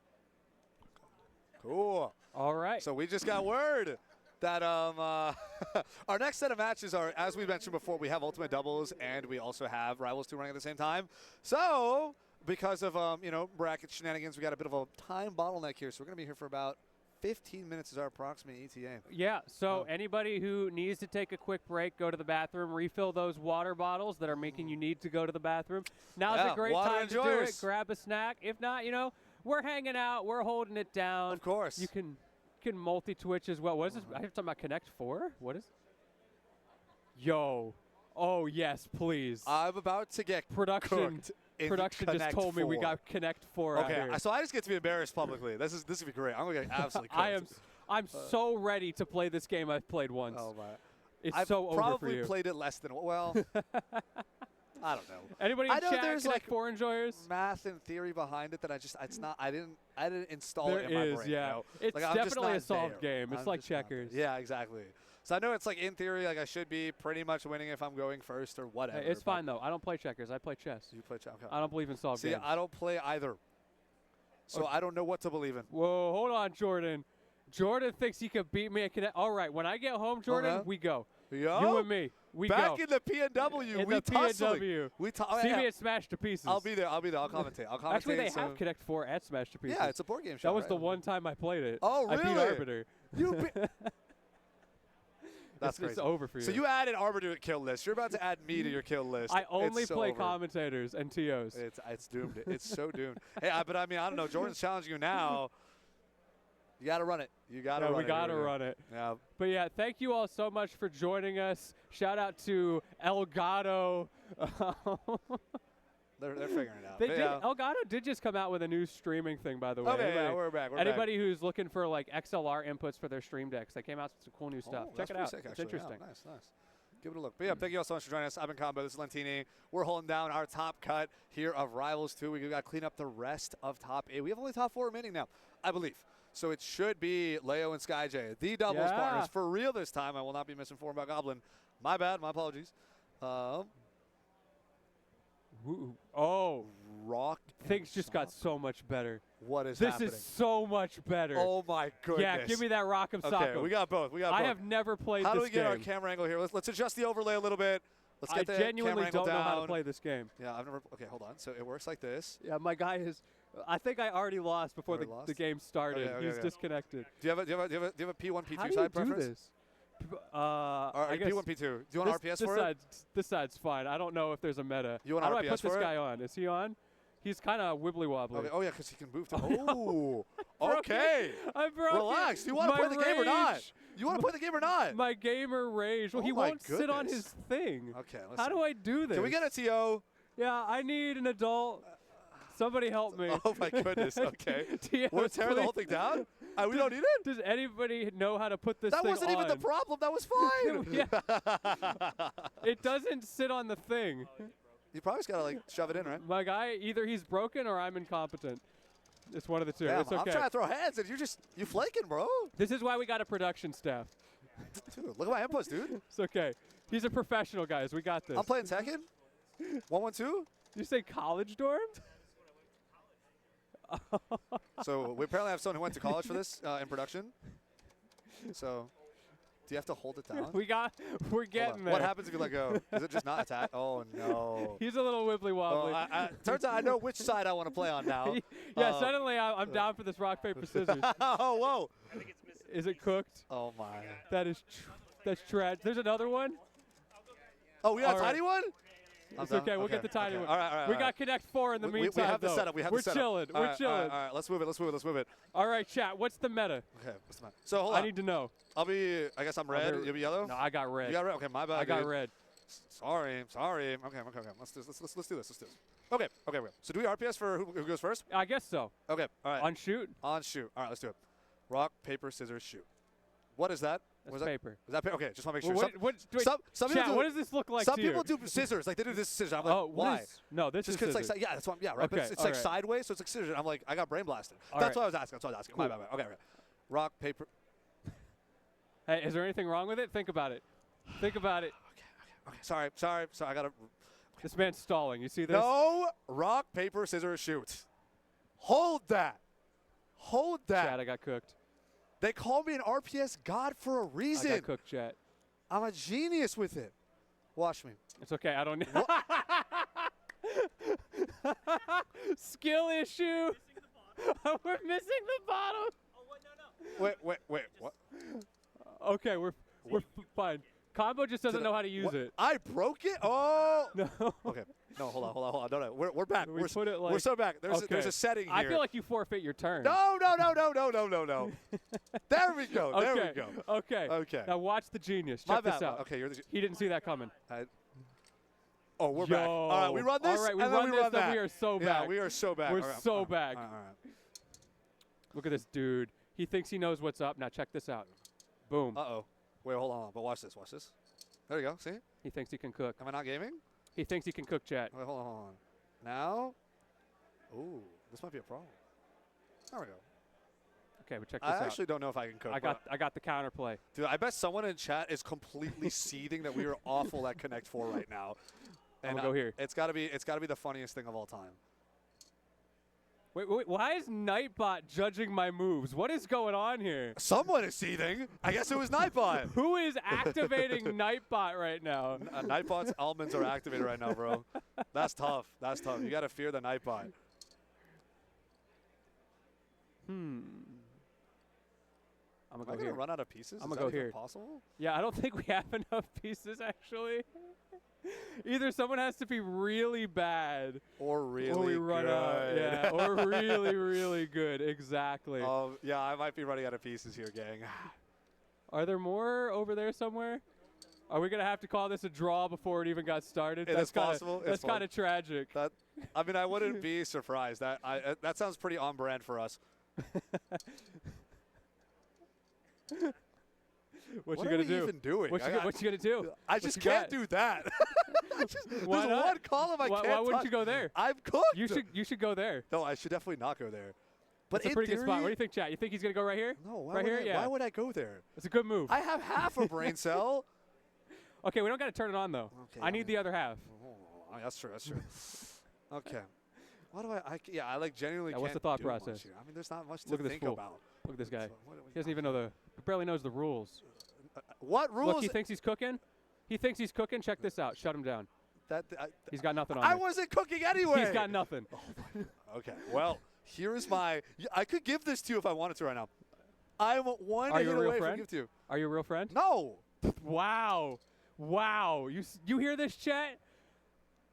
Cool. All right. So we just got word that our next set of matches are, as we mentioned before, we have Ultimate Doubles and we also have Rivals 2 running at the same time. So because of, bracket shenanigans, we got a bit of a time bottleneck here. So we're going to be here for about 15 minutes is our approximate ETA. Yeah, so anybody who needs to take a quick break, go to the bathroom, refill those water bottles that are making you need to go to the bathroom. Now's a great water time to do enjoyers. it. Grab a snack. If not, we're hanging out. We're holding it down. Of course. You can multi-twitch as well. What is this? I have talking about Connect 4? What is? Yo. Oh, yes, please. I'm about to get Production cooked in just Connect told me we 4. got Connect 4 out Okay, here. so I just get to be embarrassed publicly. This would be great. I'm gonna get absolutely cooked. I'm so ready to play this game I've played once. Oh my! It's I've so over for probably you. played it less than I don't know. Anybody I in know chat there's Connect like 4 enjoyers? Math and theory behind it that I didn't install There it in my is, brain. yeah. It's Like, I'm just definitely not a solved there. game. It's I'm like just not there. checkers. Yeah, exactly. So I know it's like in theory, like I should be pretty much winning if I'm going first or whatever. Hey, it's but fine though. I don't play checkers. I play chess. You play check. Okay. I don't believe in solved See, games. I don't play either. So I don't know what to believe in. Whoa, hold on, Jordan. Jordan thinks he could beat me at Connect. All right, when I get home, Jordan, Okay. we go. Yo, You and me. We back go. in the PNW, In we the tussling. PNW. We See me at Smash to Pieces. I'll be there. I'll commentate. Actually, they have Connect 4 at Smash to Pieces. Yeah, it's a board game show. That was right? the one time I played it. Oh, I beat really? Arbiter. That's it's crazy. over for you. So you added Arbiter to your kill list. You're about to add me to your kill list. I only It's so play over. commentators and TOs. It's doomed. It's so doomed. Hey, but I mean, I don't know. Jordan's challenging you now. You got to run it. You got to run it. We got to run it. Yeah. But yeah, thank you all so much for joining us. Shout out to Elgato. They're figuring it out. They But did. yeah. Elgato did just come out with a new streaming thing, by the way. Okay, yeah, we're back. Anybody who's looking for like XLR inputs for their stream decks, they came out with some cool new stuff. Check That's it pretty out. Sick, It's actually. interesting. Yeah, nice. Give it a look. But yeah, thank you all so much for joining us. I've been Combo. This is Lentini. We're holding down our top cut here of Rivals 2. We got to clean up the rest of top 8. We have only top 4 remaining now, I believe. So it should be Leo and SkyJ, the doubles Yeah. partners. For real this time, I will not be misinformed about Goblin. My bad. My apologies. Ooh. Oh, Rock. things just got so much better. What is This happening? is so much better. Oh my goodness. yeah, give me that Rock'em Sock'em. Okay, we got both. We got both. I have never played How this do we get our game. camera angle here? Let's adjust the overlay a little bit. Let's I get the genuinely camera angle don't know how to down. play this game. Yeah, I've never. Okay, hold on. So it works like this. Yeah, my guy is. I think I already lost before Already the lost? game started. Okay, He's okay. disconnected. Do you have a P1, P2 How do you side do preference? this? Or I guess P1, P2. Do you want RPS for it? This side's fine. I don't know if there's a meta. You want How do I RPS put this for it? guy on? Is he on? He's kind of wibbly wobbly. Okay. Oh yeah, because he can move. Oh, okay. I broke Relax. it. Do you want to My play the game or not? rage. You want to play the game or not? My gamer rage. Well, Oh he my won't sit on goodness. his thing. Okay. Let's How see. do I do this? Can we get a TO? Yeah, I need an adult. Somebody help me. Oh my goodness. Okay. TOs, We're tearing the whole please. thing down. We don't need it. Does anybody know how to put this That thing wasn't even the on? problem. That was fine. Yeah. It doesn't sit on the thing. You probably just gotta like shove it in, right? My guy, either he's broken or I'm incompetent. It's one of the two. Damn, It's okay. I'm trying to throw hands and you flaking, bro. This is why we got a production staff. Dude, look at my inputs, dude. It's okay. He's a professional, guys. We got this. I'm playing Tekken. 1-1-2. Did you say college dorm? So we apparently have someone who went to college for this in production. So, do you have to hold it down? We're Hold getting on. there. What happens if you let go? Is it just not attack? Oh no. He's a little wibbly wobbly. Turns out I know which side I want to play on now. Yeah, suddenly I'm down for this rock paper scissors. Oh whoa. Is it cooked? Oh my. That's tragic. There's another one. Oh, we got All a right. tiny one. It's okay. We'll get the tiny one. All right. We got Connect 4 in the We meantime. have the though. setup. We have We're the setup. chilling. All We're right, chilling. All right. Let's move it. All right, chat. What's the meta? Okay. What's the matter? So hold on. I need to know. I guess I'm red. here- You'll be yellow. No, I got red. You got red. Okay, my bad. I got dude. red. Sorry. Okay. Let's do this. Okay. So do we RPS for who goes first? I guess so. Okay. All right. On shoot. On shoot. All right. Let's do it. Rock, paper, scissors, shoot. What is that? That's Was paper. Is that paper? Okay. Just want to make sure. Well, wait, some people chat, do, what does this look like some to people you? do scissors. Like they do this scissors. I'm like, Oh, what why? is- no, this Just is because it's like scissors. that's what. Yeah. Right. But Okay, it's all like right. sideways, so it's like scissors. I'm like, I got brain blasted. All That's right. what I was asking. My bad. Okay. Rock, paper. Hey, is there anything wrong with it? Think about it. Think about it. Okay. Sorry. I gotta. This man's stalling. You see this? No. Rock, paper, scissors, shoot. Hold that. Chat, I got cooked. They call me an RPS god for a I reason. got cooked, chat. I'm a genius with it. Watch me. It's okay. I don't need. Skill issue. We're missing the bottom. Wait. What? Okay, we're fine. Combo just doesn't know how to use What? it. I broke it? Oh. No. Okay. No, hold on. No. We're back. We put it we're like- so back. There's Okay. a setting here. I feel like you forfeit your turn. No. There we go. Okay. There we go. Okay. Okay. Now watch the genius. My Check this bad. out. Okay, you're the. He didn't see that coming. Oh, we're back. All right, we run this. All right, we and then run we this. run Then that. we are so Yeah, back. we are so back. We're All right, so all right, back. all right. Look at this dude. He thinks he knows what's up. Now check this out. Boom. Uh-oh. Wait, hold on. But watch this. There you go. See? He thinks he can cook. Am I not gaming? He thinks he can cook, chat. Wait, hold on. Now? Ooh, this might be a problem. There we go. Okay, but check this I out. actually don't know if I can cook. I got the counterplay. Dude, I bet someone in chat is completely seething that we are awful at Connect 4 right now. I'm gonna go here. It's gotta be the funniest thing of all time. Wait, why is Nightbot judging my moves? What is going on here? Someone is seething. I guess it was Nightbot. Who is activating Nightbot right now? Nightbot's almonds are activated right now, bro. That's tough. You gotta fear the Nightbot. I'm Am I gonna go gonna here. run out of pieces? I'm Is gonna that go even here. possible? Yeah, I don't think we have enough pieces actually. Either someone has to be really bad, Or really or we run good. out. Yeah, or really, really good. Exactly. Yeah, I might be running out of pieces here, gang. Are there more over there somewhere? Are we gonna have to call this a draw before it even got started? It is possible. That's kind of tragic. I mean, I wouldn't be surprised. That sounds pretty on brand for us. What What you are gonna we do? even doing? What you gonna do? I What just you can't got? do that. Why There's not? one column I Why can't wouldn't touch. you go there? I'm cooked. You should go there. No, I should definitely not go there. But It's a in pretty good spot. theory- What do you think, chat? You think he's gonna go right here? No, right here. Yeah. Why would I go there? It's a good move. I have half a brain cell. Okay, we don't got to turn it on, though. Okay, I need the other half. Oh, that's true. That's true. Okay. Why do I I like genuinely Yeah, can't what's the thought do much process? here. I mean, there's not much to Look at this think fool. about. Look at this guy. So what He doesn't even know he barely knows the rules. What rules? Look, he thinks he's cooking. He thinks he's cooking. Check this out. Shut him down. He's got nothing on I me. wasn't cooking anyway. He's got nothing. Okay. Well, here is my. I could give this to you if I wanted to right now. I'm one Are you hit a real away from friend? give to you. Are you a real friend? No. Wow. Wow. You hear this, chat?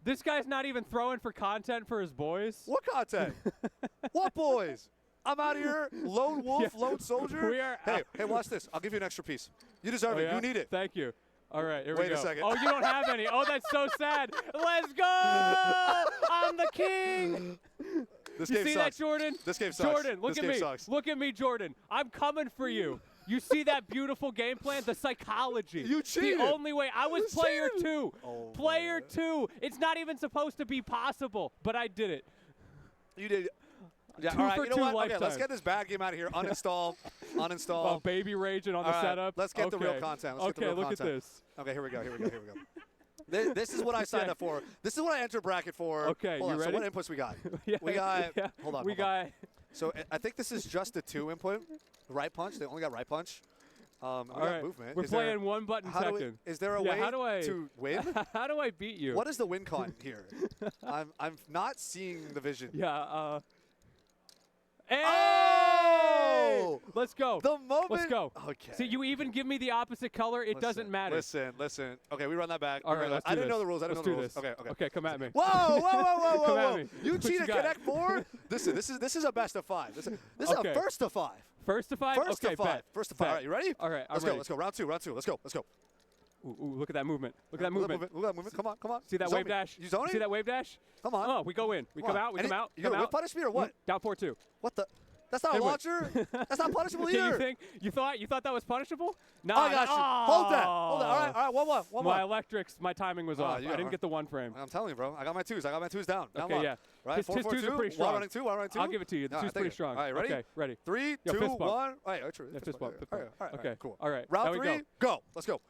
This guy's not even throwing for content for his boys. What content? What boys? I'm out here, lone wolf, Yeah. lone soldier. We are. Hey, watch this. I'll give you an extra piece. You deserve Oh, it. yeah? You need it. Thank you. All right, here we Wait go. a second. Oh, you don't have any. Oh, that's so sad. Let's go! I'm the king. This You game see sucks. that, Jordan? This game sucks. Jordan, look This at game me. sucks. Look at me, Jordan. I'm coming for you. You see that beautiful game plan? The psychology. You cheated. The only way. I was You player cheated. 2. Oh, Player 2. It's not even supposed to be possible, but I did it. You did. Yeah, 2 all right, for you know 2 what? Okay, let's lifetime. get this bad game out of here. Uninstall. Uninstall. Oh, baby raging on the All right, setup. let's get the real Okay. content. Let's get the Okay, real look content. at this. Okay, here we go. Here we go. Here we go. This is what I signed Okay. up for. This is what I entered bracket for. Okay, Hold you on. ready? So what inputs we got? Yeah, We got. yeah. Hold on. We hold on. got. So I think this is just a 2 input. Right punch. They only got right punch. We All got right. movement. We're Is there- playing one button how do we- second. Is there a Yeah, way how do I- to win? How do I beat you? What is the win con here? I'm not seeing the vision. Yeah. Hey! Oh! Let's go. The moment. Let's go. Okay. See, you even give me the opposite color. It doesn't matter. Listen. Okay, we run that back. All right, let's do I didn't this. know the rules. I didn't Let's know do the rules. this. Okay. Okay, come at me. Whoa. Come at me. You What you cheated got? Connect 4? This is a best of 5. This is Okay. a first of 5. First to 5? First okay, of 5. bet. First of 5. Bet. All right, you ready? All right, I'm Let's ready. go. Let's go. Round 2. Let's go. Ooh, look at that movement. Look at that Look at movement. that movement. Come on. See that Zone wave me. dash? You zoning? See that wave dash? Come on. Oh, we go in. We come out. We come out. You Come gonna out. punish me or what? Down 4-2. What the? That's not a Good one. launcher. That's not punishable Okay, either. you think you thought that was punishable? No, I got you. Hold that. All right. 1-1. My electrics, my timing was Oh, off. you I got didn't one. get the one frame. I'm telling you, bro. I got my twos down. Down Okay, one. yeah. Right. His 4-4-2. twos are pretty strong. While running 2. I'll give it to you. The All two's right, pretty thank you. strong. All right, ready? Okay, ready. 3, Yo, 2, fist bump. 1. All right, true. Yeah, fist bump. All right, Okay, cool. all right. Round now 3, we go. Let's go.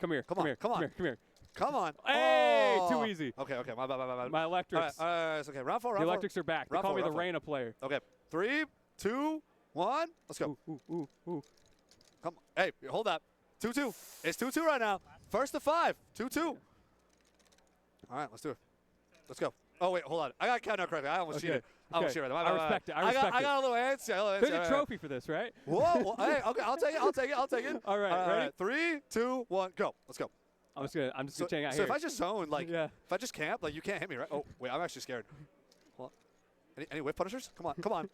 Come here. Come on. Come here. Come on. Hey, Oh. too easy. Okay. My bad. My electrics. All right, it's okay. Round 4. The electrics are back. They Round call four, me the round four. Reina player. Okay. 3, 2, 1. Let's go. Ooh. Come on. Hey, hold that. 2-2. It's 2-2 right now. First to 5. 2-2. All right, let's do it. Let's go. Oh, wait, hold on. I got to count out correctly. I almost Okay. cheated. I almost cheated. I respect it. I respect I it. got a little antsy. There's a trophy for this, right? Whoa. Hey, okay. I'll take it. All right, ready? 3, 2, 1, go. Let's go. I'm just gonna hang out So here. if I just zone, like, Yeah. if I just camp, like, you can't hit me, right? Oh, wait, I'm actually scared. Hold on. Any whip punishers? Come on.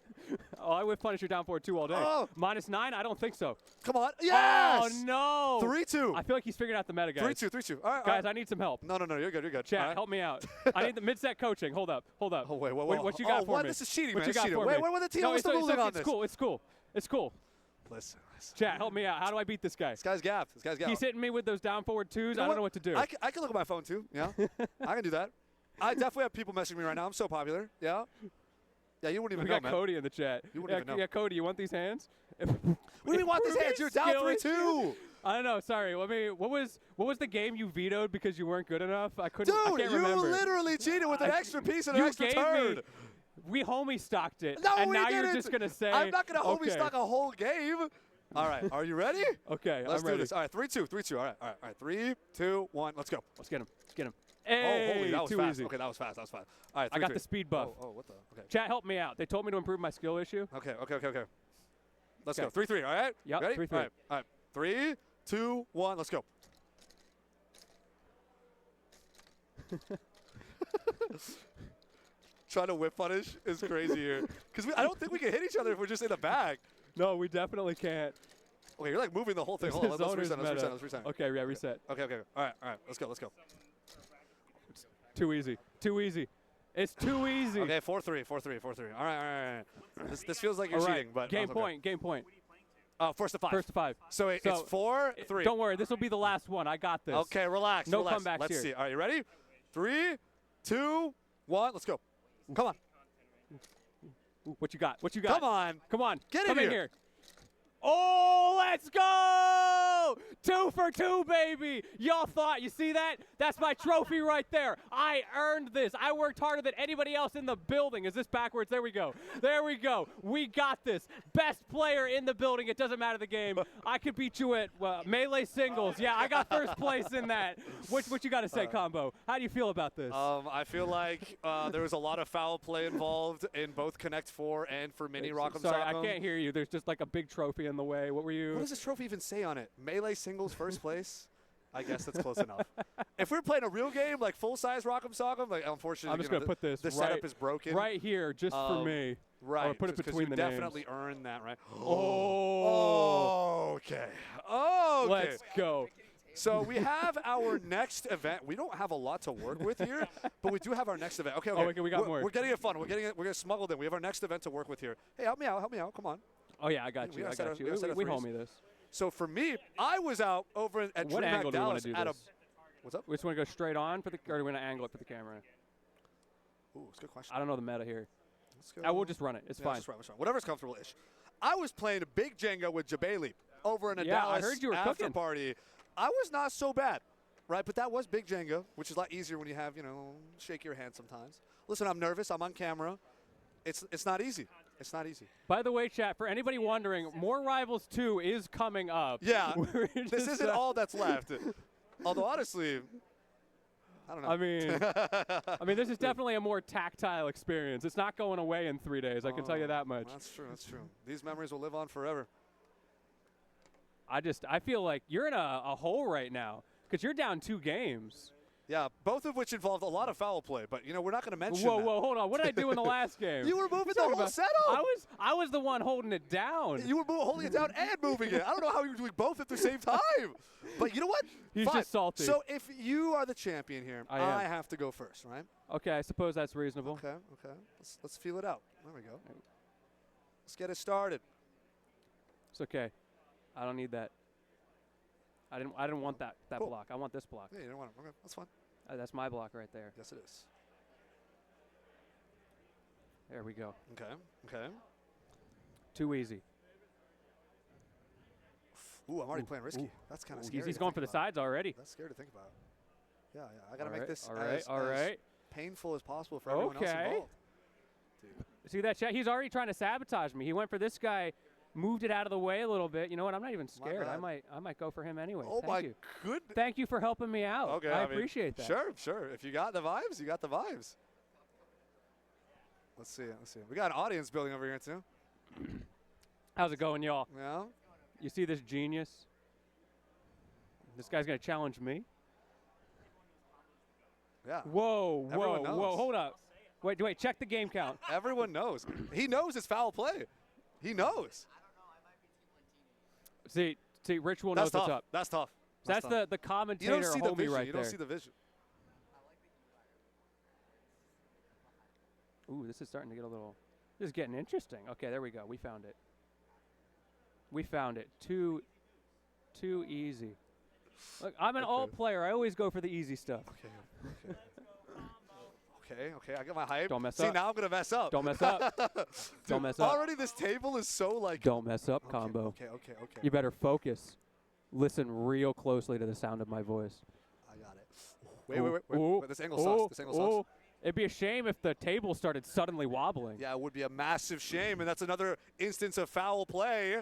Oh, I would punish you down 4-2 all day. Oh. -9? I don't think so. Come on. Yes! Oh, no. 3-2. I feel like he's figuring out the meta, guys. 3-2. All right. Guys, I need some help. No, you're good. Chat, All right. help me out. I need the mid-set coaching. Hold up. Oh, wait. What you got for what? me? This is cheating, What man. you It's got cheating. for Wait, me? what the team? No, What's the ruling okay. on this? It's cool. Listen. Chat, help me out. How do I beat this guy? This guy's gapped. He's hitting me with those down forward 2s. You I don't know what to do. I can look at my phone, too. Yeah. I can do that. I definitely have people messaging me right now. I'm so popular. Yeah. Yeah, you wouldn't even We know, got man. Cody in the chat. You wouldn't even know. Yeah, Cody, you want these hands? What do you want these hands? You're down Skill 3-2. I don't know. Sorry. What was the game you vetoed because you weren't good enough? I couldn't. I Dude, can't you remember. literally cheated with an extra piece and an You extra gave turn. me. We homie stocked it. No, and we now didn't. you're just gonna say. I'm not gonna homie okay. stock a whole game. All right, are you ready? Okay, Let's I'm do ready. this. All right, 3-2. All right. 3, 2, 1. Let's go. Let's get him. Hey, Oh, holy, that was too fast. easy. Okay, that was fast. All right, 3, I got 3. the speed buff. Oh, what the? Okay. Chat, help me out. They told me to improve my skill issue. Okay. Let's Okay. go. 3-3. All right. Yep, Ready? 3-3. All right. 3, 2, 1. Let's go. Trying to whip punish is crazy here. Because I don't think we can hit each other if we're just in the bag. No, we definitely can't. Okay, you're like moving the whole thing. This Hold on, is let's owner's reset. meta. Let's reset. Okay, yeah, reset. Okay. All right. Let's go. Too easy. It's too easy. Okay, 4-3. All right. This feels like you're All right. cheating, but Game that's okay. point. First to 5. First to 5. So it's 4-3. Don't worry, this will be the last one. I got this. Okay, relax. No relax. comebacks Let's here. see. All right, you ready? 3, 2, 1. Let's go. Come on. Ooh, what you got? Come on. Come on. Get in Come in here. here. Oh, let's go! 2 for 2, baby. Y'all thought, you see that? That's my trophy right there. I earned this. I worked harder than anybody else in the building. Is this backwards? There we go. There we go. We got this. Best player in the building. It doesn't matter the game. I could beat you at melee singles. Yeah, I got first place in that. What you got to say, Combo? How do you feel about this? I feel like there was a lot of foul play involved in both Connect 4 and for Mini Rock'em Sorry, Sock'em. I can't hear you. There's just like a big trophy in the way. What were you? What does this trophy even say on it? Melee singles first place? I guess that's close enough. If we're playing a real game, like full-size Rock'em Sock'em, like unfortunately, I'm just going to put this the setup is broken. right here just for me. Right. Or put it between the definitely names. earned that, right? Oh. Okay. Okay. Let's go. So we have our next event. We don't have a lot to work with here, but we do have our next event. Okay, okay. Okay, we got more. We're getting it fun. We're getting smuggled in. We have our next event to work with here. Hey, help me out. Help me out. Come on. Oh, yeah, I got you. I got you. We homie this. So for me, I was out over at What DreamHack angle do you want Dallas to do at a. this? What's up? We just want to go straight on for the, or do we want to angle it for the camera? Ooh, it's a good question. I don't know the meta here. Let's go. We'll just run it. It's Yeah, fine. just right. Whatever's comfortable-ish. I was playing a big Jenga with Jabali over in a Yeah, I Dallas heard you were after cooking. party. I was not so bad, right? But that was big Jenga, which is a lot easier when you have, shake your hand sometimes. Listen, I'm nervous. I'm on camera. It's not easy. It's not easy. By the way, chat, for anybody wondering, More Rivals 2 is coming up. Yeah, We're this just, isn't all that's left. Although, honestly, I don't know. I mean, this is definitely a more tactile experience. It's not going away in 3 days. I can tell you that much. That's true. That's true. These memories will live on forever. I feel like you're in a hole right now because you're down 2 games. Yeah, both of which involved a lot of foul play, but we're not going to mention Whoa, that. whoa, hold on. What did I do in the last game? You were moving the Talking whole about- setup. I was the one holding it down. You were holding it down and moving it. I don't know how you were doing both at the same time. But you know what? He's Fine. just salty. So if you are the champion here, I am. I have to go first, right? Okay, I suppose that's reasonable. Okay, okay. Let's feel it out. There we go. Let's get it started. It's okay. I don't need that. I didn't want that Cool. block. I want this block. Yeah, you don't want it. Okay, that's fine. That's my block right there. Yes, it is. There we go. Okay, okay. Too easy. Ooh, I'm already playing risky. Ooh. That's kind of Ooh, scary. he's to going think for the about. sides already. That's scary to think about. Yeah, yeah. I got to All make right, this all right, all as right. painful as possible for everyone else Okay. involved. See that chat? He's already trying to sabotage me. He went for this guy, moved it out of the way a little bit. You know what? I'm not even scared. I bad. might go for him anyway. Oh, Thank my you. goodness. Thank you for helping me out. Okay, I mean, appreciate that. Sure, sure. If you got the vibes, you got the vibes. Let's see. Let's see. We got an audience building over here too. How's it going, y'all? Yeah. You see this genius? This guy's gonna challenge me. Yeah. Whoa, Everyone whoa, knows. whoa! Hold up. Wait. Check the game count. Everyone knows. He knows it's foul play. He knows. See, Ritual That's knows tough. what's up. That's tough. That's tough. the You commentator don't see the homie vision. right You there. don't see the vision. Ooh, this is starting to get a little. This is getting interesting. Okay, there we go. We found it. We found it. Too easy. Look, I'm an alt player. I always go for the easy stuff. Okay. Okay. Okay. I got my hype. Don't mess See, up. now I'm gonna mess up. Don't mess up. Don't mess up. Already, this table is so like. Don't mess up, Okay, combo. Okay. Okay. Okay. You better focus. Listen real closely to the sound of my voice. I got it. Wait. This angle sucks. This angle sucks. It'd be a shame if the table started suddenly wobbling. Yeah, it would be a massive shame, and that's another instance of foul play.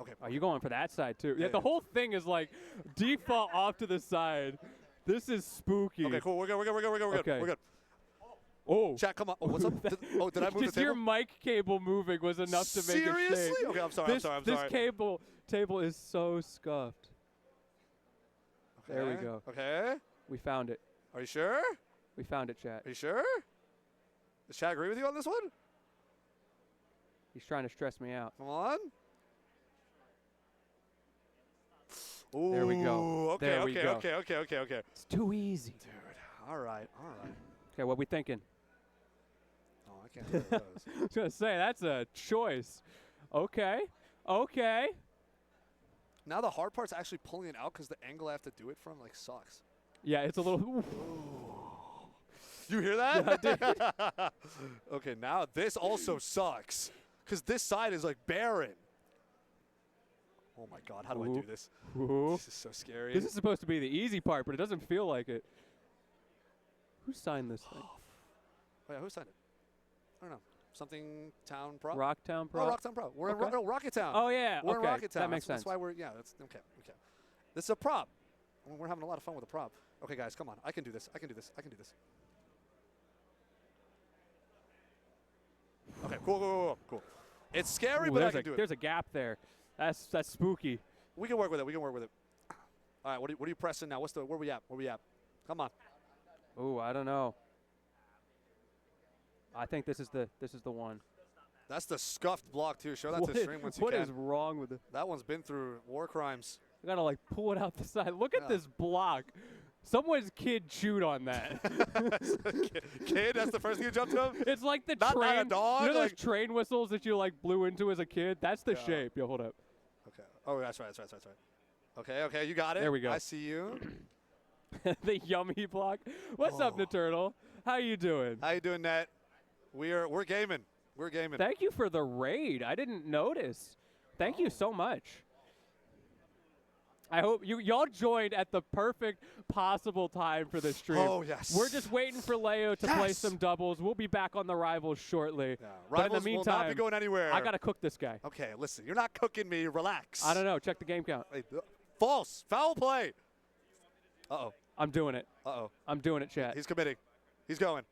Okay. Oh, you going for that side too? Yeah, Yeah, the yeah. whole thing is like default off to the side. This is spooky. Okay, cool. We're good. Okay. We're good. Oh, Chat, come on. Oh, what's up? Did I move the just table? your mic cable moving was enough to make it Seriously? shake. Okay, I'm sorry. This table is so scuffed. Okay. There we go. Okay. We found it. Are you sure? We found it, chat. Are you sure? Does chat agree with you on this one? He's trying to stress me out. Come on. Ooh, There we go. Okay, There we okay, go. okay. It's too easy. Dude, all right. Okay, what we thinking? Oh, I can't do those. I was gonna say that's a choice. Okay. Now the hard part's actually pulling it out because the angle I have to do it from sucks. Yeah, it's a little. You hear that? Yeah, I did. Okay, now this also sucks because this side is barren. Oh my God, how do I do this? Ooh. This is so scary. This is supposed to be the easy part, but it doesn't feel like it. Who signed this thing? Oh, yeah, who signed it? I don't know. Something Town Pro? Rocktown Pro? Oh, Rocktown Pro. We're in Okay. Rocket Town. Oh, yeah. We're okay. in Rocket Town. That makes sense. That's why we're, yeah, that's, okay. This is a prop. We're having a lot of fun with the prop. Okay, guys, come on. I can do this. I can do this. Okay, cool. It's scary, Ooh, but I can do it. There's a gap there. That's spooky. We can work with it. All right, what are you pressing now? Where we at? Come on. Ooh, I don't know. I think this is the one. That's the scuffed block too. Show that to stream once you What can. is wrong with it? That one's been through war crimes. I gotta like pull it out the side. Look at this block. Someone's kid chewed on that. Kid, that's the first thing you jumped to? It's like the Not train. a dog, You know those like- train whistles that you like blew into as a kid? That's the Yeah. shape. Yo, hold up. Okay. Oh, that's right. Okay, you got it. There we go. I see you. The yummy block. What's up, Naturtle? How you doing? How you doing, Nat? We're gaming. Thank you for the raid. I didn't notice. Thank you so much. I hope y'all joined at the perfect possible time for this stream. Oh, yes. We're just waiting for Leo to play some doubles. We'll be back on the Rivals shortly. Yeah, But in Rivals the will meantime, not be going anywhere. I got to cook this guy. Okay, listen. You're not cooking me. Relax. I don't know. Check the game count. Hey, false. Foul play. Uh-oh. I'm doing it. Uh-oh. I'm doing it, chat. He's committing. He's going.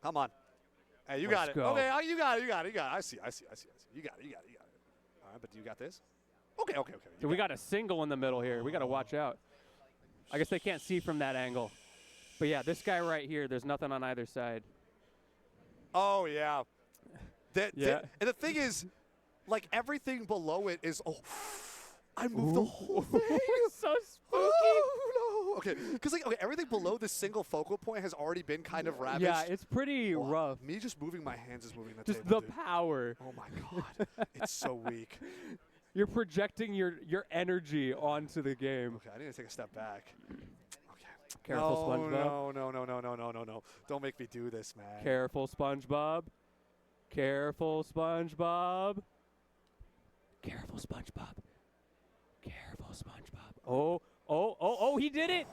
Come on. Hey, you got Let's it. go. Okay, you got it. I see. You got it. All right, but do you got this? Okay. So we got a single in the middle here. We got to watch out. I guess they can't see from that angle. But yeah, this guy right here, there's nothing on either side. Oh, yeah. Yeah. And the thing is, like, everything below it is, I moved the whole thing. So spooky. Oh, no. Okay, because, everything below this single focal point has already been kind of ravaged. Yeah, it's pretty rough. Me just moving my hands is moving the Just table, the dude. power. Oh, my God. It's so weak. You're projecting your energy onto the game. Okay, I need to take a step back. Okay. Careful, SpongeBob. No. Don't make me do this, man. Careful, SpongeBob. Careful, SpongeBob. Careful, SpongeBob. Careful, SpongeBob. Oh, he did it.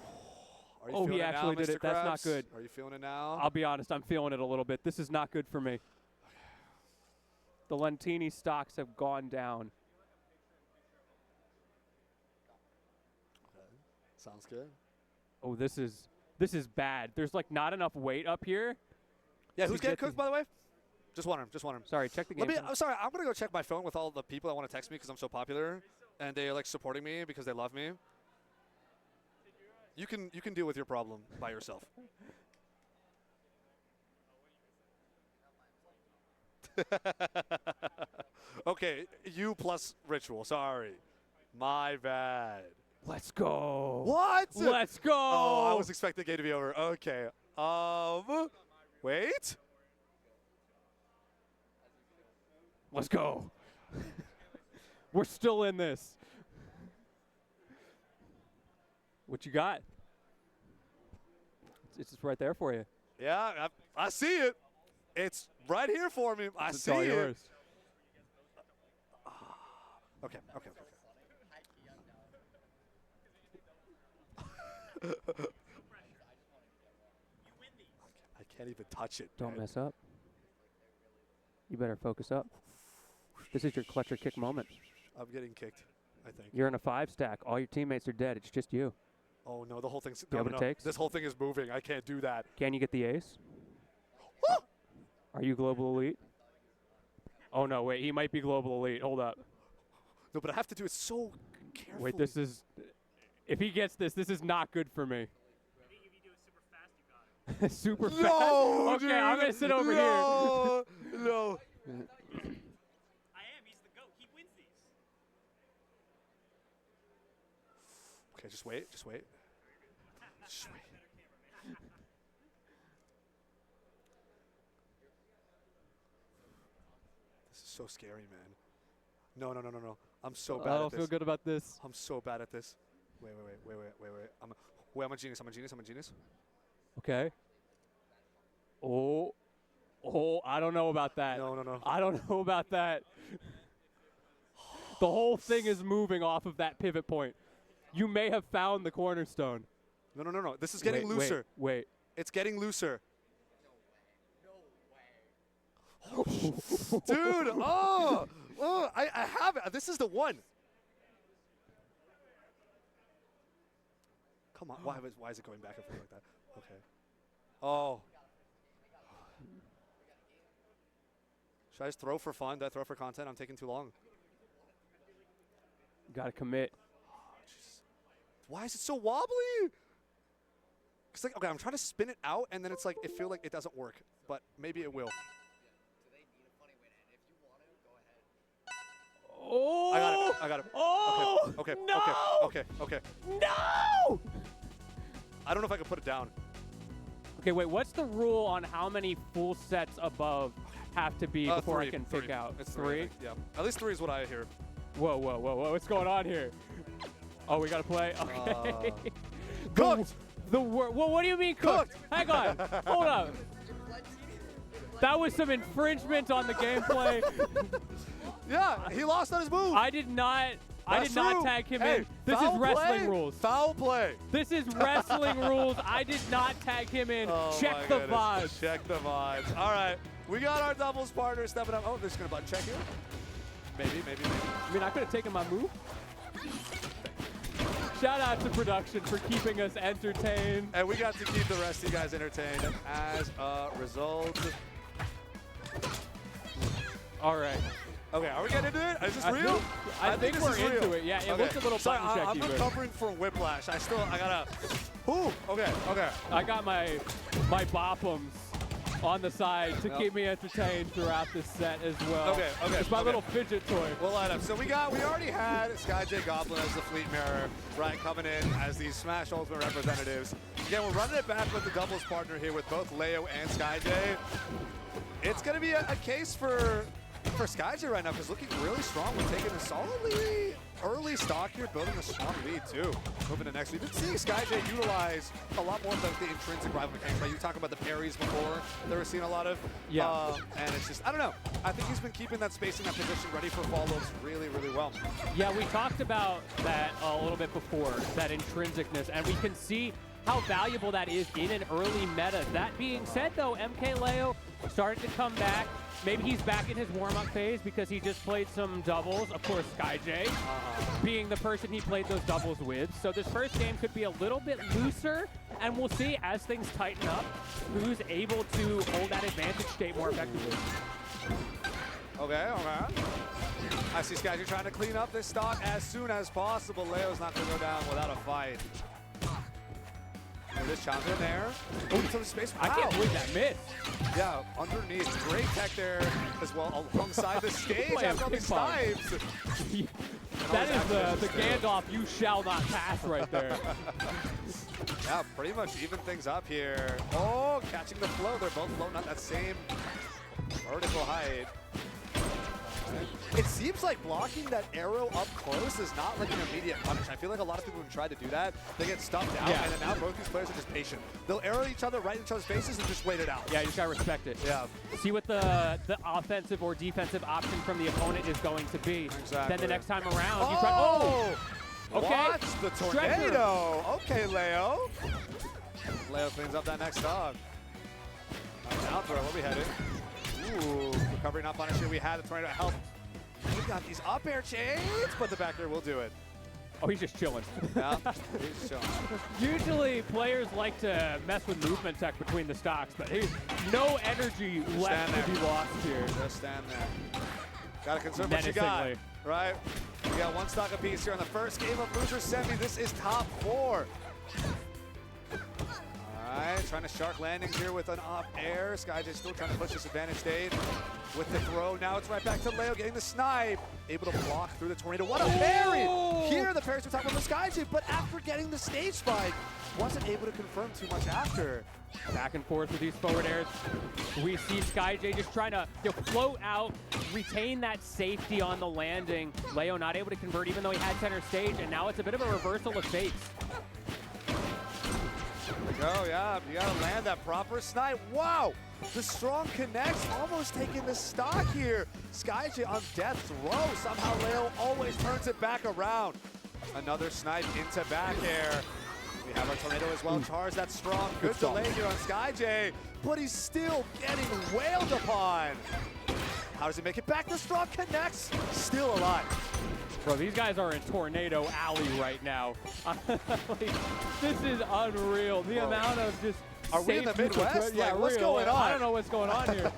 Are you Oh, feeling he it actually now, did Mr. it. That's not Krabs? good. Are you feeling it now? I'll be honest, I'm feeling it a little bit. This is not good for me. The Lentini stocks have gone down. Sounds good. Oh, this is bad. There's like not enough weight up here. Yeah, to who's getting get cooked, by the way? Just wondering. Sorry, check the game. I'm sorry. I'm gonna go check my phone with all the people that want to text me because I'm so popular, and they're like supporting me because they love me. You can deal with your problem by yourself. Okay, you plus Ritual. Sorry, my bad. Let's go. What? Let's go. Oh, I was expecting the game to be over. Okay. Wait. Let's go. We're still in this. What you got? It's just right there for you. Yeah, I see it. It's right here for me. I It's see all it. yours. Okay. I can't even touch it. Don't man. mess up. You better focus up. This is your clutch or kick moment. I'm getting kicked, I think. You're in a 5-stack. All your teammates are dead. It's just you. Oh, no, the whole thing's... You have what it takes? This whole thing is moving. I can't do that. Can you get the ace? Are you global elite? Oh, no, wait. He might be global elite. Hold up. No, but I have to do it so carefully. Wait, this is... If he gets this is not good for me. Super fast? No, Okay, dude. I'm going to sit over here. No. I am. He's the GOAT. He wins these. Okay, just wait. Just wait. This is so scary, man. No. I'm so bad I at don't this. feel good about this. I'm so bad at this. Wait. I'm a genius. Okay. Oh, I don't know about that. No. I don't know about that. The whole thing is moving off of that pivot point. You may have found the cornerstone. No. This is getting looser. Wait. It's getting looser. Dude, I have it. This is the one. Come on, why is it going back and forth like that? Okay. Oh. Should I just throw for fun? Do I throw for content? I'm taking too long. Gotta commit. Why is it so wobbly? Cause like, okay, I'm trying to spin it out, and then it's like, it feels like it doesn't work, but maybe it will. Oh! I got it. Oh! Okay. No! No! I don't know if I can put it down. Okay, wait. What's the rule on how many full sets above have to be before three, I can pick out? It's three? I think. Yeah. At least 3 is what I hear. Whoa. What's going on here? Oh, we gotta play. Okay. Cooked. Well, what do you mean cooked? Hang on. Hold up. That was some infringement on the gameplay. Yeah, he lost on his move. I did not tag him in. This is wrestling rules. Foul play. This is wrestling rules. I did not tag him in. Oh Check the vibes. Check the vibes. All right, we got our doubles partner stepping up. Oh, they're just gonna button check here. Maybe. I mean, I could have taken my move. Shout out to production for keeping us entertained. And we got to keep the rest of you guys entertained as a result. All right. Okay, are we getting into it? Is this real? I think this we're is into real. it. Yeah, it Okay. looks a little Sorry, button checky. I'm recovering from whiplash. I gotta. Ooh. Okay. I got my boppums on the side to keep me entertained throughout this set as well. Okay. It's my little fidget toy. We'll line up. So we already had SkyJ Goblin as the Fleet Mirror, right, coming in as the Smash Ultimate representatives. Again, we're running it back with the doubles partner here with both Leo and SkyJ. It's going to be a case for SkyJ right now, because looking really strong. We're taking a solidly early stock here, building a strong lead too. Moving to next, we've been seeing SkyJ utilize a lot more of the intrinsic rival mechanics. Like you talk about the parries before, they were seeing a lot of. Yeah. And it's just, I don't know. I think he's been keeping that spacing, that position ready for follows really, really well. Yeah, we talked about that a little bit before, that intrinsicness, and we can see how valuable that is in an early meta. That being said, though, MK Leo starting to come back. Maybe he's back in his warm-up phase because he just played some doubles. Of course, SkyJ being the person he played those doubles with. So this first game could be a little bit looser, and we'll see as things tighten up who's able to hold that advantage state more effectively. Okay. I see SkyJ trying to clean up this stock as soon as possible. Leo's not going to go down without a fight. This challenge in there. Oh, some space. I can't believe that miss. Yeah, underneath. Great tech there as well alongside the stage after all these snipes. That is the Gandalf you shall not pass right there. Yeah, pretty much even things up here. Oh, catching the flow. They're both floating up that same vertical height. It seems like blocking that arrow up close is not like an immediate punish. I feel like a lot of people who try to do that, they get stumped out, and then now both these players are just patient. They'll arrow each other right in each other's faces and just wait it out. Yeah, you just gotta respect it. Yeah. See what the offensive or defensive option from the opponent is going to be. Exactly. Then the next time around, you try. Oh! Okay. Watch the tornado. Okay, Leo. Leo cleans up that next dog. Down throw. Where we headed? Ooh, recovery not punished here. We had the tornado help. We got these up air chains, but the back air will do it. Oh, he's just chilling. Yeah, he's chilling. Usually, players like to mess with movement tech between the stocks, but no energy left to be lost here. Just stand there. Got to conserve what you got, right? We got one stock apiece here in the first game of Loser Semi. This is top 4. All right, trying to shark landings here with an up air. SkyJ still trying to push this advantage state with the throw. Now it's right back to Leo getting the snipe. Able to block through the tornado. What a parry! Here the parries were talking about the SkyJ, but after getting the stage spike, wasn't able to confirm too much after. Back and forth with these forward airs. We see SkyJ just trying to float out, retain that safety on the landing. Leo not able to convert even though he had center stage, and now it's a bit of a reversal of fates. Go, yeah, you gotta land that proper snipe. Wow, the strong connects almost taking the stock here. SkyJ on death's row. Somehow Leo always turns it back around. Another snipe into back air. We have our tornado as well. Charge that strong. Good delay here on SkyJ, but he's still getting wailed upon. How does he make it back? The strong connects, still alive. Bro, these guys are in Tornado Alley right now. Like, this is unreal. The amount of just. Are we in the Midwest? Yeah, like, what's real. going on? I don't know what's going on here.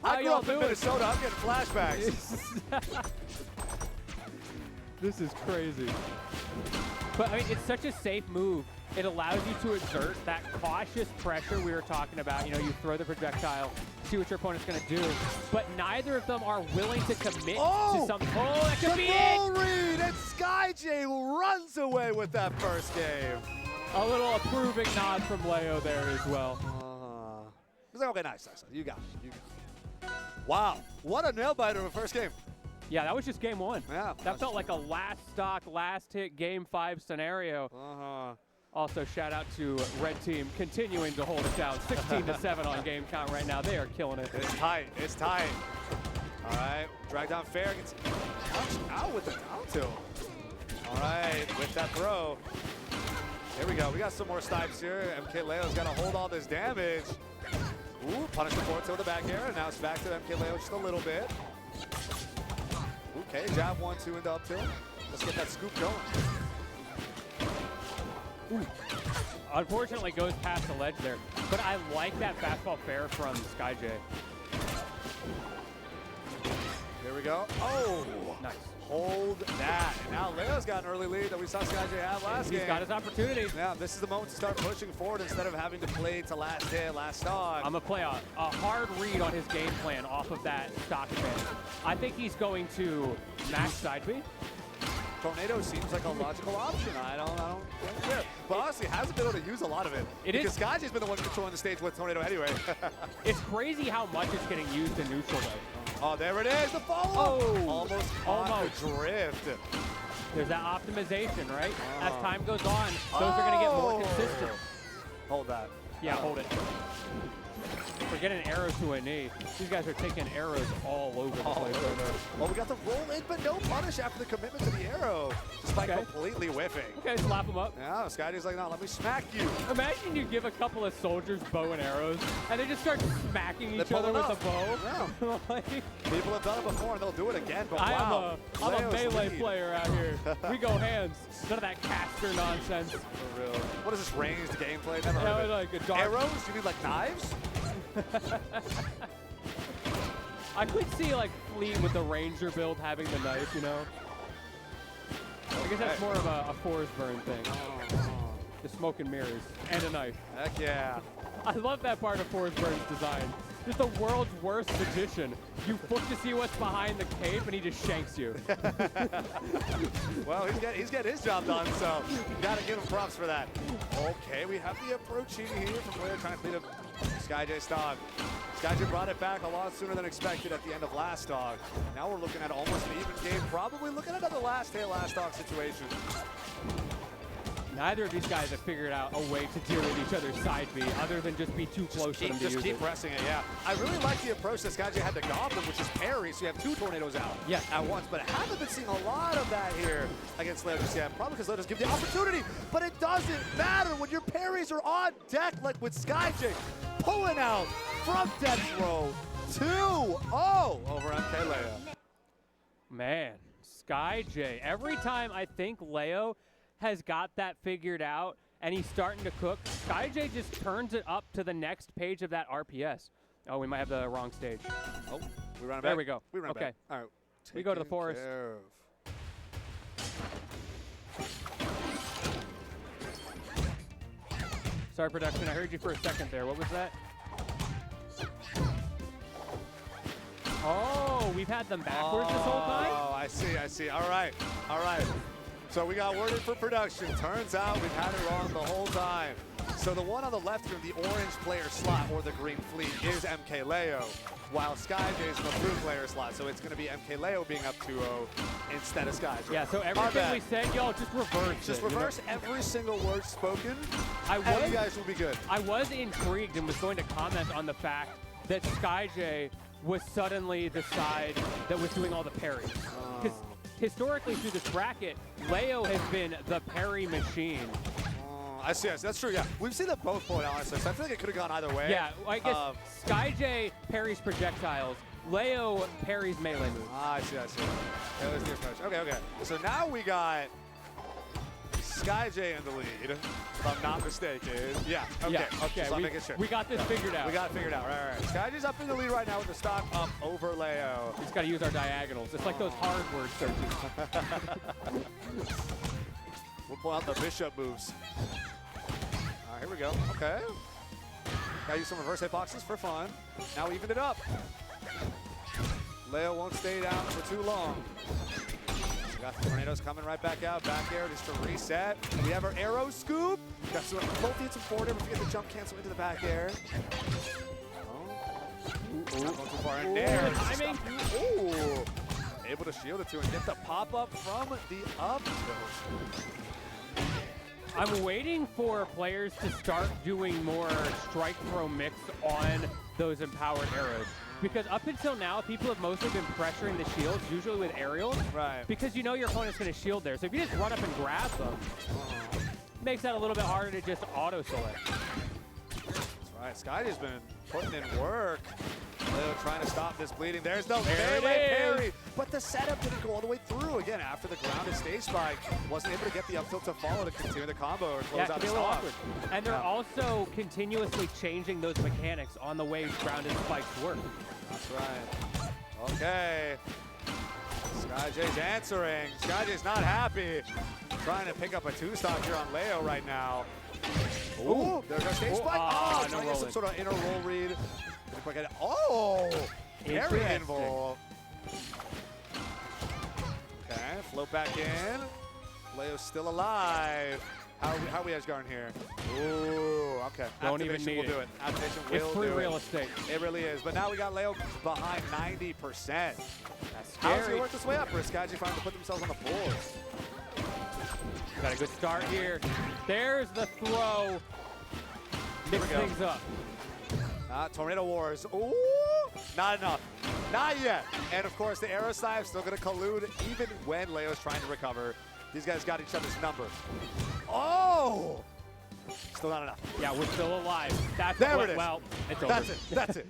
I grew up in Minnesota. I'm getting flashbacks. This is crazy. But I mean, it's such a safe move. It allows you to exert that cautious pressure we were talking about. You know, you throw the projectile, see what your opponent's going to do. But neither of them are willing to commit to something. Oh, that could be it! Full read, and SkyJ runs away with that first game. A little approving nod from Leo there as well. He's like, okay, nice. You got it. Wow, what a nail-biter of a first game. Yeah, that was just game one. Yeah. That felt like a last stock, last hit, game 5 scenario. Also, shout out to Red Team continuing to hold it down. 16-7 on game count right now. They are killing it. It's tight. It's tight. All right. Drag down fair. Gets punched out with the down tilt. All right. With that throw. Here we go. We got some more snipes here. MK Leo's got to hold all this damage. Ooh, punish the forward tilt the back air. And now it's back to MK Leo just a little bit. Okay, jab 1-2 into up tilt. Let's get that scoop going. Ooh. Unfortunately goes past the ledge there, but I like that fastball fair from SkyJ. Here we go. Oh, nice. Hold that. And now Leo's got an early lead that we saw SkyJ have last game. He's got his opportunity. Yeah, this is the moment to start pushing forward instead of having to play to last hit, last stock. I'm going to play a hard read on his game plan off of that stock advantage. I think he's going to max side B. Tornado seems like a logical option. I don't care. But honestly, hasn't been able to use a lot of it. Because SkyJ's been the one controlling the stage with Tornado anyway. It's crazy how much it's getting used in neutral though. Oh, there it is, the follow-up. Oh, almost the drift. There's that optimization, right? As time goes on, those are going to get more consistent. Hold that. Yeah, hold it. Forget an arrow to a knee. These guys are taking arrows all over the place. Well, we got the roll in, but no punish after the commitment to the arrow, despite completely whiffing. Okay, slap him up. Yeah, SkyJ's like, no, let me smack you. Imagine you give a couple of soldiers bow and arrows, and they just start smacking each other with a bow. Yeah. Like, people have done it before, and they'll do it again, but wow. I'm a melee player out here. We go hands. None of that caster nonsense. For real. What is this ranged gameplay? Never heard of it. Like a dark arrows? You mean like knives? I could see like Fleet with the Ranger build having the knife, you know? I guess that's more of a forest burn thing. The smoke and mirrors and a knife. Heck yeah. I love that part of Forest Burn's design. Just the world's worst magician. You look to see what's behind the cape and he just shanks you. Well, he's getting his job done, so you gotta give him props for that. Okay, we have the approaching here from Blair trying to clean up SkyJ stock. SkyJ brought it back a lot sooner than expected at the end of last stock. Now we're looking at almost an even game, probably looking at another last hit, last stock situation. Neither of these guys have figured out a way to deal with each other's side B other than just be too close for them to use it. Just keep pressing it, yeah. I really like the approach that SkyJ had to Goblin, which is parry, so you have two tornadoes out at once. But I haven't been seeing a lot of that here against Leo just yet. Probably because Leo doesn't give the opportunity, but it doesn't matter when your parries are on deck, like with SkyJ pulling out from death row 2-0 over MK Leo. Man, SkyJ, every time I think Leo has got that figured out and he's starting to cook, SkyJ just turns it up to the next page of that RPS. Oh, we might have the wrong stage. Oh, we run it back. There we go. We run it back. All right. We go to the forest. Sorry, production. I heard you for a second there. What was that? Oh, we've had them backwards this whole time? Oh, I see. All right. So we got worded for production. Turns out we've had it wrong the whole time. So the one on the left here, the orange player slot or the green fleet is MK Leo, while SkyJ is in the blue player slot. So it's going to be MK Leo being up 2-0 instead of SkyJ. Yeah, so everything we said, y'all, just reverse Just it, reverse every single word spoken, and you guys will be good. I was intrigued and was going to comment on the fact that SkyJ was suddenly the side that was doing all the parries. Because historically through this bracket, Leo has been the parry machine. I see, that's true, yeah. We've seen them both pull it out, so I feel like it could have gone either way. Yeah, I guess SkyJ parries projectiles, Leo parries melee moves. I see. Okay, let's do approach. Okay. So now we got SkyJ in the lead, if I'm not mistaken. Yeah, okay. So I'm making sure. We got this figured out. We got it figured out, right. SkyJ's up in the lead right now with the stock up over Leo. We just got to use our diagonals. It's like those hard word searches. We'll pull out the bishop moves. Here we go. Okay. Gotta use some reverse hitboxes for fun. Now we evened it up. Leo won't stay down for too long. We got the tornadoes coming right back out. Back air just to reset. We have our arrow scoop. Got some both hits and forward air. We get the jump cancel into the back air. Not going too far in there. Timing. Ooh. Able to shield it to and get the pop up from the up tilt. I'm waiting for players to start doing more strike throw mix on those empowered arrows. Because up until now, people have mostly been pressuring the shields, usually with aerials. Right. Because you know your opponent's going to shield there. So if you just run up and grab them, makes that a little bit harder to just auto-select. That's right. SkyJ's been putting in work. Leo trying to stop this bleeding. There's no There melee it is. parry. But the setup didn't go all the way through. Again, after the grounded stage spike, wasn't able to get the up tilt to follow to continue the combo or close Yeah, out it can be the a little stock. awkward. And they're also continuously changing those mechanics on the way grounded spikes work. That's right. Okay. SkyJ's answering. SkyJ's not happy. Trying to pick up a two-stock here on Leo right now. Ooh, there's our stage spike. No Trying to get some rolling. sort of inner roll read. Oh, very Interesting. involved. Okay, float back in. Leo's still alive. How are we edge guarding here? Ooh, okay. Don't even Activation need will it. do it. Activation It's will free do real it. estate. It really is. But now we got Leo behind 90%. That's How's he scary. work this way up? Or is SkyJ trying to put themselves on the board? Got a good start here. There's the throw. Here Mix we go. things up. Tornado Wars. Ooh, not enough. Not yet. And of course, the arrow snipe still going to collude even when Leo's trying to recover. These guys got each other's number. Oh! Still not enough. Yeah, we're still alive. That's There what, it is. Well, it's over. That's it. That's it.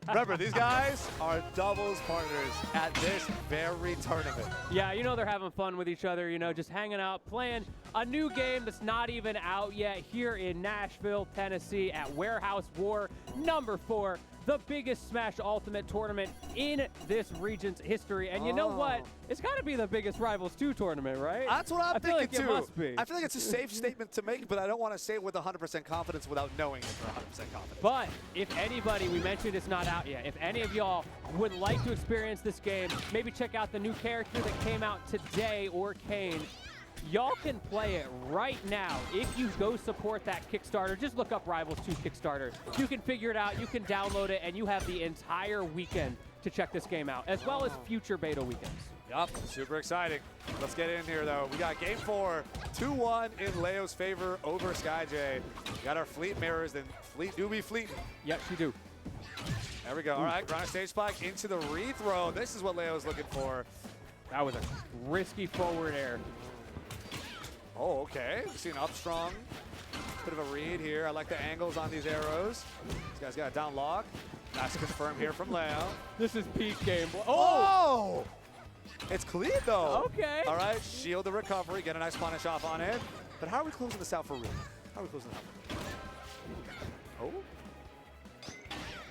Remember, these guys are doubles partners at this very tournament. Yeah, you know they're having fun with each other, you know, just hanging out, playing a new game that's not even out yet here in Nashville, Tennessee at Warehouse War #4, the biggest Smash Ultimate tournament in this region's history. And you know what? It's got to be the biggest Rivals 2 tournament, right? That's what I'm I feel thinking like too. it must be. I feel like it's a safe statement to make, but I don't want to say it with 100% confidence without knowing it for 100% confidence. But if anybody, we mentioned it's not out yet, if any of y'all would like to experience this game, maybe check out the new character that came out today, or Kane, y'all can play it right now if you go support that Kickstarter. Just look up Rivals 2 Kickstarter. You can figure it out, you can download it, and you have the entire weekend to check this game out, as well as future beta weekends. Yup, super exciting. Let's get in here, though. We got game 4, 2-1 in Leo's favor over SkyJ. We got our fleet mirrors, and fleet do be fleeting. Yep, you do. There we go. All right, ground stage spike into the rethrow. This is what Leo's looking for. That was a risky forward air. Oh, okay. We see an up strong. Bit of a read here. I like the angles on these arrows. This guy's got a down lock. That's confirmed here from Leo. This is peak game. Oh! It's clean, though. Okay. All right, shield the recovery. Get a nice punish off on it. But how are we closing this out for real? How are we closing it out? Oh?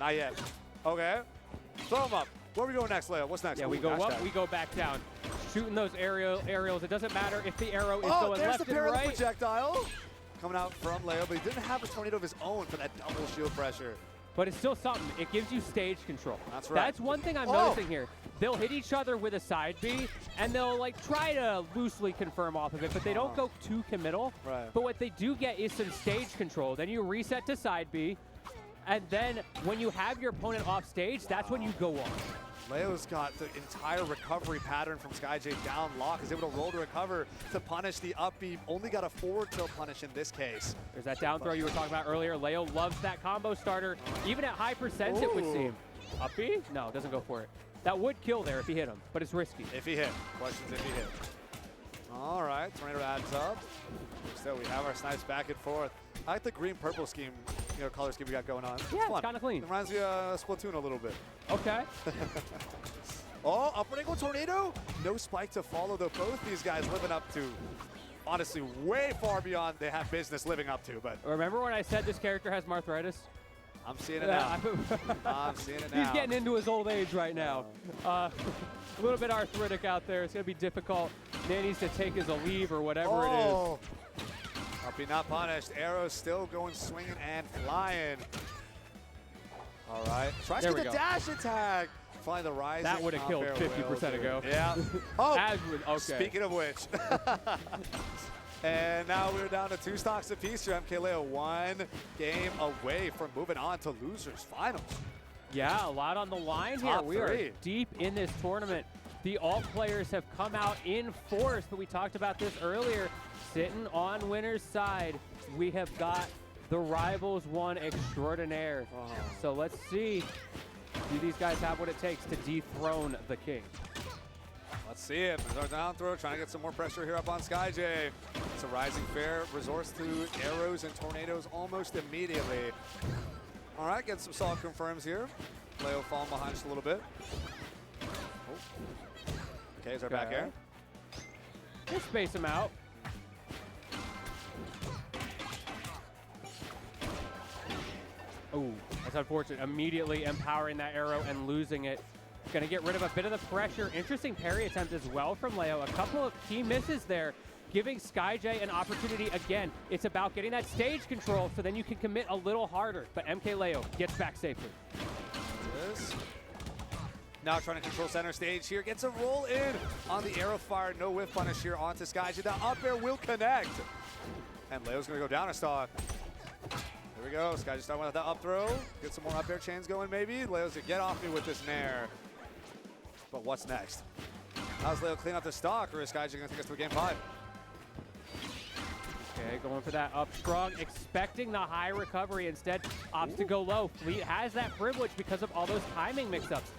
Not yet. Okay. Throw him up. Where are we going next, Leo? What's next? Yeah, Ooh, we go up, hashtag. we go back down. Shooting those aerials. It doesn't matter if the arrow is Oh, going there's left the and parallel right. projectile. Coming out from Leo, but he didn't have a tornado of his own for that double shield pressure. But it's still something. It gives you stage control. That's right. That's one thing I'm Oh. noticing here. they'll hit each other with a side B, and they'll like try to loosely confirm off of it, but they don't go too committal. Right. But what they do get is some stage control. Then you reset to side B, and then when you have your opponent off stage, that's when you go off. Leo's got the entire recovery pattern from SkyJ down lock, is able to roll to recover to punish the up B. Only got a forward tilt punish in this case. There's that down throw you were talking about earlier. Leo loves that combo starter. Even at high percents, it would seem. Up B? No, doesn't go for it. That would kill there if he hit him, but it's risky. If he hit. Questions if he hit. All right, Tornado adds up. So we have our snipes back and forth. I like the green-purple scheme, color scheme we got going on. Yeah, it's kind of clean. It reminds me of Splatoon a little bit. Okay. Oh, upward angle tornado. No spike to follow, though. Both these guys living up to, honestly, way far beyond they have business living up to. But Remember when I said this character has marthritis? I'm seeing it now. I'm seeing it now. He's getting into his old age right now. A little bit arthritic out there. It's going to be difficult. Man needs to take his leave or whatever it is. Uppy not punished. Arrows still going swinging and flying. All right. Tries to get the dash attack. Flying the rise. That would have killed 50% ago. Yeah. Oh, okay. Speaking of which. And now we're down to 2 stocks apiece here. MK Leo 1 game away from moving on to losers finals. Yeah, a lot on the line here. We are deep in this tournament. The alt players have come out in force, but we talked about this earlier. Sitting on winner's side, we have got the Rivals 1 extraordinaire. So let's see, do these guys have what it takes to dethrone the king? Let's see it. There's our down throw, trying to get some more pressure here up on SkyJ. It's a rising fair, resorts to arrows and tornadoes almost immediately. All right, getting some solid confirms here. Leo falling behind just a little bit. Okay, is our back air? Just space him out. Oh, that's unfortunate. Immediately empowering that arrow and losing it. Going to get rid of a bit of the pressure. Interesting parry attempt as well from Leo. A couple of key misses there, giving SkyJ an opportunity again. It's about getting that stage control so then you can commit a little harder. But MK Leo gets back safely. Now trying to control center stage here. Gets a roll in on the arrow fire. No whiff punish here onto SkyJ. That up air will connect. And Leo's going to go down a stock. There we go. SkyJ starting with that up throw. Get some more up air chains going maybe. Leo's to get off me with this nair. But what's next? How's Leo clean up the stock, or is SkyJ going to take us through game 5? Okay, going for that up strong, expecting the high recovery. Instead, opts to go low. Fleet has that privilege because of all those timing mix-ups.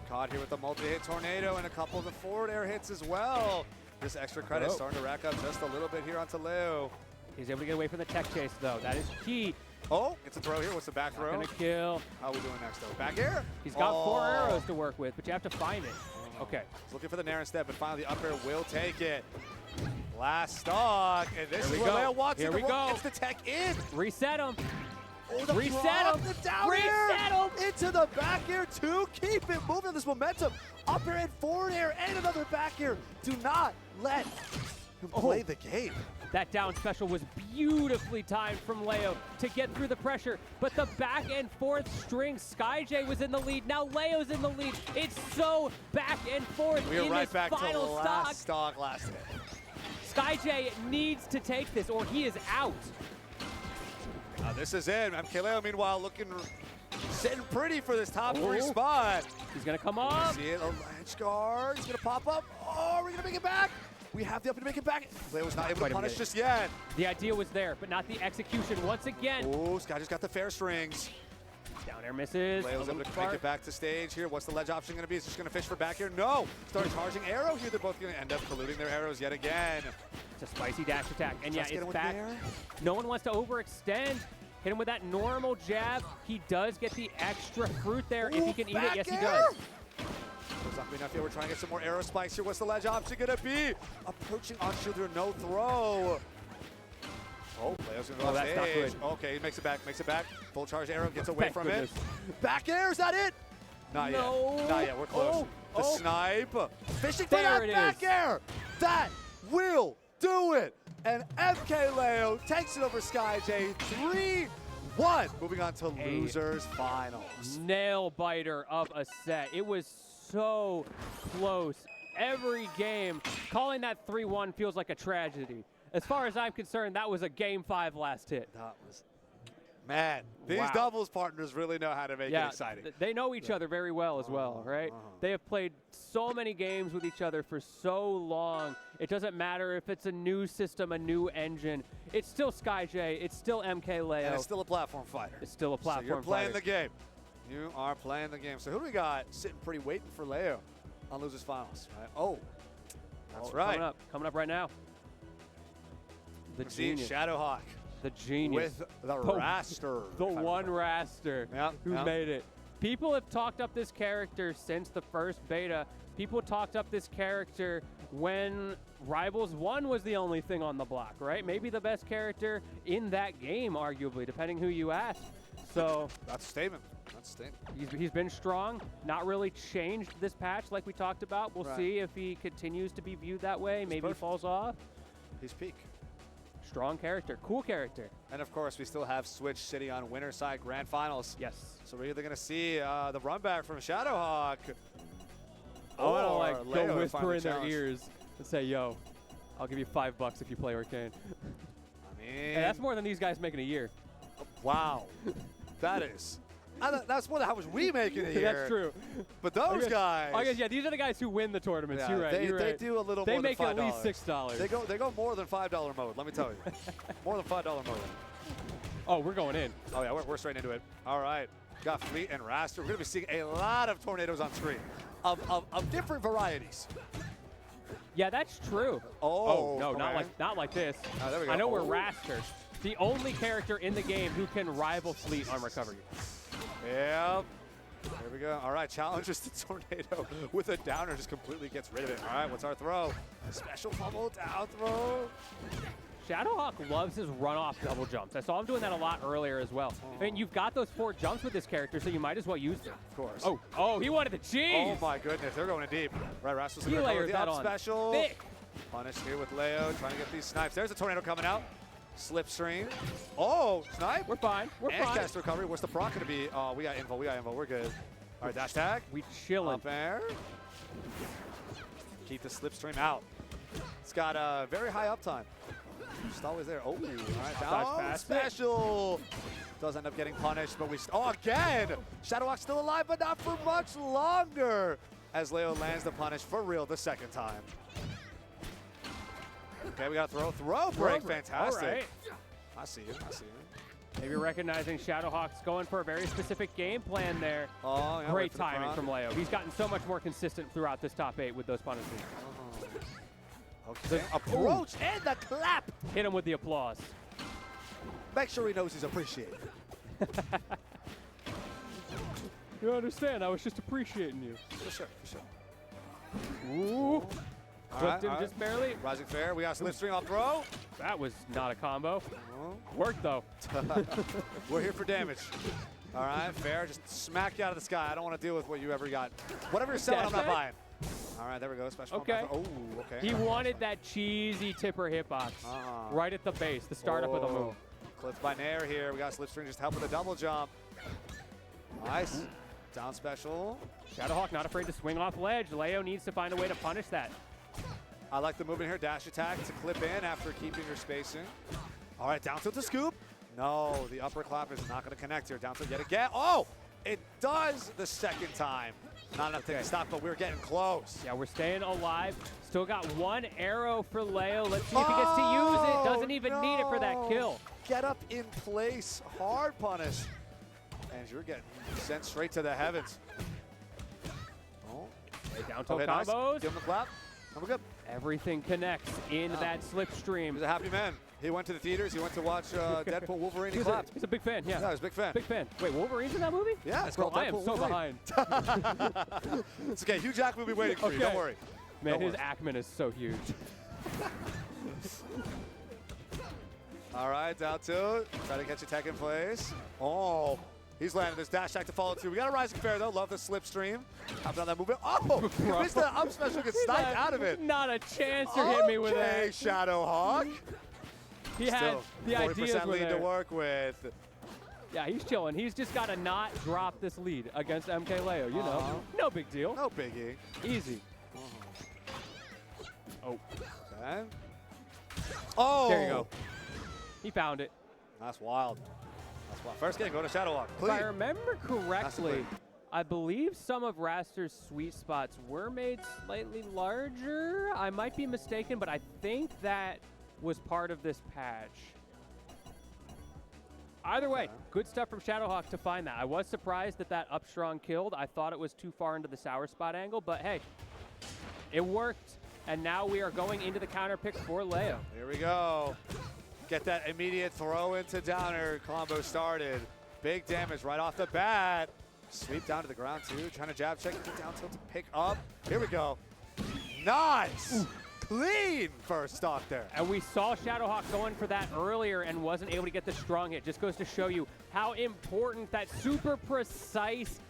Caught here with the multi-hit tornado and a couple of the forward air hits as well. This extra credit starting to rack up just a little bit here onto Leo. He's able to get away from the tech chase, though. That is key. Oh, it's a throw here. What's the back throw? Gonna kill. How are we doing next, though? Back air? He's got 4 arrows to work with, but you have to find it. Okay. He's looking for the nair instead, but finally the up air will take it. Last stock, and this is what Leo wants. Here we go. Gets the tech in. Reset him. Oh, the Reset drop, him. the down Reset air. him. Into the back air to keep it moving. This momentum. Up air and forward air and another back air. Do not let him play the game. That down special was beautifully timed from Leo to get through the pressure, but the back and forth string, SkyJ was in the lead, now Leo's in the lead. It's so back and forth We are in right this back to final last stock last hit. SkyJ needs to take this or he is out. This is it. MK Leo, meanwhile, sitting pretty for this top 3 spot. He's gonna come up. See it, a ledge guard. He's gonna pop up. Oh, are we gonna make it back? We have the up to make it back. Leo's not able to punish just yet. The idea was there, but not the execution once again. Oh, Sky just got the fair strings. Down air misses. Leo's able to make it back to stage here. What's the ledge option going to be? Is just going to fish for back here? No. Start charging arrow here. They're both going to end up colluding their arrows yet again. It's a spicy dash attack. And yeah, it's back. There. No one wants to overextend. Hit him with that normal jab. He does get the extra fruit there. If he can eat it, yes, he does. It's not enough here. We're trying to get some more arrow spikes here. What's the ledge option going to be? Approaching on shielder, no throw. Oh, Leo's going to go off stage. Not good. Okay, he makes it back. Full charge arrow, gets away Thank from goodness. it. Back air, is that it? Not yet. Not yet, we're close. The snipe. Fishing for that back air. That will do it. And MK Leo takes it over SkyJ. 3 1. Moving on to losers finals. Nail biter of a set. It was so close. Every game, calling that 3-1 feels like a tragedy. As far as I'm concerned, that was a Game 5 last hit. That was, man, these doubles partners really know how to make it exciting. They know each other very well as well, right? They have played so many games with each other for so long. It doesn't matter if it's a new system, a new engine. It's still SkyJ. It's still MK Leo. And it's still a platform fighter. It's still a platform so you're playing fighter. the game. You are playing the game. So who do we got sitting pretty waiting for Leo on losers finals? Right? Oh, that's right. Coming up right now. The genius. Shadowhawk. The genius. With the raster. The one raster who made it. People have talked up this character since the first beta. People talked up this character when Rivals 1 was the only thing on the block, right? Maybe the best character in that game, arguably, depending who you ask. So that's a statement. That's a statement. He's been strong, not really changed this patch like we talked about. We'll see if he continues to be viewed that way. Maybe he falls off. He's peak. Strong character, cool character. And of course, we still have Switch City on winner side grand finals. Yes. So we're either going to see the run back from Shadowhawk. I want to like Leo go whisper in their challenge. ears and say, "Yo, I'll give you $5 if you play Arcane." I mean, Hey, that's more than these guys make in a year. Wow, that is. That's more than how much we make in a year. That's true. But those guys. I guess, yeah, these are the guys who win the tournaments. Yeah, you're right. They do a little they more than $5. make at least $6. They go more than $5 mode. Let me tell you, more than $5 mode. Oh, we're going in. Oh yeah, we're straight into it. All right, got Fleet and Raster. We're gonna be seeing a lot of tornadoes on screen, of different varieties. Yeah, that's true. Oh, no, okay. not like this. Oh, there we go. I know we're Raster, the only character in the game who can rival Fleet on recovery. Yep. There we go. All right, challenges the tornado with a downer, just completely gets rid of it. All right, what's our throw? Special bubble down throw. Shadowhawk loves his run-off double jumps. I saw him doing that a lot earlier as well. I mean, you've got those 4 jumps with this character, so you might as well use them. Of course. Oh, he wanted the cheese. Oh my goodness, they're going in deep. Right, Raster's He going to layered the that up on special. thick. Punish here with Leo, trying to get these snipes. There's a tornado coming out. Slipstream. Oh, snipe. We're fine. We're and fine. cast recovery. What's the proc going to be? Oh, we got info. We're good. All right, dash tag. We chillin'. Up air. Keep the slipstream out. It's got a very high uptime. Just always there. Oh, all right, down special. Does end up getting punished, but again! Shadowhawk's still alive, but not for much longer. As Leo lands the punish for real the second time. Okay, we got throw break. Fantastic. All right. I see you. Maybe recognizing Shadowhawk's going for a very specific game plan there. Oh, yeah, Great timing from Leo. He's gotten so much more consistent throughout this top 8 with those punishes. Okay, approach and the clap. Hit him with the applause. Make sure he knows he's appreciated. You understand, I was just appreciating you. For sure. Ooh. Flipped him just barely. Rising fair, we got slipstream off throw. That was not a combo. Worked though. We're here for damage. All right, fair, just smack you out of the sky. I don't want to deal with what you ever got. Whatever you're selling, I'm not buying. All right, there we go. Special. Okay. Oh, okay. He wanted that cheesy tipper hitbox right at the base, the startup of the move. Clipped by Nair here. We got slipstream just help with a double jump. Nice. Down special. Shadowhawk not afraid to swing off ledge. Leo needs to find a way to punish that. I like the movement here. Dash attack to clip in after keeping your spacing. All right, down tilt to scoop. No, the upper clap is not going to connect here. Down tilt yet again. Oh, it does the second time. Not enough to stop, but we're getting close. Yeah, we're staying alive. Still got 1 arrow for Leo. Let's see if he gets to use it. Doesn't even need it for that kill. Get up in place. Hard punish. And you're getting sent straight to the heavens. Oh. Down tilt Okay, nice. combos. Give him the clap. And we're good. Everything connects in that slipstream. He's a happy man. He went to the theaters. He went to watch Deadpool Wolverine. He clapped. He's a big fan, yeah. Yeah, he's a big fan. Big fan. Wait, Wolverine's in that movie? Yeah, it's Bro, called I am Deadpool so Wolverine. behind. It's okay. Hugh Jackman will be waiting for you. Don't worry. Man, Don't his worry. Ackman is so huge. All right, down two. Try to catch your tech in place. Oh, he's landed this dash attack to follow through. We got a rising fair though. Love the slipstream. Hopped on that movement. Oh, you missed the up special. Gets sniped out of it. Not a chance to hit me with Okay, that. Shadowhawk. He had Still, the 40% ideas were lead to there. work with. Yeah, he's chilling. He's just got to not drop this lead against MK Leo. You know, no big deal. No biggie. Easy. Oh, Okay. Oh! there you go. He found it. That's wild. That's wild. First game, go to Shadowhawk. If I Clean. remember clean. correctly, I believe some of Raster's sweet spots were made slightly larger. I might be mistaken, but I think that was part of this patch. Either way, good stuff from Shadowhawk to find that. I was surprised that that up strong killed. I thought it was too far into the sour spot angle, but hey, it worked. And now we are going into the counter pick for Leo. Here we go. Get that immediate throw into downer combo started. Big damage right off the bat. Sweep down to the ground too. Trying to jab check, get down tilt to pick up. Here we go. Nice. Ooh. Clean first stock there. And we saw Shadowhawk going for that earlier and wasn't able to get the strong hit. Just goes to show you how important that super precise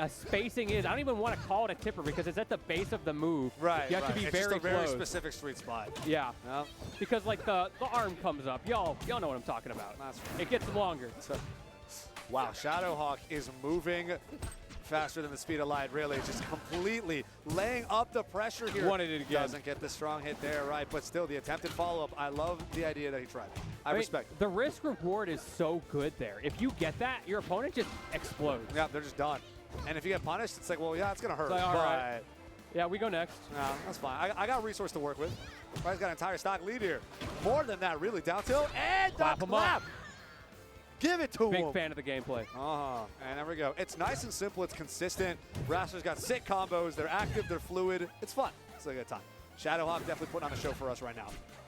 spacing is. I don't even want to call it a tipper because it's at the base of the move. Right, you have to be it's very just a very close. specific sweet spot. Yeah. Yep. Because like the arm comes up. Y'all know what I'm talking about. That's right. It gets longer. Wow, Shadowhawk is moving faster than the speed of light, really. Just completely laying up the pressure here. Wanted it again. Doesn't get the strong hit there, right? But still, the attempted follow-up. I love the idea that he tried. I mean, respect it. The risk reward is so good there. If you get that, your opponent just explodes. Yeah, they're just done. And if you get punished, it's like, well, yeah, it's going to hurt. Like, all but right. Yeah, we go next. no, that's fine. I got a resource to work with. He's got an entire stock lead here. More than that, really. Down tilt and Clap the him up. clap. Give it to him. Big fan of the gameplay. And there we go. It's nice and simple. It's consistent. Raster's got sick combos. They're active. They're fluid. It's fun. It's a good time. Shadowhawk definitely putting on a show for us right now.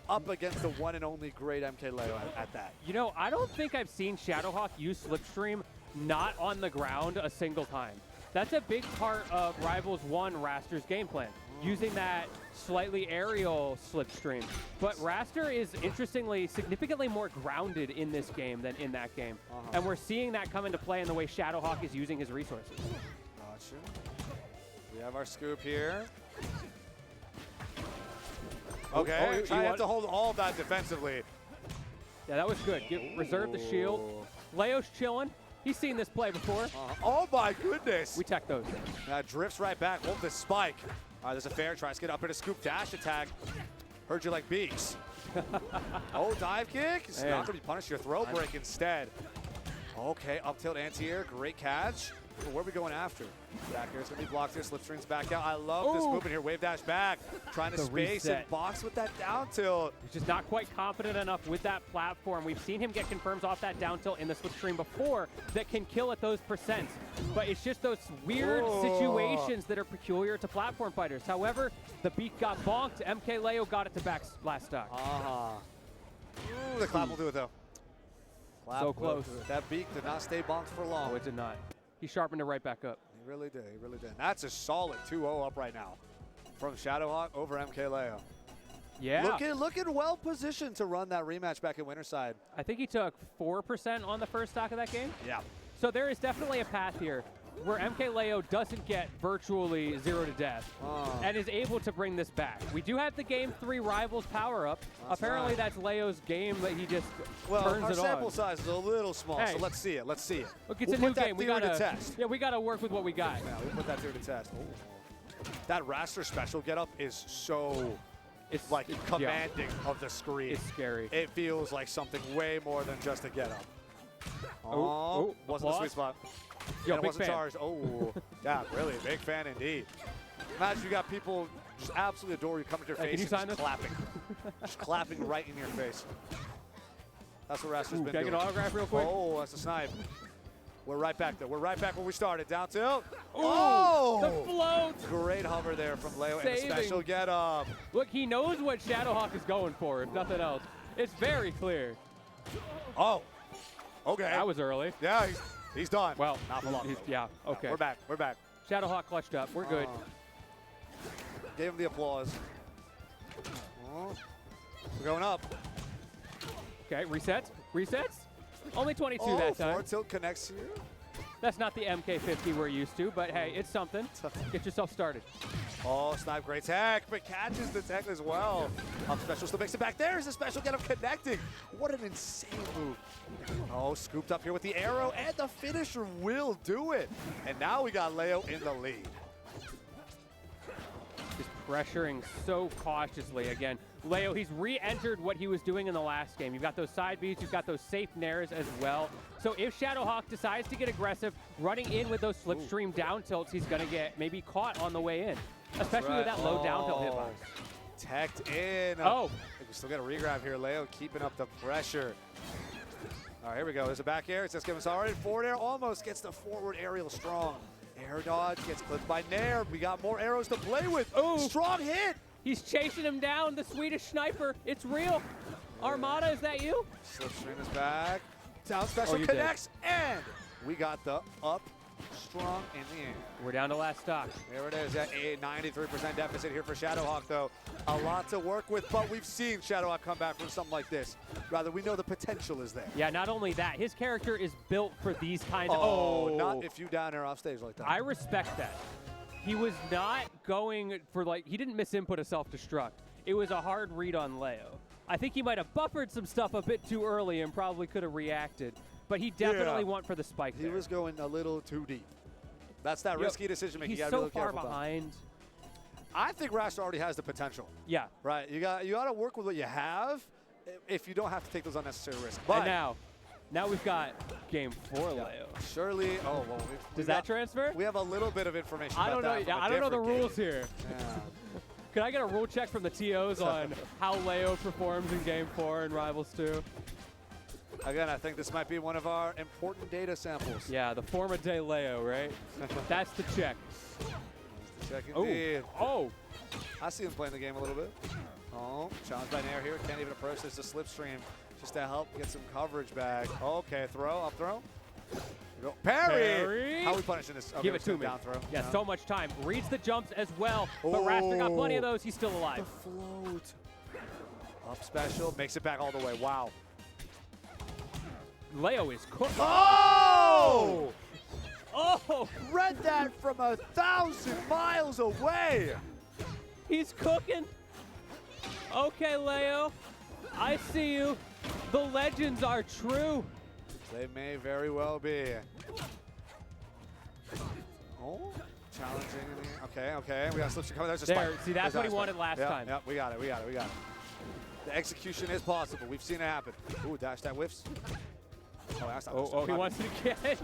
Up against the one and only great MK Leo at that. You know, I don't think I've seen Shadowhawk use Slipstream not on the ground a single time. That's a big part of Rivals 1 Raster's game plan, using that slightly aerial slipstream. But Raster is, interestingly, significantly more grounded in this game than in that game. And we're seeing that come into play in the way Shadowhawk is using his resources. Gotcha. We have our scoop here. Okay, I have to hold all of that defensively. Yeah, that was good. Reserve the shield. Leo's chilling. He's seen this play before. Oh my goodness. We tech those. Drifts right back. Hold the spike. All right, there's a fair. Tries to get up in a scoop dash attack. Heard you like beaks. Oh, dive kick. It's not going to be punished. Your throw break instead. Okay, up tilt anti-air. Great catch. But where are we going after? Back here. It's going to be blocked here. Slipstream's back out. I love this movement here. Wave dash back. Trying to space and box with that down tilt. He's just not quite confident enough with that platform. We've seen him get confirms off that down tilt in the slipstream before that can kill at those percents. But it's just those weird situations that are peculiar to platform fighters. However, the beak got bonked. MK Leo got it to back last stock. The clap will do it, though. Clap So close. That beak did not stay bonked for long. No, it did not. He sharpened it right back up. He really did. He really did. That's a solid 2-0 up right now from Shadowhawk over MK Leo. Yeah. Looking well positioned to run that rematch back at Winterside. I think he took 4% on the first stock of that game. Yeah. So there is definitely a path here where MK Leo doesn't get virtually 0 to death and is able to bring this back. We do have the Game 3 Rivals power-up. Apparently that's Leo's game that he just turns it on. Our sample size is a little small, so let's see it. Let's see it. Look, it's we'll a new put that game. We theory gotta to test. Yeah, we gotta work with what we got. Yeah, we'll put that theory to test. Ooh. That Raster special getup is so like commanding of the screen. It's scary. It feels like something way more than just a getup. Wasn't the sweet spot. Yo, and it big wasn't fan. charged. Oh, yeah, really, big fan indeed. Imagine you got people just absolutely adore you, coming to your face can you and sign just this? clapping. Just clapping right in your face. That's what Raster's been Can I doing. get an autograph real quick? Oh, that's a snipe. We're right back, though. We're right back where we started. Down tilt. The float! Great hover there from Leo and a Saving. special get up. Look, he knows what Shadowhawk is going for, if nothing else. It's very clear. Oh, okay. That was early. Yeah, he's done. Well, not for long. yeah, okay. We're back. We're back. Shadowhawk clutched up. We're good. Gave him the applause. We're going up. Okay, resets. Resets. Only 22 that time. Forward tilt connects here. That's not the MK50 we're used to, but hey, it's something. Get yourself started. Oh, snipe, great tech, but catches the tech as well. Up special still makes it back. There's the special, get him connecting. What an insane move. Oh, scooped up here with the arrow, and the finisher will do it. And now we got Leo in the lead. Just pressuring so cautiously again. Leo, he's re-entered what he was doing in the last game. You've got those side beats, you've got those safe nairs as well. So if Shadowhawk decides to get aggressive, running in with those slipstream down tilts, he's gonna get maybe caught on the way in, especially with that low down tilt hitbox. Teched in. Oh. We still got a regrab here. Leo keeping up the pressure. All right, here we go. There's a back air. It's just giving us already. Forward air almost gets the forward aerial strong. Air dodge gets clipped by Nair. We got more arrows to play with. Ooh. Strong hit. He's chasing him down, the Swedish sniper. It's real. Armada, is that you? Slipstream is back. Down special you connects, and we got the up strong in the end. We're down to last stock. There it is, at a 93% deficit here for Shadowhawk, though. A lot to work with, but we've seen Shadowhawk come back from something like this. Rather, we know the potential is there. Yeah, not only that, his character is built for these kinds Oh, of... not if you down air off stage like that. I respect that. He was not going for, like, he didn't misinput a self-destruct. It was a hard read on Leo. I think he might have buffered some stuff a bit too early and probably could have reacted, but he definitely went for the spike He there. was going a little too deep. That's that risky decision making. He's You gotta be so really far careful behind. I think Raster already has the potential. Yeah. Right, you got to work with what you have if you don't have to take those unnecessary risks. But And now we've got game 4, Leo. surely, oh well. Does that transfer? We have a little bit of information. I about don't know. that from a I don't know the different rules game. here. Yeah. Can I get a rule check from the TOs on how Leo performs in game 4 in Rivals 2? Again, I think this might be one of our important data samples. Yeah, the former day Leo, right? That's the check. Check Oh, indeed. oh, I see him playing the game a little bit. Oh, challenged by Nair here. Can't even approach this to slipstream just to help get some coverage back. Okay, throw, up throw. There we go. Parry! How are we punishing this? Okay, give it to me. Down throw. Yeah, No. so much time. Reads the jumps as well, but Raster got plenty of those. He's still The alive. float. Up special, makes it back all the way. Wow. Leo is cooked. Oh! Oh, Read that from 1,000 miles away. he's cooking. Okay, Leo, I see you. The legends are true. They may very well be. Oh, challenging. Okay. We got slips coming. There's a spike. There, see, that's There's what he that wanted spike. last time. Yep, we got it. The execution is possible. We've seen it happen. Ooh, dash that whiffs. Oh, that's not Oh, he wants it again.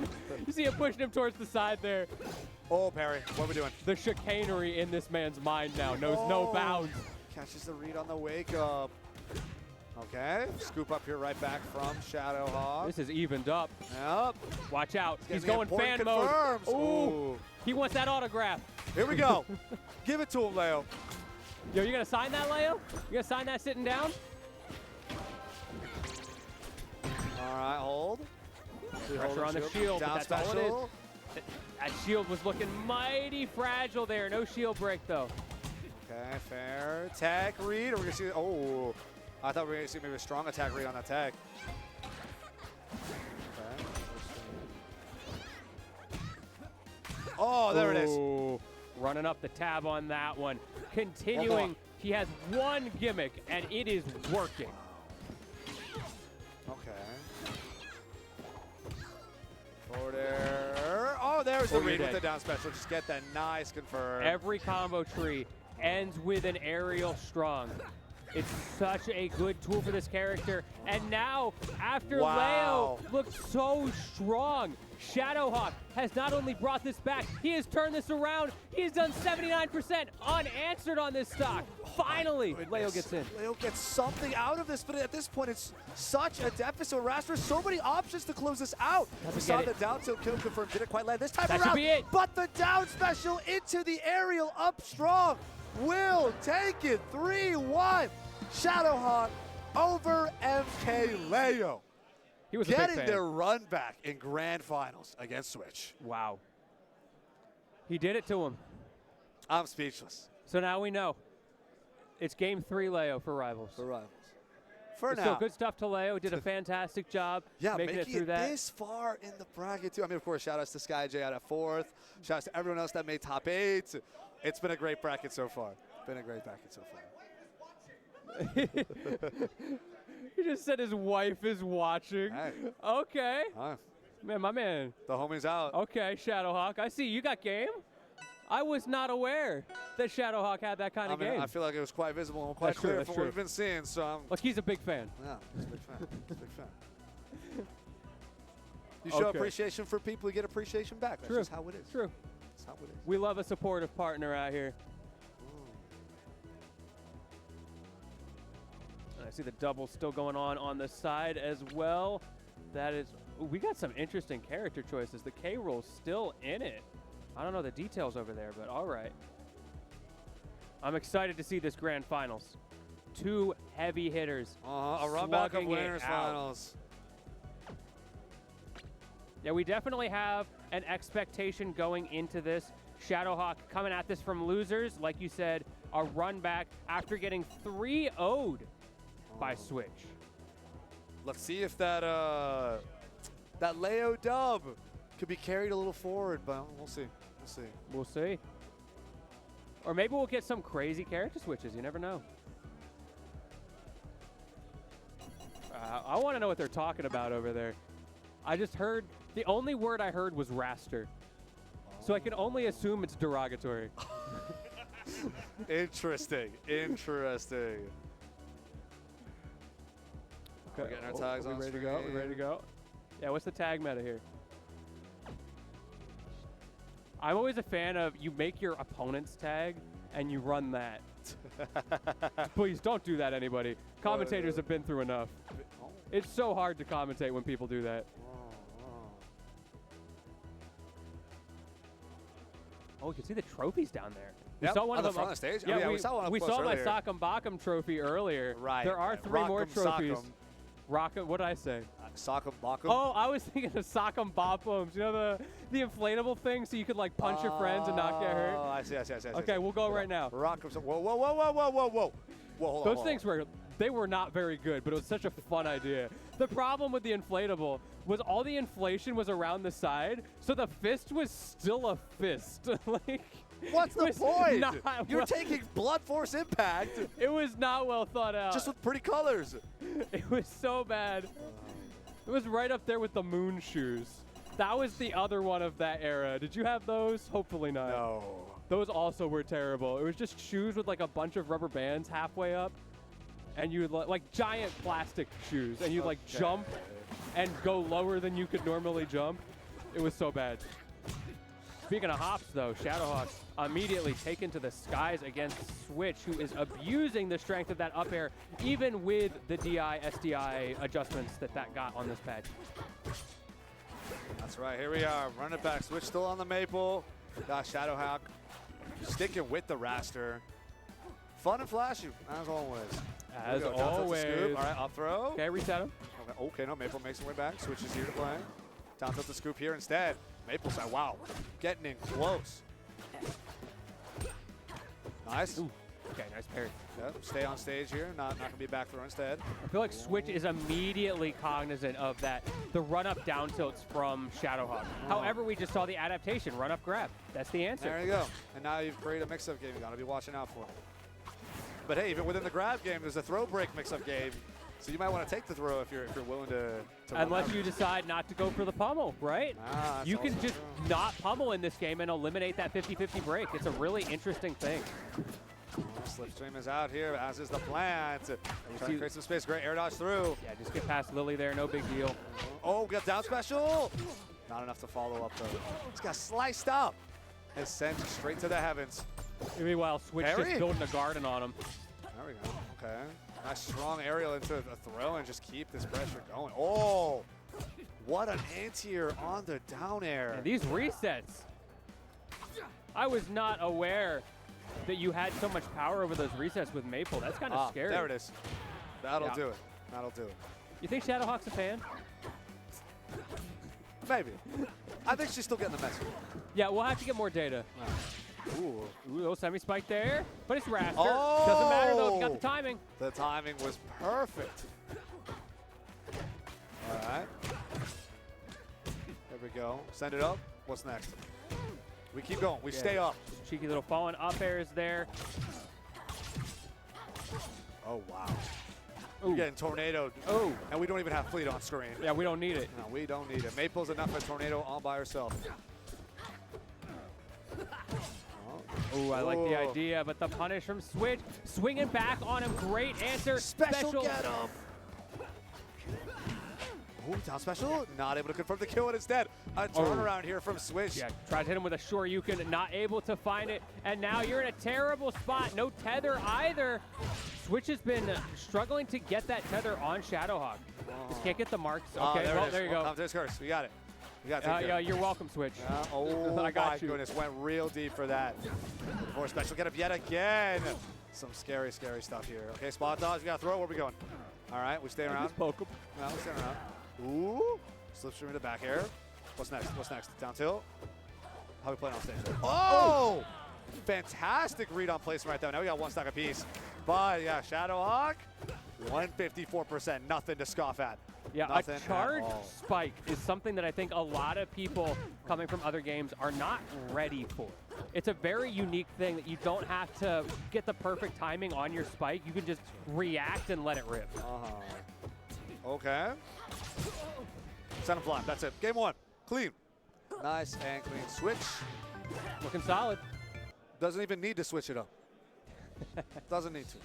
You see him pushing him towards the side there. Oh, parry. What are we doing? The chicanery in this man's mind now knows no bounds. Catches the read on the wake up. Okay, scoop up here right back from Shadowhawk. This is evened up. Yep. Watch out. He's Getting the going fan important mode. confirms. Ooh. He wants that autograph. Here we go. Give it to him, Leo. Yo, you gonna sign that, Leo? You gonna sign that sitting down? All right, hold. Pressure on the shield, but Down that's all it special. is. That shield was looking mighty fragile there. No shield break, though. Okay, fair. Tech read. Are we going to see? Oh, I thought we were going to see maybe a strong attack read on that tech. Okay. Oh, there it is. Ooh, running up the tab on that one. Continuing, he has one gimmick, and it is working. Okay. Forward air. Oh, there's the Oh, you're read with dead. the down special. Just get that nice confirm. Every combo tree ends with an aerial strong. It's such a good tool for this character. And now, after Wow. Leo looked so strong, Shadowhawk has not only brought this back, he has turned this around. He has done 79% unanswered on this stock. Finally, Leo gets in. Leo gets something out of this, but at this point, it's such a deficit. Raster, so many options to close this out. We saw the down tilt kill confirm, didn't quite land this time That around. should be it. But the down special into the aerial up strong will take it 3-1. Shadowhawk over MK Leo. He was a big Getting fan. their run back in grand finals against Switch. Wow. He did it to him. I'm speechless. So now we know. It's game 3, Leo, for Rivals. For Rivals. For So now. good stuff to Leo. Did a fantastic job Yeah, making it through that. this far in the bracket, too. I mean, of course, shout-outs to SkyJ out at 4th. Shout-outs to everyone else that made top 8. It's been a great bracket so far. Been a great bracket so far. He just said his wife is watching. Hey. Okay. Huh. Man, my man. The homie's out. Okay, Shadowhawk. I see you got game. I was not aware that Shadowhawk had that kind of game. I feel like it was quite visible and quite That's true, clear that's from true. what we've been seeing. So I'm. Look, he's a big fan. Yeah, he's a big fan. He's a big fan. You show Okay. appreciation for people, you get appreciation back. That's True. just how it is. True. That's how it is. We love a supportive partner out here. I see the double still going on the side as well. That is, we got some interesting character choices. The K roll's still in it. I don't know the details over there, but all right. I'm excited to see this grand finals. Two heavy hitters. A run back of slugging it winners out. finals. Yeah, we definitely have an expectation going into this. Shadowhawk coming at this from losers. Like you said, a run back after getting 3-0'd by Switch. Let's see if that that Leo dub could be carried a little forward, but we'll see. We'll see. We'll see. Or maybe we'll get some crazy character switches. You never know. I want to know what they're talking about over there. I just heard, the only word I heard was raster. So I can only assume it's derogatory. Interesting. Interesting. We're getting our tags we on ready to go? We screen. ready to go? Yeah, what's the tag meta here? I'm always a fan of you make your opponent's tag and you run that. Please don't do that, anybody. Commentators have been through enough. It's so hard to commentate when people do that. Oh, we can see the trophies down there. We Yep, saw one on of the them. front of the stage? Yeah, Oh, yeah, we saw one up we close saw my earlier. Sock'em Bock'em trophy earlier. Right. There are right. 3 more Rock'em trophies. Sock'em. What did I say? Sock'em Bock'em. Oh, I was thinking of Sock'em Bopp'ems. You know the inflatable thing so you could like punch your friends and not get hurt? Oh, I see. Okay, we'll go right now. Rock'em. Whoa, whoa, whoa, whoa, whoa, whoa, whoa. Whoa, hold on, Those hold things were not very good, but it was such a fun idea. The problem with the inflatable was all the inflation was around the side, so the fist was still a fist. Like, What's the it was point? not You're well- taking blood force impact It was not well thought out. just with pretty colors. It was so bad. It was right up there with the moon shoes. That was the other one of that era. Did you have those? Hopefully not. No. Those also were terrible. It was just shoes with like a bunch of rubber bands halfway up, and you would like giant plastic shoes, and you'd like jump and go lower than you could normally jump. It was so bad. Speaking of hops, though, Shadowhawk immediately taken to the skies against Switch, who is abusing the strength of that up air, even with the DI, SDI adjustments that got on this patch. That's right. Here we are. Run it back. Switch still on the maple. Got Shadowhawk sticking with the raster. Fun and flashy, as always. As Here we go. Down tilt to always. scoop. All right, up throw. Okay, reset him. Okay, no, Maple makes her way back. Switch is here to play. Down tilt the scoop here instead. Maple side, wow, getting in close. Nice. Ooh, okay, nice parry. Yep, stay on stage here. Not gonna be back throw instead. I feel like Switch is immediately cognizant of that, the run-up down tilts from Shadowhawk. However, we just saw the adaptation, run-up grab. That's the answer. There you go. And now you've created a mix-up game you gotta be watching out for. But hey, even within the grab game, there's a throw break mix-up game. So you might want to take the throw if you're willing to Unless you decide not to go for the pummel, right? that's You can also just true. not pummel in this game and eliminate that 50-50 break. It's a really interesting thing. Slipstream is out here, as is the plant. Trying to see- create some space. Great air dodge through. Yeah, just get past Lily there, no big deal. Oh, got down special. Not enough to follow up, though. Just got sliced up and sent straight to the heavens. Meanwhile, Switch Parry. just building a garden on him. There we go. Okay. Nice strong aerial into the throw and just keep this pressure going. Oh, what an anti-air on the down air. And these resets, I was not aware that you had so much power over those resets with Maple. That's kind of scary. There it is. That'll Yeah. do it. That'll do it. You think Shadowhawk's a fan? Maybe. I think she's still getting the message. Yeah, we'll have to get more data. Ooh. Ooh, little semi-spike there, but it's Raster. Oh! Doesn't matter, though, if you got the timing. The timing was perfect. All right. There we go. Send it up. What's next? We keep going. We stay up. Cheeky little falling up airs there. Oh, wow. We're getting tornadoed. Oh. And we don't even have Fleet on screen. Yeah, we don't need it. No, we don't need it. Maple's enough for tornado all by herself. Oh, I like the idea, but the punish from Switch. Swinging back on him. Great answer. Special get him. Ooh, down special. Not able to confirm the kill, and instead, a turnaround here from Switch. Yeah, tried to hit him with a Shoryuken, not able to find it. And now you're in a terrible spot. No tether either. Switch has been struggling to get that tether on Shadowhawk. Just can't get the marks. Okay, there you go. Come to this curse. We got it. We got it. Yeah, you're welcome, Switch. Oh, I got my goodness. Went real deep for that. More special get up yet again. Some scary, scary stuff here. Okay, spot dodge. We got to throw it. Where are we going? All right, we stay around. Just poke him. No, we stay around. Ooh. Slipstream into back air. What's next? What's next? Down tilt. How we playing on stage? Oh! Fantastic read on placement right there. Now we got one stock apiece. But yeah, Shadowhawk, 154%. Nothing to scoff at. Yeah, Nothing a charge at all. spike is something that I think a lot of people coming from other games are not ready for. It's a very unique thing that you don't have to get the perfect timing on your spike. You can just react and let it rip. Okay. Send him flying. That's it. Game one. Clean. Nice and clean. Switch. Looking solid. Doesn't even need to switch it up. Doesn't need to.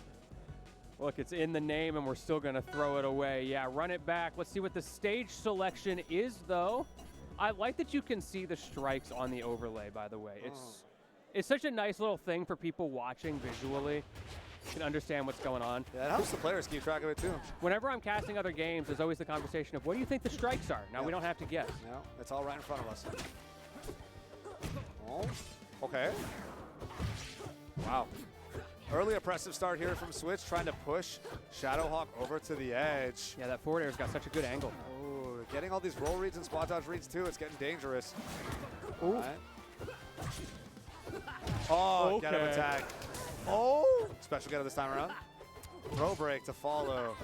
Look, it's in the name, and we're still going to throw it away. Yeah, run it back. Let's see what the stage selection is, though. I like that you can see the strikes on the overlay, by the way. It's such a nice little thing for people watching visually. You can understand what's going on. Yeah, it helps the players keep track of it, too. Whenever I'm casting other games, there's always the conversation of, what do you think the strikes are? Now, we don't have to guess. No, it's all right in front of us. Oh, okay. Wow. Early oppressive start here from Switch, trying to push Shadowhawk over to the edge. Yeah, that forward air's got such a good angle. Oh, getting all these roll reads and spot dodge reads, too. It's getting dangerous. Ooh. Right. Oh, get him attack. Oh, special get him this time around. Throw break to follow.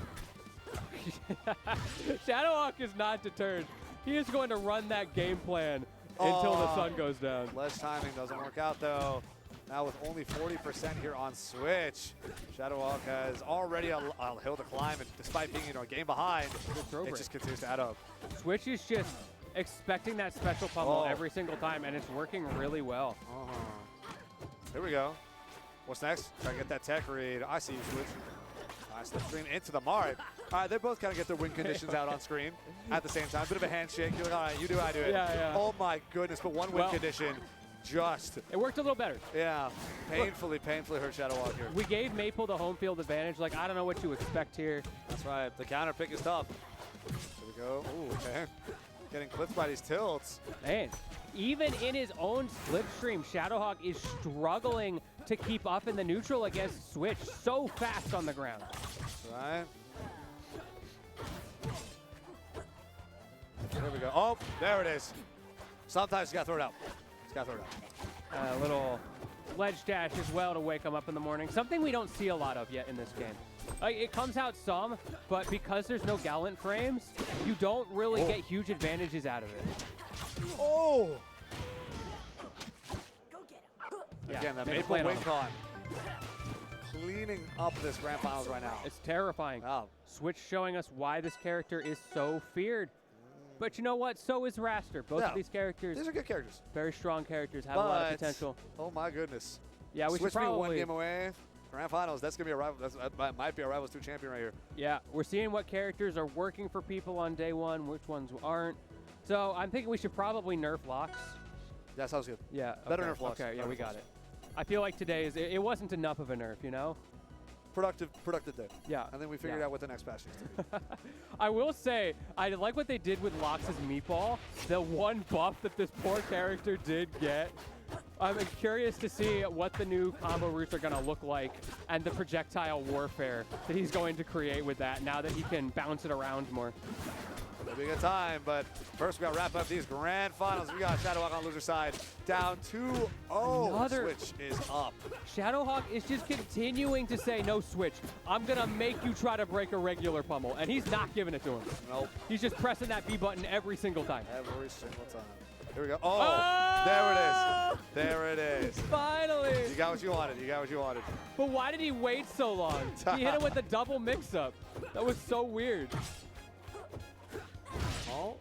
Shadowhawk is not deterred. He is going to run that game plan until the sun goes down. Less timing doesn't work out, though. Now with only 40% here on Switch, Shadowhawk has already a hill to climb, and despite being a game behind, it just continues to add up. Switch is just expecting that special pummel every single time, and it's working really well. Here we go. What's next? Try to get that tech read. I see you, Switch. Nice slipstream into the mark. All right, they both kind of get their win conditions out on screen at the same time. Bit of a handshake. You're like, all right, you do, I do it. Yeah. Oh my goodness, but one win condition just. It worked a little better. Yeah, painfully hurt Shadowhawk here. We gave Maple the home field advantage. Like, I don't know what to expect here. That's right. The counter pick is tough. Here we go. Ooh, okay. Getting clipped by these tilts. Man, even in his own slipstream, Shadowhawk is struggling to keep up in the neutral against Switch. So fast on the ground. That's right. There we go. Oh, there it is. Sometimes you got to throw it out. Just got to throw it out. A little ledge dash as well to wake him up in the morning. Something we don't see a lot of yet in this game. It comes out some, but because there's no gallant frames, you don't really get huge advantages out of it. Oh! Yeah, Again, that Maple Maple win con. Cleaning up this grand finals right now. It's terrifying. Wow. Switch showing us why this character is so feared. But you know what? So is Raster. Both of these characters, These are good characters. very strong characters, have a lot of potential. Oh my goodness. Yeah, we Switch should me probably. one game away. Grand finals. That's gonna be a rival. That might be a Rivals 2 champion right here. Yeah, we're seeing what characters are working for people on day one, which ones aren't. So I'm thinking we should probably nerf locks. That sounds good. Yeah. Better okay. nerf locks. Okay, yeah, Better we nerf got locks. it. I feel like today it wasn't enough of a nerf, you know? Productive day. Yeah. And then we figured out what the next patch is to be. I will say, I like what they did with Lox's meatball. The one buff that this poor character did get. I'm curious to see what the new combo routes are going to look like and the projectile warfare that he's going to create with that now that he can bounce it around more. It'll be a good time, but first we got to wrap up these grand finals. We got Shadowhawk on loser side down 2-0. Switch is up. Shadowhawk is just continuing to say, no, Switch. I'm going to make you try to break a regular pummel, and he's not giving it to him. Nope. He's just pressing that B button every single time. Every single time. Here we go. Oh, there it is. There it is. Finally. You got what you wanted. You got what you wanted. But why did he wait so long? He hit him with the double mix-up. That was so weird. Oh.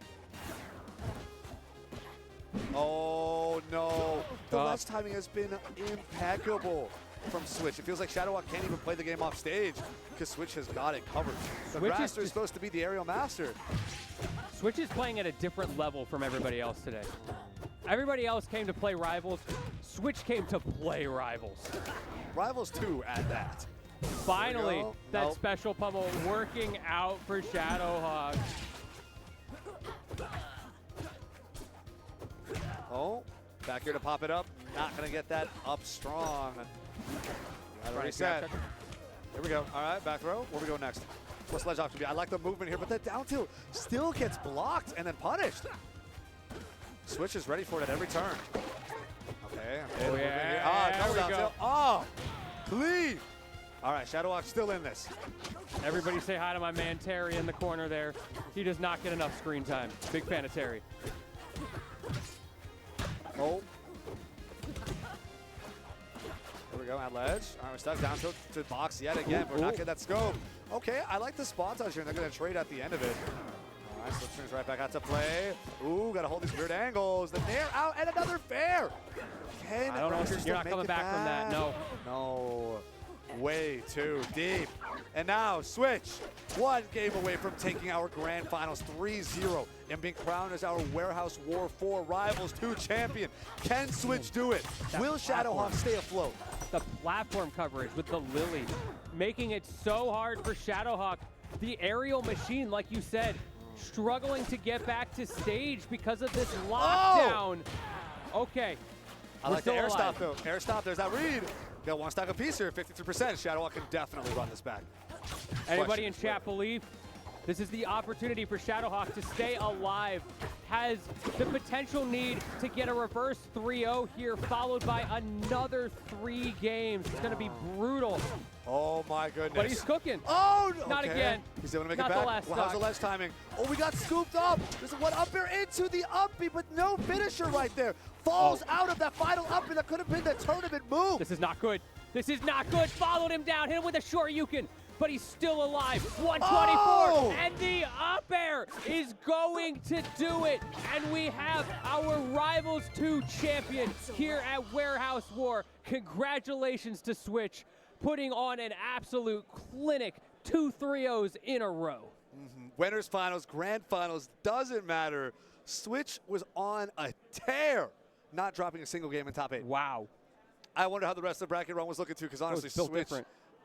Oh, no. The ledge timing has been impeccable from Switch. It feels like Shadowhawk can't even play the game off stage because Switch has got it covered. The Raster is supposed to be the aerial master. Switch is playing at a different level from everybody else today. Everybody else came to play Rivals. Switch came to play Rivals. Rivals 2 at that. Finally, that special pummel working out for Shadowhawk. Oh, back here to pop it up. Not going to get that up strong. Got to reset. Here we go. All right, back throw. Where we go next? What's ledge option be? I like the movement here, but that down tilt still gets blocked and then punished. Switch is ready for it at every turn. Okay. Oh, yeah. There we go. Oh, clean. All right, Shadowhawk still in this. Everybody say hi to my man Terry in the corner there. He does not get enough screen time. Big fan of Terry. Oh. Here we go, at ledge. All right, we're stuck down to box yet again. We're not getting that scope. Okay, I like the spot touch here, and they're going to trade at the end of it. All right, so it turns right back out to play. Ooh, got to hold these weird angles. The nair out, and another fair. I don't know if you're not coming back from that, no. No, way too deep. And now, Switch, one game away from taking our grand finals 3-0 and being crowned as our Warehouse War 4 Rivals 2 champion. Can Switch do it? Will Shadowhawk stay afloat? The platform coverage with the Lily, making it so hard for Shadowhawk. The aerial machine, like you said, struggling to get back to stage because of this lockdown. Oh. Okay. I like the air stop, though. Air stop, there's that read. Got one stack apiece here, 53%. Shadowhawk can definitely run this back. Anybody in chat believe this is the opportunity for Shadowhawk to stay alive? Has the potential need to get a reverse 3-0 here, followed by another 3 games. It's going to be brutal. Oh my goodness. But he's cooking. Oh, okay. Not again. He's able to make Not it back. the last Well, how's the ledge timing? Oh, we got scooped up. There's one up air into the uppy, but no finisher right there. Falls out of that final uppy that could have been the tournament move. This is not good. This is not good. Followed him down, hit him with a Shoryuken, but he's still alive. 124, and the up air is going to do it. And we have our Rivals 2 champion here at Warehouse War. Congratulations to Switch, putting on an absolute clinic. 2 3-0s in a row. Winners finals, grand finals, doesn't matter. Switch was on a tear, not dropping a single game in top 8. Wow. I wonder how the rest of the bracket run was looking too, because honestly, Switch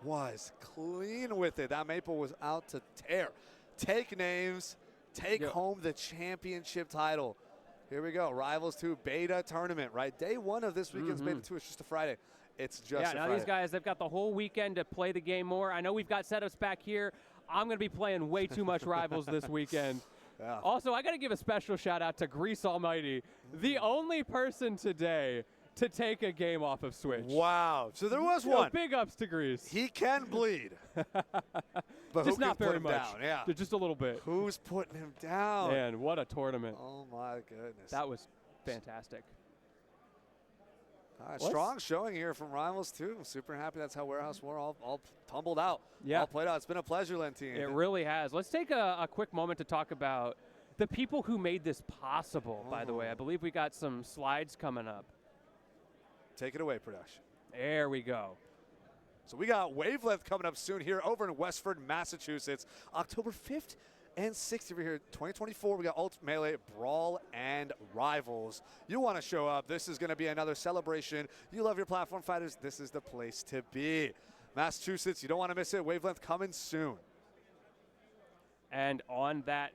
was clean with it. That Maple was out to tear. Take names, take home the championship title. Here we go, Rivals 2 beta tournament, right? Day 1 of this weekend's beta 2 is just a Friday. It's just a now Friday. These guys, they've got the whole weekend to play the game more. I know we've got setups back here. I'm going to be playing way too much Rivals this weekend. Yeah. Also, I got to give a special shout out to Grease Almighty, the only person today to take a game off of Switch. Wow. So there was one. Big ups to Grease. He can bleed. But just who not can very put him much. Down? Yeah. Just a little bit. Who's putting him down? Man, what a tournament. Oh, my goodness. That was fantastic. All right, strong showing here from Rivals 2. I'm super happy that's how Warehouse War all tumbled out. Yeah. All played out. It's been a pleasure, Lentine. It really has. Let's take a quick moment to talk about the people who made this possible, by the way. I believe we got some slides coming up. Take it away, production. There we go. So we got Wavelength coming up soon here over in Westford, Massachusetts. October 5th and 6th over here, 2024. We got Ultimate Melee, Brawl, and Rivals. You want to show up. This is going to be another celebration. You love your platform fighters. This is the place to be. Massachusetts, you don't want to miss it. Wavelength coming soon. And on that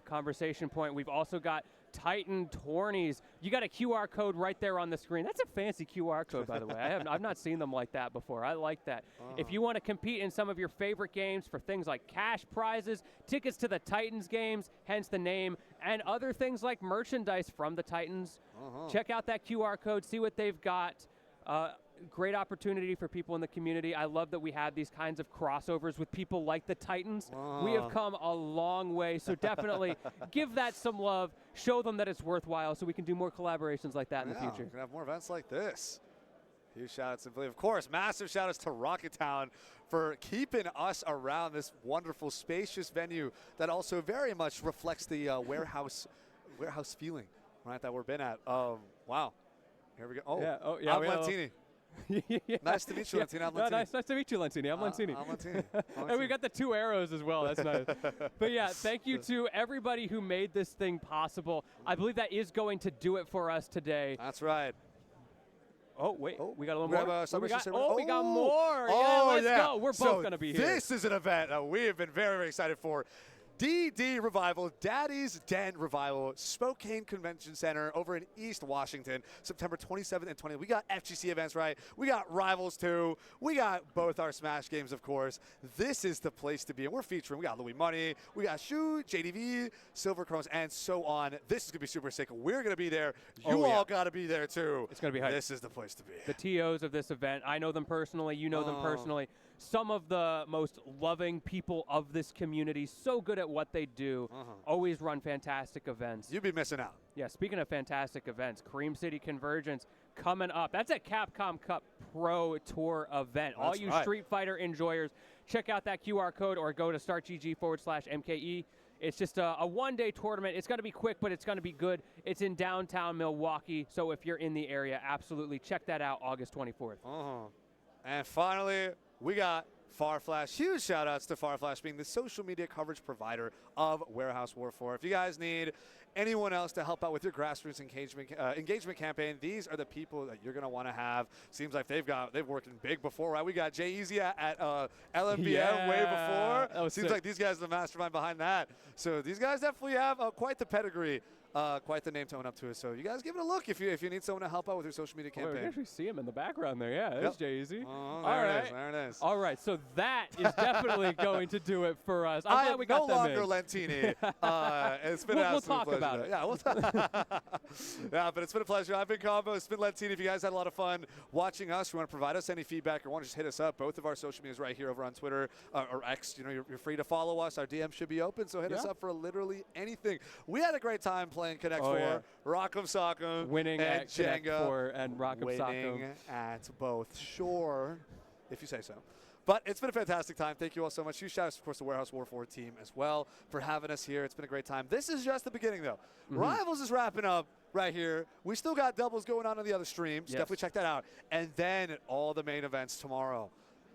conversation point, we've also got Titan tourneys. You got a QR code right there on the screen. That's a fancy QR code, by the way. I've not seen them like that before. I like that. If you want to compete in some of your favorite games for things like cash prizes, tickets to the Titans games, hence the name, and other things like merchandise from the Titans, check out that QR code, see what they've got. great opportunity for people in the community. I love that we have these kinds of crossovers with people like the Titans. We have come a long way, so definitely give that some love. Show them that it's worthwhile so we can do more collaborations like that in the future. We're going to have more events like this. Huge shout-outs, simply. Of course, massive shout-outs to Rocket Town for keeping us around this wonderful, spacious venue that also very much reflects the warehouse feeling, right, that we've been at. Wow. Here we go. Oh, yeah, I'm Lentini. Nice to meet you, Lentini. I'm Lentini. Nice to meet you, Lentini. I'm Lentini. I'm Lentini. And we got the 2 arrows as well. That's nice. But yeah, thank you to everybody who made this thing possible. I believe that is going to do it for us today. That's right. Oh, wait. We got a little We more. have, we got more. Let's go. We're both going to be here. This is an event we have been very, very excited for. DD Revival, Daddy's Den Revival, Spokane Convention Center over in East Washington, September 27th and 20th. We got FGC events, right? We got Rivals too. We got both our Smash games, of course. This is the place to be. And we're featuring, we got Louis Money, we got Shu, JDV, Silver Chromes, and so on. This is going to be super sick. We're going to be there. You all got to be there too. It's going to be hype. This is the place to be. The TOs of this event, I know them personally. You know them personally. Some of the most loving people of this community, so good at what they do, always run fantastic events. You'd be missing out. Yeah, speaking of fantastic events, Cream City Convergence coming up. That's a Capcom Cup Pro Tour event. All you Street Fighter enjoyers, check out that QR code or go to startgg/MKE. It's just a one-day tournament. It's going to be quick, but it's going to be good. It's in downtown Milwaukee, so if you're in the area, absolutely check that out August 24th. And finally, we got Farflash. Huge shout-outs to Farflash being the social media coverage provider of Warehouse War 4. If you guys need anyone else to help out with your grassroots engagement campaign, these are the people that you're going to want to have. Seems like they've worked in big before, right? We got Jay Easy at LMBM way before. Seems like these guys are the mastermind behind that. So these guys definitely have quite the pedigree. Quite the name to own up to it. So you guys give it a look if you need someone to help out with your social media campaign. We can actually see him in the background there. Yeah, there's Jay-Z. There it is. All right, so that is definitely going to do it for us. I'm glad we no got them longer in. Lentini. It's been an We'll absolute talk pleasure. about it. Yeah, yeah, but it's been a pleasure. I've been Combo. It's been Lentini. If you guys had a lot of fun watching us, you want to provide us any feedback or want to just hit us up, both of our social medias right here over on Twitter or X. You know, you're free to follow us. Our DM should be open, so hit us up for literally anything. We had a great time playing Connect 4. Rock'em Sock'em. Winning and at Connect Jenga. 4 and Rock'em Sock'em. Winning at both. Sure, if you say so. But it's been a fantastic time. Thank you all so much. Huge shout out, of course, to Warehouse War 4 team as well for having us here. It's been a great time. This is just the beginning, though. Rivals is wrapping up right here. We still got doubles going on the other streams. Yes. Definitely check that out. And then all the main events tomorrow.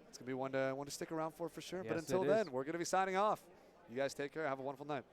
It's going to be one to stick around for sure. Yes, but until then, we're going to be signing off. You guys take care. Have a wonderful night.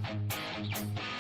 Bye.